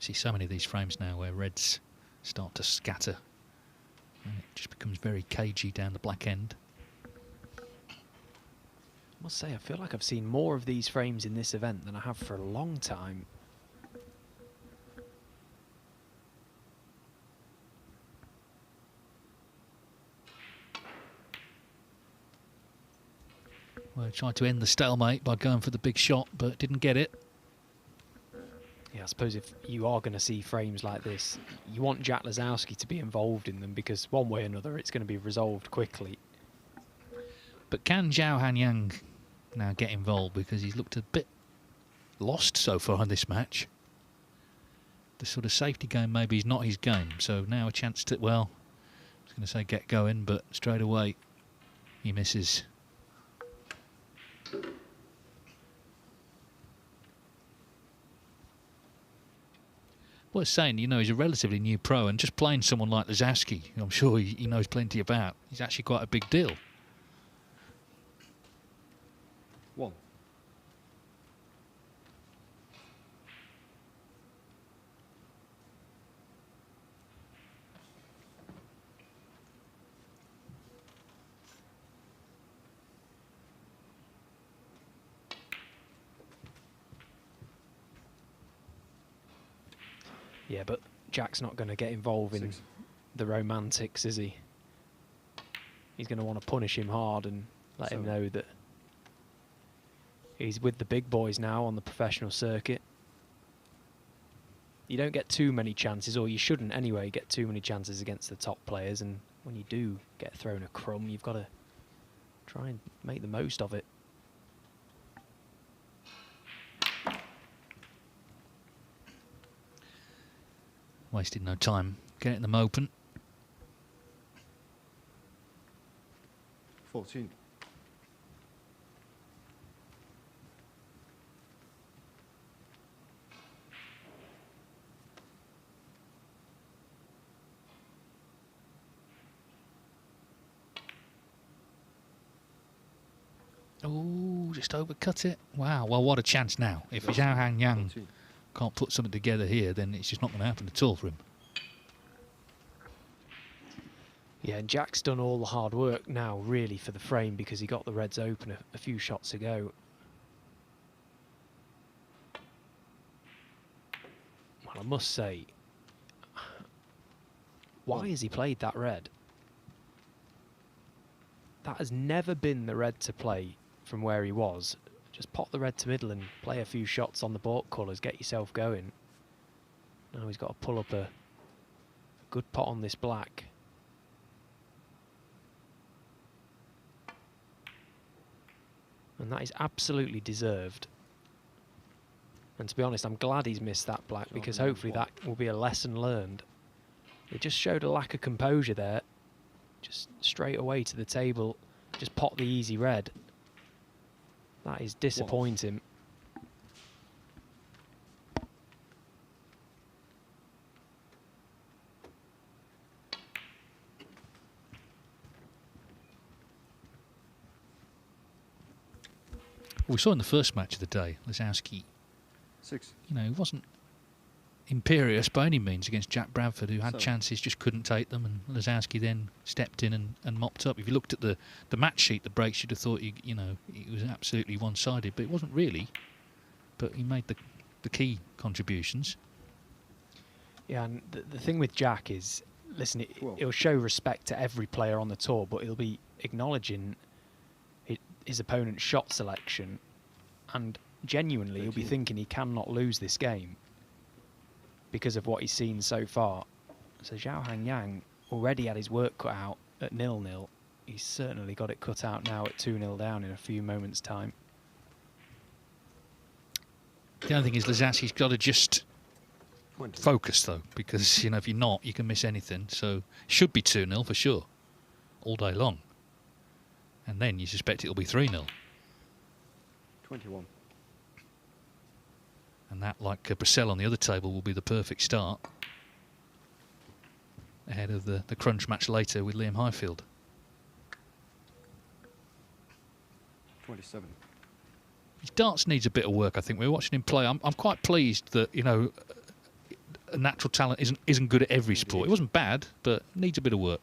See so many of these frames now where reds start to scatter and it just becomes very cagey down the black end. I must say, I feel like I've seen more of these frames in this event than I have for a long time. Well, he tried to end the stalemate by going for the big shot, but didn't get it. Yeah, I suppose if you are going to see frames like this, you want Jack Lazowski to be involved in them because one way or another it's going to be resolved quickly. But can Zhao Hanyang now get involved, because he's looked a bit lost so far in this match? The sort of safety game maybe is not his game, so now a chance to, well, I was going to say get going, but straight away he misses. Well, it's saying, you know, he's a relatively new pro, and just playing someone like Lazowski, who I'm sure he knows plenty about, he's actually quite a big deal. 1. Yeah, but Jack's not going to get involved in the romantics, is he? He's going to want to punish him hard and let him know that he's with the big boys now on the professional circuit. You don't get too many chances, or you shouldn't anyway get too many chances against the top players, and when you do get thrown a crumb, you've got to try and make the most of it. Wasted no time getting them open. 14. Oh, just overcut it. Wow, well, what a chance now. If Zhao Hanyang can't put something together here, then it's just not going to happen at all for him. Yeah, and Jack's done all the hard work now, really, for the frame, because he got the reds open a few shots ago. Well, I must say, why has he played that red? That has never been the red to play from where he was. Just pop the red to middle and play a few shots on the baulk colours, get yourself going. Now he's got to pull up a good pot on this black. And that is absolutely deserved. And to be honest, I'm glad he's missed that black, because hopefully that will be a lesson learned. It just showed a lack of composure there. Just straight away to the table, just pot the easy red. That is disappointing. Well, we saw in the first match of the day, Lazowski, 6. you know, he wasn't imperious by any means against Jack Bradford, who had chances, just couldn't take them, and Lazowski then stepped in and mopped up. If you looked at the match sheet, the breaks, you'd have thought, you know, it was absolutely one-sided, but it wasn't really. but he made the key contributions. Yeah, and the thing with Jack is, listen, he'll show respect to every player on the tour, but he'll be acknowledging his opponent's shot selection, and genuinely he'll be thinking he cannot lose this game because of what he's seen so far. So Zhao Hanyang already had his work cut out at 0-0. He's certainly got it cut out now at 2-0 down in a few moments' time. The other thing is Lazowski's got to just focus, though, because, you know, if you're not, you can miss anything. So it should be 2-0 for sure, all day long. And then you suspect it'll be 3-0. 21. And that, like Brissell on the other table, will be the perfect start ahead of the crunch match later with Liam Highfield. 27. His darts needs a bit of work, I think. We're watching him play. I'm quite pleased that, you know, a natural talent isn't good at every sport. It wasn't bad, but needs a bit of work.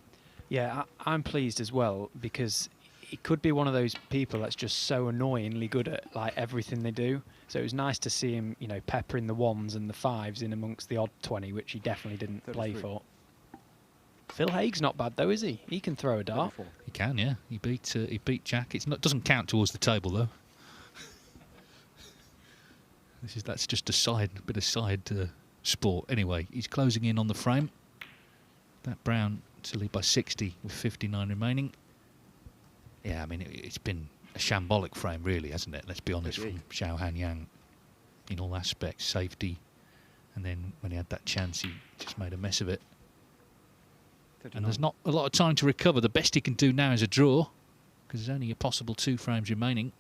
Yeah, I'm pleased as well, because he could be one of those people that's just so annoyingly good at like everything they do. So it was nice to see him, you know, peppering the 1s and the 5s in amongst the odd 20, which he definitely didn't 33. play for. Phil Haig's not bad though, is he? He can throw a dart. 34. He can, yeah. He beat Jack. Doesn't count towards the table though. That's just a bit of side sport. Anyway, he's closing in on the frame. That Brown to lead by 60 with 59 remaining. Yeah, I mean, it's been a shambolic frame, really, hasn't it? Let's be honest, from Zhao Hanyang in all aspects, safety, and then when he had that chance, he just made a mess of it. 39. And there's not a lot of time to recover. The best he can do now is a draw, because there's only a possible 2 frames remaining.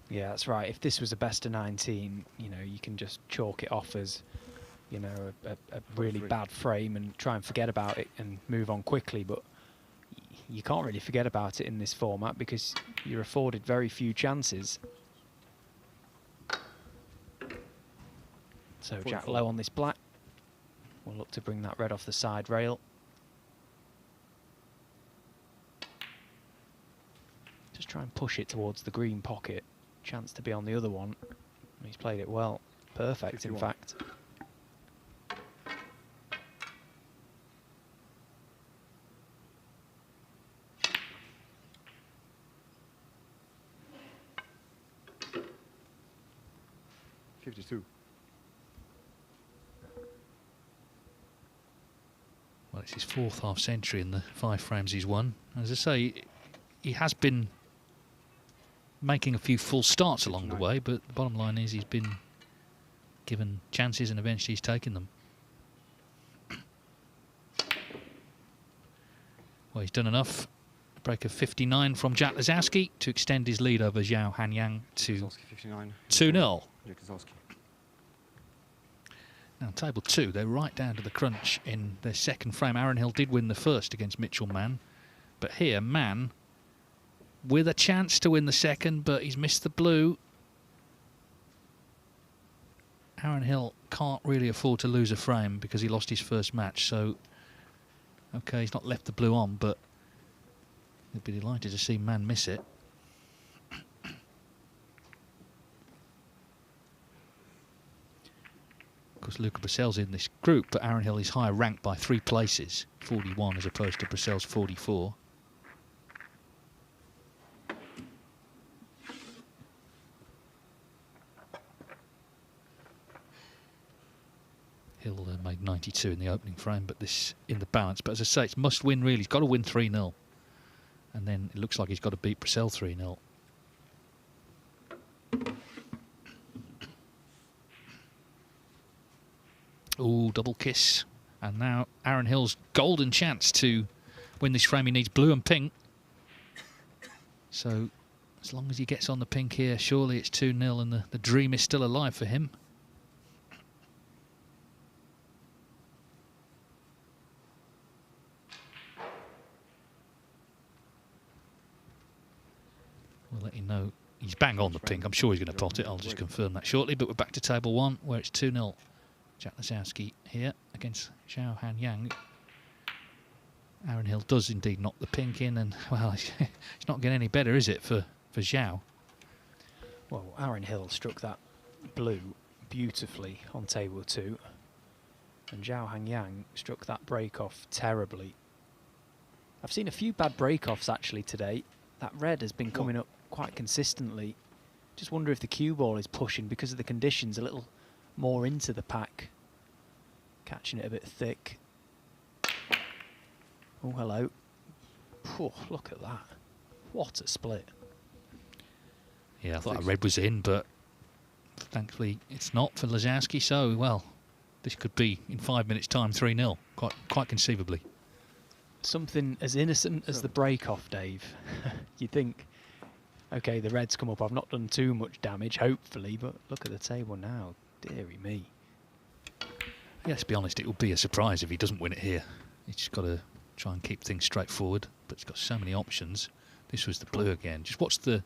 Yeah, that's right. If this was a best of 19, you know, you can just chalk it off as, you know, a really bad frame and try and forget about it and move on quickly. But you can't really forget about it in this format because you're afforded very few chances. So Jack low on this black. We'll look to bring that red off the side rail. Just try and push it towards the green pocket. Chance to be on the other one. He's played it well. Perfect, 51. In fact. Well, it's his 4th half century in the 5 frames he's won. As I say, he has been making a few full starts along the way, but the bottom line is he's been given chances and eventually he's taken them. Well, he's done enough. A break of 59 from Jack Lazowski to extend his lead over Zhao Hanyang to 2-0. Now, table 2, they're right down to the crunch in their second frame. Aaron Hill did win the first against Mitchell Mann, but here, Mann with a chance to win the second, but he's missed the blue. Aaron Hill can't really afford to lose a frame because he lost his first match, so okay, he's not left the blue on, but he'll be delighted to see Mann miss it. Of course, Luca Brissell's in this group, but Aaron Hill is higher ranked by 3 places, 41 as opposed to Brissell's 44. Hill made 92 in the opening frame, but this in the balance. But as I say, it's must win really. He's got to win 3-0. And then it looks like he's got to beat Brissell 3-0. Ooh, double kiss. And now Aaron Hill's golden chance to win this frame. He needs blue and pink. So as long as he gets on the pink here, surely it's 2-0 and the dream is still alive for him. We'll let you know. He's bang on the pink. I'm sure he's going to pot it. I'll just confirm that shortly. But we're back to table 1, where it's 2-0. Jack Lazowski here against Zhao Hanyang. Aaron Hill does indeed knock the pink in, and well, it's not getting any better, is it, for Zhao? Well, Aaron Hill struck that blue beautifully on table 2, and Zhao Hangyang struck that break-off terribly. I've seen a few bad break-offs actually today. That red has been coming up quite consistently. Just wonder if the cue ball is pushing because of the conditions a little more into the pack. Catching it a bit thick. Oh, hello. Oh, look at that. What a split. Yeah, I thought that red was in, but thankfully it's not for Lazowski. So, well, this could be, in 5 minutes' time, 3-0, quite conceivably. Something as innocent as the break-off, Dave. You think, OK, the red's come up. I've not done too much damage, hopefully, but look at the table now. Deary me. Yeah, let's be honest, it will be a surprise if he doesn't win it here. He's just got to try and keep things straightforward, but he's got so many options. This was the blue again. Just watch the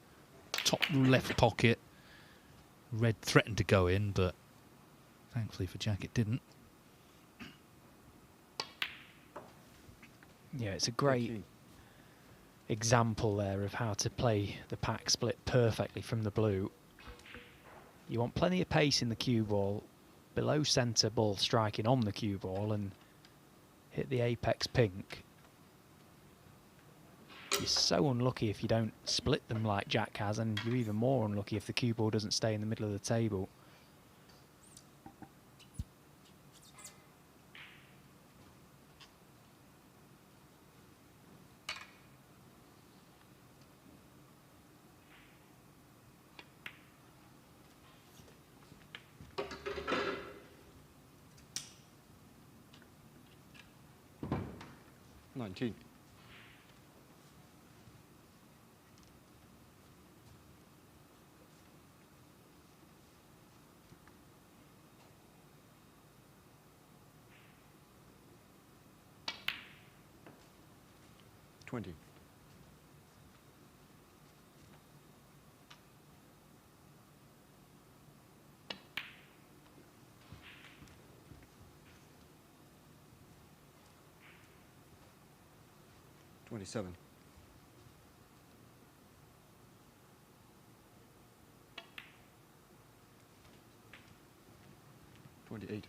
top left pocket. Red threatened to go in, but thankfully for Jack it didn't. Yeah, it's a great example there of how to play the pack split perfectly from the blue. You want plenty of pace in the cue ball, below centre ball striking on the cue ball, and hit the apex pink. You're so unlucky if you don't split them like Jack has, and you're even more unlucky if the cue ball doesn't stay in the middle of the table. $19. $20. $27. $28.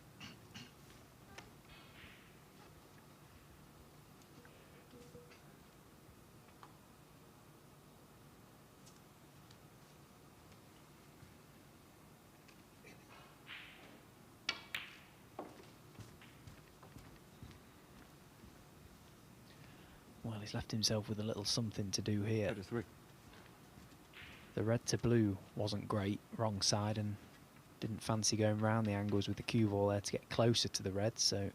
Well, he's left himself with a little something to do here. 33. The red to blue wasn't great, wrong side, and didn't fancy going round the angles with the cue ball there to get closer to the red, so going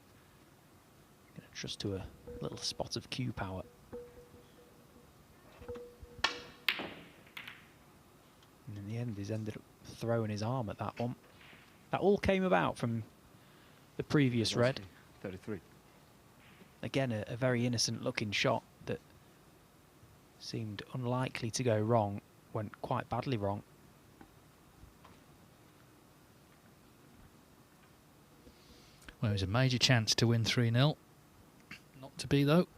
to trust to a little spot of cue power. And in the end, he's ended up throwing his arm at that one. That all came about from the previous red. 33. Again, a very innocent looking shot that seemed unlikely to go wrong, went quite badly wrong. Well, it was a major chance to win 3-0. Not to be, though.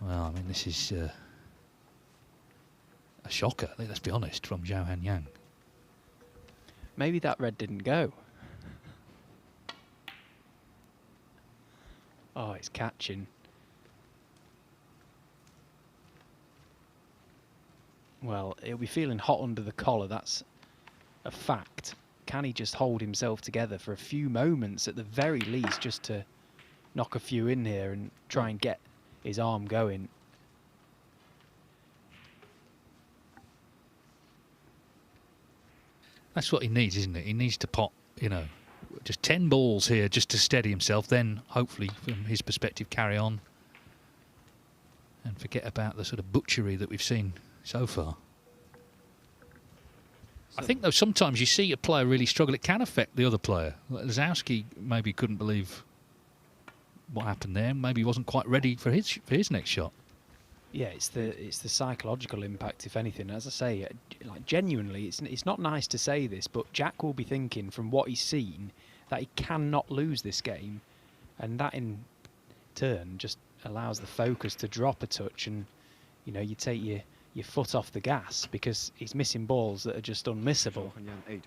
Well, I mean, this is a shocker, let's be honest, from Zhao Hangyang. Maybe that red didn't go. Oh, it's catching. Well, he'll be feeling hot under the collar, that's a fact. Can he just hold himself together for a few moments at the very least, just to knock a few in here and try and get his arm going? That's what he needs, isn't it? He needs to pot, you know, just 10 balls here just to steady himself, then hopefully, from his perspective, carry on and forget about the sort of butchery that we've seen so far. I think, though, sometimes you see a player really struggle. It can affect the other player. Lazowski maybe couldn't believe what happened there. Maybe he wasn't quite ready for his next shot. Yeah, it's the psychological impact, if anything. As I say, like genuinely, it's not nice to say this, but Jack will be thinking from what he's seen that he cannot lose this game, and that in turn just allows the focus to drop a touch, and you take your foot off the gas because he's missing balls that are just unmissable. 8.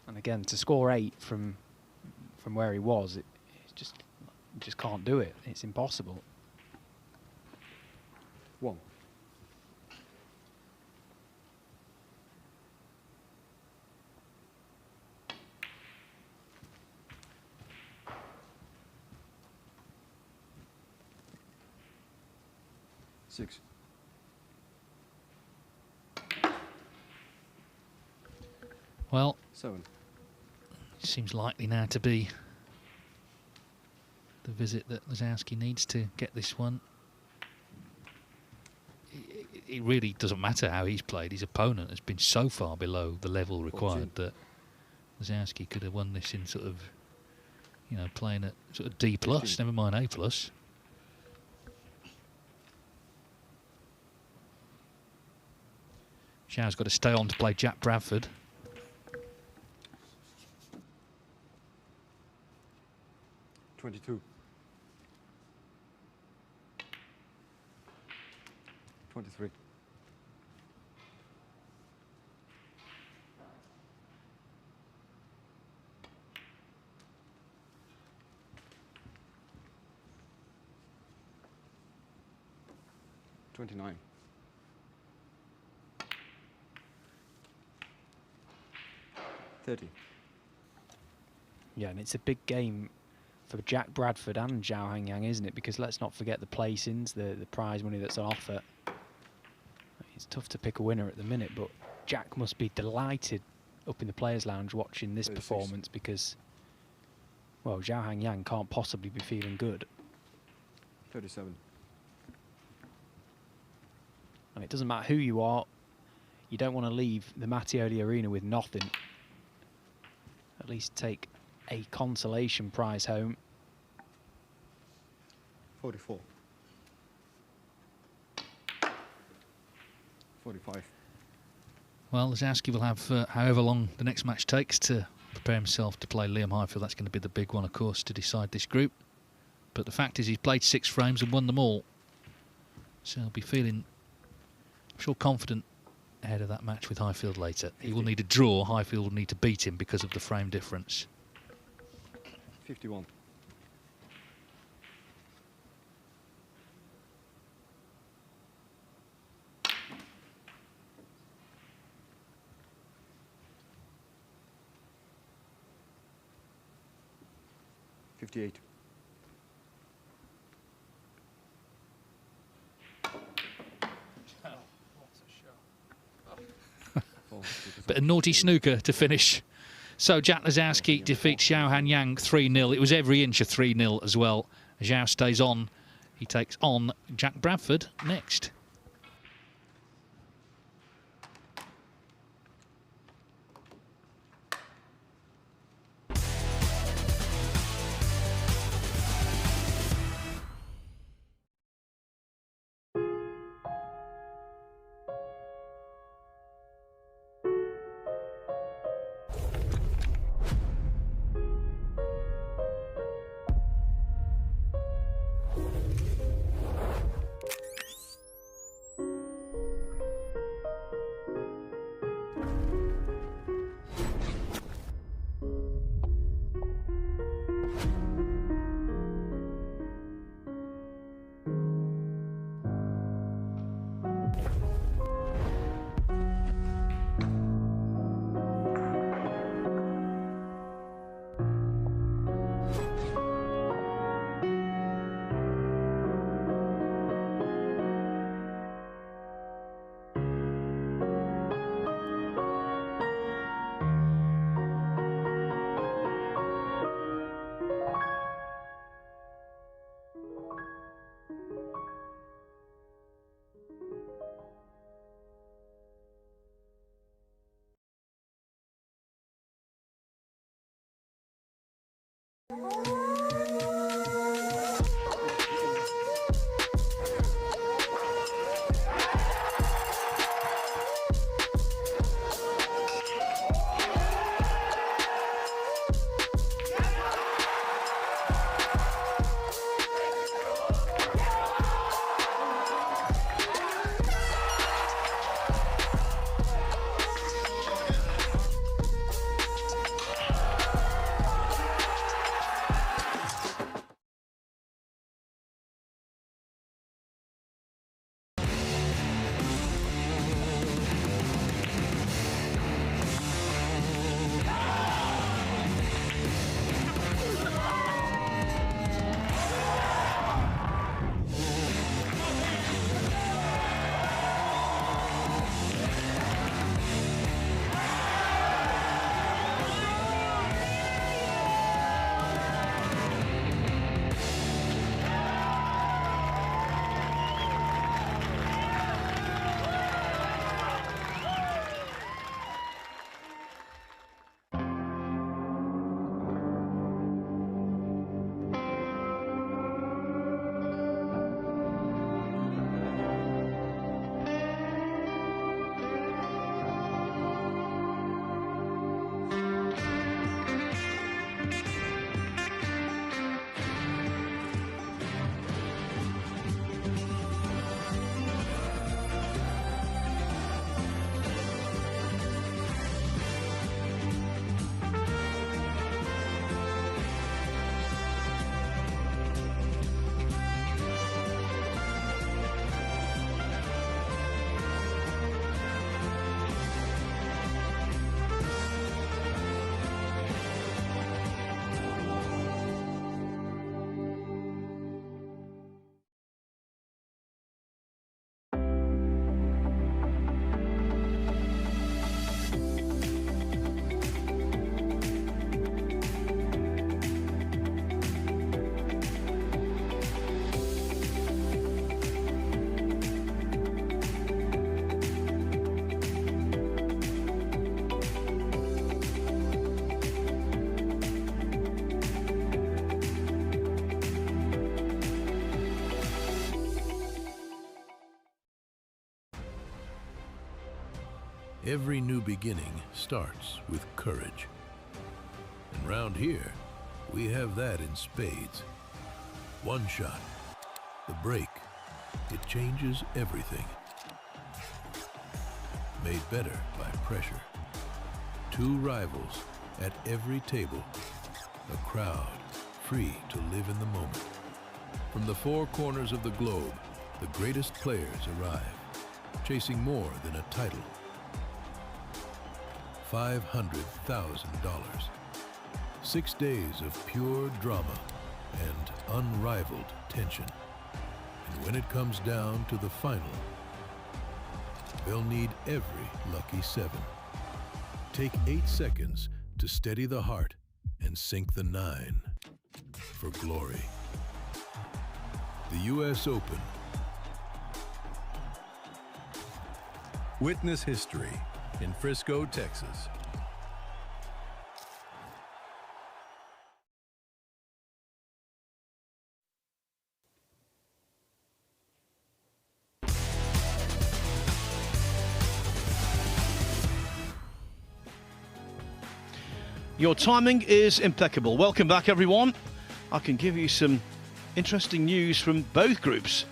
And again, to score 8 from where he was, it just can't do it. It's impossible. 1. Six. Well, 7. it seems likely now to be the visit that Lazowski needs to get this one. It really doesn't matter how he's played. His opponent has been so far below the level required 14. that Lazowski could have won this in sort of, playing at sort of D+, 15. Never mind A+. Zhao's got to stay on to play Jack Bradford. 22. 23. 29. 30. Yeah, and it's a big game for Jack Bradford and Zhao Hangyang, isn't it? Because let's not forget the placings, the prize money that's on offer. It's tough to pick a winner at the minute, but Jack must be delighted up in the Players' Lounge watching this 36. performance because, well, Zhao Hangyang can't possibly be feeling good. 37. And it doesn't matter who you are, you don't want to leave the Mattioli Arena with nothing. At least take a consolation prize home. 44. 45. Well, Lazowski will have however long the next match takes to prepare himself to play Liam Highfield. That's going to be the big one, of course, to decide this group. But the fact is he's played 6 frames and won them all. So he'll be feeling, I'm sure, confident ahead of that match with Highfield later. He will need a draw. Highfield will need to beat him because of the frame difference. 51. 58. But a naughty snooker to finish. So Jack Lazowski defeats Zhao Hangyang 3-0. It was every inch a 3-0 as well. Zhao stays on. He takes on Jack Bradford next. Every new beginning starts with courage. And round here, we have that in spades. One shot, the break, it changes everything. Made better by pressure. Two rivals at every table. A crowd free to live in the moment. From the four corners of the globe, the greatest players arrive, chasing more than a title. $500,000. 6 days of pure drama and unrivaled tension. And when it comes down to the final, they'll need every lucky seven. Take 8 seconds to steady the heart and sink the 9 for glory. The U.S. Open. Witness history in Frisco, Texas. Your timing is impeccable. Welcome back, everyone. I can give you some interesting news from both groups.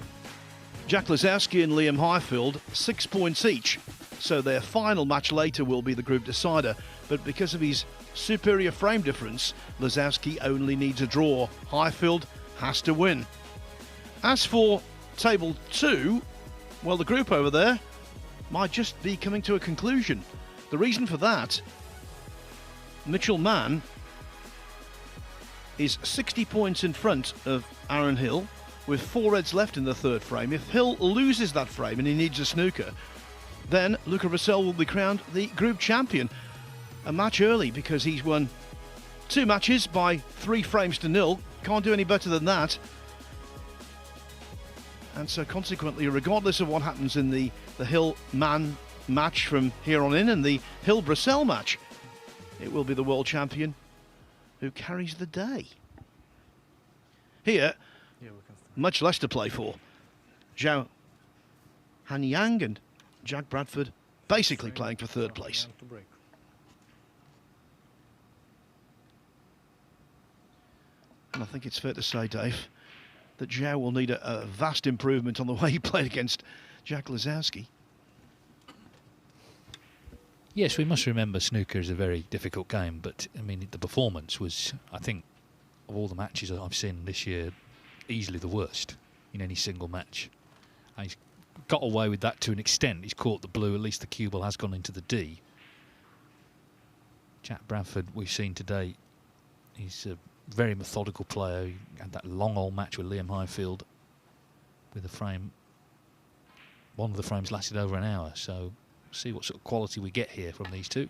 Jack Lazowski and Liam Highfield, 6 points each. So their final match later will be the group decider. But because of his superior frame difference, Lazowski only needs a draw. Highfield has to win. As for table 2, well, the group over there might just be coming to a conclusion. The reason for that, Mitchell Mann is 60 points in front of Aaron Hill with 4 reds left in the third frame. If Hill loses that frame and he needs a snooker, then Luca Russell will be crowned the group champion. A match early because he's won 2 matches by 3 frames to 0. Can't do any better than that. And so consequently, regardless of what happens in the Hill-Mann match from here on in and the Hill-Russell match, it will be the world champion who carries the day. Here, much less to play for. Zhao Hanyang and Jack Bradford basically playing for third place. And I think it's fair to say, Dave, that Zhao will need a vast improvement on the way he played against Jack Lazowski. Yes, we must remember snooker is a very difficult game, but I mean the performance was, I think, of all the matches I've seen this year, easily the worst in any single match. And he's got away with that to an extent. He's caught the blue, at least the cue ball has gone into the D. Jack Bradford, we've seen today, he's a very methodical player. He had that long old match with Liam Highfield with a frame. One of the frames lasted over an hour, so see what sort of quality we get here from these two.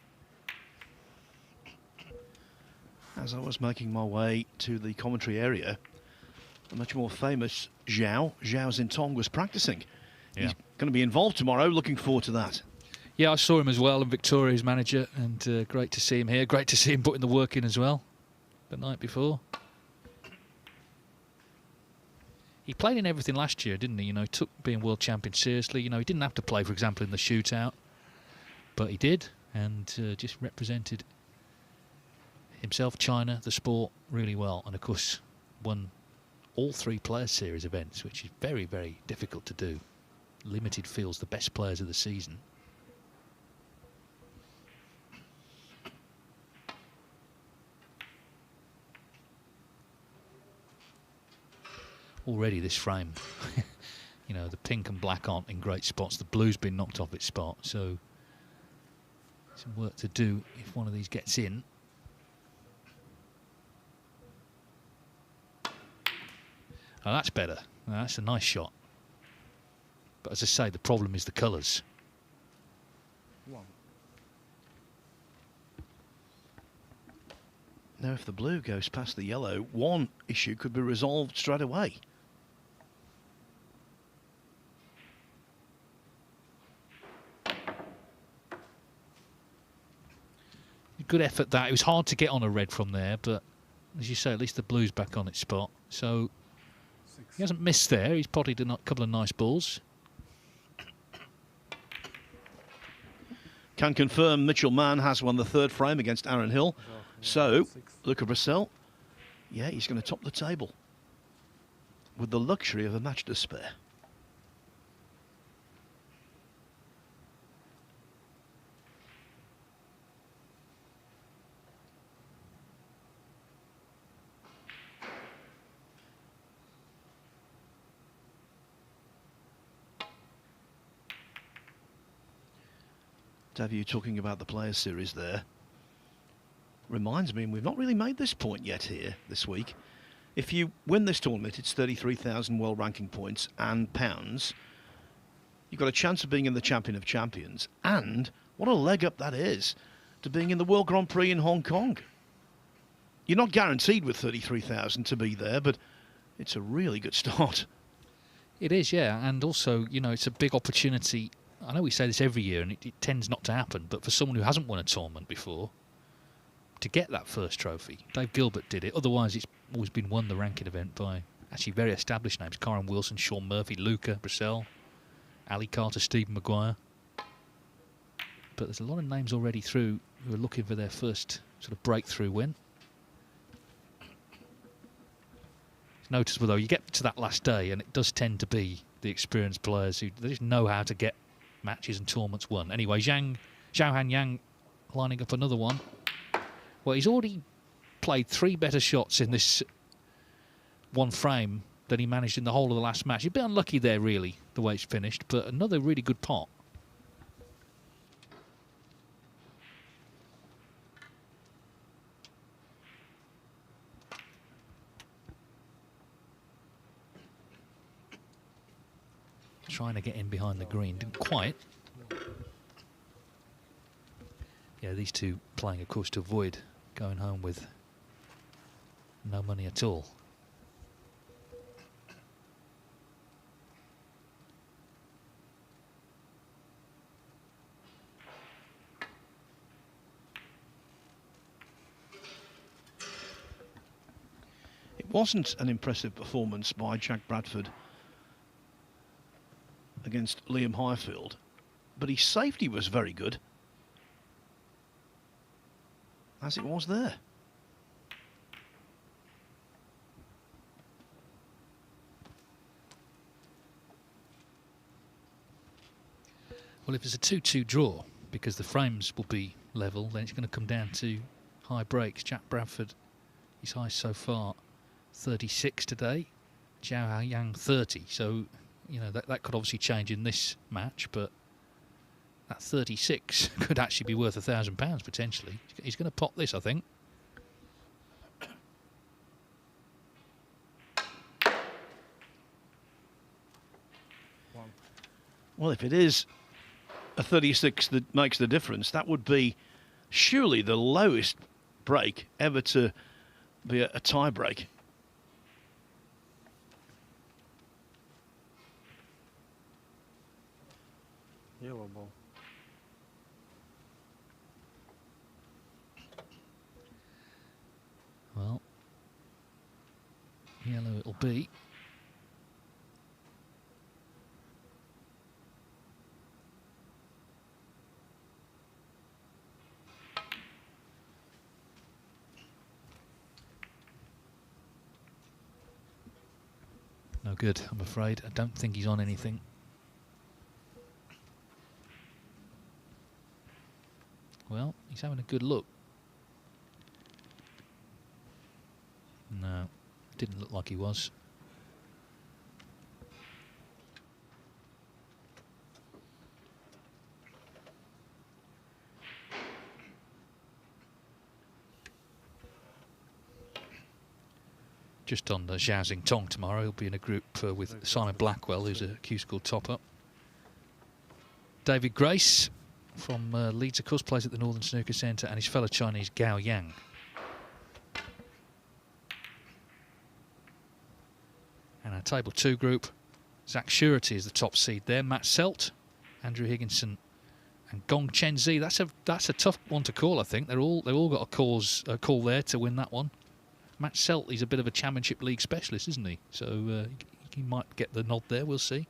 As I was making my way to the commentary area, the much more famous Zhao Xintong was practicing. Yeah. He's going to be involved tomorrow. Looking forward to that. Yeah, I saw him as well, and Victoria's manager, and great to see him here. Great to see him putting the work in as well the night before. He played in everything last year, didn't he? You know, he took being world champion seriously. You know, he didn't have to play, for example, in the shootout, but he did, and just represented himself, China, the sport really well, and of course won all 3 Players Series events, which is very, very difficult to do. Limited fields, the best players of the season. Already this frame, you know, the pink and black aren't in great spots. The blue's been knocked off its spot, so some work to do if one of these gets in. Oh, that's better. Oh, that's a nice shot. But as I say, the problem is the colours. Now, if the blue goes past the yellow, one issue could be resolved straight away. Good effort that. It was hard to get on a red from there, but as you say, at least the blue's back on its spot. So he hasn't missed there. He's potted a couple of nice balls. Can confirm Mitchell Mann has won the third frame against Aaron Hill. So, Luca Brecel, yeah, he's going to top the table with the luxury of a match to spare. To have you talking about the Players Series there reminds me, and we've not really made this point yet here this week. If you win this tournament, it's 33,000 world ranking points and pounds. You've got a chance of being in the Champion of Champions, and what a leg up that is to being in the World Grand Prix in Hong Kong. You're not guaranteed with 33,000 to be there, but it's a really good start. It is, yeah, and also, you know, it's a big opportunity. I know we say this every year, and it tends not to happen, but for someone who hasn't won a tournament before, to get that first trophy. Dave Gilbert did it. Otherwise, it's always been won, the ranking event, by actually very established names. Kyron Wilson, Sean Murphy, Luca Brecel, Ali Carter, Stephen Maguire. But there's a lot of names already through who are looking for their first sort of breakthrough win. It's noticeable, though, you get to that last day, and it does tend to be the experienced players who they just know how to get matches and tournaments won. Anyway, Zhao Hanyang lining up another one. Well, he's already played 3 better shots in this one frame than he managed in the whole of the last match. He's a bit unlucky there, really, the way it's finished, but another really good pot. Trying to get in behind the green, didn't quite. Yeah, these two playing, of course, to avoid going home with no money at all. It wasn't an impressive performance by Jack Bradford against Liam Highfield, but his safety was very good, as it was there. Well, if it's a 2-2 draw, because the frames will be level, then it's going to come down to high breaks. Jack Bradford, his highest so far, 36 today. Zhao Hanyang, 30. So, you know, that could obviously change in this match, but that 36 could actually be worth £1,000 potentially. He's going to pot this, I think. Well, if it is a 36 that makes the difference, that would be surely the lowest break ever to be a tie break. Yellow ball. Well, yellow it'll be. No good, I'm afraid. I don't think he's on anything. Well, he's having a good look. No, didn't look like he was. Just on the Zhao Xingtong tomorrow, he'll be in a group with Simon Blackwell, who's a Q-School top-up. David Grace from Leeds, of course, plays at the Northern Snooker Centre, and his fellow Chinese Gao Yang. And our Table 2 group, Zach Surety is the top seed there. Matt Selt, Andrew Higginson, and Gong Chen Zi. That's a tough one to call, I think. They've all got a call there to win that one. Matt Selt, he's a bit of a Championship League specialist, isn't he? So he might get the nod there, we'll see.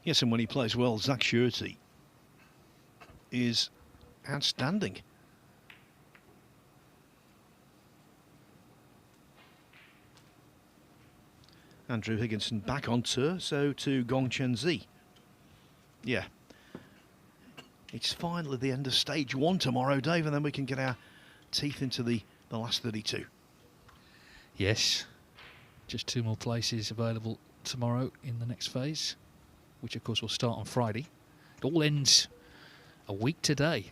Yes, and when he plays well, Zach Surety is outstanding. Andrew Higginson back on tour, so to Gong Chen Zi. Yeah. It's finally the end of stage 1 tomorrow, Dave, and then we can get our teeth into the last 32. Yes. Just 2 more places available tomorrow in the next phase, which of course will start on Friday. It all ends a week today.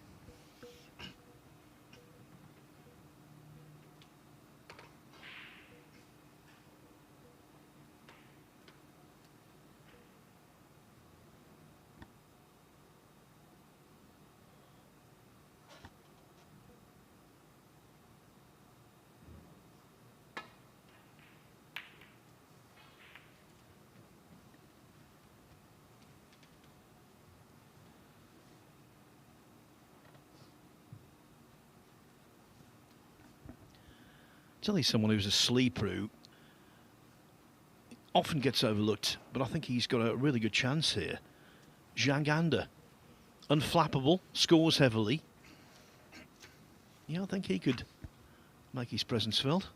Tell you someone who's a sleeper who often gets overlooked, but I think he's got a really good chance here. Zhang Anda, unflappable, scores heavily. Yeah, I think he could make his presence felt.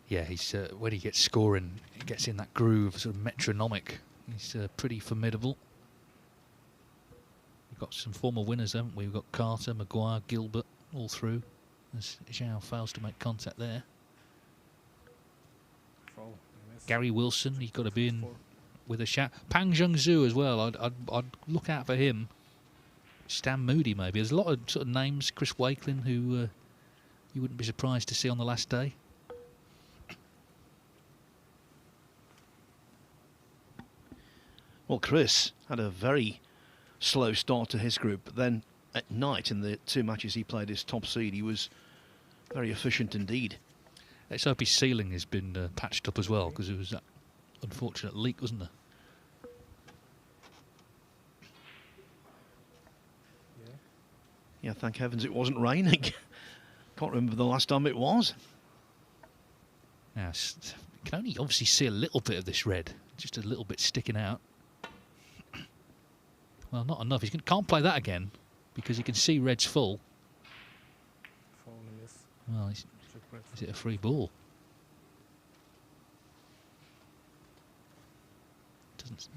Yeah, he's when he gets scoring, he gets in that groove, sort of metronomic. He's pretty formidable. We've got some former winners, haven't we? We've got Carter, Maguire, Gilbert, all through. As Zhao fails to make contact there. Gary Wilson, he's got to be in with a shout. Pang Zhengzhou as well. I'd look out for him. Stan Moody maybe. There's a lot of sort of names. Chris Wakelin, who you wouldn't be surprised to see on the last day. Well, Chris had a very slow start to his group, but then at night in the 2 matches he played as top seed, he was very efficient indeed. Let's hope his ceiling has been patched up as well, because it was that unfortunate leak, wasn't there? Yeah, thank heavens it wasn't raining. Can't remember the last time it was. Now, you can only obviously see a little bit of this red, just a little bit sticking out. Well, not enough. He can't play that again because he can see red's full. Well, is it a free ball?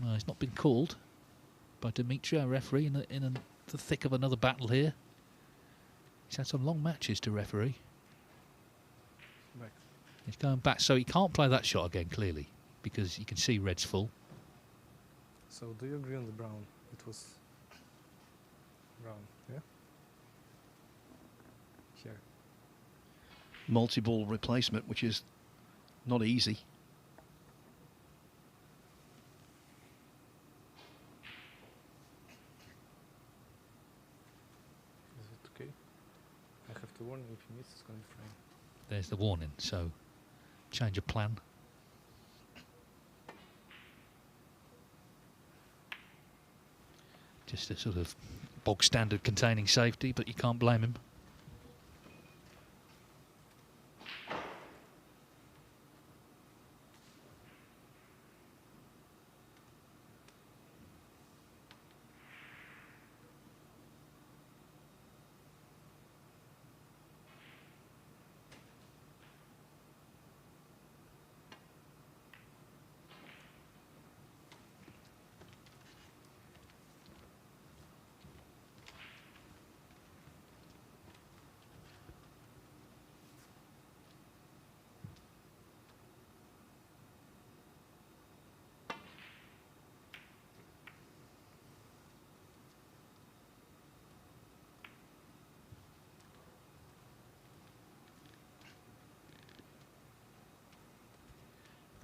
Well, it's not been called by Dimitri, our referee, in the thick of another battle here. He's had some long matches to referee. He's going back, so he can't play that shot again, clearly, because you can see red's full. So do you agree on the brown? It was brown, yeah? Here. Multi-ball replacement, which is not easy. Is it okay? I have to warn you if he misses, it's going to frame. There's the warning, so change of plan. Just a sort of bog standard containing safety, but you can't blame him.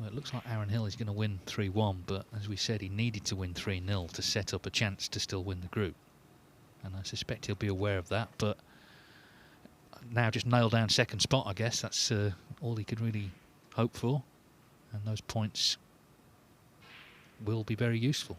Well, it looks like Aaron Hill is going to win 3-1, but as we said, he needed to win 3-0 to set up a chance to still win the group. And I suspect he'll be aware of that, but now just nail down second spot, I guess. That's all he could really hope for. And those points will be very useful.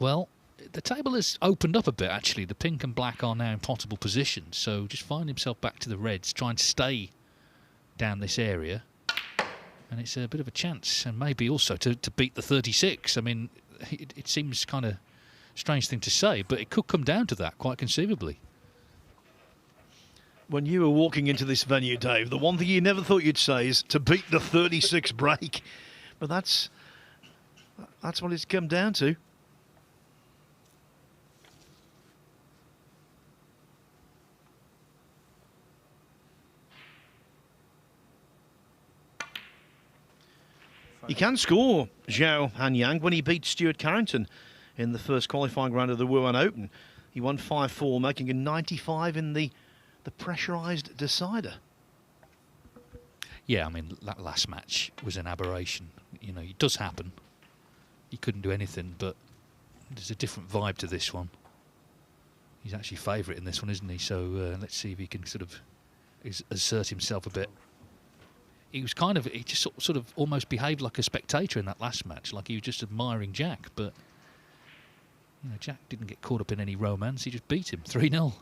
Well, the table has opened up a bit, actually. The pink and black are now in potable positions, so just find himself back to the reds, try and stay down this area, and it's a bit of a chance, and maybe also to beat the 36. I mean, it seems kind of strange thing to say, but it could come down to that quite conceivably. When you were walking into this venue, Dave, the one thing you never thought you'd say is to beat the 36 break. But that's what it's come down to. He can score, Zhao Hanyang, when he beat Stuart Carrington in the first qualifying round of the Wuhan Open. He won 5-4, making a 95 in the pressurised decider. Yeah, I mean, that last match was an aberration. You know, it does happen. He couldn't do anything, but there's a different vibe to this one. He's actually favourite in this one, isn't he? So let's see if he can sort of assert himself a bit. He just sort of almost behaved like a spectator in that last match, like he was just admiring Jack. But you know, Jack didn't get caught up in any romance. He just beat him 3-0.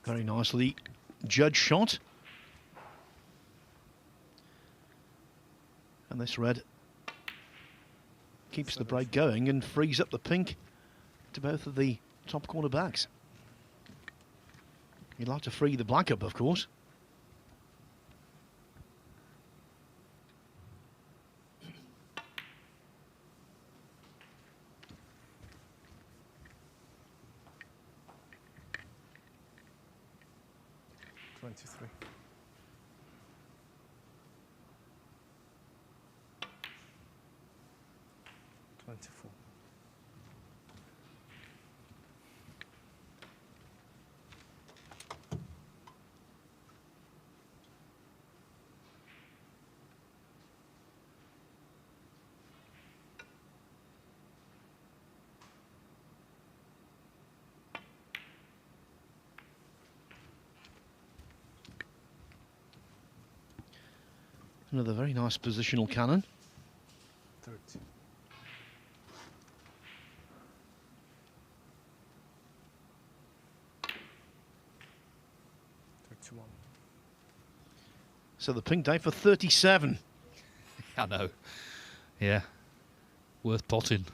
Very nicely judged shot. And this red keeps the break going and frees up the pink to both of the top corner backs. You'd like to free the black up, of course. Another very nice positional cannon. 30. So the pink day for 37. I know. Yeah. Worth potting.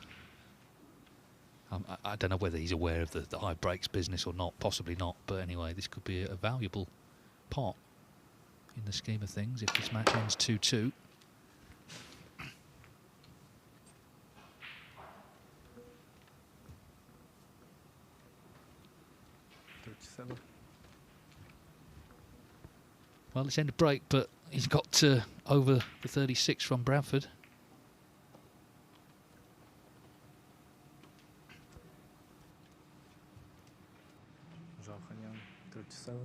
I don't know whether he's aware of the high breaks business or not. Possibly not. But anyway, this could be a valuable pot in the scheme of things if this match ends 2-2. Well, it's end of break, but he's got over the 36 from Bradford. Zhao Hanyang, 37.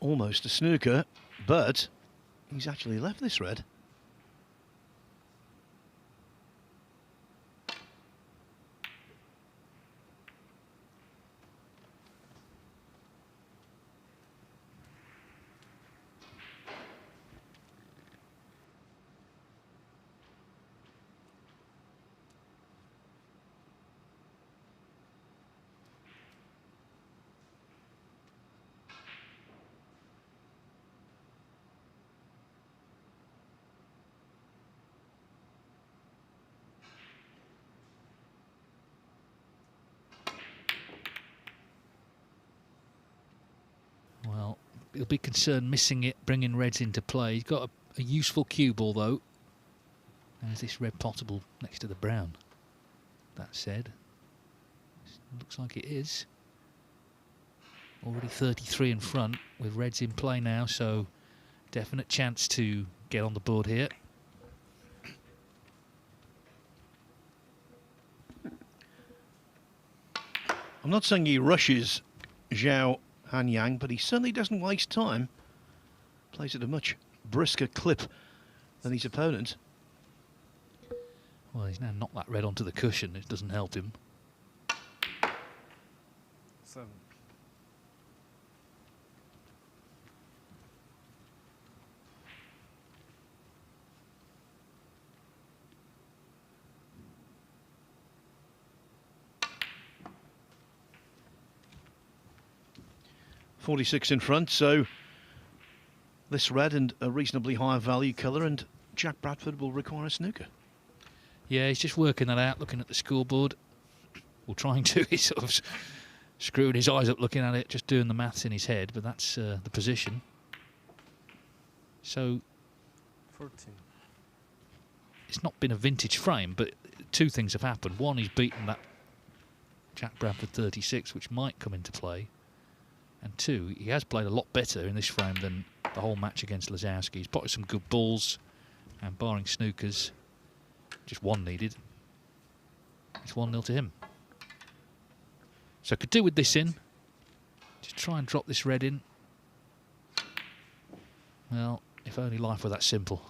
Almost a snooker, but he's actually left this red. he'll be concerned missing it, bringing reds into play. He's got a useful cue ball, though. There's this red potable next to the brown. That said, looks like it is. Already 33 in front with reds in play now, so definite chance to get on the board here. I'm not saying he rushes Zhao Hanyang, but he certainly doesn't waste time. Plays at a much brisker clip than his opponent. Well, he's now knocked that red onto the cushion. It doesn't help him. 7. .46 in front, so this red and a reasonably high value colour, and Jack Bradford will require a snooker. Yeah, he's just working that out, looking at the scoreboard. Well, trying to. He's sort of screwing his eyes up, looking at it, just doing the maths in his head, but that's the position. So 14. it's not been a vintage frame, but two things have happened. One, he's beaten that Jack Bradford 36, which might come into play. And two, he has played a lot better in this frame than the whole match against Lazowski. He's potted some good balls, and barring snookers, just one needed. It's 1-0 to him. So could do with this in. Just try and drop this red in. Well, if only life were that simple.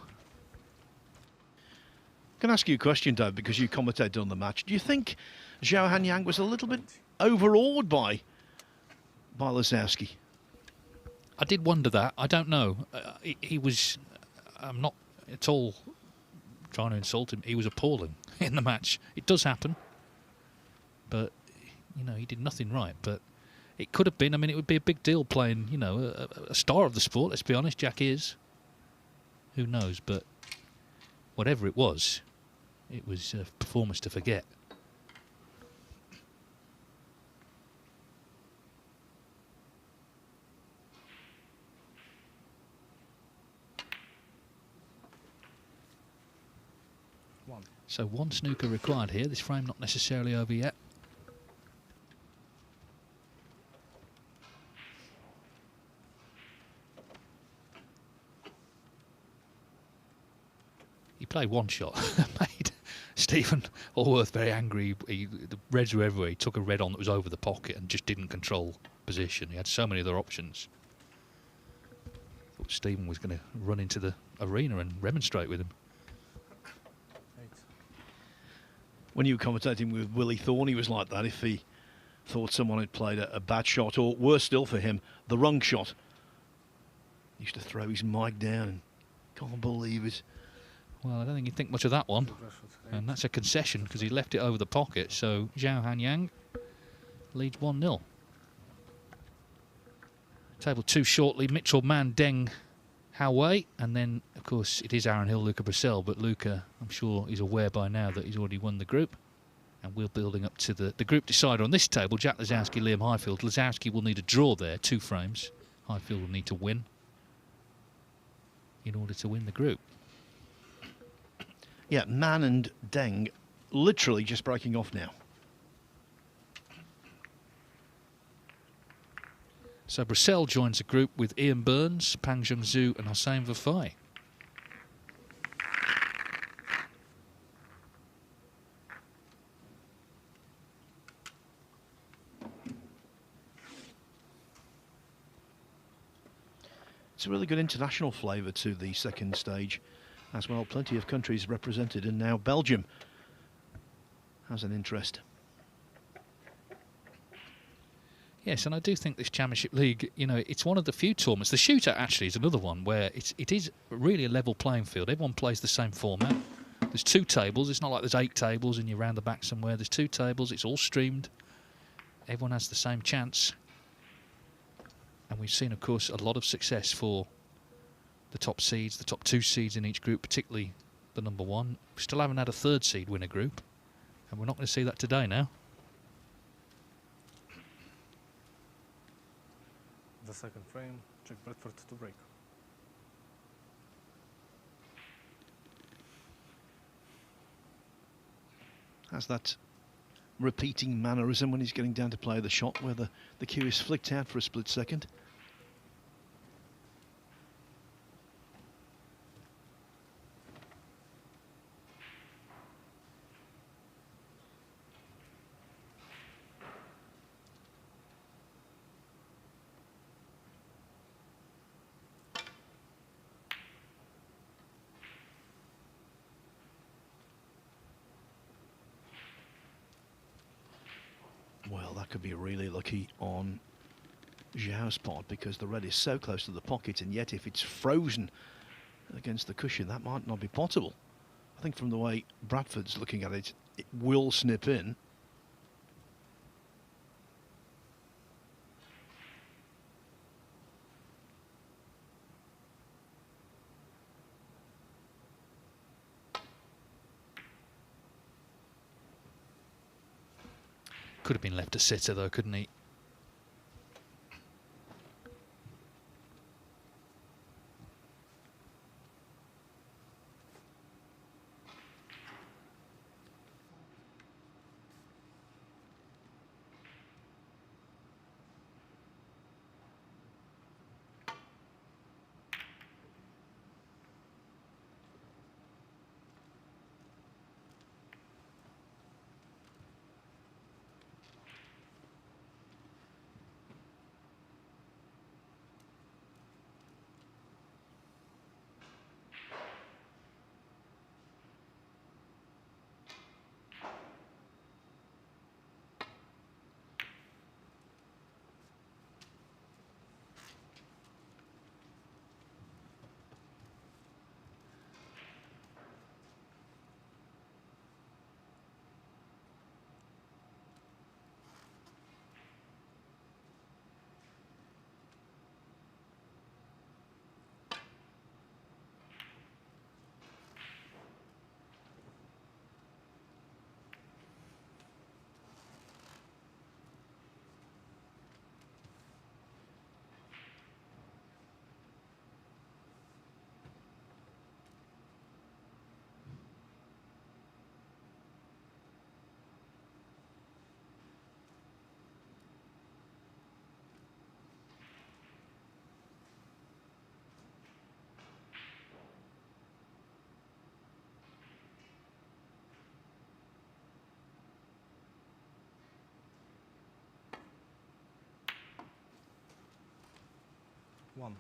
Can I ask you a question, Dave, because you commentated on the match. Do you think Zhao Hanyang was a little bit overawed by Lazowski? I did wonder that. I don't know. He was... I'm not at all trying to insult him. He was appalling in the match. It does happen. But, you know, he did nothing right. But it could have been. I mean, it would be a big deal playing, you know, a star of the sport, let's be honest. Jack is. Who knows? But whatever it was a performance to forget. So one snooker required here. This frame not necessarily over yet. He played one shot. Made Stephen Allworth very angry. The reds were everywhere. He took a red on that was over the pocket and just didn't control position. He had so many other options. Thought Stephen was going to run into the arena and remonstrate with him. When you were commentating with Willie Thorne, he was like that. If he thought someone had played a bad shot, or worse still for him, the wrong shot, he used to throw his mic down and can't believe it. Well, I don't think he'd think much of that one. And that's a concession because he left it over the pocket. So Zhao Hanyang leads 1-0. Table 2 shortly. Mitchell, Mann, Deng, Howei. And then, of course, it is Aaron Hill, Luca Brissell. But Luca, I'm sure, is aware by now that he's already won the group. And we're building up to the group decider on this table. Jack Lazowski, Liam Highfield. Lazowski will need a draw there, 2 frames. Highfield will need to win in order to win the group. Yeah, Mann and Deng literally just breaking off now. So Brissell joins the group with Ian Burns, Pang Zhengzhu and Hossein Vafai. It's a really good international flavour to the second stage as well. Plenty of countries represented, and now Belgium has an interest. Yes, and I do think this Championship League, you know, it's one of the few tournaments. The shootout actually is another one where it is really a level playing field. Everyone plays the same format. There's 2 tables. It's not like there's 8 tables and you're round the back somewhere. There's 2 tables. It's all streamed. Everyone has the same chance. And we've seen, of course, a lot of success for the top seeds, the top 2 seeds in each group, particularly the number 1. We still haven't had a 3rd seed win a group, and we're not going to see that today now. The second frame, Check Bradford to break. Has that repeating mannerism when he's getting down to play the shot where the cue is flicked out for a split second. Well, that could be really lucky on Zhao's part because the red is so close to the pocket, and yet if it's frozen against the cushion, that might not be potable. I think from the way Bradford's looking at it, it will snip in. Could have been left a sitter though, couldn't he? One.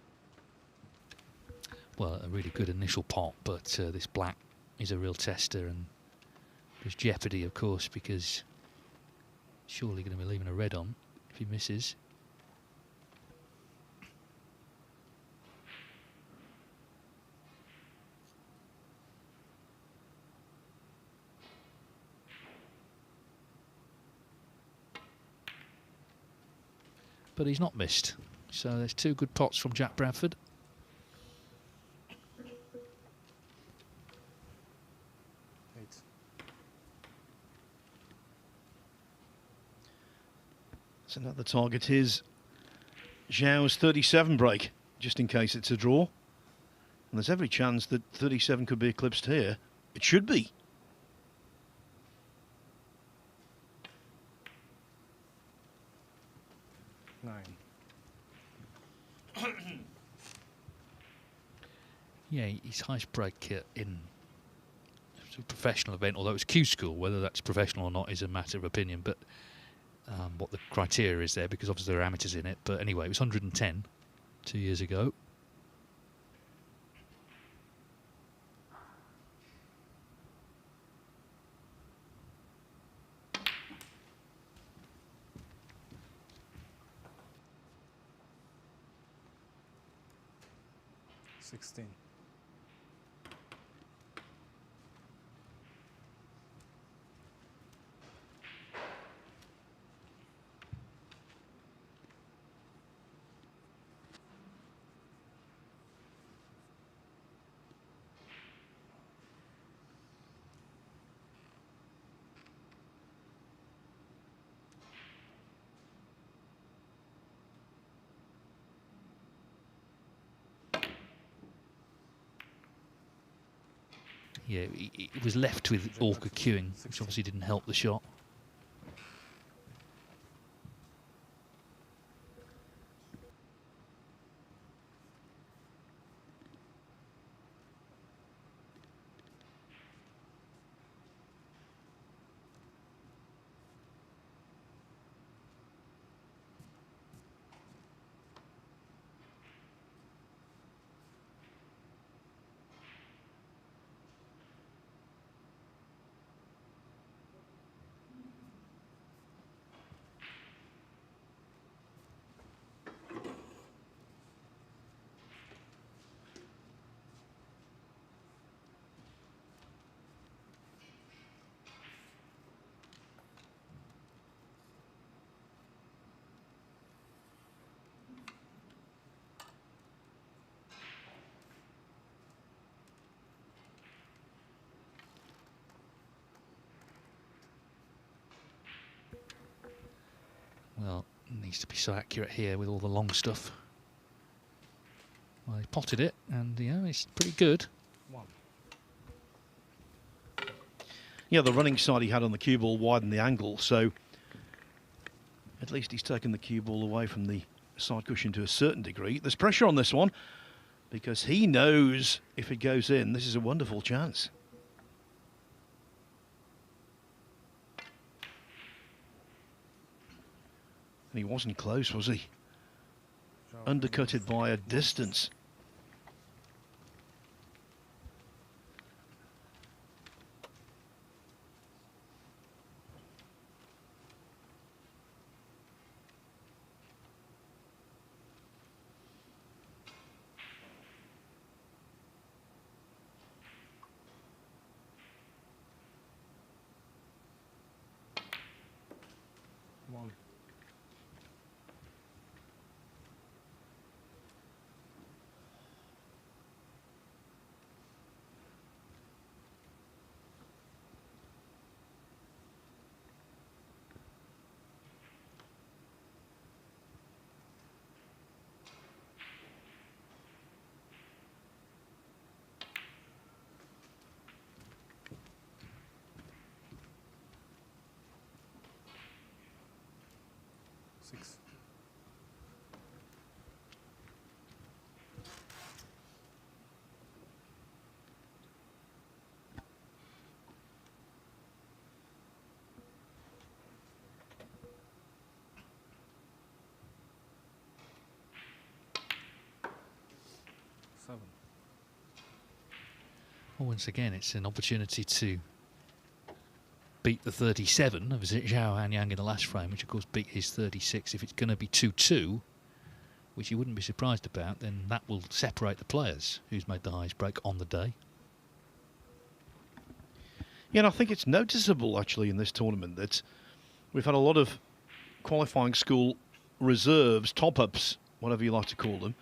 Well, a really good initial pot, but this black is a real tester, and there's jeopardy, of course, because surely going to be leaving a red on if he misses. But he's not missed. So there's two good pots from Jack Bradford. Eight. So now the target is Zhao's 37 break, just in case it's a draw. And there's every chance that 37 could be eclipsed here. It should be. Nine. Yeah, his highest break in a professional event, although it's Q School, whether that's professional or not is a matter of opinion, but what the criteria is there, because obviously there are amateurs in it. But anyway, it was 110 2 years ago. Sixteen. yeah, he was left with awkward queuing, which obviously didn't help the shot. Well, needs to be so accurate here with all the long stuff. Well, he potted it, and yeah, it's pretty good. Yeah, the running side he had on the cue ball widened the angle, so at least he's taken the cue ball away from the side cushion to a certain degree. There's pressure on this one because he knows if it goes in, this is a wonderful chance. And he wasn't close, was he? Undercutted by a distance. Well, once again, it's an opportunity to beat the 37 of Zhao Hanyang in the last frame, which of course beat his 36. If it's going to be 2-2, which you wouldn't be surprised about, then that will separate the players who's made the highest break on the day. Yeah, and I think it's noticeable actually in this tournament that we've had a lot of qualifying school reserves, top-ups, whatever you like to call them,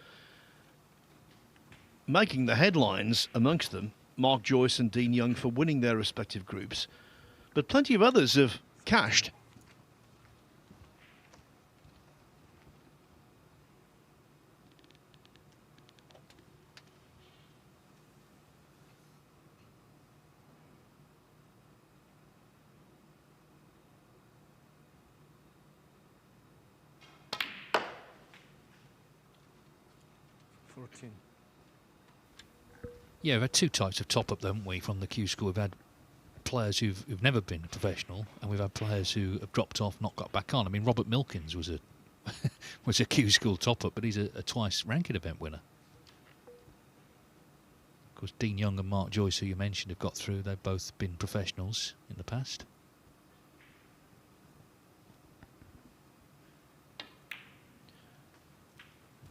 making the headlines, amongst them Mark Joyce and Dean Young for winning their respective groups. But plenty of others have cashed. Yeah, we've had two types of top-up, haven't we, from the Q School. We've had players who've never been professional, and we've had players who have dropped off, not got back on. I mean, Robert Milkins was a was a Q School top-up, but he's a twice ranking event winner. Of course, Dean Young and Mark Joyce, who you mentioned, have got through. They've both been professionals in the past.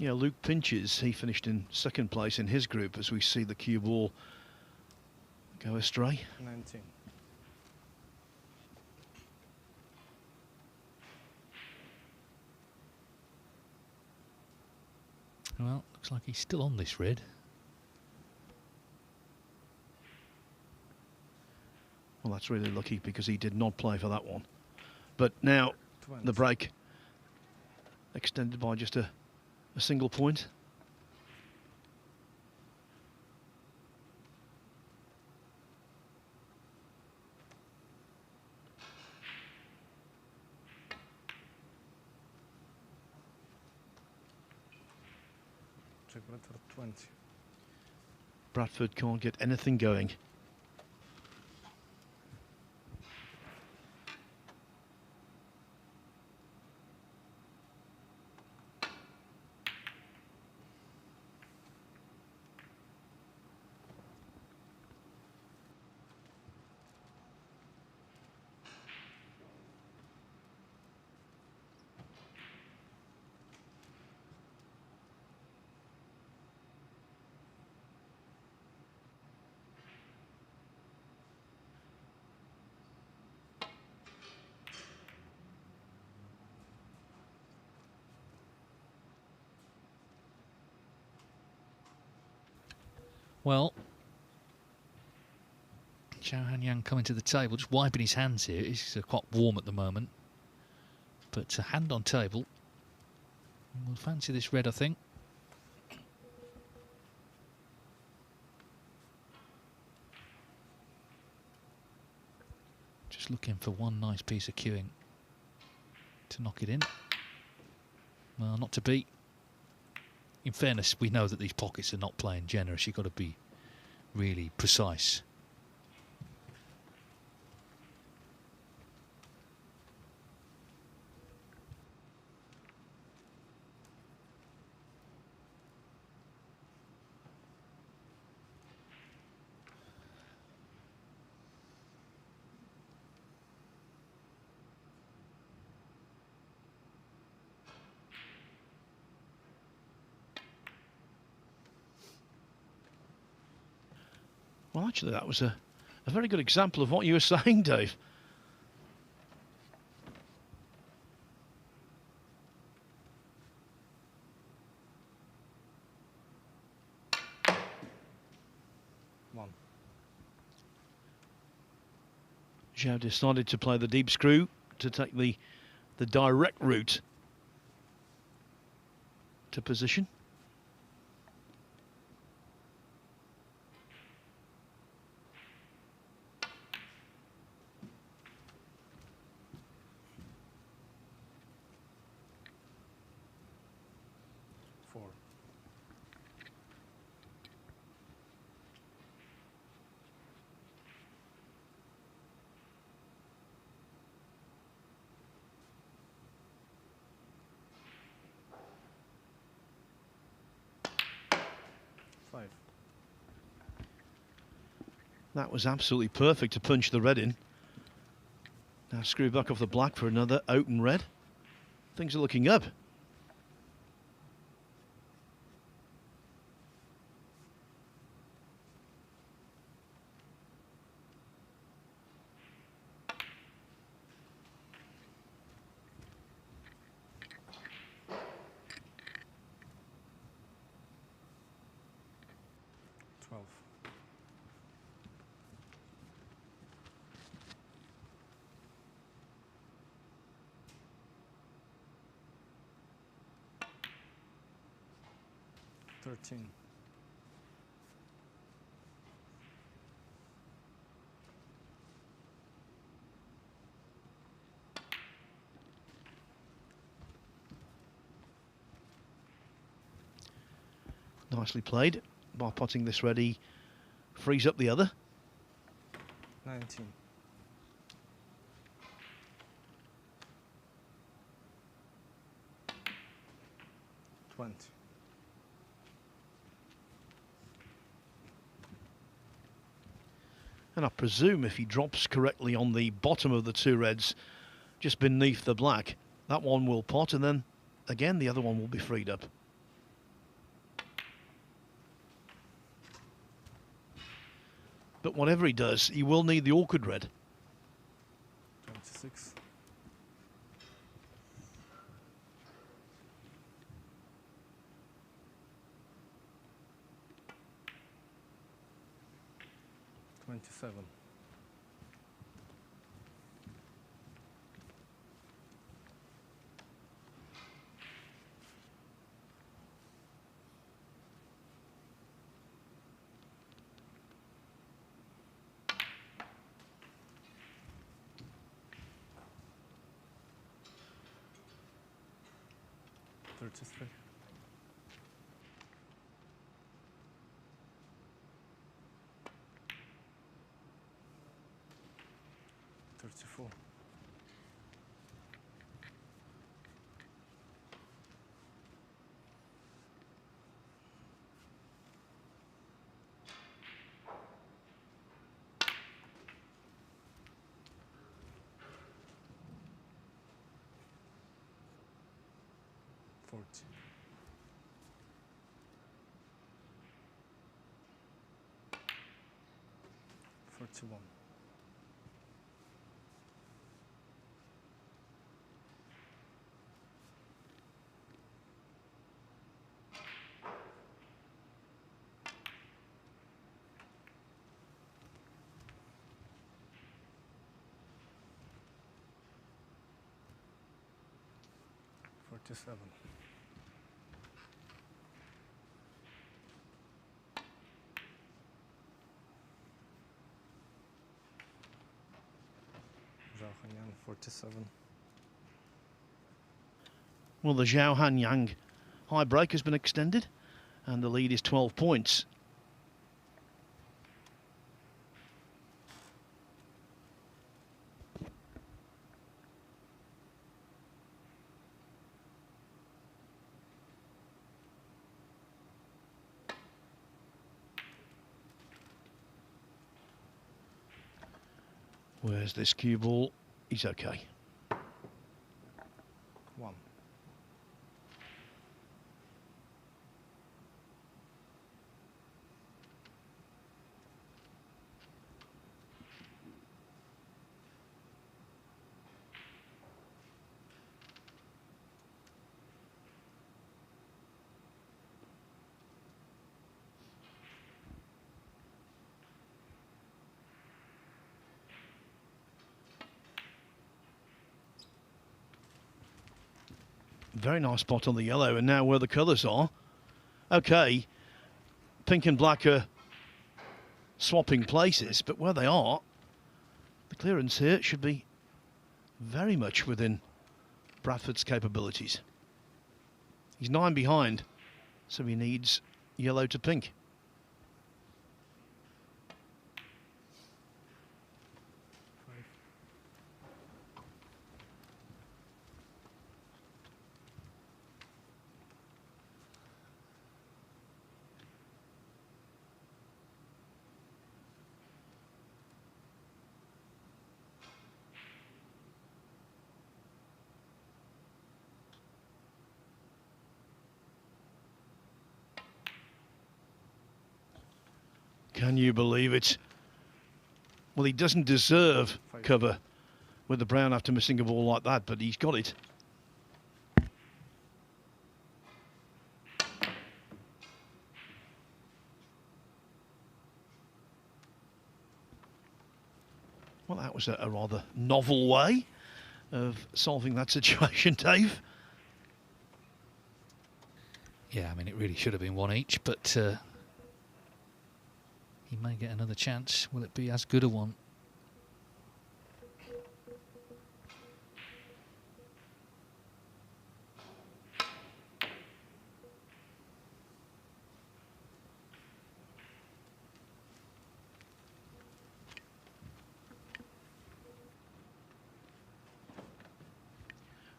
Yeah, Luke Pinches, he finished in second place in his group as we see the cue ball go astray. 19. Well, looks like he's still on this red. Well, that's really lucky because he did not play for that one. But now 20. the break extended by just a single point. Check red for 20. Bradford can't get anything going. Well, Zhao Hanyang coming to the table, just wiping his hands here. It's quite warm at the moment. But a hand on table. We'll fancy this red, I think. Just looking for one nice piece of cueing to knock it in. Well, not to beat. In fairness, we know that these pockets are not playing generous. You've got to be really precise. Well, actually, that was a very good example of what you were saying, Dave. One. Zhao decided to play the deep screw to take the direct route to position. Four. Five. That was absolutely perfect to punch the red in. Now screw back off the black for another open red. Things are looking up. Twelve. 13. Nicely played. By potting this ready, frees up the other. 19. 20. And I presume if he drops correctly on the bottom of the two reds, just beneath the black, that one will pot, and then again the other one will be freed up. But whatever he does, he will need the awkward red. 26. 27. 33. 34. Forty. 41. 47. Zhao Hanyang, 47. Well, the Zhao Hanyang high break has been extended, and the lead is 12 points. Where's this cue ball? He's okay. 1. Very nice spot on the yellow, and now where the colours are. Okay, pink and black are swapping places, but where they are, the clearance here should be very much within Bradford's capabilities. He's 9 behind, so he needs yellow to pink. Can you believe it? Well, he doesn't deserve cover with the brown after missing a ball like that, but he's got it. Well, that was a rather novel way of solving that situation, Dave. Yeah, I mean, it really should have been one each, but he may get another chance. Will it be as good a one?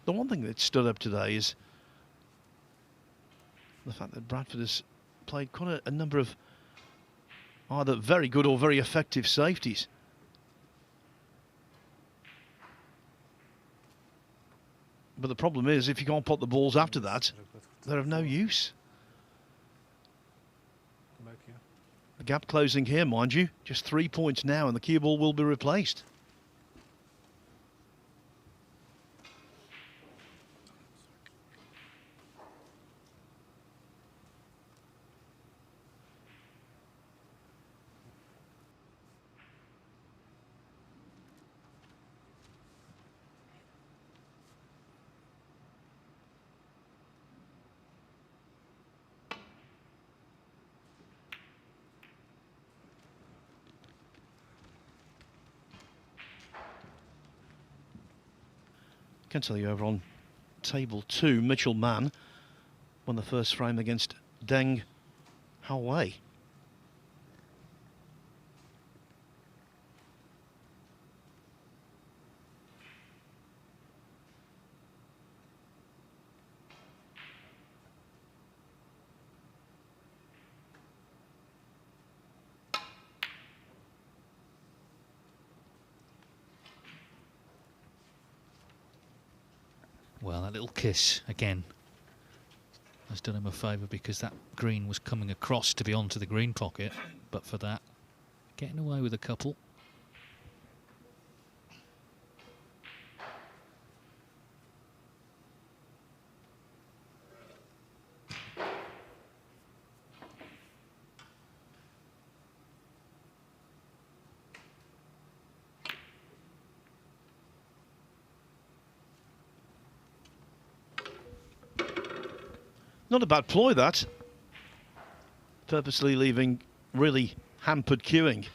The one thing that stood up today is the fact that Bradford has played quite a number of either very good or very effective safeties. But the problem is, if you can't pot the balls after that, they're of no use. Back here. The gap closing here, mind you, just 3 points now, and the cue ball will be replaced. Can tell you over on table 2, Mitchell Mann won the first frame against Deng Haowei. that little kiss again has done him a favour, because that green was coming across to be onto the green pocket, but for that, getting away with a couple. Not a bad ploy, that. Purposely leaving really hampered queuing.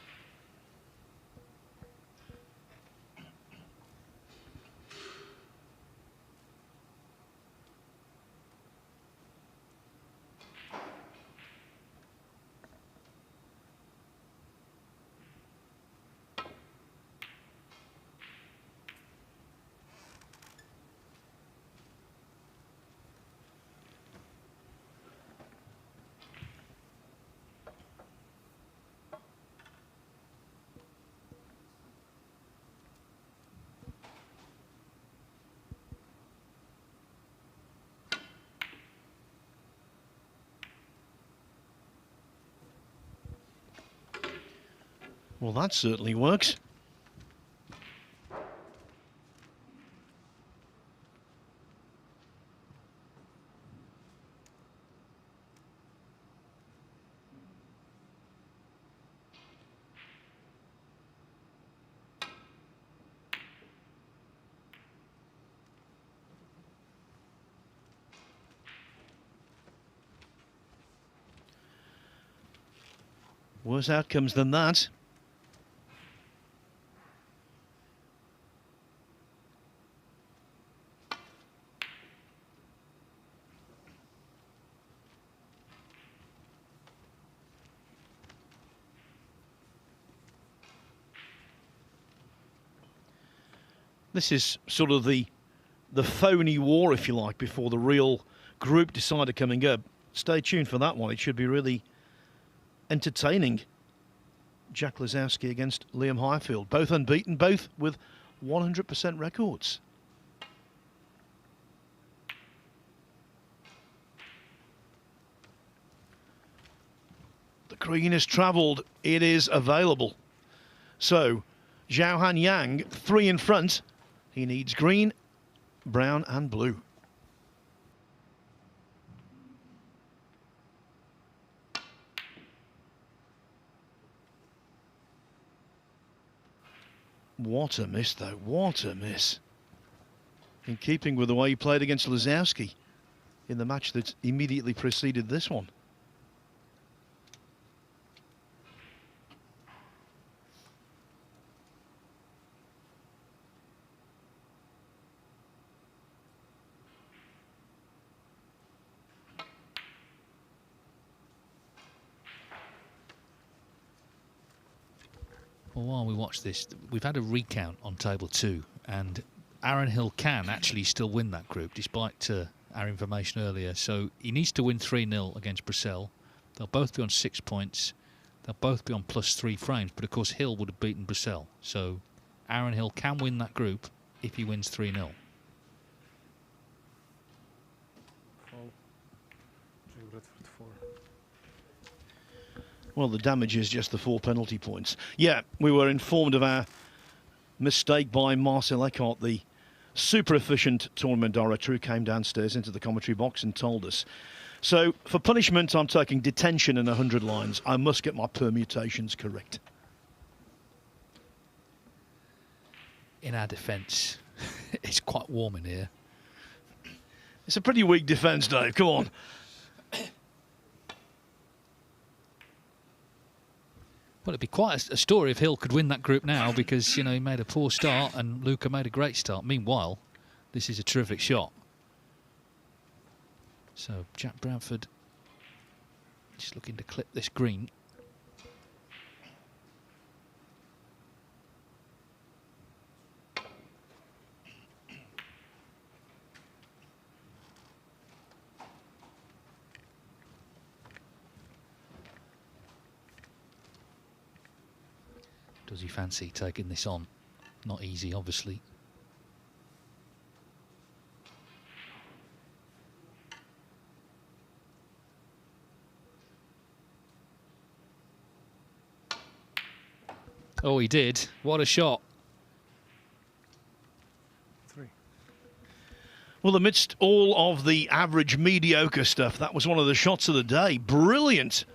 Well, that certainly works. Worse outcomes than that. This is sort of the phony war, if you like, before the real group decider coming up. Stay tuned for that one. It should be really entertaining. Jack Lazowski against Liam Highfield. Both unbeaten, both with 100% records. The green has travelled. It is available. So, Zhao Han Yang, 3 in front. He needs green, brown and blue. What a miss, though. What a miss. In keeping with the way he played against Lazowski in the match that immediately preceded this one. Well, while we watch this, we've had a recount on table 2, and Aaron Hill can actually still win that group, despite our information earlier. So he needs to win 3-0 against Brissell. They'll both be on 6 points. They'll both be on +3 frames, but of course Hill would have beaten Brissell. So Aaron Hill can win that group if he wins 3-0. Well, the damage is just the 4 penalty points. Yeah, we were informed of our mistake by Marcel Eckhart, the super efficient tournament director, who came downstairs into the commentary box and told us. So, for punishment, I'm taking detention and 100 lines. I must get my permutations correct. In our defence, it's quite warm in here. It's a pretty weak defence, Dave. Come on. Well, it'd be quite a story if Hill could win that group now, because, you know, he made a poor start and Luca made a great start. Meanwhile, this is a terrific shot. So Jack Bradford just looking to clip this green. Does he fancy taking this on? Not easy, obviously. Oh, he did. What a shot. 3. Well, amidst all of the average, mediocre stuff, that was one of the shots of the day. Brilliant.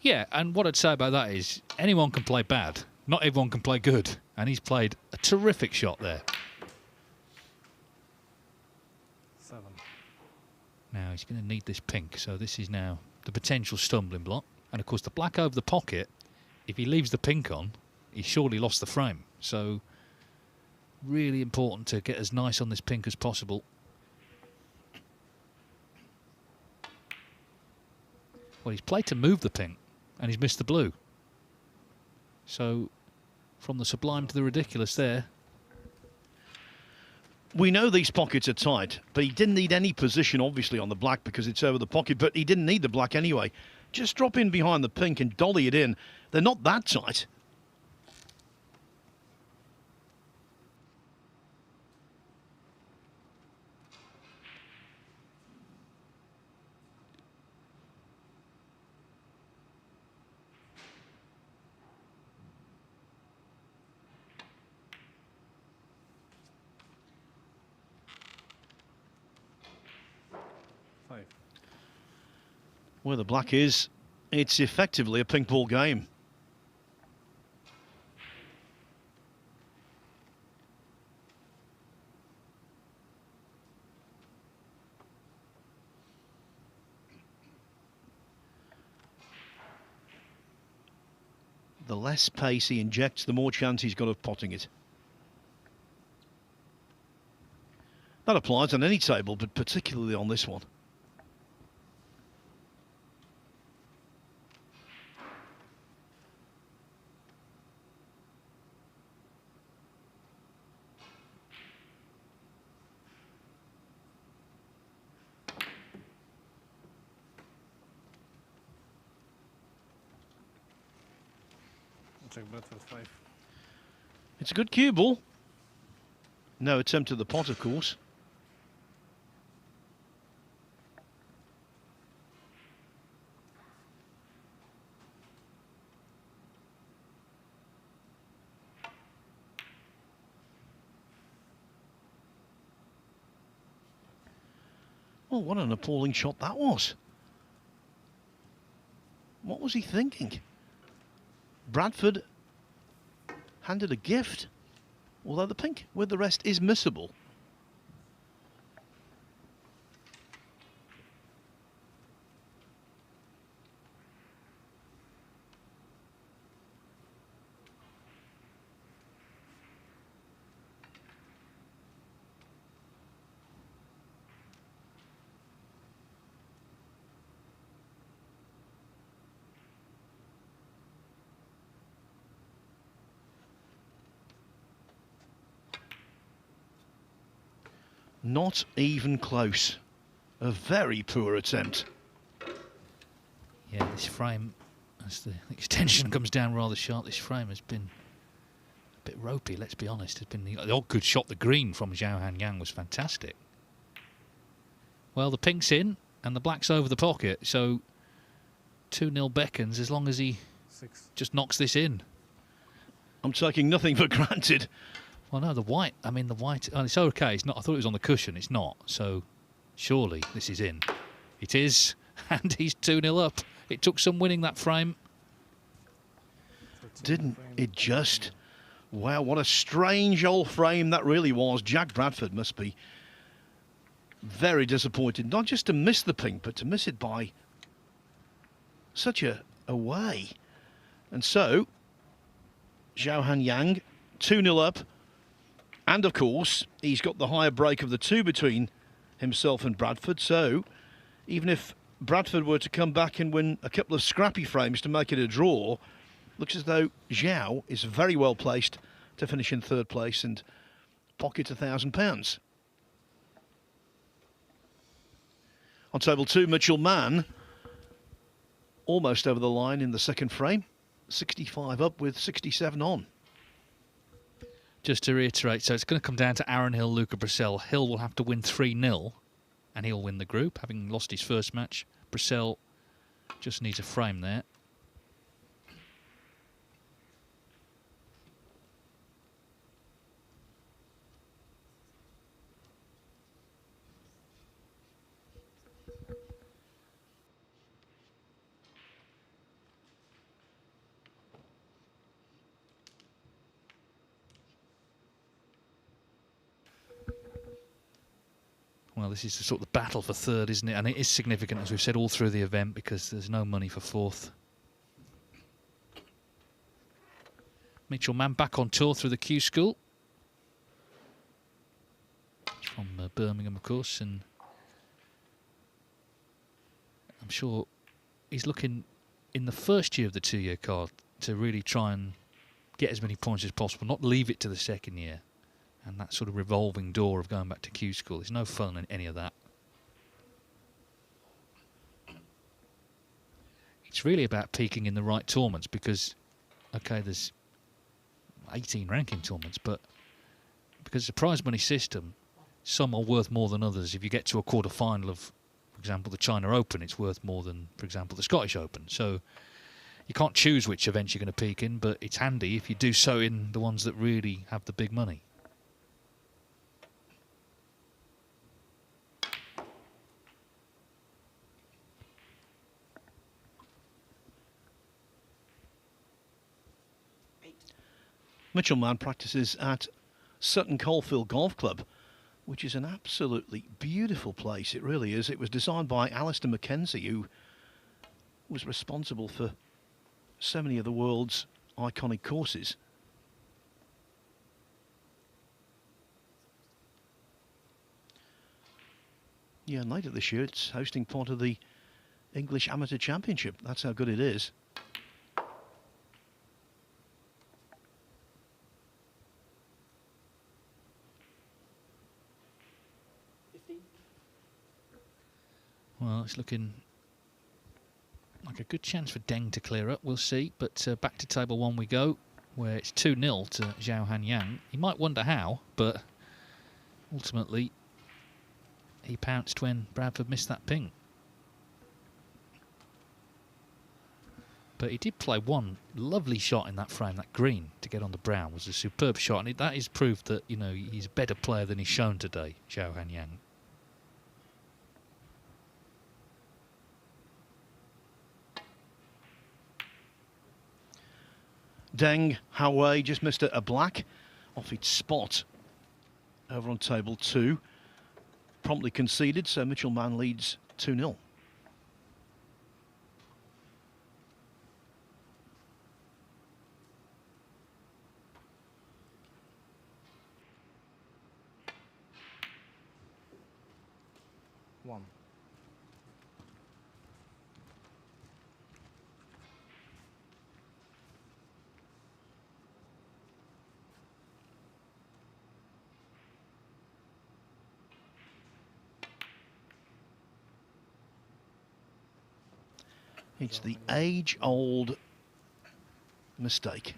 Yeah, and what I'd say about that is anyone can play bad. Not everyone can play good. And he's played a terrific shot there. 7. Now, he's going to need this pink. So this is now the potential stumbling block. And, of course, the black over the pocket, if he leaves the pink on, he's surely lost the frame. So really important to get as nice on this pink as possible. Well, he's played to move the pink, and he's missed the blue. So, from the sublime to the ridiculous there. We know these pockets are tight, but he didn't need any position, obviously, on the black because it's over the pocket, but he didn't need the black anyway. Just drop in behind the pink and dolly it in. They're not that tight. Where the black is, it's effectively a pink ball game. The less pace he injects, the more chance he's got of potting it. That applies on any table, but particularly on this one. Check Bradford 5. It's a good cue ball. No attempt at the pot, of course. Oh, what an appalling shot that was. What was he thinking? Bradford handed a gift, although the pink with the rest is missable. Not even close. A very poor attempt. Yeah, this frame, as the extension comes down rather sharp, this frame has been a bit ropey, let's be honest. It's been the odd good shot, the green from Zhao Hanyang was fantastic. Well, the pink's in, and the black's over the pocket, so 2-0 beckons as long as he 6. just knocks this in. I'm taking nothing for granted. Well, no, the white, oh, it's okay. It's not. I thought it was on the cushion. It's not. So, surely this is in. It is, and he's 2-0 up. It took some winning that frame. Didn't it just? Wow, what a strange old frame that really was. Jack Bradford must be very disappointed. Not just to miss the pink, but to miss it by such a way. And so, Zhao Hanyang, 2-0 up. And, of course, he's got the higher break of the two between himself and Bradford. So, even if Bradford were to come back and win a couple of scrappy frames to make it a draw, looks as though Zhao is very well placed to finish in third place and pocket £1,000. On table 2, Mitchell Mann, almost over the line in the second frame. 65 up with 67 on. Just to reiterate, so it's going to come down to Aaron Hill, Luca Brissell. Hill will have to win 3-0, and he'll win the group, having lost his first match. Brissell just needs a frame there. Well, this is the sort of the battle for third, isn't it? And it is significant, as we've said, all through the event, because there's no money for fourth. Mitchell Mann back on tour through the Q School. He's from Birmingham, of course, and I'm sure he's looking in the first year of the 2-year card to really try and get as many points as possible, not leave it to the second year. And that sort of revolving door of going back to Q School, there's no fun in any of that. It's really about peaking in the right tournaments, because, okay, there's 18 ranking tournaments, but because it's a prize money system, some are worth more than others. If you get to a quarter final of, for example, the China Open, it's worth more than, for example, the Scottish Open. So you can't choose which events you're going to peak in, but it's handy if you do so in the ones that really have the big money. Mitchell Mann practices at Sutton Coldfield Golf Club, which is an absolutely beautiful place. It really is. It was designed by Alistair Mackenzie, who was responsible for so many of the world's iconic courses. Yeah, and later this year it's hosting part of the English Amateur Championship. That's how good it is. Well, it's looking like a good chance for Deng to clear up. We'll see. But back to table one we go, where it's 2-0 to Zhao Hanyang. He might wonder how, but ultimately he pounced when Bradford missed that ping. But he did play one lovely shot in that frame. That green to get on the brown was a superb shot, and that is proof that, you know, he's a better player than he's shown today, Zhao Hanyang. Deng Hao just missed a black off its spot over on table 2. Promptly conceded, so Mitchell Mann leads 2-0. One. It's the age-old mistake.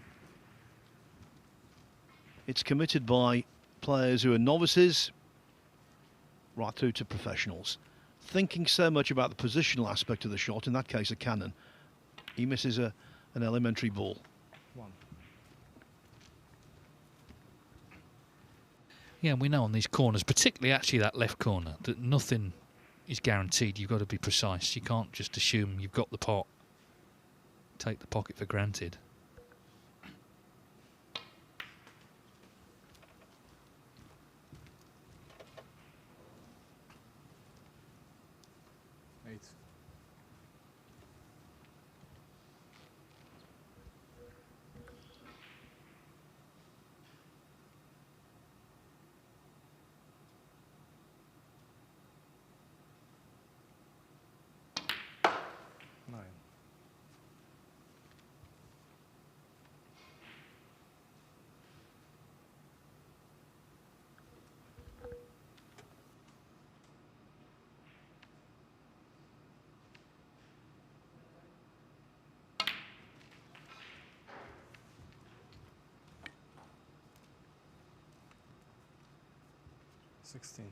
It's committed by players who are novices right through to professionals. Thinking so much about the positional aspect of the shot, in that case a cannon, he misses an elementary ball. One. Yeah, and we know on these corners, particularly actually that left corner, that nothing is guaranteed. You've got to be precise. You can't just assume you've got the pot, take the pocket for granted. Eight. Nine. Sixteen.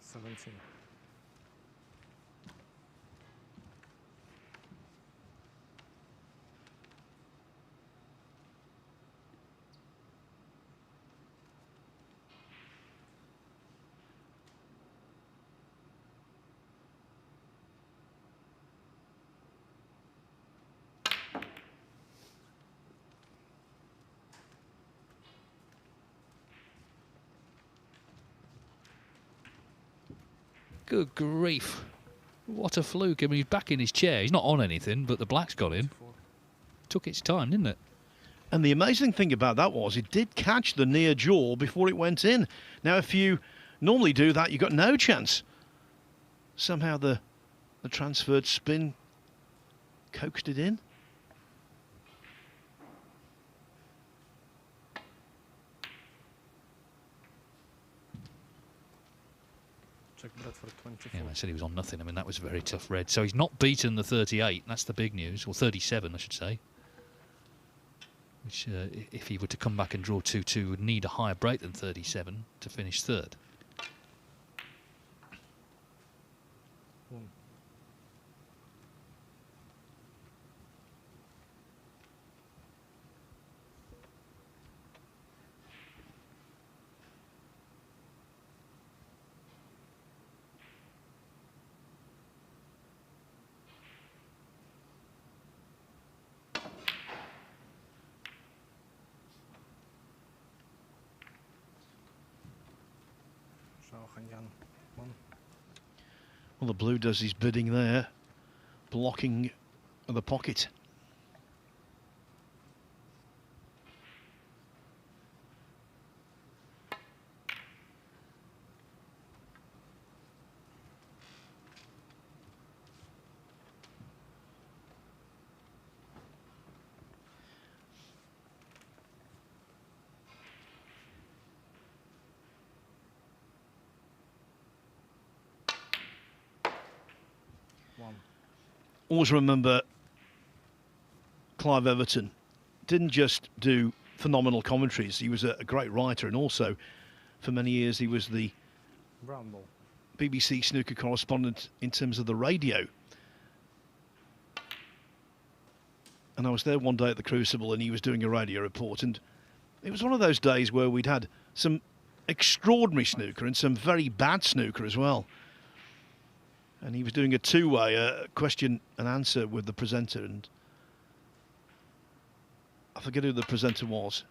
Seventeen. Good grief. What a fluke. I mean, he's back in his chair. He's not on anything, but the black's got him. Took its time, didn't it? And the amazing thing about that was it did catch the near jaw before it went in. Now, if you normally do that, you've got no chance. Somehow the transferred spin coaxed it in. Check that for 24. Yeah, I said he was on nothing. I mean, that was a very tough red. So he's not beaten the 38. That's the big news. Or 37, I should say. Which, if he were to come back and draw 2-2, would need a higher break than 37 to finish third. One. One. Well, the blue does his bidding there, blocking the pocket. Always remember Clive Everton didn't just do phenomenal commentaries. He was a great writer, and also for many years he was the Brown ball. BBC snooker correspondent in terms of the radio. And I was there one day at the Crucible and he was doing a radio report, and it was one of those days where we'd had some extraordinary snooker and some very bad snooker as well. And he was doing a two-way question and answer with the presenter, and I forget who the presenter was.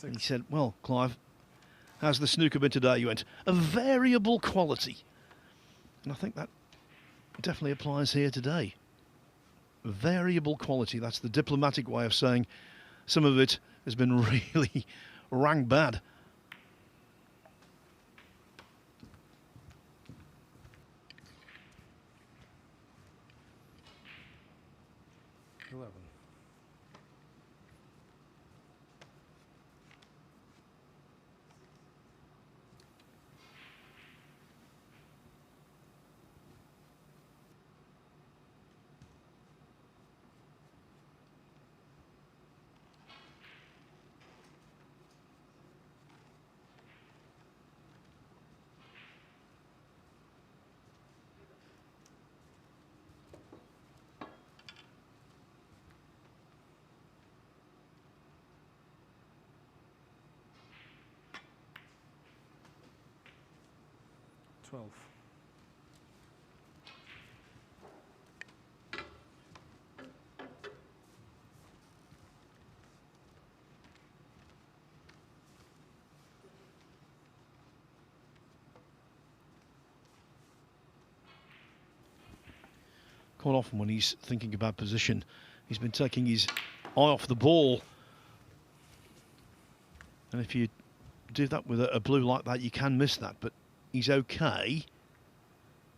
And he said, well, Clive, how's the snooker been today? You went, a variable quality. And I think that definitely applies here today. Variable quality, that's the diplomatic way of saying some of it has been really rang bad. Quite often when he's thinking about position, he's been taking his eye off the ball. And if you do that with a blue like that, you can miss that. But he's okay.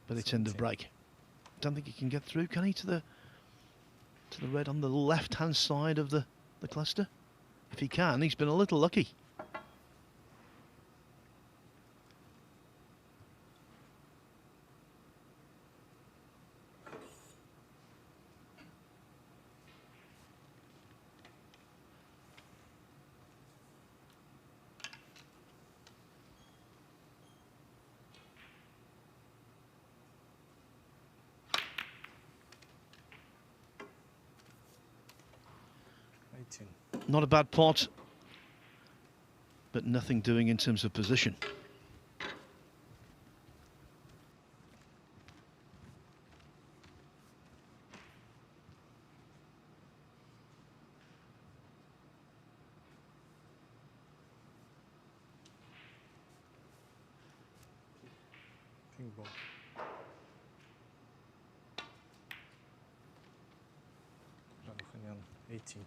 But it's end of break. Don't think he can get through, can he, to the red on the left-hand side of the cluster? If he can, he's been a little lucky. Not a bad pot, but nothing doing in terms of position. Pink ball. Hanyan, 18.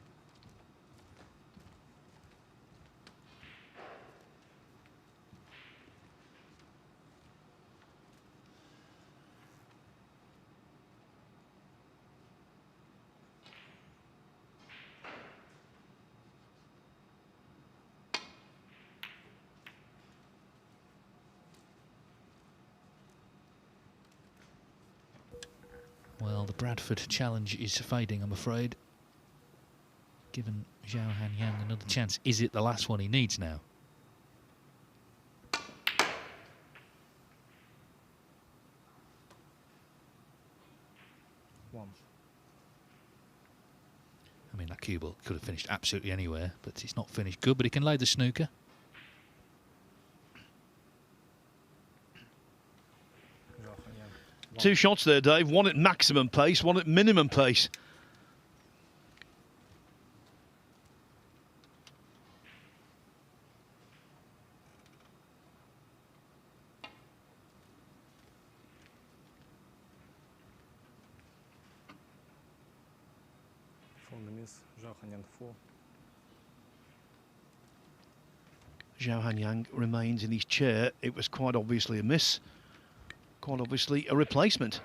Well, the Bradford challenge is fading, I'm afraid. Given Zhao Hanyang another chance, is it the last one he needs now? One. I mean, that cue ball could have finished absolutely anywhere, but it's not finished good, but he can lay the snooker. Zhao Hanyang, 1. 2 shots there, Dave. One at maximum pace, one at minimum pace. From the miss, Zhao Hanyang, 4. Zhao Hanyang remains in his chair. It was quite obviously a miss. Quite obviously a replacement.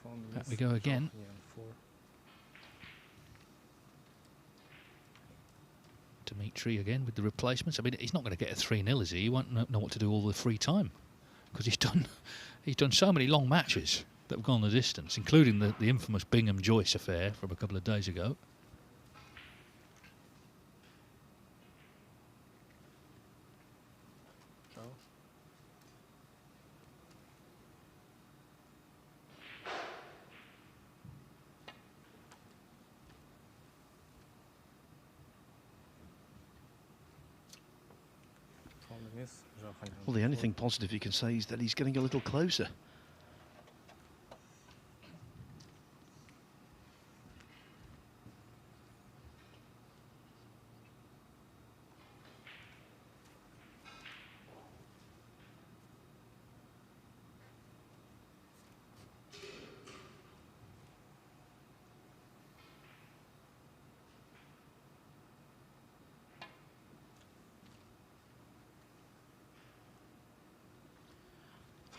From the Back miss, we go Zhao again. Hanyang, 4. Dimitri again with the replacements. I mean, he's not going to get a 3-0, is he? He won't know what to do all the free time, because he's done so many long matches that have gone the distance, including the infamous Bingham Joyce affair from a couple of days ago. Zhao. From the miss, Zhao Hanyang, Well, the only 4. thing positive you can say is that he's getting a little closer.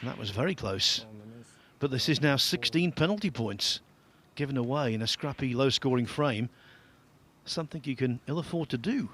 And that was very close. From the miss, But this is now 16 penalty points given away in a scrappy, low-scoring frame. Something you can ill afford to do.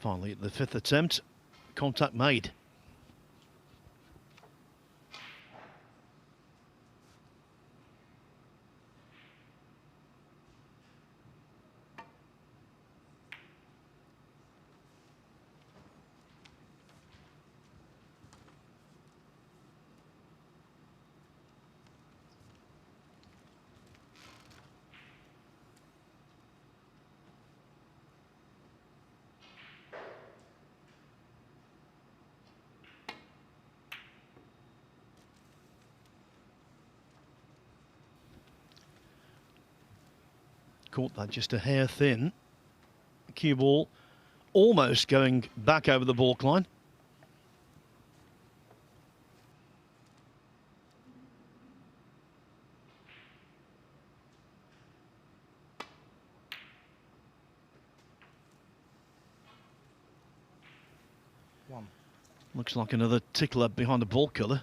Finally, at the 5th attempt, contact made. Caught that just a hair thin. Cue ball almost going back over the baulk line. One. Looks like another tickler behind the ball colour.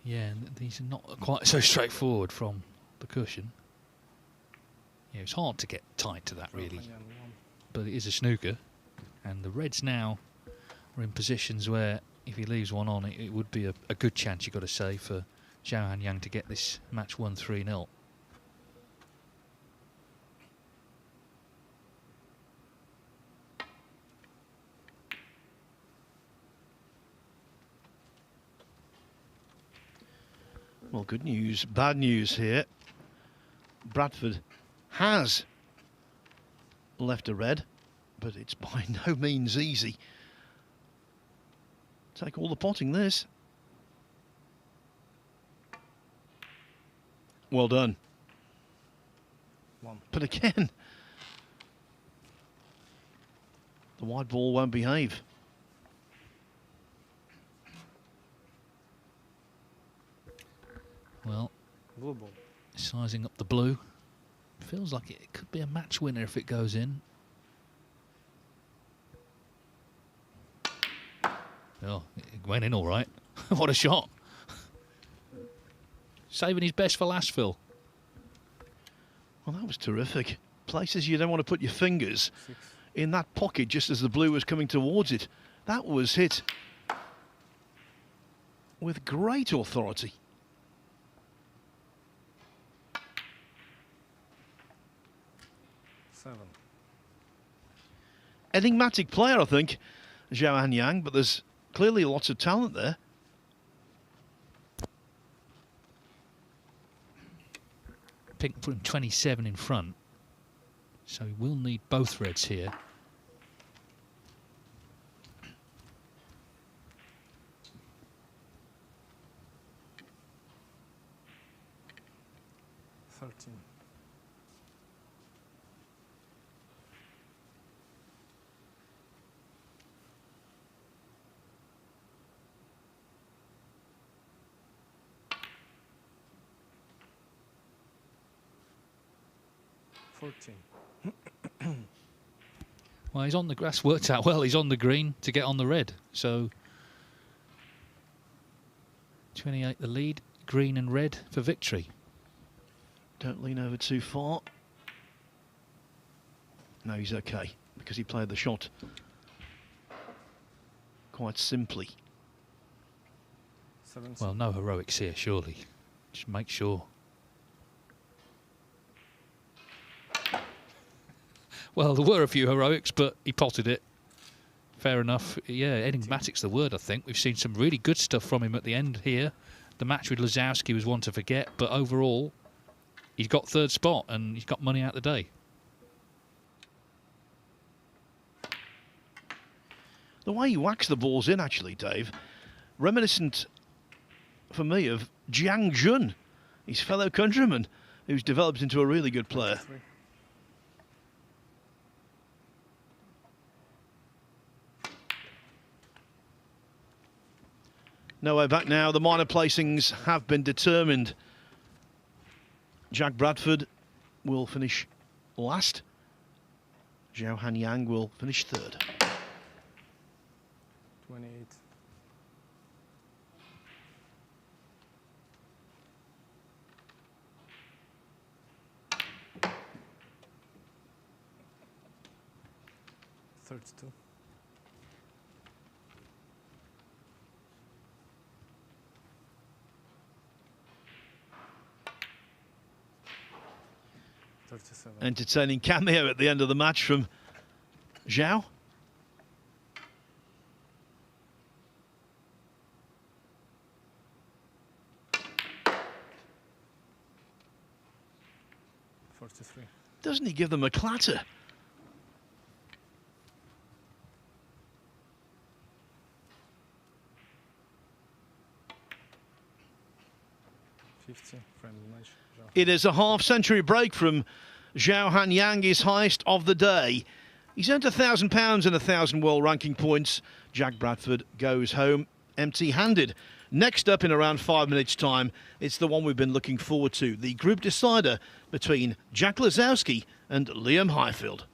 Yeah, and these are not quite so straightforward from the cushion. Yeah, it's hard to get tight to that, really. Hanyang, 1. But it is a snooker, And the Reds now are in positions where if he leaves one on, it would be a good chance, you've got to say, for Zhao Hanyang to get this match won 3-0. Well, good news, bad news here. Bradford has left a red, but it's by no means easy. Take all the potting, this. Well done. One. But again, the wide ball won't behave. Well, Blue ball. sizing up the blue. Feels like it could be a match winner if it goes in. Oh, it went in all right. What a shot. Saving his best for last, Phil. Well, that was terrific. Places you don't want to put your fingers 6. in that pocket just as the blue was coming towards it. That was hit with great authority. Enigmatic player, I think, Zhao Hanyang, but there's clearly lots of talent there. Pink put him 27 in front, so he will need both reds here. Well, he's on the grass, worked out well. He's on the green to get on the red. So 28 the lead, green and red for victory. Don't lean over too far. No, he's okay because he played the shot quite simply. Well, no heroics here, surely. Just make sure. Well, there were a few heroics, but he potted it. Fair enough. Yeah, enigmatic's the word, I think. We've seen some really good stuff from him at the end here. The match with Lazowski was one to forget, but overall, he's got third spot and he's got money out the day. The way he whacks the balls in, actually, Dave, reminiscent for me of Jiang Jun, his fellow countryman, who's developed into a really good player. No way back now. The minor placings have been determined. Jack Bradford will finish last. Zhao Hanyang will finish third. 28. Two. 37. Entertaining cameo at the end of the match from Zhao. Doesn't he give them a clatter? It is a half-century break from Zhao Hanyang, his highest of the day. He's earned £1,000 and 1,000 world ranking points. Jack Bradford goes home empty-handed. Next up in around 5 minutes' time, it's the one we've been looking forward to, the group decider between Jack Lazowski and Liam Highfield.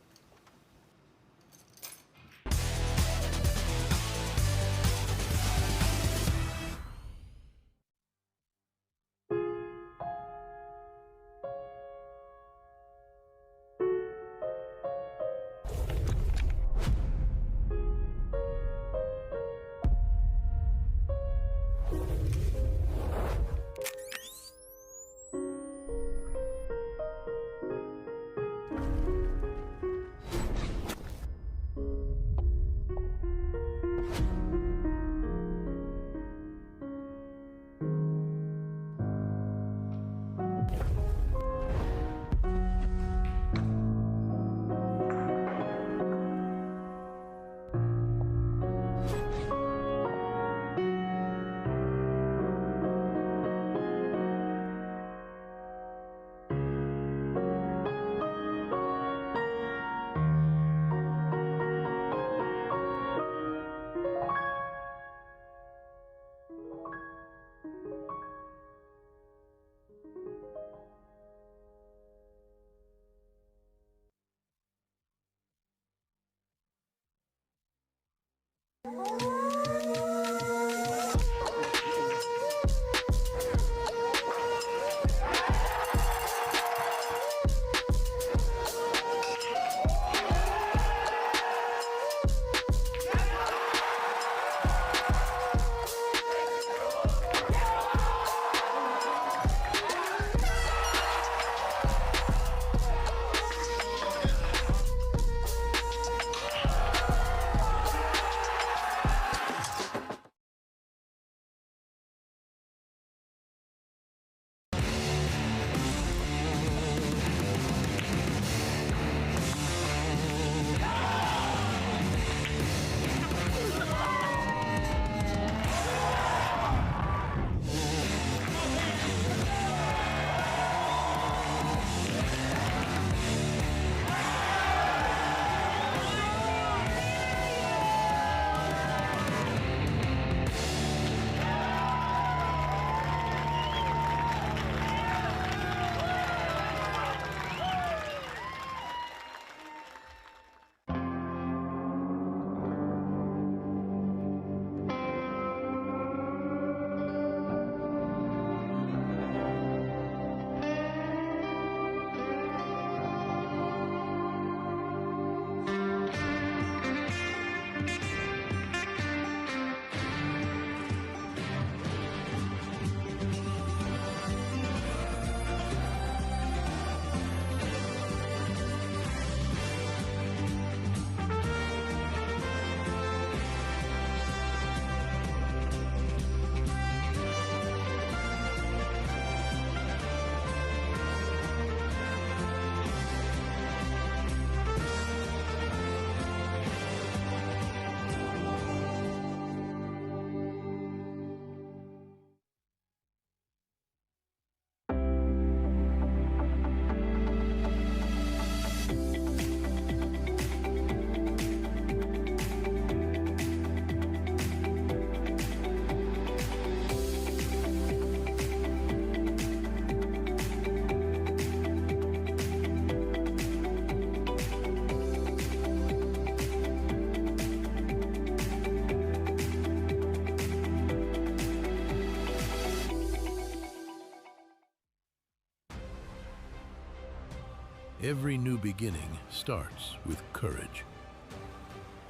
Every new beginning starts with courage.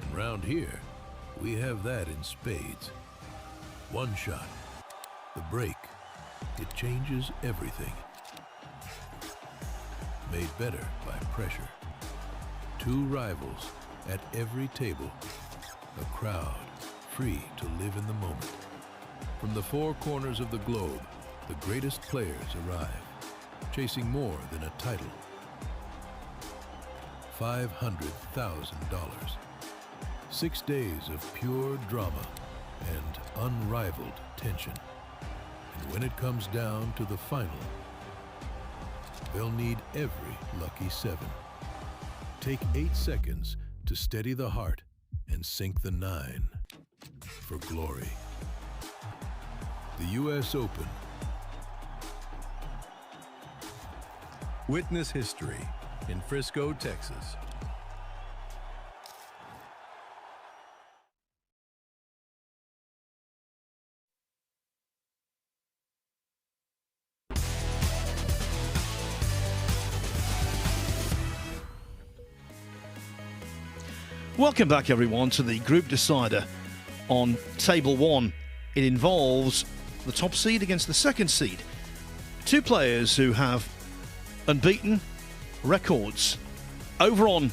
And round here, we have that in spades. One shot, the break, it changes everything. Made better by pressure. Two rivals at every table. A crowd free to live in the moment. From the four corners of the globe, the greatest players arrive, chasing more than a title. $500,000. 6 days of pure drama and unrivaled tension. And when it comes down to the final, they'll need every lucky seven. Take 8 seconds to steady the heart and sink the 9 for glory. The U.S. Open. Witness history in Frisco, Texas. Welcome back, everyone, to the group decider on Table 1. It involves the top seed against the second seed. Two players who have unbeaten records. Over on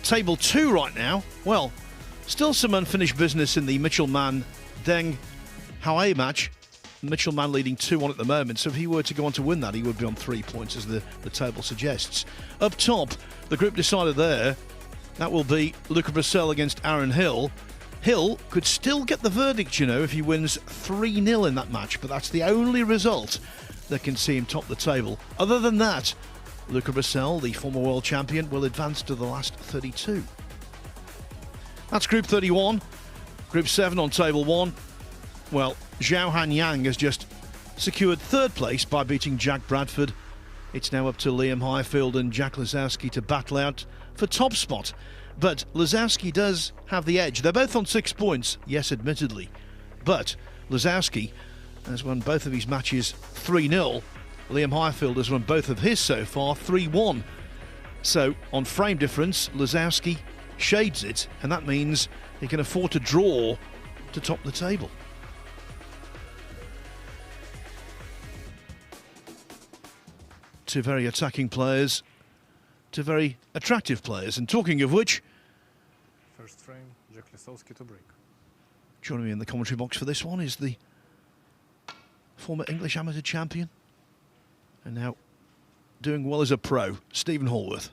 Table 2 right now, well, still some unfinished business in the Mitchell-Mann Deng Hawaii match. Mitchell-Mann leading 2-1 at the moment, so if he were to go on to win that, he would be on 3 points, as the table suggests. Up top, the group decider there, that will be Luca Brecel against Aaron Hill. Hill could still get the verdict, you know, if he wins 3-0 in that match, but that's the only result that can see him top the table. Other than that, Luca Brecel, the former world champion, will advance to the last 32. That's Group 31. Group 7 on Table 1. Well, Zhao Hanyang has just secured third place by beating Jack Bradford. It's now up to Liam Highfield and Jack Lazowski to battle out for top spot. But Lazowski does have the edge. They're both on 6 points, yes, admittedly. But Lazowski has won both of his matches 3-0. Liam Highfield has won both of his so far 3-1. So on frame difference, Lazowski shades it, and that means he can afford to draw to top the table. Two very attacking players, two very attractive players. And talking of which, First frame, Jack Lisowski to break. joining me in the commentary box for this one is the former English amateur champion and now doing well as a pro, Stephen Hallworth.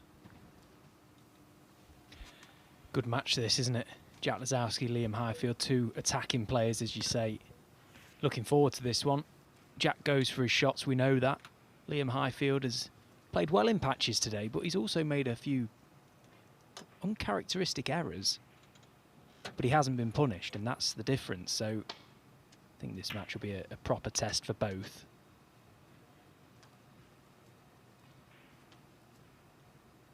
Good match this, isn't it? Jack Lisowski, Liam Highfield, two attacking players, as you say. Looking forward to this one. Jack goes for his shots, we know that. Liam Highfield has played well in patches today, but he's also made a few uncharacteristic errors. But he hasn't been punished, and that's the difference. So I think this match will be a proper test for both.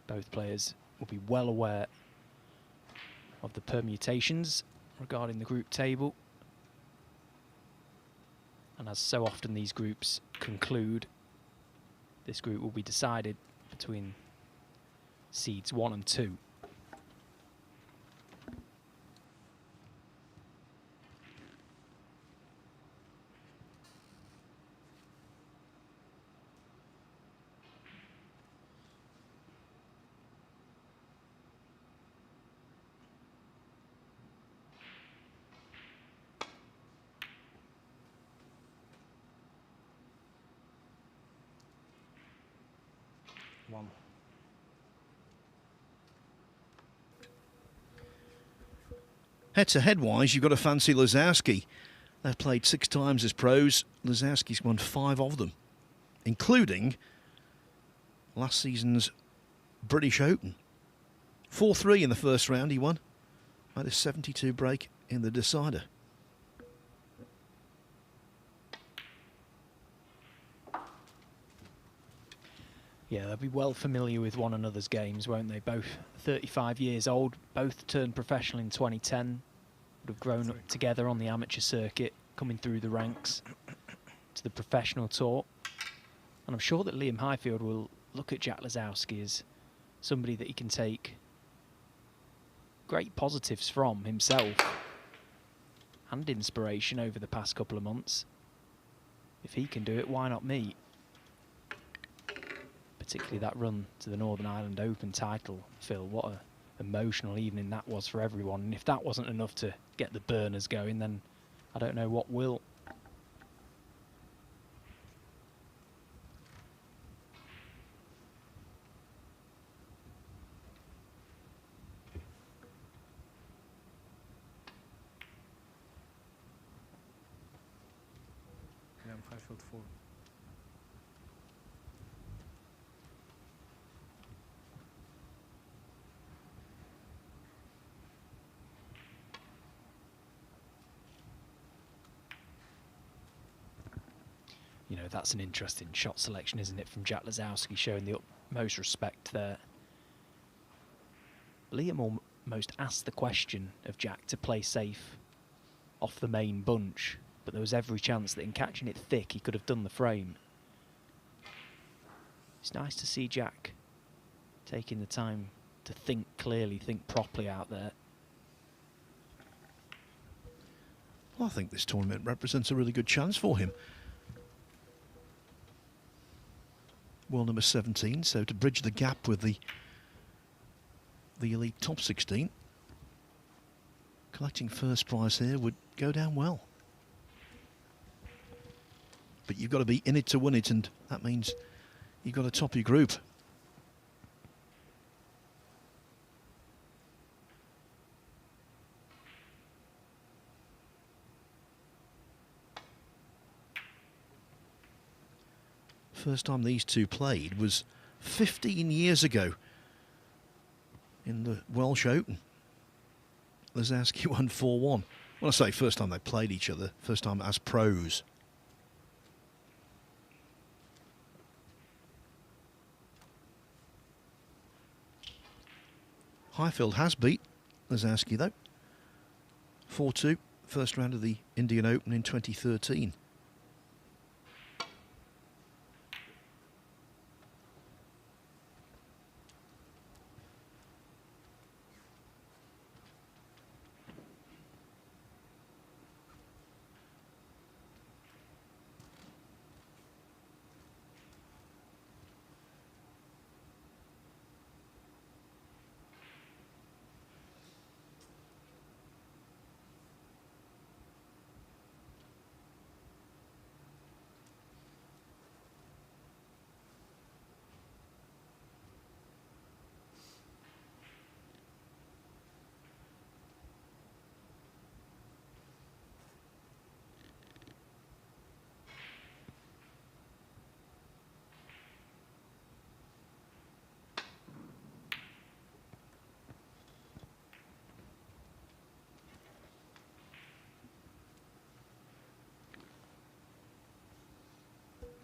Both players will be well aware of the permutations regarding the group table. And as so often these groups conclude, this group will be decided between seeds 1 and 2. One. Head-to-head wise, you've got to fancy Lazowski. They've played 6 times as pros. Lazowski's won 5 of them, including last season's British Open. 4-3 in the first round he won. Made a 72 break in the decider. Yeah, they'll be well familiar with one another's games, won't they? Both 35 years old, both turned professional in 2010, would have grown up together on the amateur circuit, coming through the ranks to the professional tour. And I'm sure that Liam Highfield will look at Jack Lisowski as somebody that he can take great positives from himself and inspiration over the past couple of months. If he can do it, why not me? Particularly that run to the Northern Ireland Open title, Phil, what an emotional evening that was for everyone. And if that wasn't enough to get the burners going, then I don't know what will. Yeah, Highfield 4. You know, that's an interesting shot selection, isn't it, from Jack Lisowski, showing the utmost respect there. Liam almost asked the question of Jack to play safe off the main bunch, but there was every chance that in catching it thick he could have done the frame. It's nice to see Jack taking the time to think clearly, think properly out there. Well, I think this tournament represents a really good chance for him. World number 17, so to bridge the gap with the elite top 16, collecting first prize here would go down well. But you've got to be in it to win it, and that means you've got to top your group. First time these two played was 15 years ago in the Welsh Open. Lisowski won 4-1. When I say first time they played each other, first time as pros. Highfield has beat Lazowski though. 4-2, first round of the Indian Open in 2013.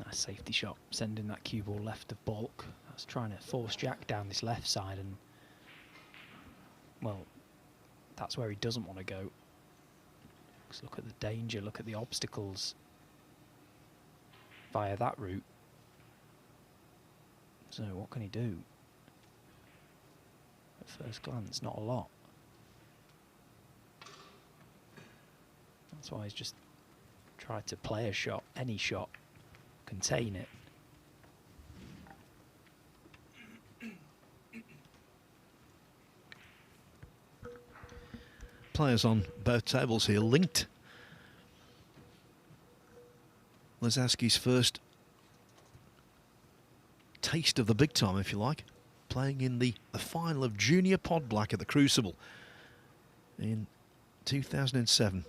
Nice safety shot, sending that cue ball left of baulk. That's trying to force Jack down this left side, and well, that's where he doesn't want to go. Because look at the danger, look at the obstacles via that route. So what can he do? At first glance, not a lot. That's why he's just tried to play a shot, any shot, contain it. Players on both tables here linked. Lazowski's first taste of the big time, if you like, playing in the final of Junior Pod Black at the Crucible in 2007.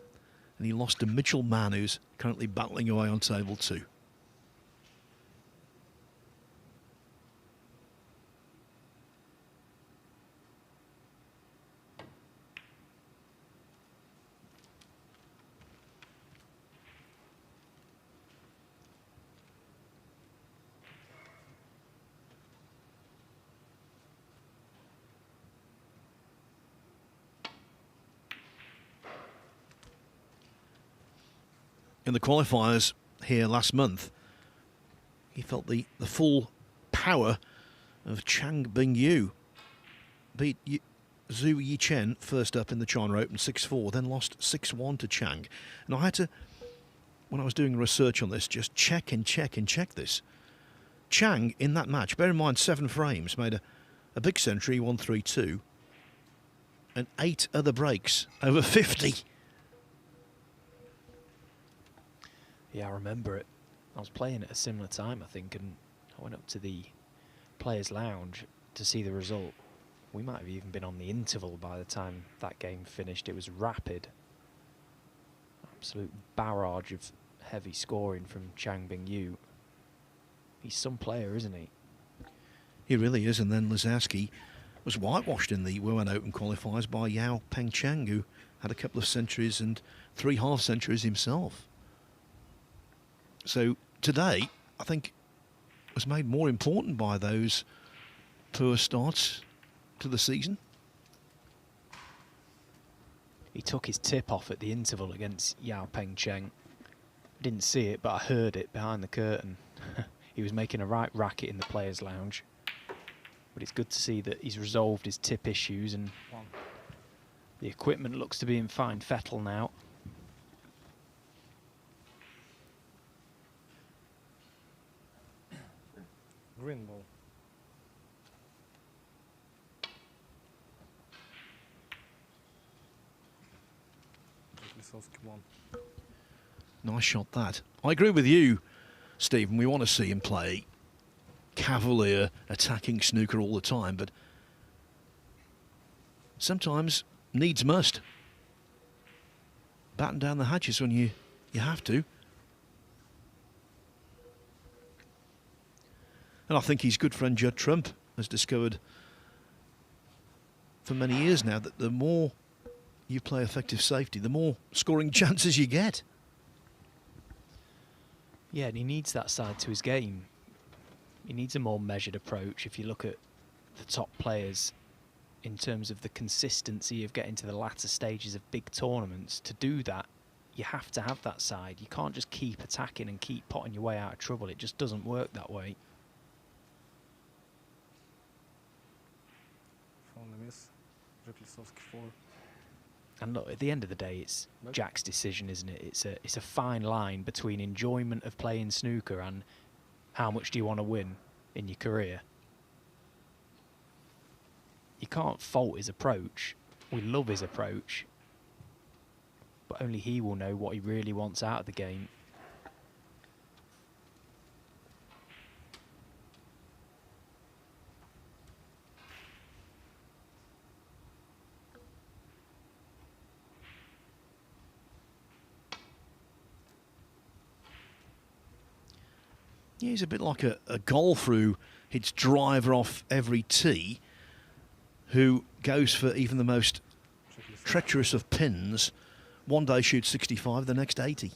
And he lost to Mitchell Mann, who's currently battling away on table 2. In the qualifiers here last month, he felt the full power of Chang Bing-yu. Beat Zhu Yichen first up in the China Open 6-4, then lost 6-1 to Chang. And I had to, when I was doing research on this, just check and check and check this. Chang, in that match, bear in mind 7 frames, made a big century, 1-3-2, and 8 other breaks, over 50. Yeah, I remember it. I was playing at a similar time, I think, and I went up to the players' lounge to see the result. We might have even been on the interval by the time that game finished. It was rapid. Absolute barrage of heavy scoring from Chang Bing-yu. He's some player, isn't he? He really is. And then Lazowski was whitewashed in the Wuhan Open qualifiers by Yao Peng Cheng, who had a couple of centuries and 3 half centuries himself. So today, I think, was made more important by those poor starts to the season. He took his tip off at the interval against Yao Peng Cheng. I didn't see it, but I heard it behind the curtain. He was making a right racket in the players' lounge. But it's good to see that he's resolved his tip issues, and the equipment looks to be in fine fettle now. Green ball. Lisowski won. Nice shot that. I agree with you, Stephen. We want to see him play cavalier, attacking snooker all the time, but sometimes needs must. Batten down the hatches when you have to. And I think his good friend Judd Trump has discovered for many years now that the more you play effective safety, the more scoring chances you get. Yeah, and he needs that side to his game. He needs a more measured approach. If you look at the top players in terms of the consistency of getting to the latter stages of big tournaments. To do that, you have to have that side. You can't just keep attacking and keep potting your way out of trouble. It just doesn't work that way. Only miss. Rzeklisowski 4. And look, at the end of the day, it's Jack's decision, isn't it? It's a fine line between enjoyment of playing snooker and how much do you want to win in your career. You can't fault his approach. We love his approach. But only he will know what he really wants out of the game. Yeah, he's a bit like a golf who hits driver off every tee, who goes for even the most treacherous of pins. One day shoots 65, the next 80.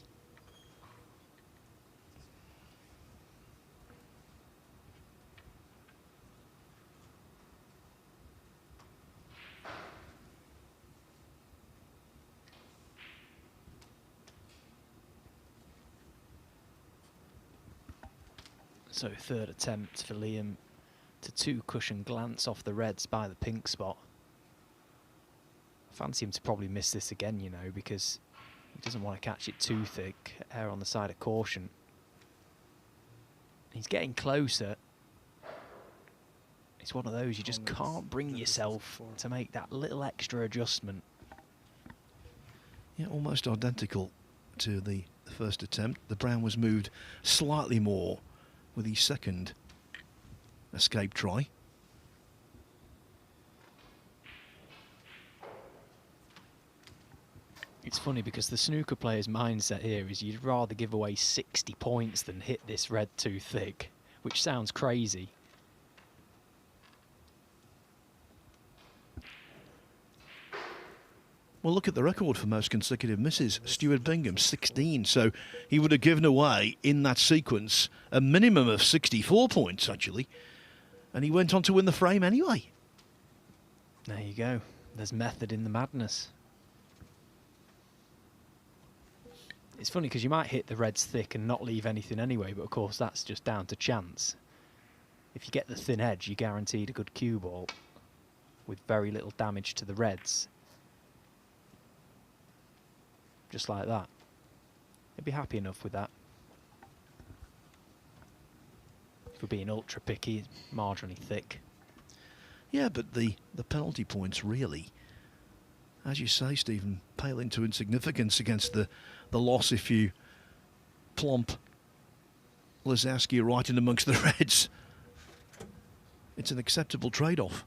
So third attempt for Liam to two-cushion glance off the reds by the pink spot. I fancy him to probably miss this again, you know, because he doesn't want to catch it too thick. Err on the side of caution. He's getting closer. It's one of those you just can't bring yourself to make that little extra adjustment. Yeah, almost identical to the first attempt. The brown was moved slightly more with his second escape try. It's funny because the snooker player's mindset here is you'd rather give away 60 points than hit this red too thick, which sounds crazy. Well, look at the record for most consecutive misses. Stuart Bingham, 16. So he would have given away in that sequence a minimum of 64 points, actually. And he went on to win the frame anyway. There you go. There's method in the madness. It's funny because you might hit the reds thick and not leave anything anyway, but of course that's just down to chance. If you get the thin edge, you're guaranteed a good cue ball with very little damage to the reds. Just like that. They'd be happy enough with that. If we're being ultra picky, marginally thick. Yeah, but the penalty points really, as you say, Stephen, pale into insignificance against the loss if you plump Lazowski right in amongst the reds. It's an acceptable trade-off.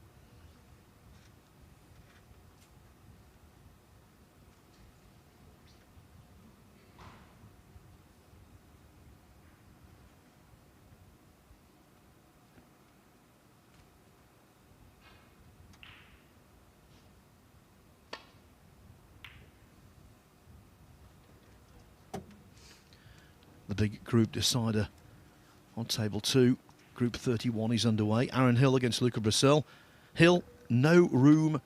The big group decider on table 2. Group 31 is underway. Aaron Hill against Luca Brecel. Hill, no room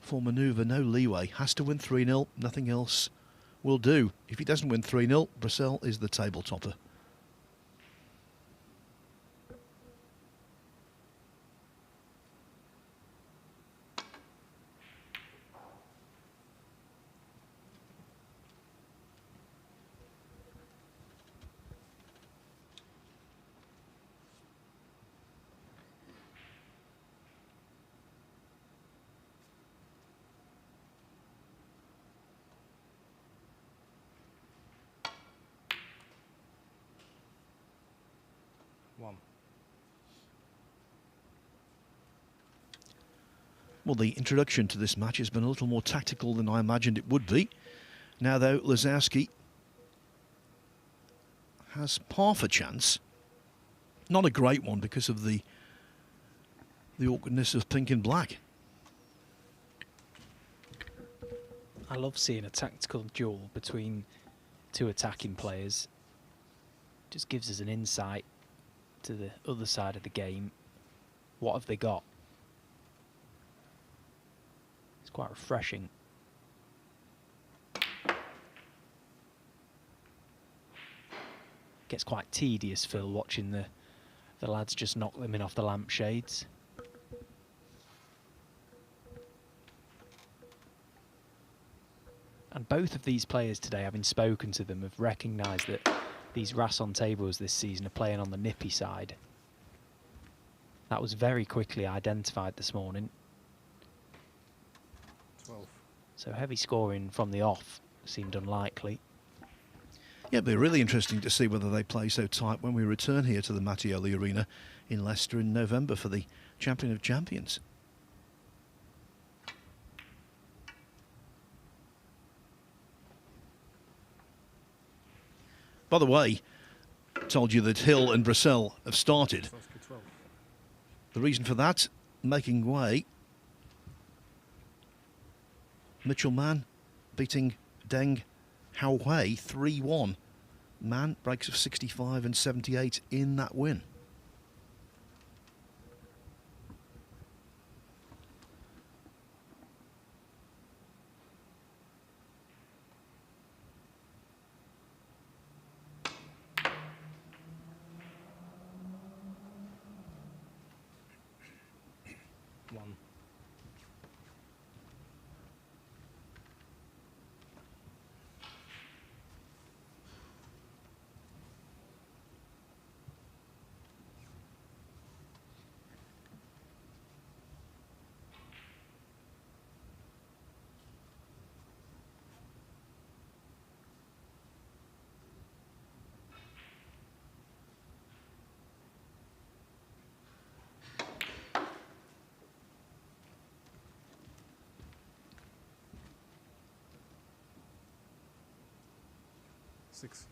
for manoeuvre, no leeway. Has to win 3-0. Nothing else will do. If he doesn't win 3-0, Brecel is the table topper. Well, the introduction to this match has been a little more tactical than I imagined it would be. Now, though, Lazowski has half a chance. Not a great one because of the awkwardness of pink and black. I love seeing a tactical duel between two attacking players. Just gives us an insight to the other side of the game. What have they got? quite refreshing. Gets quite tedious, Phil, watching the lads just knock them in off the lampshades. And both of these players today, having spoken to them, have recognised that these Rasson tables this season are playing on the nippy side. That was very quickly identified this morning. 12. So heavy scoring from the off seemed unlikely. Yeah, it'll be really interesting to see whether they play so tight when we return here to the Mattioli Arena in Leicester in November for the Champion of Champions. By the way, told you that Hill and Brissell have started. The reason for that, making way. Mitchell Mann beating Deng Hao Hui 3-1. Mann breaks of 65 and 78 in that win. One. Six.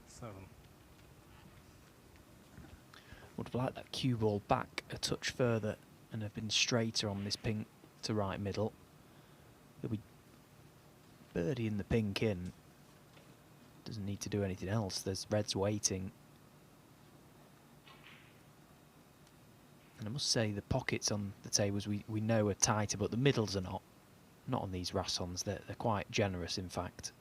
Seven. Would have liked that cue ball back a touch further and have been straighter on this pink to right middle. There'll be birdie in the pink in. Doesn't need to do anything else. There's reds waiting. And I must say the pockets on the tables we know are tighter, but the middles are not. Not on these Rassons. They're quite generous, in fact.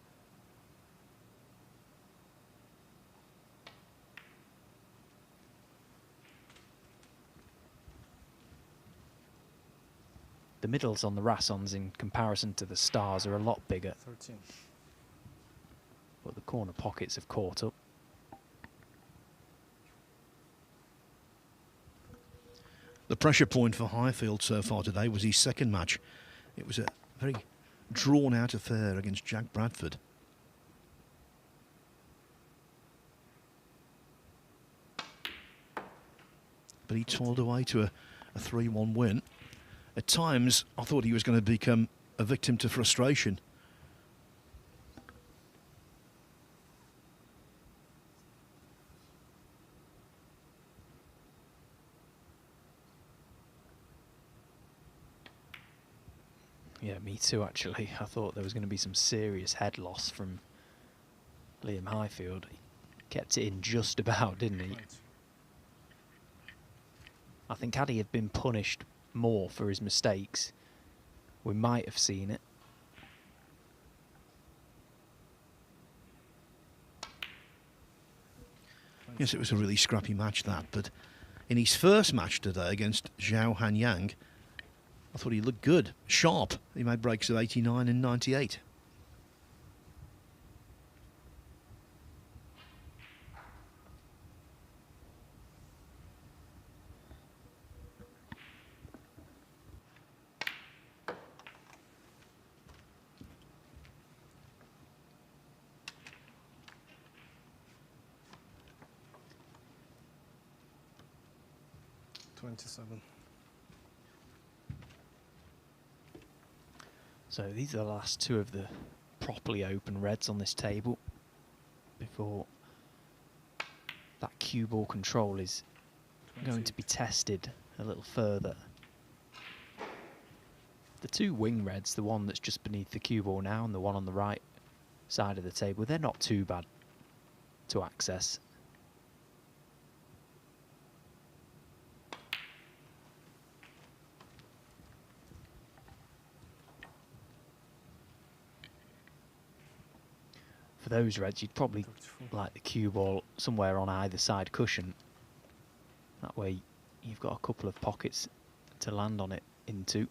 The middles on the Rassons in comparison to the stars are a lot bigger. 13. But the corner pockets have caught up. The pressure point for Highfield so far today was his second match. It was a very drawn-out affair against Jack Bradford. But he toiled away to a 3-1 win. At times, I thought he was going to become a victim to frustration. Yeah, me too, actually. I thought there was going to be some serious head loss from Liam Highfield. He kept it in just about, didn't he? Right. I think had he have been punished more for his mistakes, we might have seen it. Yes, it was a really scrappy match, that. But in his first match today against Zhao Hanyang, I thought he looked good, sharp. He made breaks of 89 and 98. So these are the last two of the properly open reds on this table before that cue ball control is going to be tested a little further. The two wing reds, the one that's just beneath the cue ball now and the one on the right side of the table, they're not too bad to access. For those reds, you'd probably like the cue ball somewhere on either side cushion. That way you've got a couple of pockets to land on it into.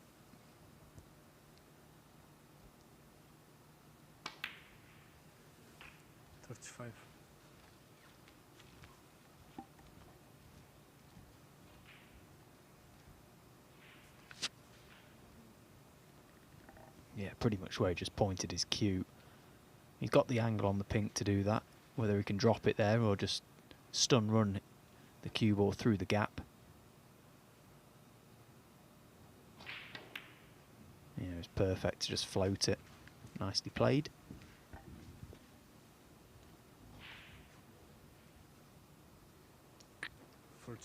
Yeah, pretty much where he just pointed his cue. He's got the angle on the pink to do that, whether he can drop it there or just stun run the cue ball through the gap. Yeah, it was perfect to just float it. Nicely played.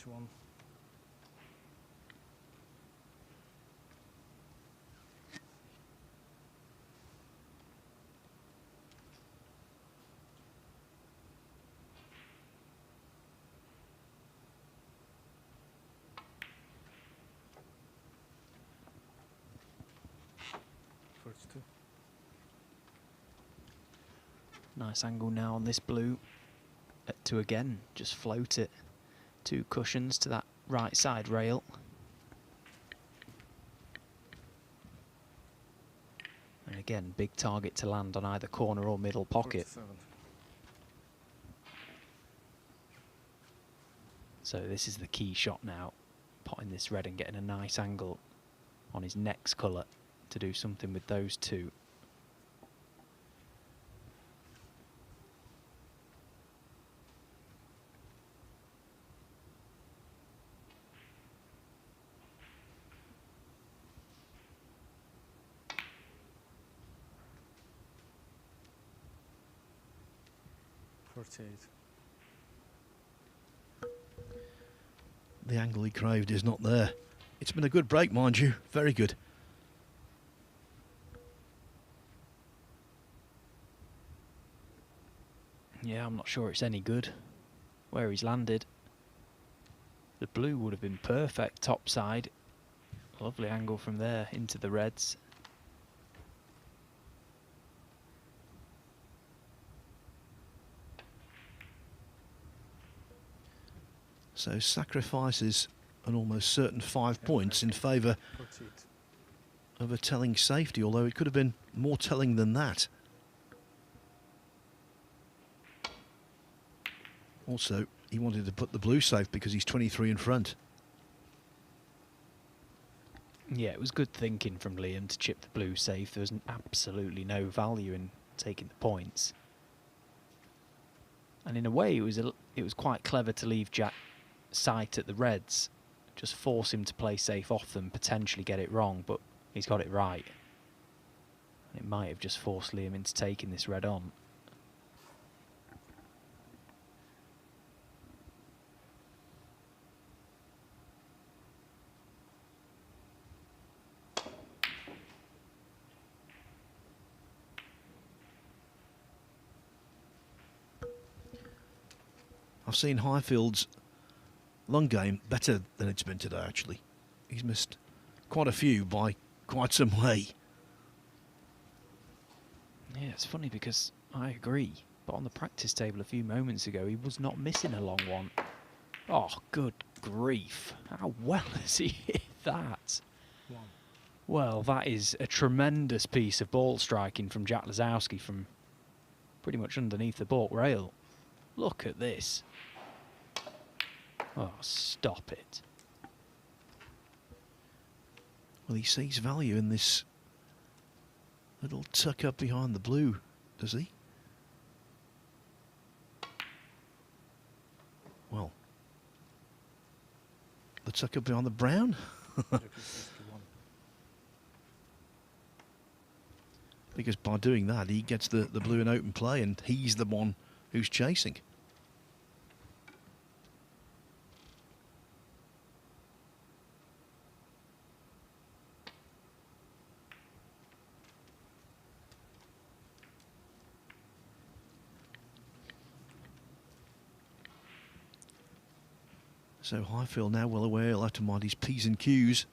One. Nice angle now on this blue to again just float it. Two cushions to that right side rail. And again, big target to land on either corner or middle pocket. 47. So this is the key shot now, potting this red and getting a nice angle on his next colour to do something with those two. The angle he craved is not there. It's been a good break, mind you. Very good. Yeah, I'm not sure it's any good where he's landed. The blue would have been perfect top side. Lovely angle from there into the reds. So sacrifices an almost certain 5 points in favour of a telling safety, although it could have been more telling than that. Also, he wanted to put the blue safe because he's 23 in front. Yeah, it was good thinking from Liam to chip the blue safe. There was absolutely no value in taking the points. And in a way, it was quite clever to leave Jack sight at the reds, just force him to play safe off them, potentially get it wrong, but he's got it right. And it might have just forced Liam into taking this red on. I've seen Highfield's long game better than it's been today, actually. He's missed quite a few by quite some way. Yeah, it's funny because I agree, but on the practice table a few moments ago, he was not missing a long one. Oh, good grief. How well has he hit that? Well, that is a tremendous piece of ball striking from Jack Lazowski from pretty much underneath the baulk rail. Look at this. Oh, stop it. Well, he sees value in this little tuck up behind the blue, does he? Well, the tuck up behind the brown? Because by doing that, he gets the blue in open play and he's the one who's chasing. So Highfield now well aware he'll have to mind his P's and Q's.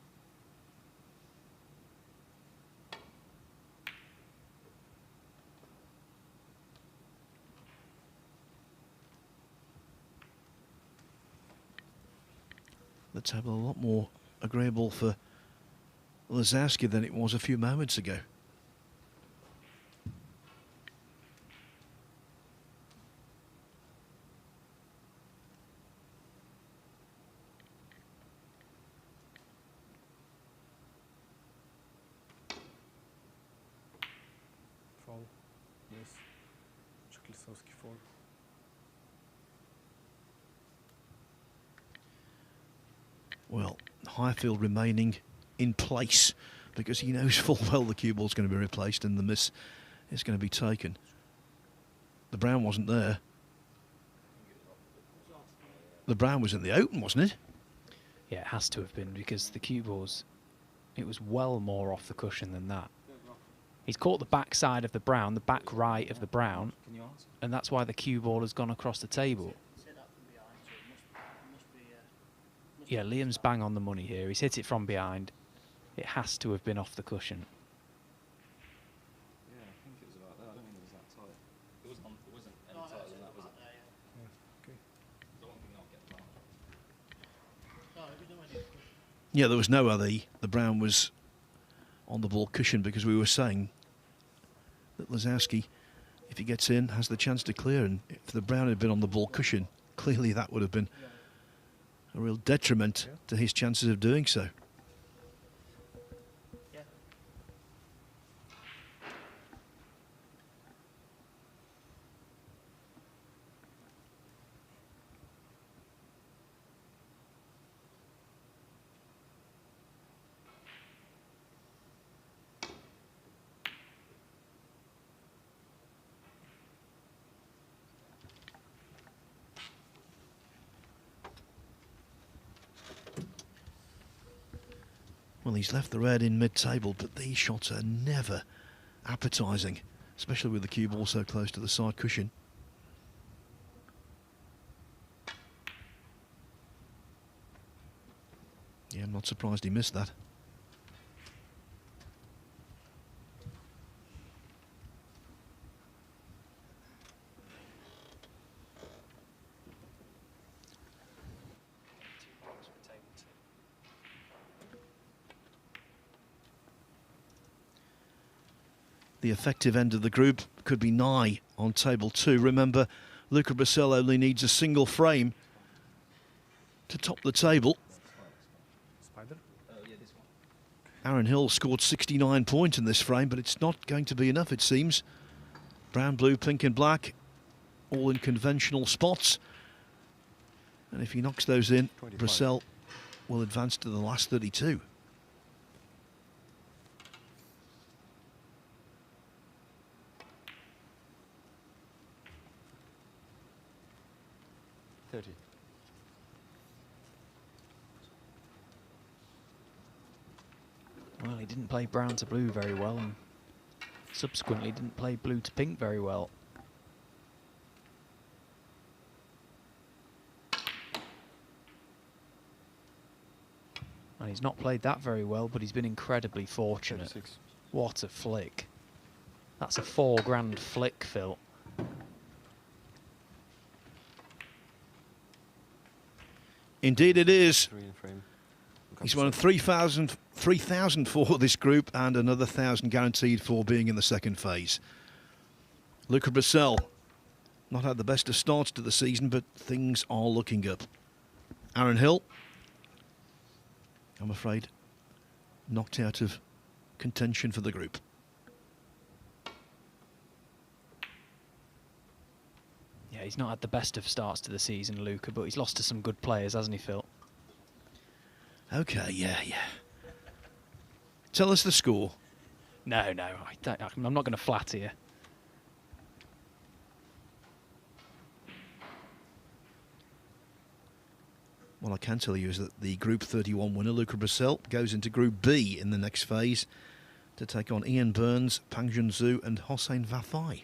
The table a lot more agreeable for Lazowski than it was a few moments ago. Foul. Yes. Czeklisowski foul. Well, Highfield remaining in place because he knows full well the cue ball's going to be replaced and the miss is going to be taken. The brown wasn't there. The brown was in the open, wasn't it? Yeah, it has to have been because the cue balls, it was well more off the cushion than that. He's caught the back side of the brown, the back right of the brown, and that's why the cue ball has gone across the table. Yeah, Liam's bang on the money here. He's hit it from behind. It has to have been off the cushion. Yeah, I think it was about that. I don't think it was that tight. It wasn't any tighter than that, was it? Okay. Yeah, there was no other. The brown was on the ball cushion because we were saying that Lazowski, if he gets in, has the chance to clear. And if the brown had been on the ball cushion, clearly that would have been a real detriment to his chances of doing so. Well, he's left the red in mid-table, but these shots are never appetising, especially with the cue ball so close to the side cushion. Yeah, I'm not surprised he missed that. The effective end of the group could be nigh on table 2. Remember, Luca Brecel only needs a single frame to top the table. Spider? Aaron Hill scored 69 points in this frame, but it's not going to be enough, it seems. Brown, blue, pink and black, all in conventional spots. And if he knocks those in, 25. Brecel will advance to the last 32. Well, he didn't play brown to blue very well, and subsequently didn't play blue to pink very well. And he's not played that very well, but he's been incredibly fortunate. 36. What a flick. That's a $4 grand flick, Phil. Indeed it is. 3 in frame. He's won 3,000 for this group and another 1,000 guaranteed for being in the second phase. Luca Brecel not had the best of starts to the season, but things are looking up. Aaron Hill, I'm afraid, knocked out of contention for the group. Yeah, he's not had the best of starts to the season, Luca, but he's lost to some good players, hasn't he, Phil? Okay, yeah. Tell us the score. No, I'm not going to flatter you. What I can tell you is that the Group 31 winner, Luca Brecel, goes into Group B in the next phase to take on Ian Burns, Pang Junzhu and Hossein Vafai.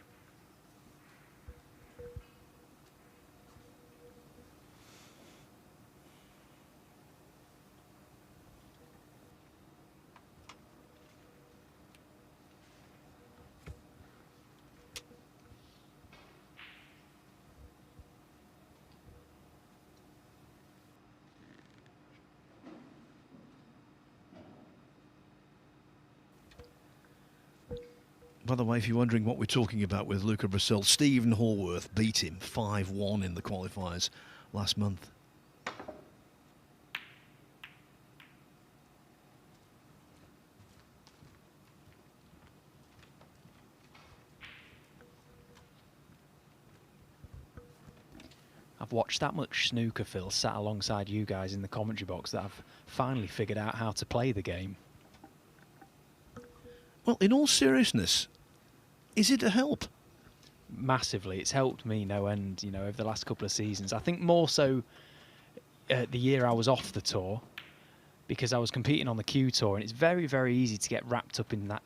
By the way, if you're wondering what we're talking about with Luca Brazil, Stephen Hallworth beat him 5-1 in the qualifiers last month. I've watched that much snooker, Phil, sat alongside you guys in the commentary box, that I've finally figured out how to play the game. Well, in all seriousness, is it a help? Massively. It's helped me no end, you know, over the last couple of seasons. I think more so the year I was off the tour, because I was competing on the Q Tour, and it's very, very easy to get wrapped up in that,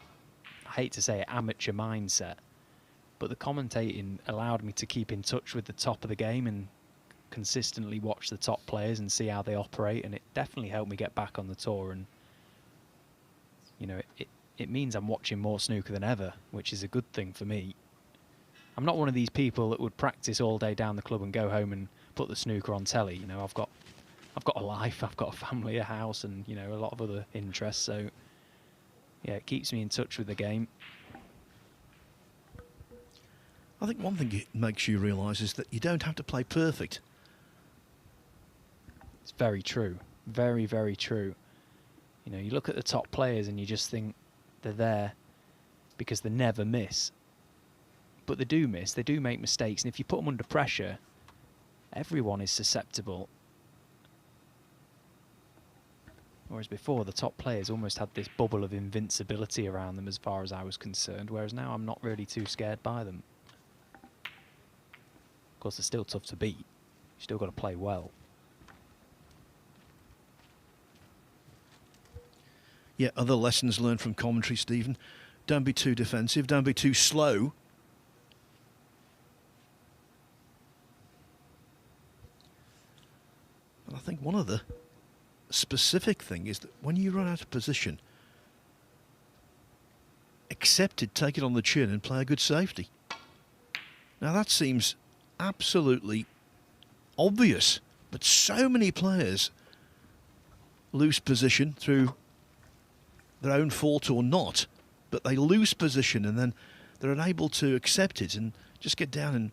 I hate to say it, amateur mindset. But the commentating allowed me to keep in touch with the top of the game and consistently watch the top players and see how they operate, and it definitely helped me get back on the tour. And you know, it means I'm watching more snooker than ever, which is a good thing for me. I'm not one of these people that would practice all day down the club and go home and put the snooker on telly. You know, I've got a life, I've got a family, a house, and you know, a lot of other interests. So yeah, it keeps me in touch with the game. I think one thing it makes you realise is that you don't have to play perfect. It's very true. Very, very true. You know, you look at the top players and you just think they're there because they never miss. But they do miss, they do make mistakes, and if you put them under pressure, everyone is susceptible. Whereas before, the top players almost had this bubble of invincibility around them as far as I was concerned, whereas now I'm not really too scared by them. Of course, they're still tough to beat. You still got to play well. Yeah, other lessons learned from commentary, Stephen. Don't be too defensive, don't be too slow. And I think one of the specific thing is that when you run out of position, accept it, take it on the chin and play a good safety. Now that seems absolutely obvious, but so many players lose position through their own fault or not, but they lose position and then they're unable to accept it and just get down and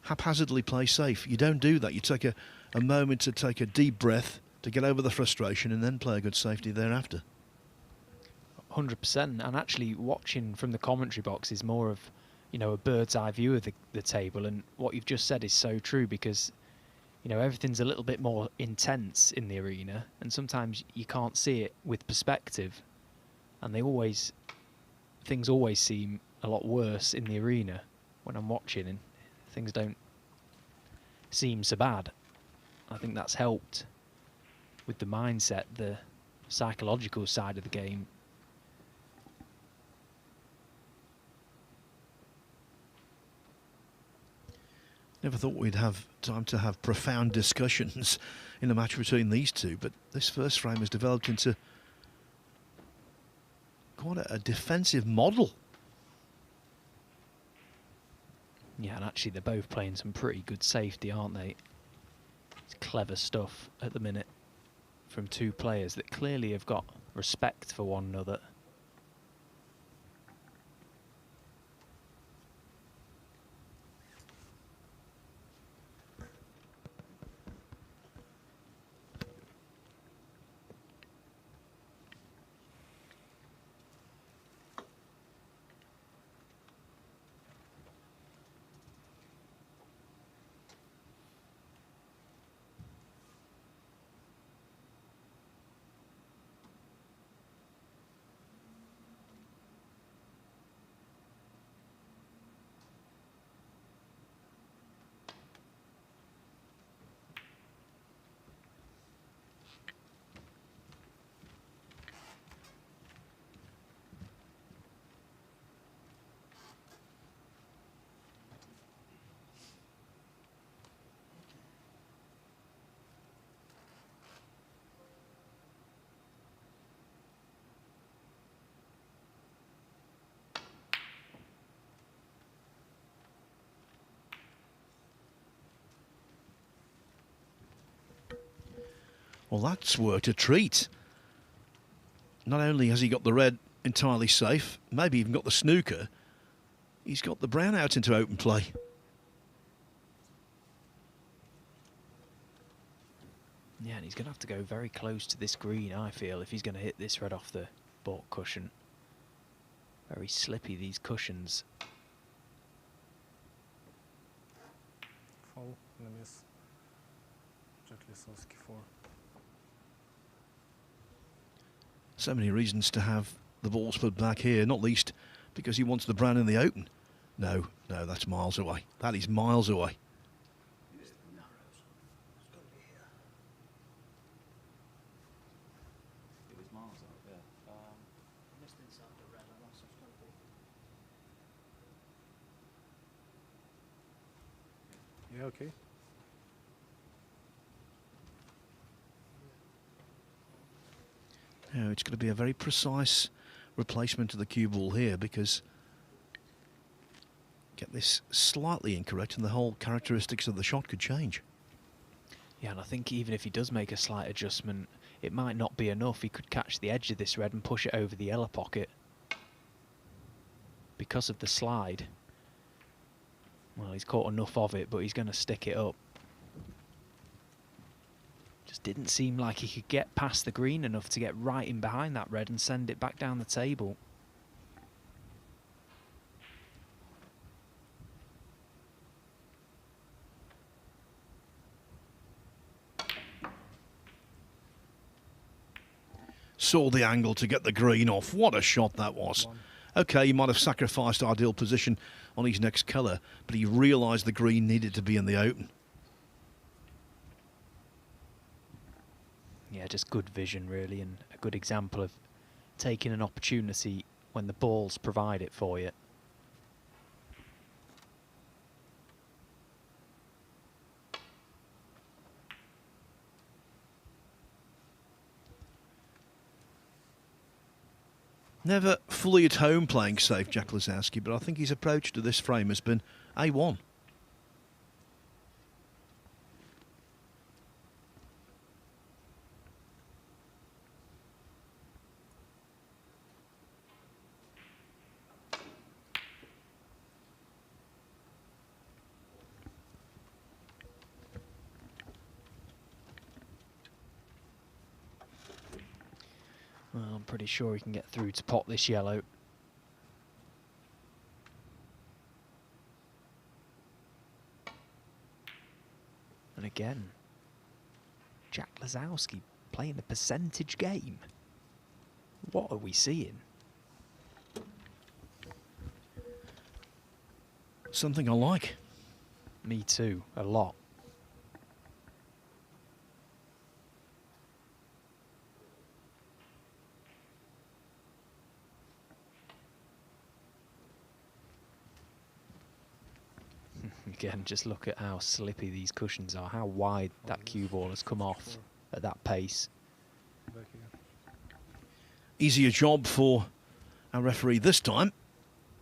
haphazardly play safe. You don't do that. You take a moment to take a deep breath, to get over the frustration, and then play a good safety thereafter. 100%. And actually watching from the commentary box is more of, you know, a bird's eye view of the table, and what you've just said is so true, because you know, everything's a little bit more intense in the arena, and sometimes you can't see it with perspective, and things always seem a lot worse in the arena when I'm watching, and things don't seem so bad. I think that's helped with the mindset, the psychological side of the game. Never thought we'd have time to have profound discussions in a match between these two, but this first frame has developed into quite a defensive model. Yeah, and actually they're both playing some pretty good safety, aren't they? It's clever stuff at the minute from two players that clearly have got respect for one another. Well, that's worked a treat. Not only has he got the red entirely safe. Maybe even got the snooker. He's got the brown out into open play. Yeah, and he's going to have to go very close to this green, I feel, if he's going to hit this red off the baulk cushion. Very slippy, these cushions. Foul and a miss. Jack Lisowski 4. So many reasons to have the balls put back here, not least because he wants the brown in the open. No, that's miles away. That is miles away. It was miles out, yeah. Missed inside the red, and that's what's going to be. Yeah, okay. It's going to be a very precise replacement of the cue ball here, because get this slightly incorrect and the whole characteristics of the shot could change. Yeah, and I think even if he does make a slight adjustment, it might not be enough. He could catch the edge of this red and push it over the yellow pocket. Because of the slide. Well, he's caught enough of it, but he's going to stick it up. Just didn't seem like he could get past the green enough to get right in behind that red and send it back down the table. Saw the angle to get the green off. What a shot that was. Okay, he might have sacrificed ideal position on his next colour, but he realised the green needed to be in the open. Yeah, just good vision really, and a good example of taking an opportunity when the balls provide it for you. Never fully at home playing safe, Jack Lisowski, but I think his approach to this frame has been A1. Well, I'm pretty sure he can get through to pot this yellow. And again, Jack Lisowski playing the percentage game. What are we seeing? Something I like. Me too, a lot. Again, just look at how slippy these cushions are, how wide that cue ball has come off at that pace. Back again. Easier job for our referee this time.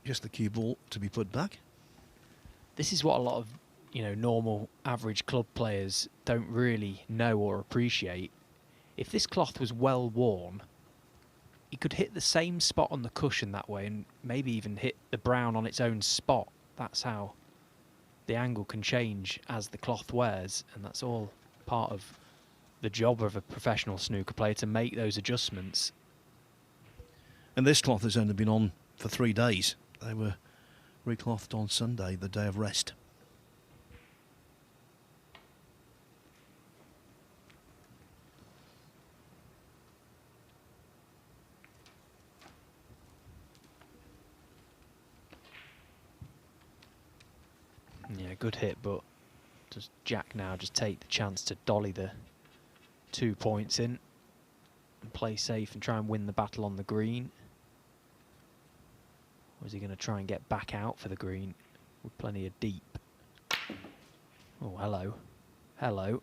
Just the cue ball to be put back. This is what a lot of, normal average club players don't really know or appreciate. If this cloth was well worn, he could hit the same spot on the cushion that way and maybe even hit the brown on its own spot. That's how the angle can change as the cloth wears, and that's all part of the job of a professional snooker player, to make those adjustments. And this cloth has only been on for 3 days. They were reclothed on Sunday, the day of rest. Yeah, good hit, but does Jack now just take the chance to dolly the 2 points in and play safe and try and win the battle on the green? Or is he going to try and get back out for the green with plenty of deep? Oh, hello. Hello.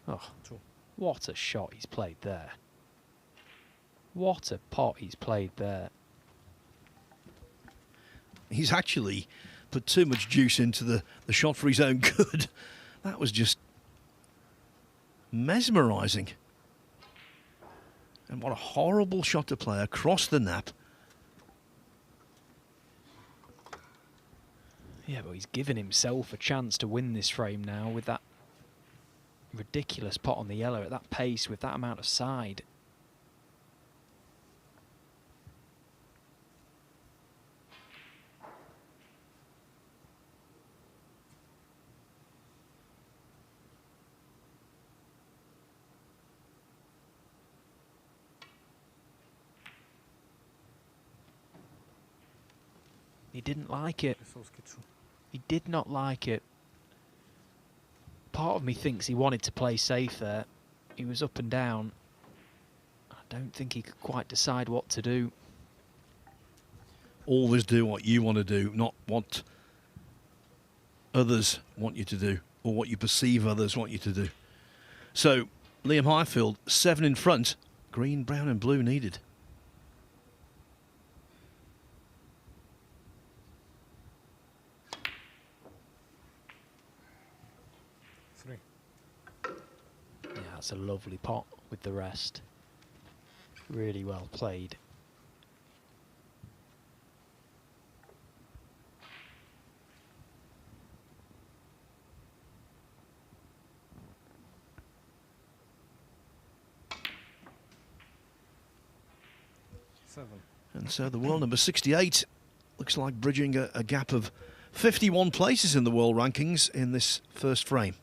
Oh, what a shot he's played there. What a pot he's played there. He's actually put too much juice into the shot for his own good. That was just mesmerising. And what a horrible shot to play across the nap. Yeah, but he's given himself a chance to win this frame now with that ridiculous pot on the yellow at that pace with that amount of side. He didn't like it. He did not like it. Part of me thinks he wanted to play safe there. He was up and down. I don't think he could quite decide what to do. Always do what you want to do, not what others want you to do, or what you perceive others want you to do. So, Liam Highfield, 7 in front. Green, brown and blue needed. Yeah, that's a lovely pot with the rest. Really well played. And so the world number 68 looks like bridging a gap of 51 places in the world rankings in this first frame.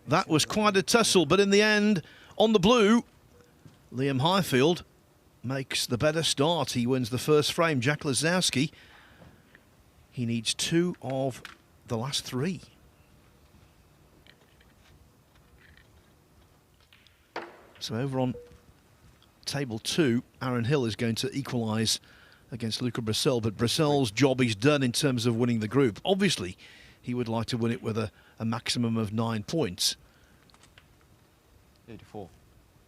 That was quite a tussle, but in the end, on the blue, Liam Highfield makes the better start. He wins the first frame. Jack Lazowski, he needs 2 of the last 3. So over on table 2, Aaron Hill is going to equalise against Luca Brissell, but Brissell's job is done in terms of winning the group. Obviously, he would like to win it with a maximum of 9 points. 84.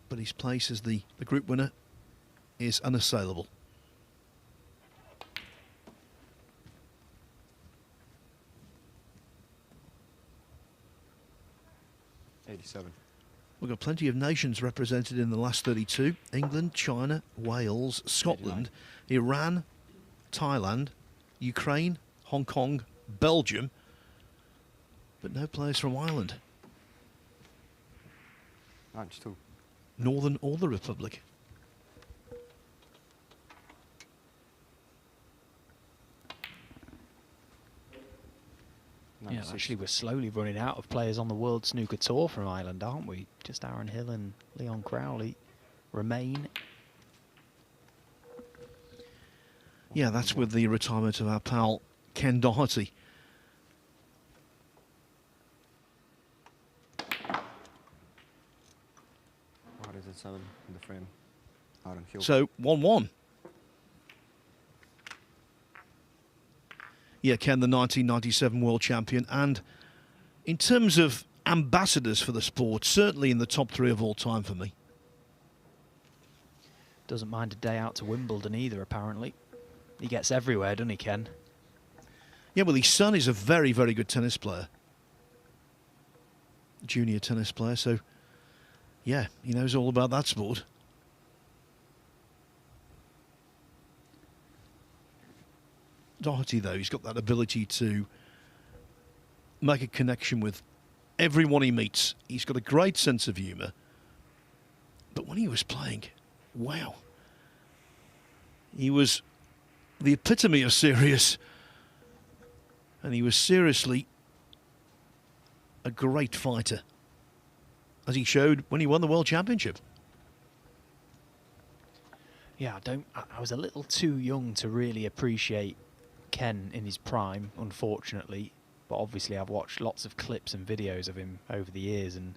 But his place as the group winner is unassailable. We've got plenty of nations represented in the last 32. England, China, Wales, Scotland, 89. Iran, Thailand, Ukraine, Hong Kong, Belgium, but no players from Ireland. 92. Northern or the Republic. Yeah, actually we're slowly running out of players on the World Snooker Tour from Ireland, aren't we? Just Aaron Hill and Leon Crowley remain. Yeah, that's with the retirement of our pal Ken Doherty. What is it, 7 in the frame? Aaron Hill. So 1-1. Yeah, Ken, the 1997 world champion, and in terms of ambassadors for the sport, certainly in the top 3 of all time for me. Doesn't mind a day out to Wimbledon either, apparently. He gets everywhere, doesn't he, Ken? Yeah, well, his son is a very, very good tennis player. Junior tennis player, so yeah, he knows all about that sport. Doherty, though, he's got that ability to make a connection with everyone he meets. He's got a great sense of humour. But when he was playing, wow. He was the epitome of serious. And he was seriously a great fighter, as he showed when he won the World Championship. Yeah, I was a little too young to really appreciate Ken in his prime, unfortunately, but obviously I've watched lots of clips and videos of him over the years, and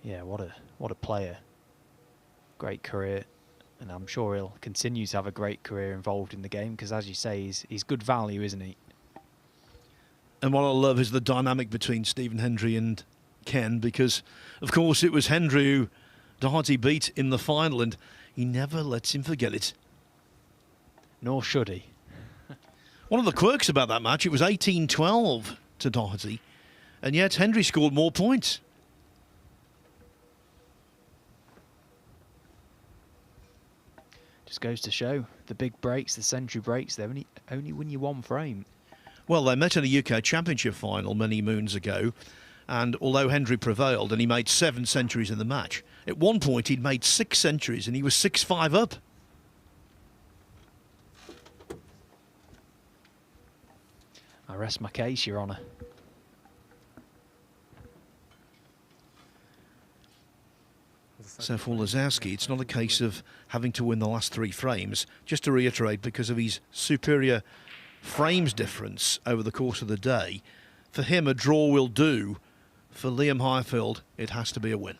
yeah, what a player. Great career, and I'm sure he'll continue to have a great career involved in the game, because as you say, he's good value, isn't he? And what I love is the dynamic between Stephen Hendry and Ken, because, of course, it was Hendry who Doherty beat in the final, and he never lets him forget it. Nor should he. One of the quirks about that match, it was 18-12 to Doherty, and yet Hendry scored more points. Just goes to show the big breaks, the century breaks, they only win you one frame. Well, they met in a UK Championship final many moons ago, and although Hendry prevailed and he made 7 centuries in the match, at one point he'd made 6 centuries and he was 6-5 up. I rest my case, Your Honour. So for Lazowski, it's not a case of having to win the last 3 frames. Just to reiterate, because of his superior frames difference over the course of the day, for him a draw will do. For Liam Highfield, it has to be a win.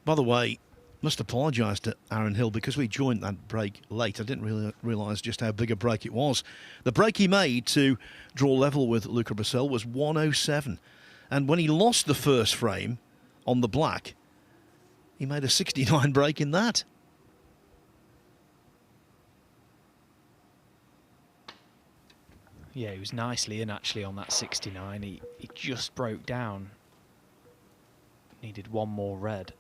By the way, must apologise to Aaron Hill because we joined that break late. I didn't really realise just how big a break it was. The break he made to draw level with Luca Brazil was 107. And when he lost the first frame on the black, he made a 69 break in that. Yeah, he was nicely in actually on that 69. He just broke down. Needed one more red.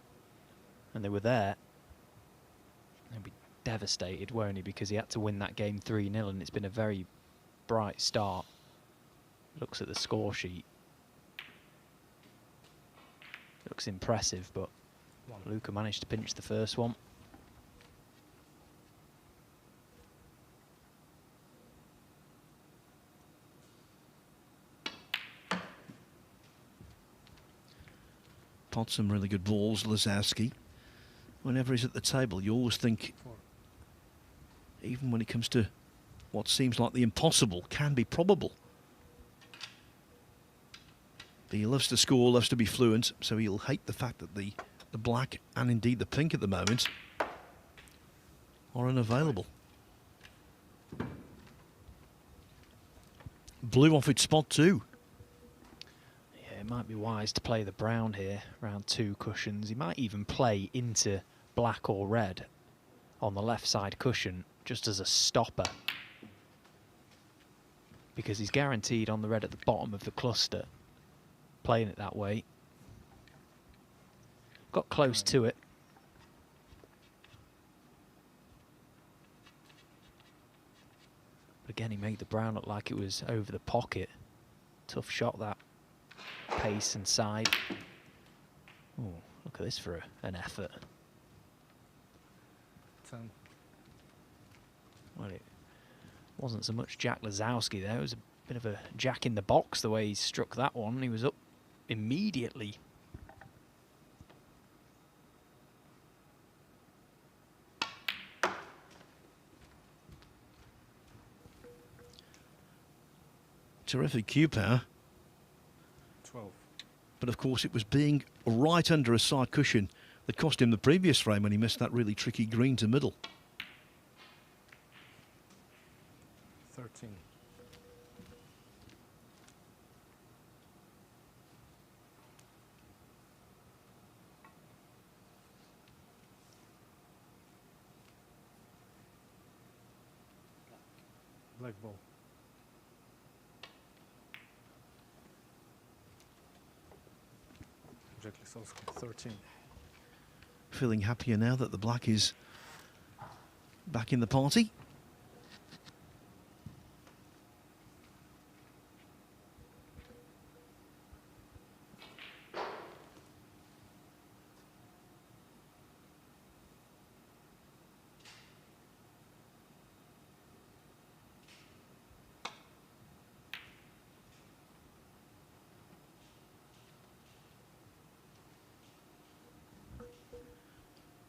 And they were there. They'll be devastated, won't he? Because he had to win that game 3-0, and it's been a very bright start. Looks at the score sheet. Looks impressive, but Luca managed to pinch the first one. Pot some really good balls, Lazowski. Whenever he's at the table, you always think, even when it comes to what seems like the impossible, can be probable. But he loves to score, loves to be fluent, so he'll hate the fact that the black and indeed the pink at the moment are unavailable. Blue off its spot too. Yeah, it might be wise to play the brown here, around 2 cushions. He might even play into black or red on the left side cushion just as a stopper, because he's guaranteed on the red at the bottom of the cluster. Playing it that way. Got close to it. But again, he made the brown look like it was over the pocket. Tough shot, that. Pace and side. Oh, look at this for an effort. 10. Well, it wasn't so much Jack Lazowski there. It was a bit of a jack in the box the way he struck that one. He was up immediately. Terrific cue power. 12. But of course it was being right under a side cushion that cost him the previous frame when he missed that really tricky green to middle. 13. Black ball. perfectly, so 13. Feeling happier now that the black is back in the party.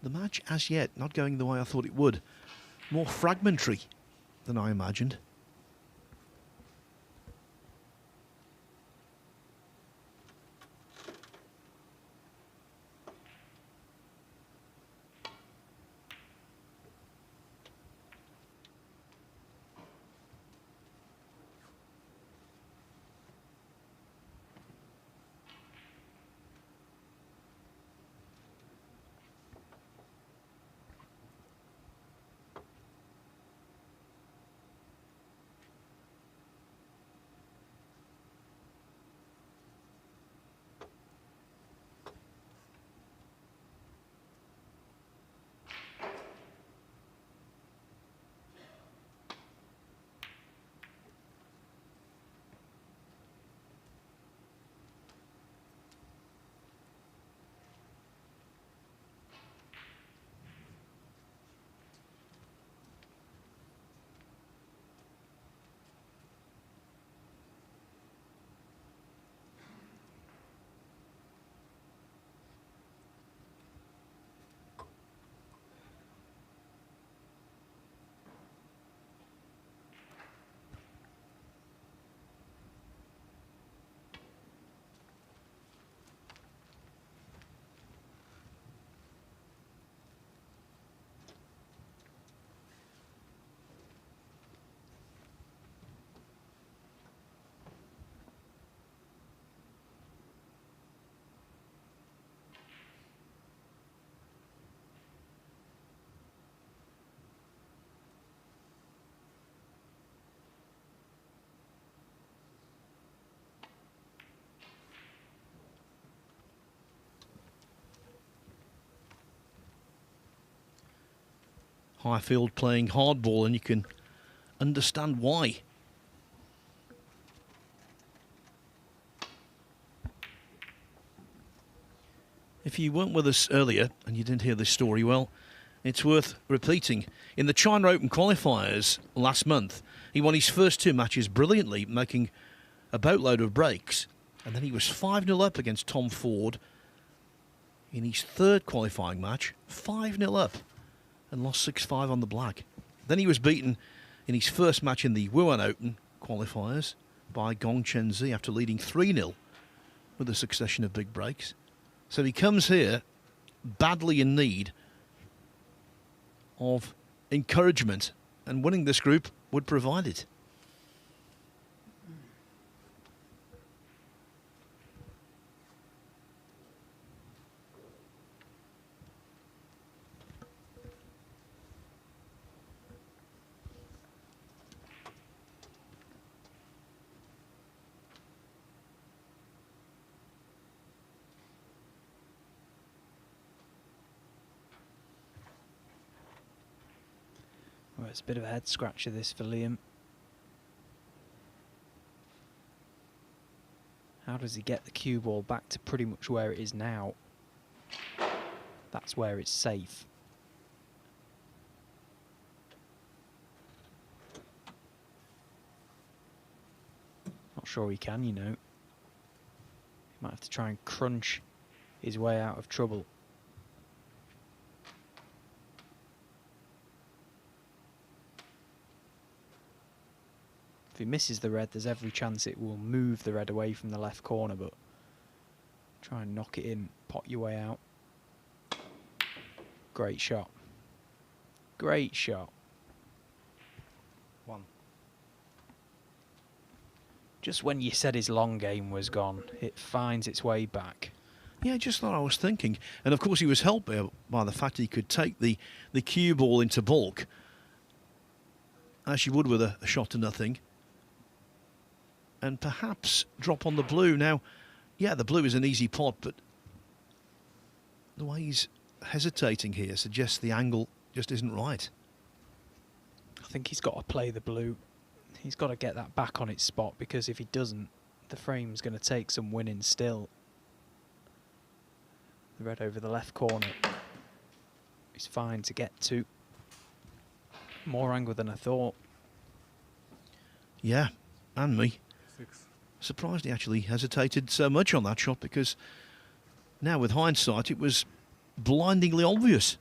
The match, as yet, not going the way I thought it would. More fragmentary than I imagined. Highfield playing hardball, and you can understand why. If you weren't with us earlier and you didn't hear this story, well, it's worth repeating. In the China Open qualifiers last month, he won his first two matches brilliantly, making a boatload of breaks. And then he was 5-0 up against Tom Ford in his third qualifying match, 5-0 up, and lost 6-5 on the black. Then he was beaten in his first match in the Wuhan Open qualifiers by Gong Chenzi after leading 3-0 with a succession of big breaks. So he comes here badly in need of encouragement, and winning this group would provide it. Well, it's a bit of a head scratcher this for Liam. How does he get the cue ball back to pretty much where it is now? That's where it's safe. Not sure he can, you know. He might have to try and crunch his way out of trouble. If he misses the red, there's every chance it will move the red away from the left corner, but try and knock it in, pot your way out. Great shot. Great shot. 1. Just when you said his long game was gone, it finds its way back. Yeah, just what I was thinking. And of course he was helped by the fact he could take the cue ball into bulk, as you would with a shot to nothing, and perhaps drop on the blue. Now, yeah, the blue is an easy pot, but the way he's hesitating here suggests the angle just isn't right. I think he's got to play the blue. He's got to get that back on its spot, because if he doesn't, the frame's going to take some winning still. The red over the left corner is fine to get to. More angle than I thought. Yeah, and me. 6. Surprised he actually hesitated so much on that shot, because now with hindsight it was blindingly obvious.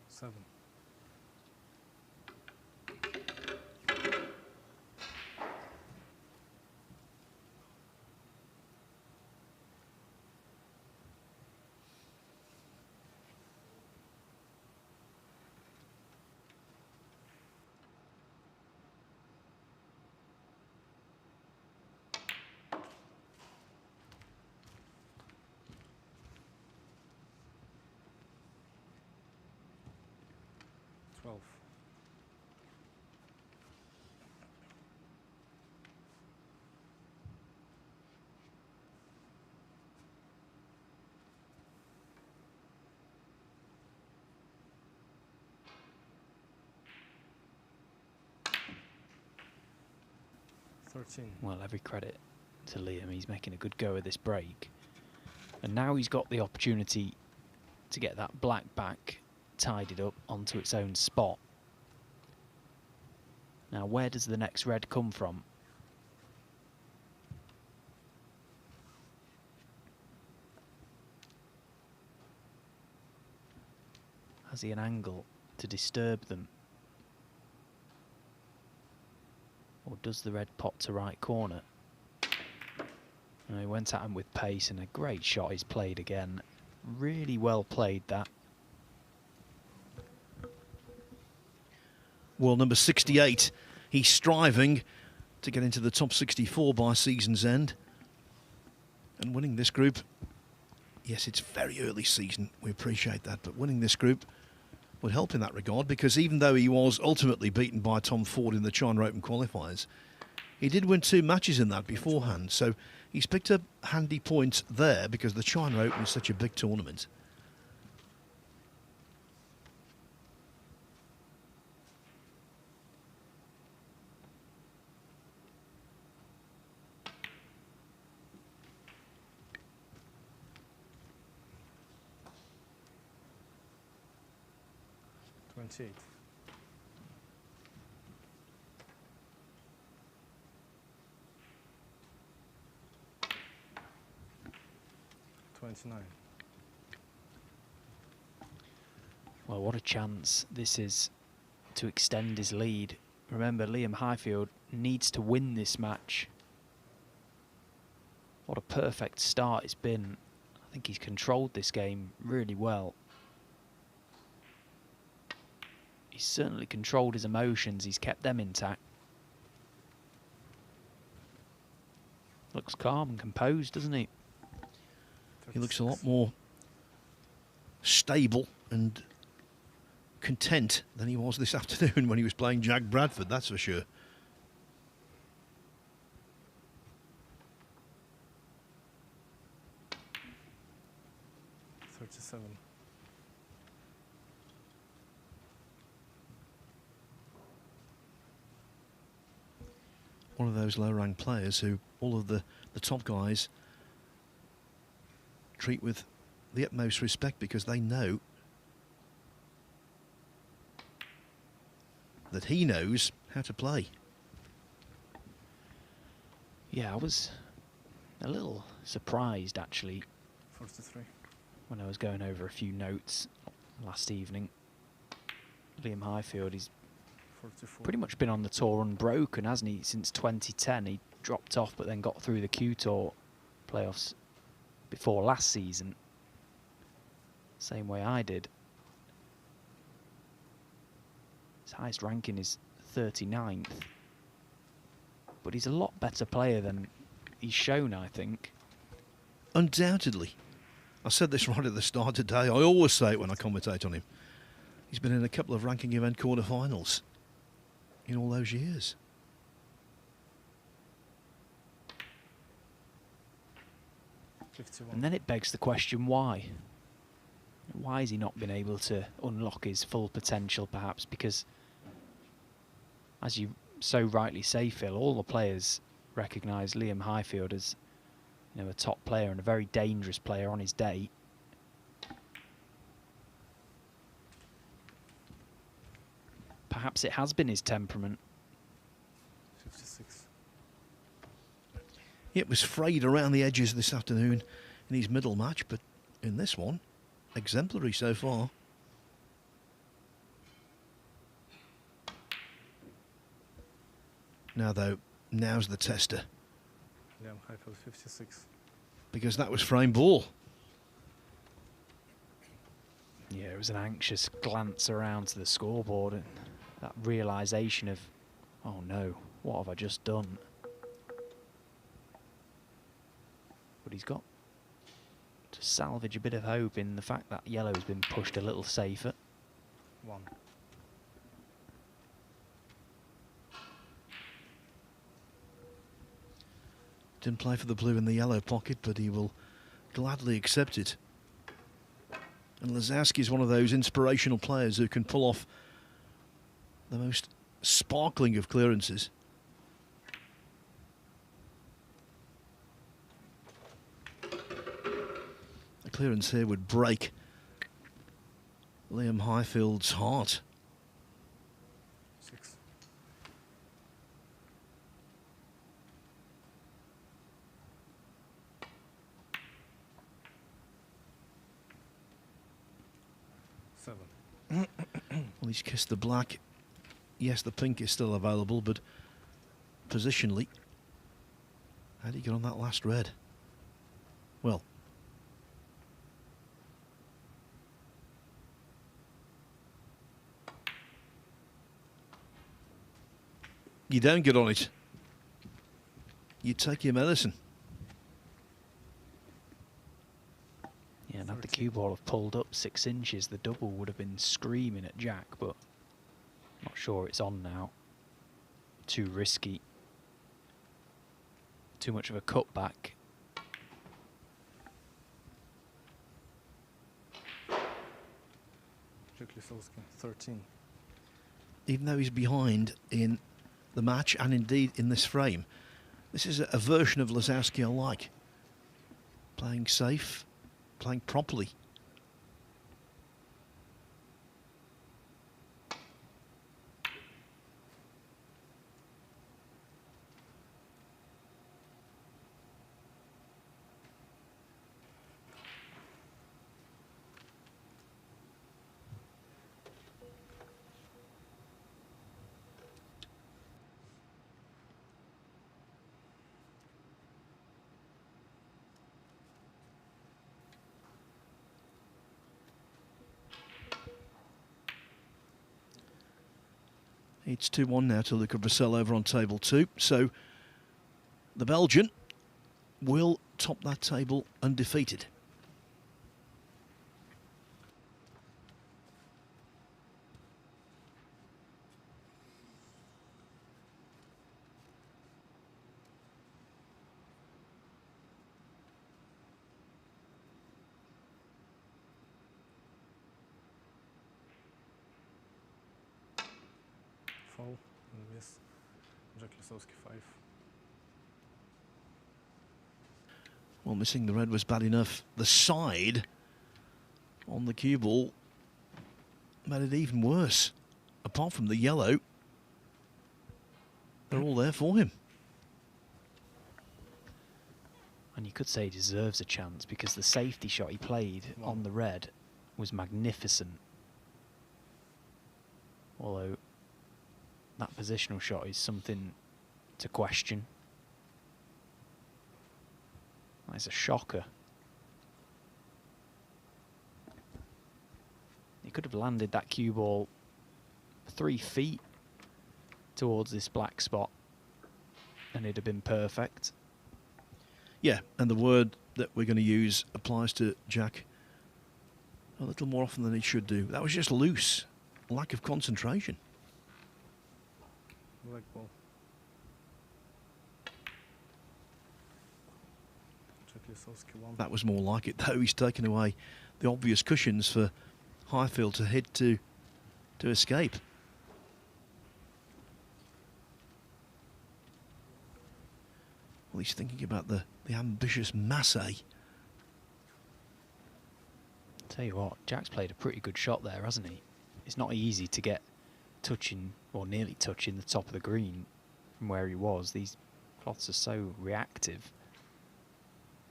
Seven. Twelve. Well, every credit to Liam. He's making a good go of this break. And now he's got the opportunity to get that black back tidied up onto its own spot. Now, where does the next red come from? Has he an angle to disturb them? Or does the red pop to right corner? And he went at him with pace, and a great shot he's played again. Really well played, that. Well, number 68, he's striving to get into the top 64 by season's end. And winning this group, yes, it's very early season, we appreciate that, but winning this group would help in that regard, because even though he was ultimately beaten by Tom Ford in the China Open qualifiers, he did win 2 matches in that beforehand, so he's picked up handy points there, because the China Open is such a big tournament. Eight. 29. Well, what a chance this is to extend his lead. Remember, Liam Highfield needs to win this match. What a perfect start it's been. I think he's controlled this game really well. He's certainly controlled his emotions. He's kept them intact. Looks calm and composed, doesn't he? He looks a lot more stable and content than he was this afternoon when he was playing Jack Bradford, that's for sure. One of those low-ranked players who all of the top guys treat with the utmost respect, because they know that he knows how to play. Yeah, I was a little surprised, actually, 43. when I was going over a few notes last evening. Liam Highfield, he's 44. pretty much been on the tour unbroken, hasn't he? Since 2010, he dropped off, but then got through the Q Tour playoffs before last season. Same way I did. His highest ranking is 39th. But he's a lot better player than he's shown, I think. Undoubtedly. I said this right at the start today. I always say it when I commentate on him. He's been in a couple of ranking event quarterfinals in all those years. And then it begs the question, why? Why has he not been able to unlock his full potential, perhaps? Because, as you so rightly say, Phil, all the players recognise Liam Highfield as, you know, a top player and a very dangerous player on his day. Perhaps it has been his temperament. 56. It was frayed around the edges this afternoon in his middle match, but in this one, exemplary so far. Now though, now's the tester. Liam Highfield 56. Because that was frame ball. Yeah, it was an anxious glance around to the scoreboard and that realisation of, oh no, what have I just done? But he's got to salvage a bit of hope in the fact that yellow's been pushed a little safer. 1. Didn't play for the blue in the yellow pocket, but he will gladly accept it. And Lazowski is one of those inspirational players who can pull off the most sparkling of clearances. The clearance here would break Liam Highfield's heart. 6. Well, he's kissed the black. Yes, the pink is still available, but positionally, how did he get on that last red? Well, you don't get on it. You take your medicine. Yeah, and had the cue ball have pulled up 6 inches, the double would have been screaming at Jack, but not sure it's on now. Too risky. Too much of a cutback. Jack Lisowski 13. Even though he's behind in the match and indeed in this frame, this is a version of Lazowski I like. Playing safe, playing properly. It's 2-1 now to Luca Brissell over on table 2. So the Belgian will top that table undefeated. Fall and miss. Jack Lisowski 5. Well, missing the red was bad enough. The side on the cue ball made it even worse. Apart from the yellow, they're all there for him. And you could say he deserves a chance because the safety shot he played on the red was magnificent. Although that positional shot is something to question. That's a shocker. He could have landed that cue ball 3 feet towards this black spot and it'd have been perfect. Yeah, and the word that we're going to use applies to Jack a little more often than he should do. That was just loose. Lack of concentration. Black ball. That was more like it, though. He's taken away the obvious cushions for Highfield to hit to escape. Well, he's thinking about the ambitious Massey. Tell you what, Jack's played a pretty good shot there, hasn't he? It's not easy to get touching, or nearly touching, the top of the green from where he was. These cloths are so reactive.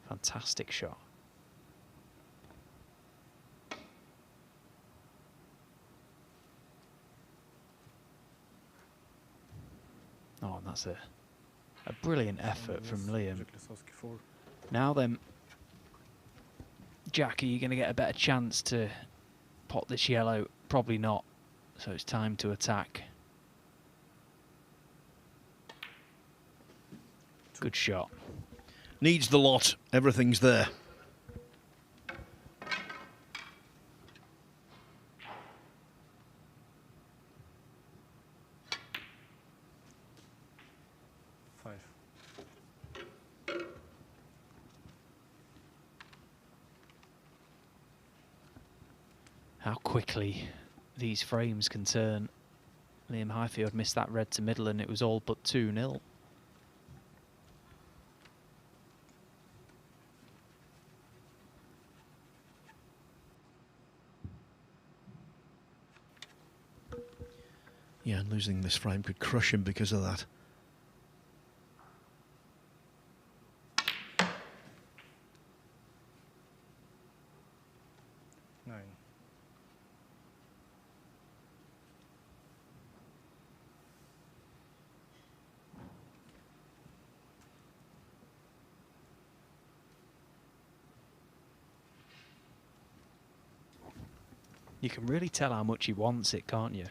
Fantastic shot. Oh, and that's a brilliant effort from Liam. Now then, Jack, are you going to get a better chance to pot this yellow? Probably not. So it's time to attack. Good shot. Needs the lot. Everything's there. How quickly these frames can turn. Liam Highfield missed that red to middle and it was all but 2-0. Yeah, and losing this frame could crush him because of that. You can really tell how much he wants it, can't you?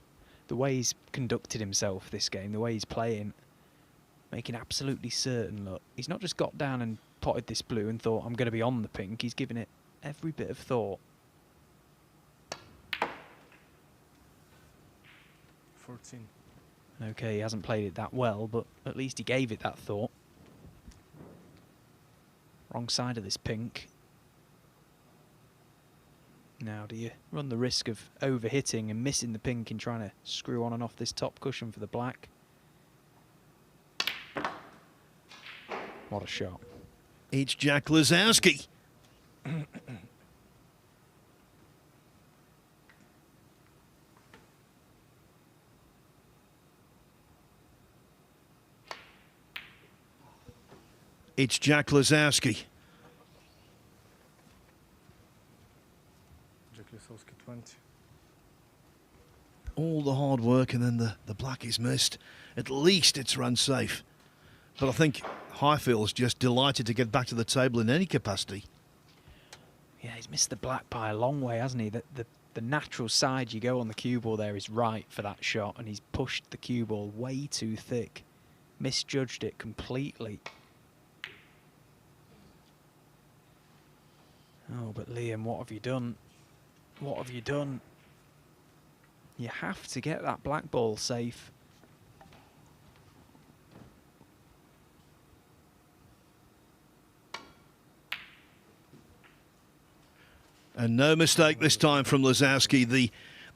The way he's conducted himself this game, the way he's playing, making absolutely certain, look, he's not just got down and potted this blue and thought, I'm going to be on the pink. He's given it every bit of thought. 14. Okay, he hasn't played it that well, but at least he gave it that thought. Wrong side of this pink. Now, do you run the risk of overhitting and missing the pink in trying to screw on and off this top cushion for the black? What a shot. It's Jack Lazowski. It's Jack Lazowski. Lisowski 20. All the hard work and then the black is missed. At least it's run safe. But I think Highfield's just delighted to get back to the table in any capacity. Yeah, he's missed the black by a long way, hasn't he? The natural side you go on the cue ball there is right for that shot, and he's pushed the cue ball way too thick. Misjudged it completely. Oh, but Liam, what have you done? What have you done? You have to get that black ball safe. And no mistake this time from Lazowski. The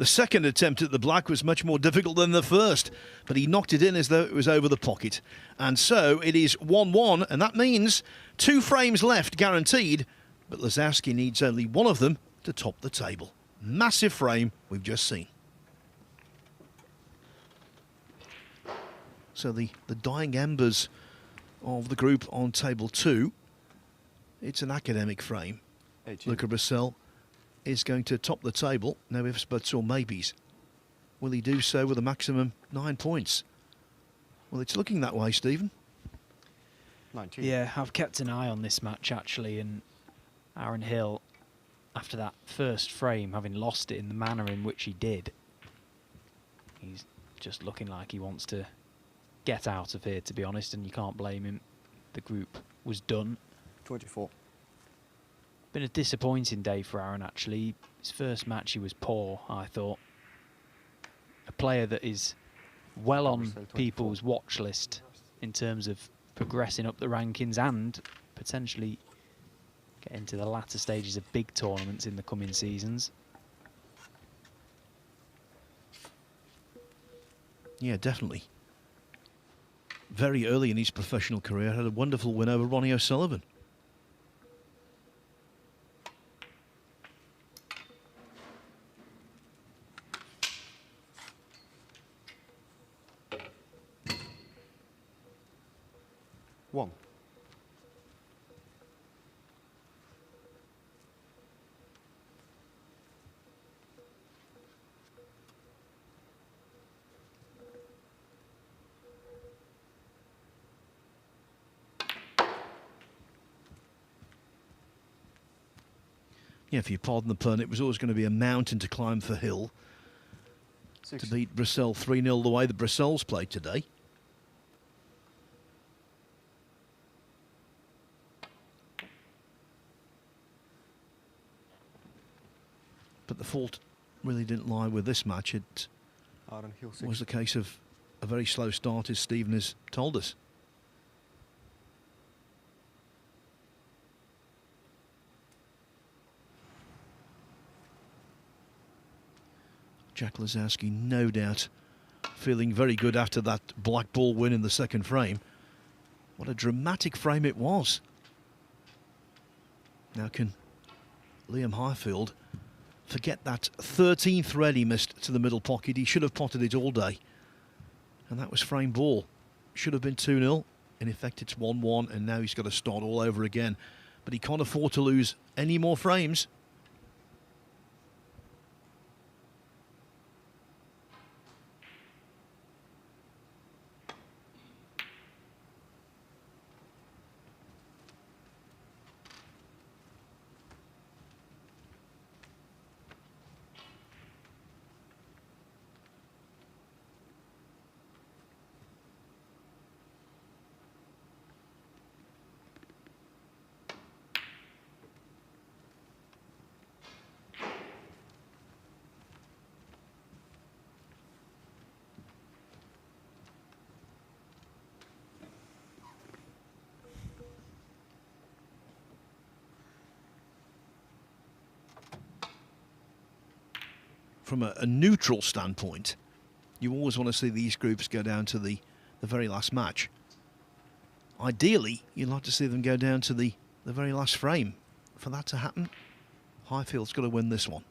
second attempt at the black was much more difficult than the first, but he knocked it in as though it was over the pocket. And so it is 1-1, and that means 2 frames left guaranteed, but Lazowski needs only one of them to top the table. Massive frame we've just seen. So the dying embers of the group on table 2. It's an academic frame. 18. Luca Brissell is going to top the table. No ifs, buts or maybes. will he do so with a maximum 9 points? Well, it's looking that way, Stephen. 19. Yeah, I've kept an eye on this match actually, and Aaron Hill, after that first frame, having lost it in the manner in which he did, he's just looking like he wants to get out of here, to be honest, and you can't blame him. The group was done. 24. Been a disappointing day for Aaron, actually. His first match, he was poor, I thought. A player that is well on people's watch list in terms of progressing up the rankings and potentially get into the latter stages of big tournaments in the coming seasons. Yeah, definitely. Very early in his professional career, had a wonderful win over Ronnie O'Sullivan. One. Yeah, if you pardon the pun, it was always going to be a mountain to climb for Hill 6. to beat Brissell 3-0 the way the Brissells played today. But the fault really didn't lie with this match. It Aaron Hill 6. was a case of a very slow start, as Stephen has told us. Jack Lazowski, no doubt, feeling very good after that black ball win in the second frame. What a dramatic frame it was. Now can Liam Highfield forget that 13th red he missed to the middle pocket? He should have potted it all day. And that was frame ball. Should have been 2-0. In effect, it's 1-1, and now he's got to start all over again. But he can't afford to lose any more frames. From a neutral standpoint, you always want to see these groups go down to the very last match. Ideally, you'd like to see them go down to the very last frame. For that to happen, Highfield's got to win this one.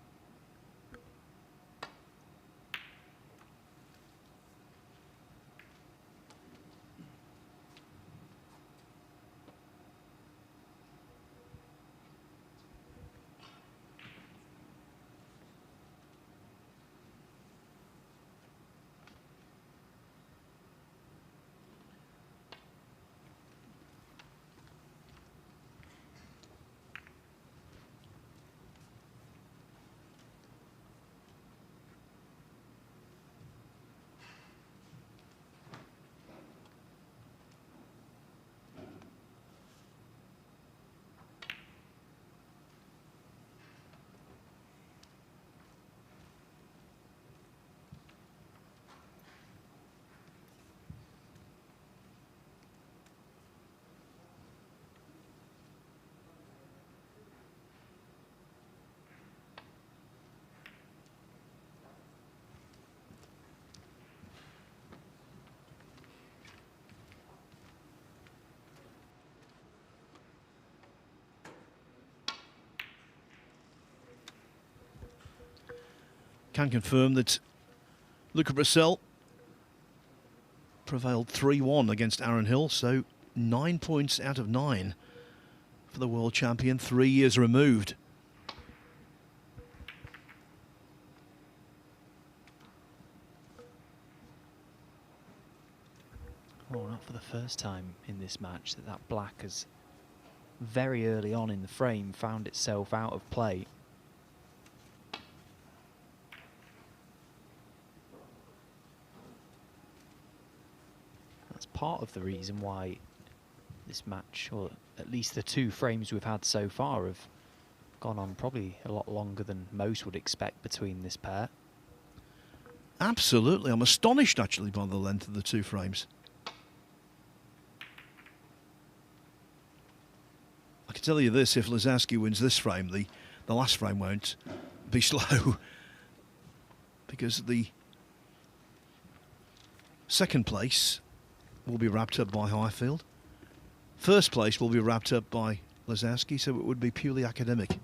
Can confirm that Luca Brissell prevailed 3-1 against Aaron Hill, so 9 points out of 9 for the world champion, 3 years removed. Oh, not for the first time in this match that black has very early on in the frame found itself out of play. That's part of the reason why this match, or at least the 2 frames we've had so far, have gone on probably a lot longer than most would expect between this pair. Absolutely. I'm astonished, actually, by the length of the 2 frames. I can tell you this, if Lazowski wins this frame, the last frame won't be slow. Because the second place will be wrapped up by Highfield. First place will be wrapped up by Lazowski, so it would be purely academic.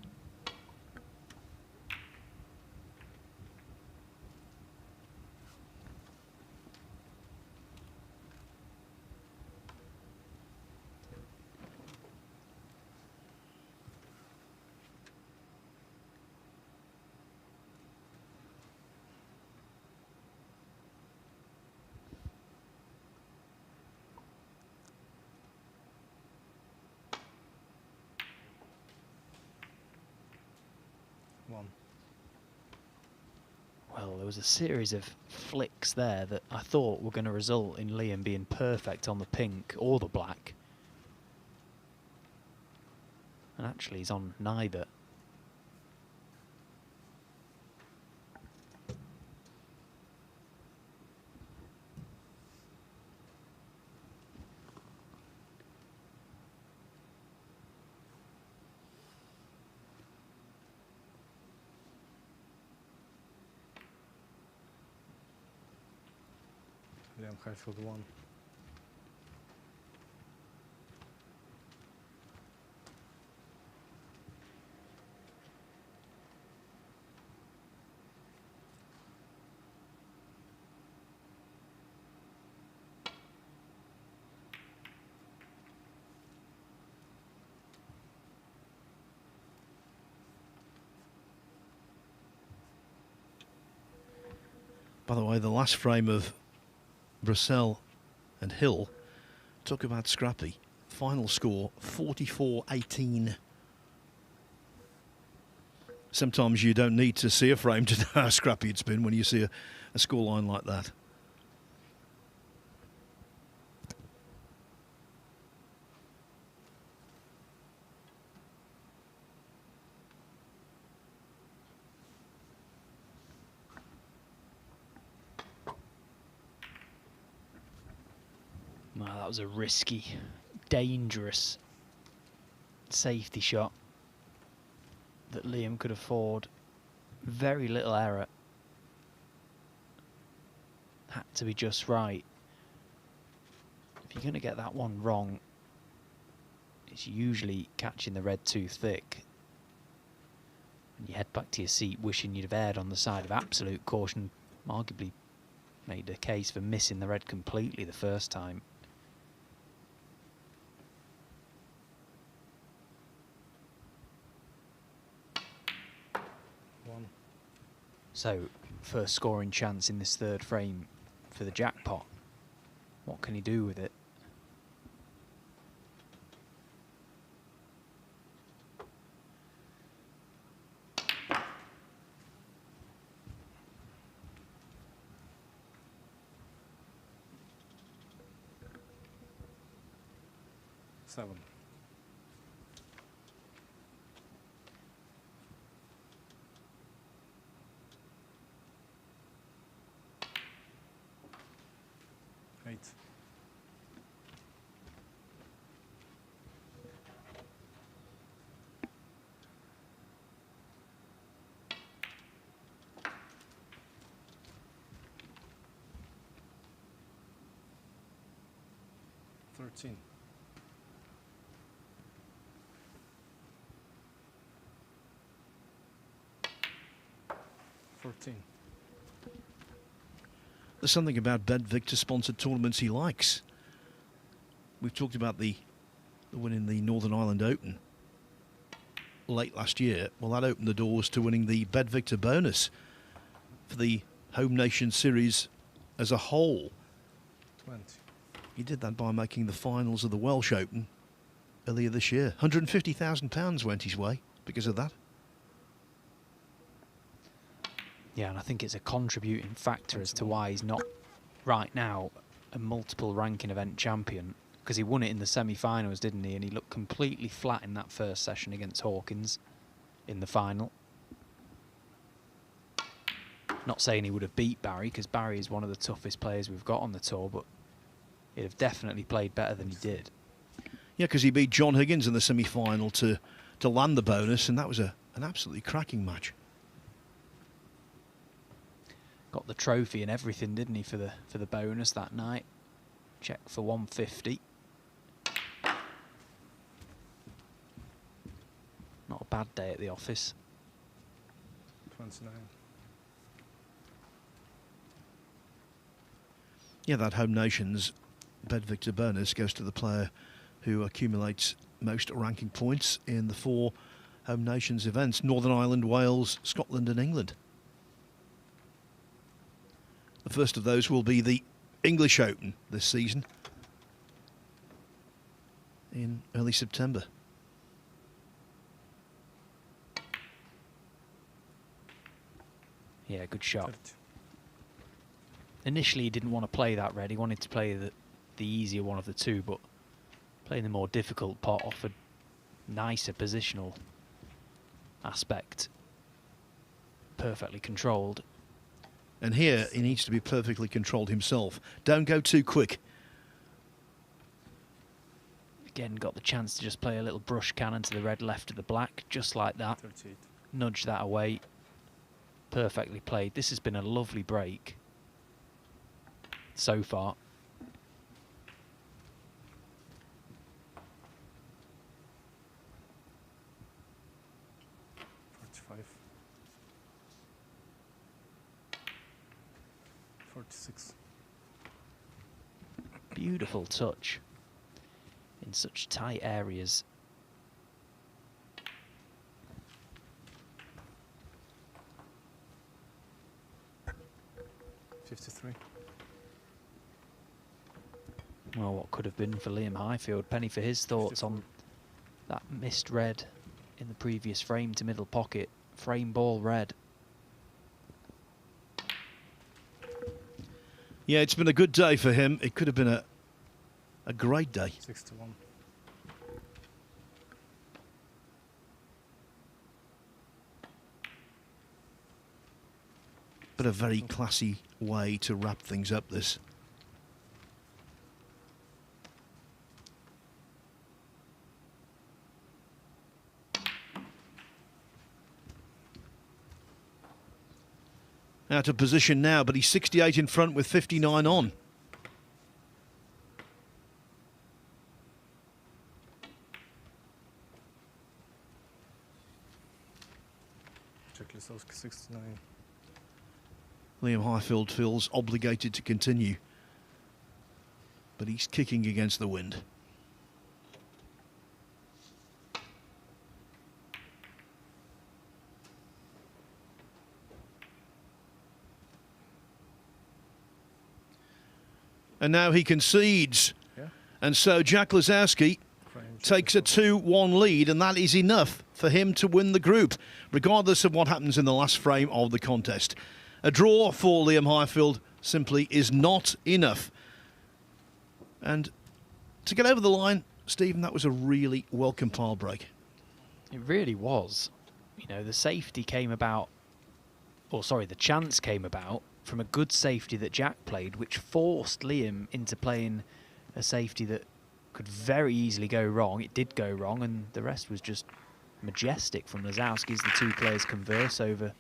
Well, there was a series of flicks there that I thought were going to result in Liam being perfect on the pink or the black. And actually he's on neither. Liam Highfield won. By the way, the last frame of Brissell and Hill, talk about scrappy. Final score 44-18. Sometimes you don't need to see a frame to know how scrappy it's been when you see a scoreline like that. Well, that was a risky, dangerous safety shot that Liam could afford. Very little error. Had to be just right. If you're going to get that one wrong, it's usually catching the red too thick. And you head back to your seat wishing you'd have erred on the side of absolute caution. Arguably made a case for missing the red completely the first time. So, first scoring chance in this third frame for the jackpot. What can he do with it? Seven. Eight. Thirteen. 14. There's something about BetVictor sponsored tournaments he likes. We've talked about the win in the Northern Ireland Open late last year. Well, that opened the doors to winning the BetVictor bonus for the Home Nation Series as a whole. 20. He did that by making the finals of the Welsh Open earlier this year. £150,000 went his way because of that. Yeah, and I think it's a contributing factor as to why he's not right now a multiple ranking event champion, because he won it in the semi-finals, didn't he? And he looked completely flat in that first session against Hawkins in the final. Not saying he would have beat Barry, because Barry is one of the toughest players we've got on the tour, but he'd have definitely played better than he did. Yeah, because he beat John Higgins in the semi-final to land the bonus, and that was an absolutely cracking match. Got the trophy and everything, didn't he, for the bonus that night? Check for 150. Not a bad day at the office. 29. Yeah, that Home Nations BetVictor bonus goes to the player who accumulates most ranking points in the 4 Home Nations events: Northern Ireland, Wales, Scotland and England. The first of those will be the English Open this season in early September. Yeah, good shot. Initially, he didn't want to play that red. He wanted to play the easier one of the two, but playing the more difficult pot offered nicer positional aspect. Perfectly controlled. And here he needs to be perfectly controlled himself. Don't go too quick. Again, got the chance to just play a little brush cannon to the red left of the black, just like that. 38. Nudge that away. Perfectly played. This has been a lovely break so far. $45. 46. Beautiful touch in such tight areas. $53. Well, what could have been for Liam Highfield. Penny for his thoughts 54. on that missed red in the previous frame to middle pocket. Frame ball red. Yeah, it's been a good day for him. It could have been a great day. 61. But a very classy way to wrap things up, this. Out of position now, but he's 68 in front with 59 on. Jack Lisowski, 69. Liam Highfield feels obligated to continue, but he's kicking against the wind. And now he concedes. Yeah. And so Jack Lisowski takes a 2-1 lead, and that is enough for him to win the group, regardless of what happens in the last frame of the contest. A draw for Liam Highfield simply is not enough. And to get over the line, Stephen, that was a really well-compiled break. It really was. You know, the safety came about, or sorry, the chance came about from a good safety that Jack played, which forced Liam into playing a safety that could very easily go wrong. It did go wrong, and the rest was just majestic from Lisowski as the two players converse over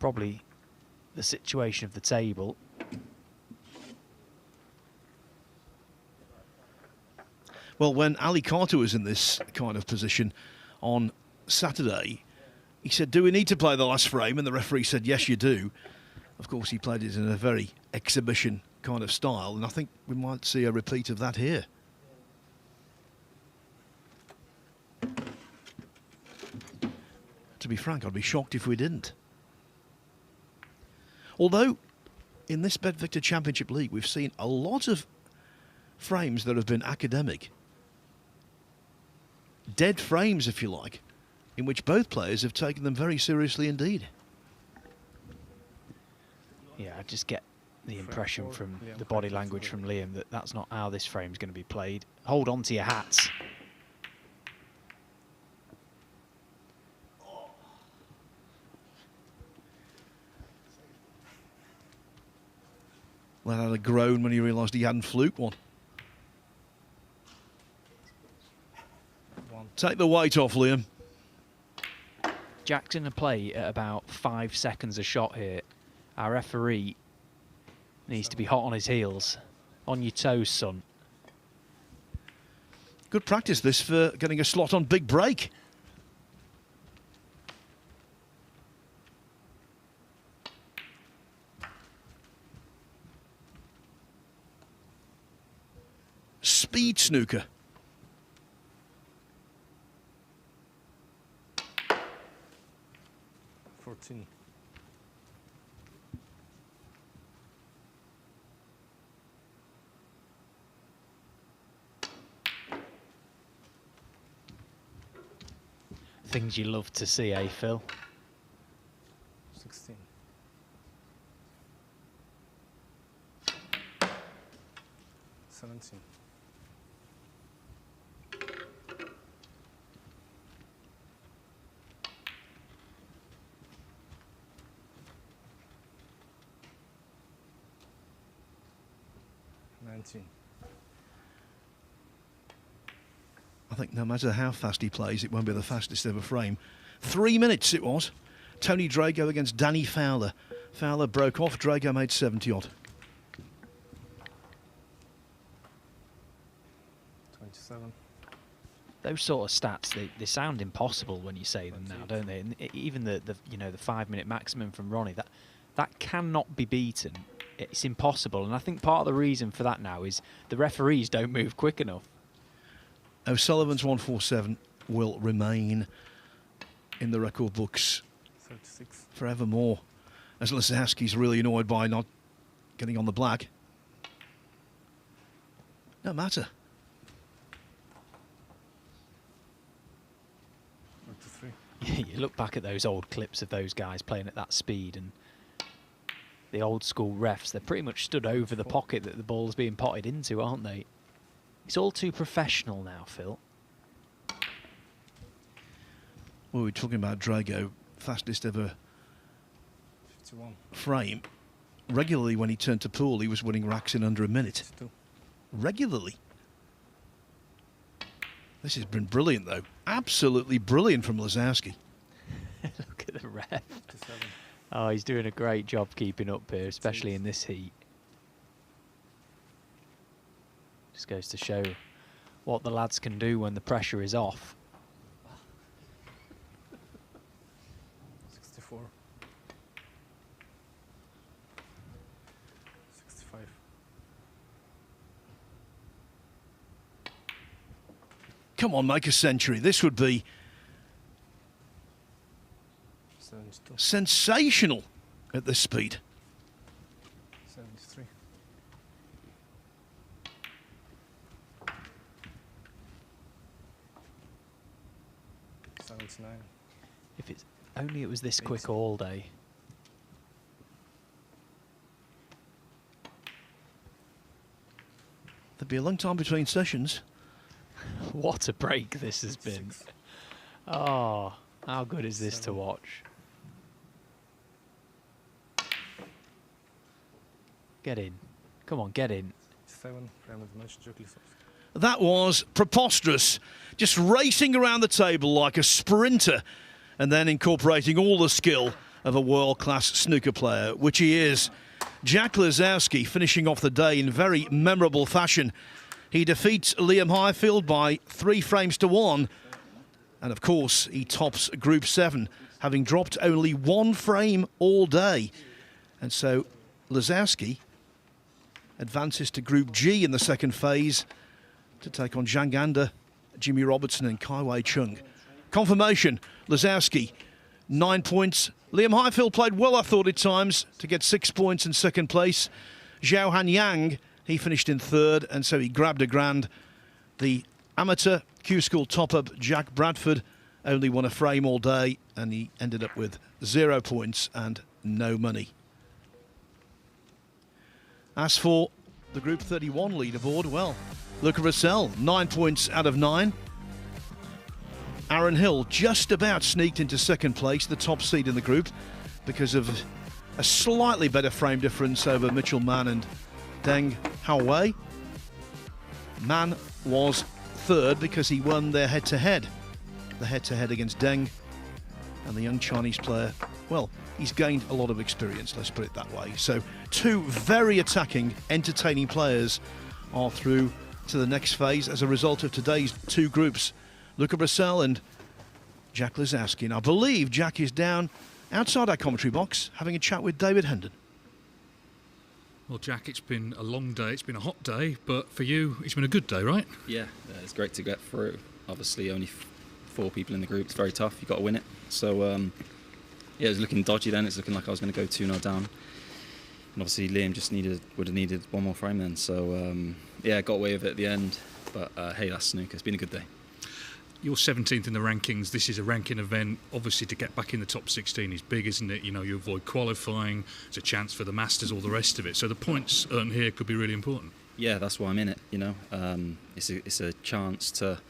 probably the situation of the table. Well, when Ali Carter was in this kind of position on Saturday, he said, do we need to play the last frame? And the referee said, yes, you do. Of course, he played it in a very exhibition kind of style, and I think we might see a repeat of that here. To be frank, I'd be shocked if we didn't. Although, in this BetVictor Championship League, we've seen a lot of frames that have been academic. Dead frames, if you like, in which both players have taken them very seriously indeed. Yeah, I just get the impression from the body language from Liam that that's not how this frame's going to be played. Hold on to your hats. Let out a groan when he realised he hadn't fluked one. Take the weight off, Liam. Jack's going to play at about 5 seconds a shot here. Our referee needs to be hot on his heels. On your toes, son. Good practice this for getting a slot on big break. Speed snooker. Things you love to see, eh, Phil? 16. 17. I think no matter how fast he plays, it won't be the fastest ever frame. 3 minutes it was. Tony Drago against Danny Fowler. Fowler broke off, Drago made 70 odd. 27. Those sort of stats, they sound impossible when you say them now, don't they? And even the 5 minute maximum from Ronnie, that cannot be beaten. It's impossible, and I think part of the reason for that now is the referees don't move quick enough. O'Sullivan's 147 will remain in the record books 36. Forevermore, as Lisowski's really annoyed by not getting on the black. No matter. 43. You look back at those old clips of those guys playing at that speed, and the old school refs, they're pretty much stood over the pocket that the ball's being potted into, aren't they? It's all too professional now, Phil. Well, we're talking about Drago, fastest ever 51. frame. Regularly when he turned to pool, he was winning racks in under a minute. 52. Regularly. This has been brilliant, though. Absolutely brilliant from Lisowski. Look at the ref. 57. Oh, he's doing a great job keeping up here, especially in this heat. Just goes to show what the lads can do when the pressure is off. 64. 65. Come on, make a century. This would be 72. sensational at this speed. 73. 79. If it's only it was this quick all day. There'd be a long time between sessions. What a break this has been. Oh, how good is this to watch? Get in. Come on, get in. 7. That was preposterous. Just racing around the table like a sprinter and then incorporating all the skill of a world-class snooker player, which he is. Jack Lisowski finishing off the day in very memorable fashion. He defeats Liam Highfield by 3 frames to 1. And of course, he tops Group 7, having dropped only 1 frame all day. And so Lisowski advances to Group G in the second phase to take on Zhang Anda, Jimmy Robertson and Kai Wei Chung. Confirmation, Lisowski, 9 points. Liam Highfield played well, I thought, at times, to get 6 points in second place. Zhao Hanyang He finished in third, and so he grabbed a grand. The amateur Q-School top-up Jack Bradford only won a frame all day, and he ended up with 0 points and no money. As for the Group 31 leaderboard, well, Luca Russell, 9 points out of 9. Aaron Hill just about sneaked into second place, the top seed in the group, because of a slightly better frame difference over Mitchell Mann and Deng Haowei. Mann was third because he won their head-to-head. The head-to-head against Deng, and the young Chinese player, well, he's gained a lot of experience, let's put it that way. So 2 very attacking, entertaining players are through to the next phase as a result of today's 2 groups. Luca Russell and Jack Lisowski. And I believe Jack is down outside our commentary box having a chat with David Hendon. Well, Jack, it's been a long day, it's been a hot day, but for you, it's been a good day, right? Yeah, it's great to get through. Obviously, only 4 people in the group. It's very tough. You've got to win it. So, yeah, it was looking dodgy then. It's looking like I was going to go 2-0 down. And obviously, Liam just would have needed one more frame then. So, yeah, got away with it at the end. But, hey, that's snooker. It's been a good day. You're 17th in the rankings. This is a ranking event. Obviously, to get back in the top 16 is big, isn't it? You know, you avoid qualifying. It's a chance for the Masters, all the rest of it. So the points earned here could be really important. Yeah, that's why I'm in it, you know. It's a chance to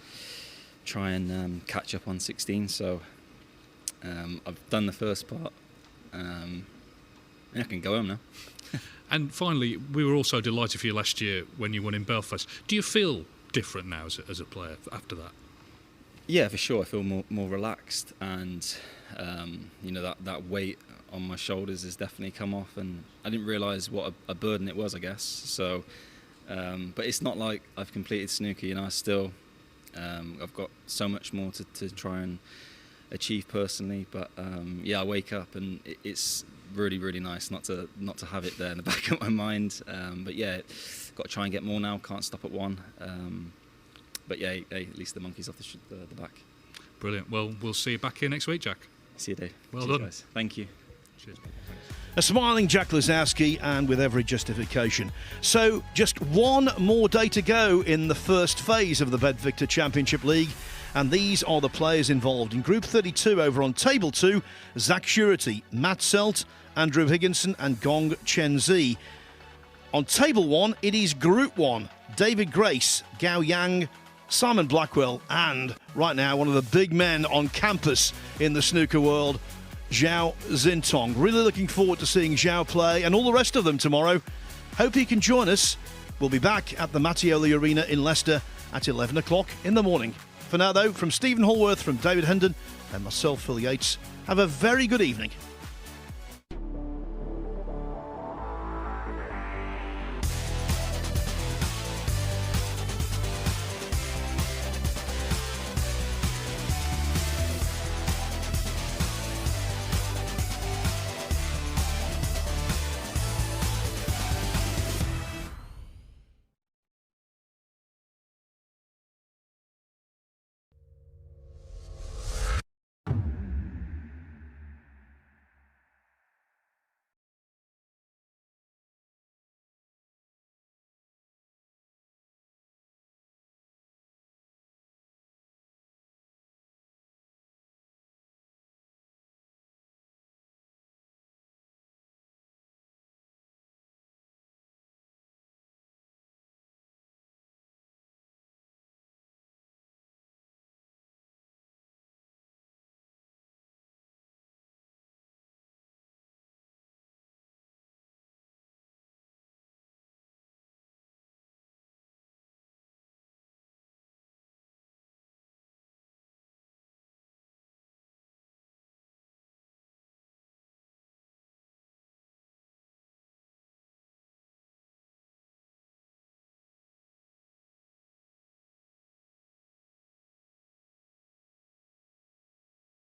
try and catch up on 16. So I've done the first part. I can go home now. And finally, we were also delighted for you last year when you won in Belfast. Do you feel different now as a player after that? Yeah, for sure. I feel more relaxed, and you know, that weight on my shoulders has definitely come off, and I didn't realise what a burden it was, I guess. So, but it's not like I've completed snooker. You know, I've got so much more to try and achieve personally. But yeah, I wake up and it's really, really nice not to have it there in the back of my mind. But yeah, got to try and get more now. Can't stop at 1. But yeah, hey, at least the monkey's off the back. Brilliant. Well, we'll see you back here next week, Jack. See you, Dave. Well Cheers, done. guys. Thank you. Cheers. A smiling Jack Lisowski, and with every justification. So just one more day to go in the first phase of the BetVictor Championship League, and these are the players involved. In Group 32 over on Table 2, Zach Surety, Matt Selt, Andrew Higginson and Gong Chen Zi. On Table 1, it is Group 1, David Grace, Gao Yang, Simon Blackwell, and right now one of the big men on campus in the snooker world, Zhao Zintong. Really looking forward to seeing Zhao play and all the rest of them tomorrow. Hope you can join us. We'll be back at the Mattioli Arena in Leicester at 11 o'clock in the morning. For now, though, from Stephen Hallworth, from David Hendon and myself, Phil Yates, have a very good evening.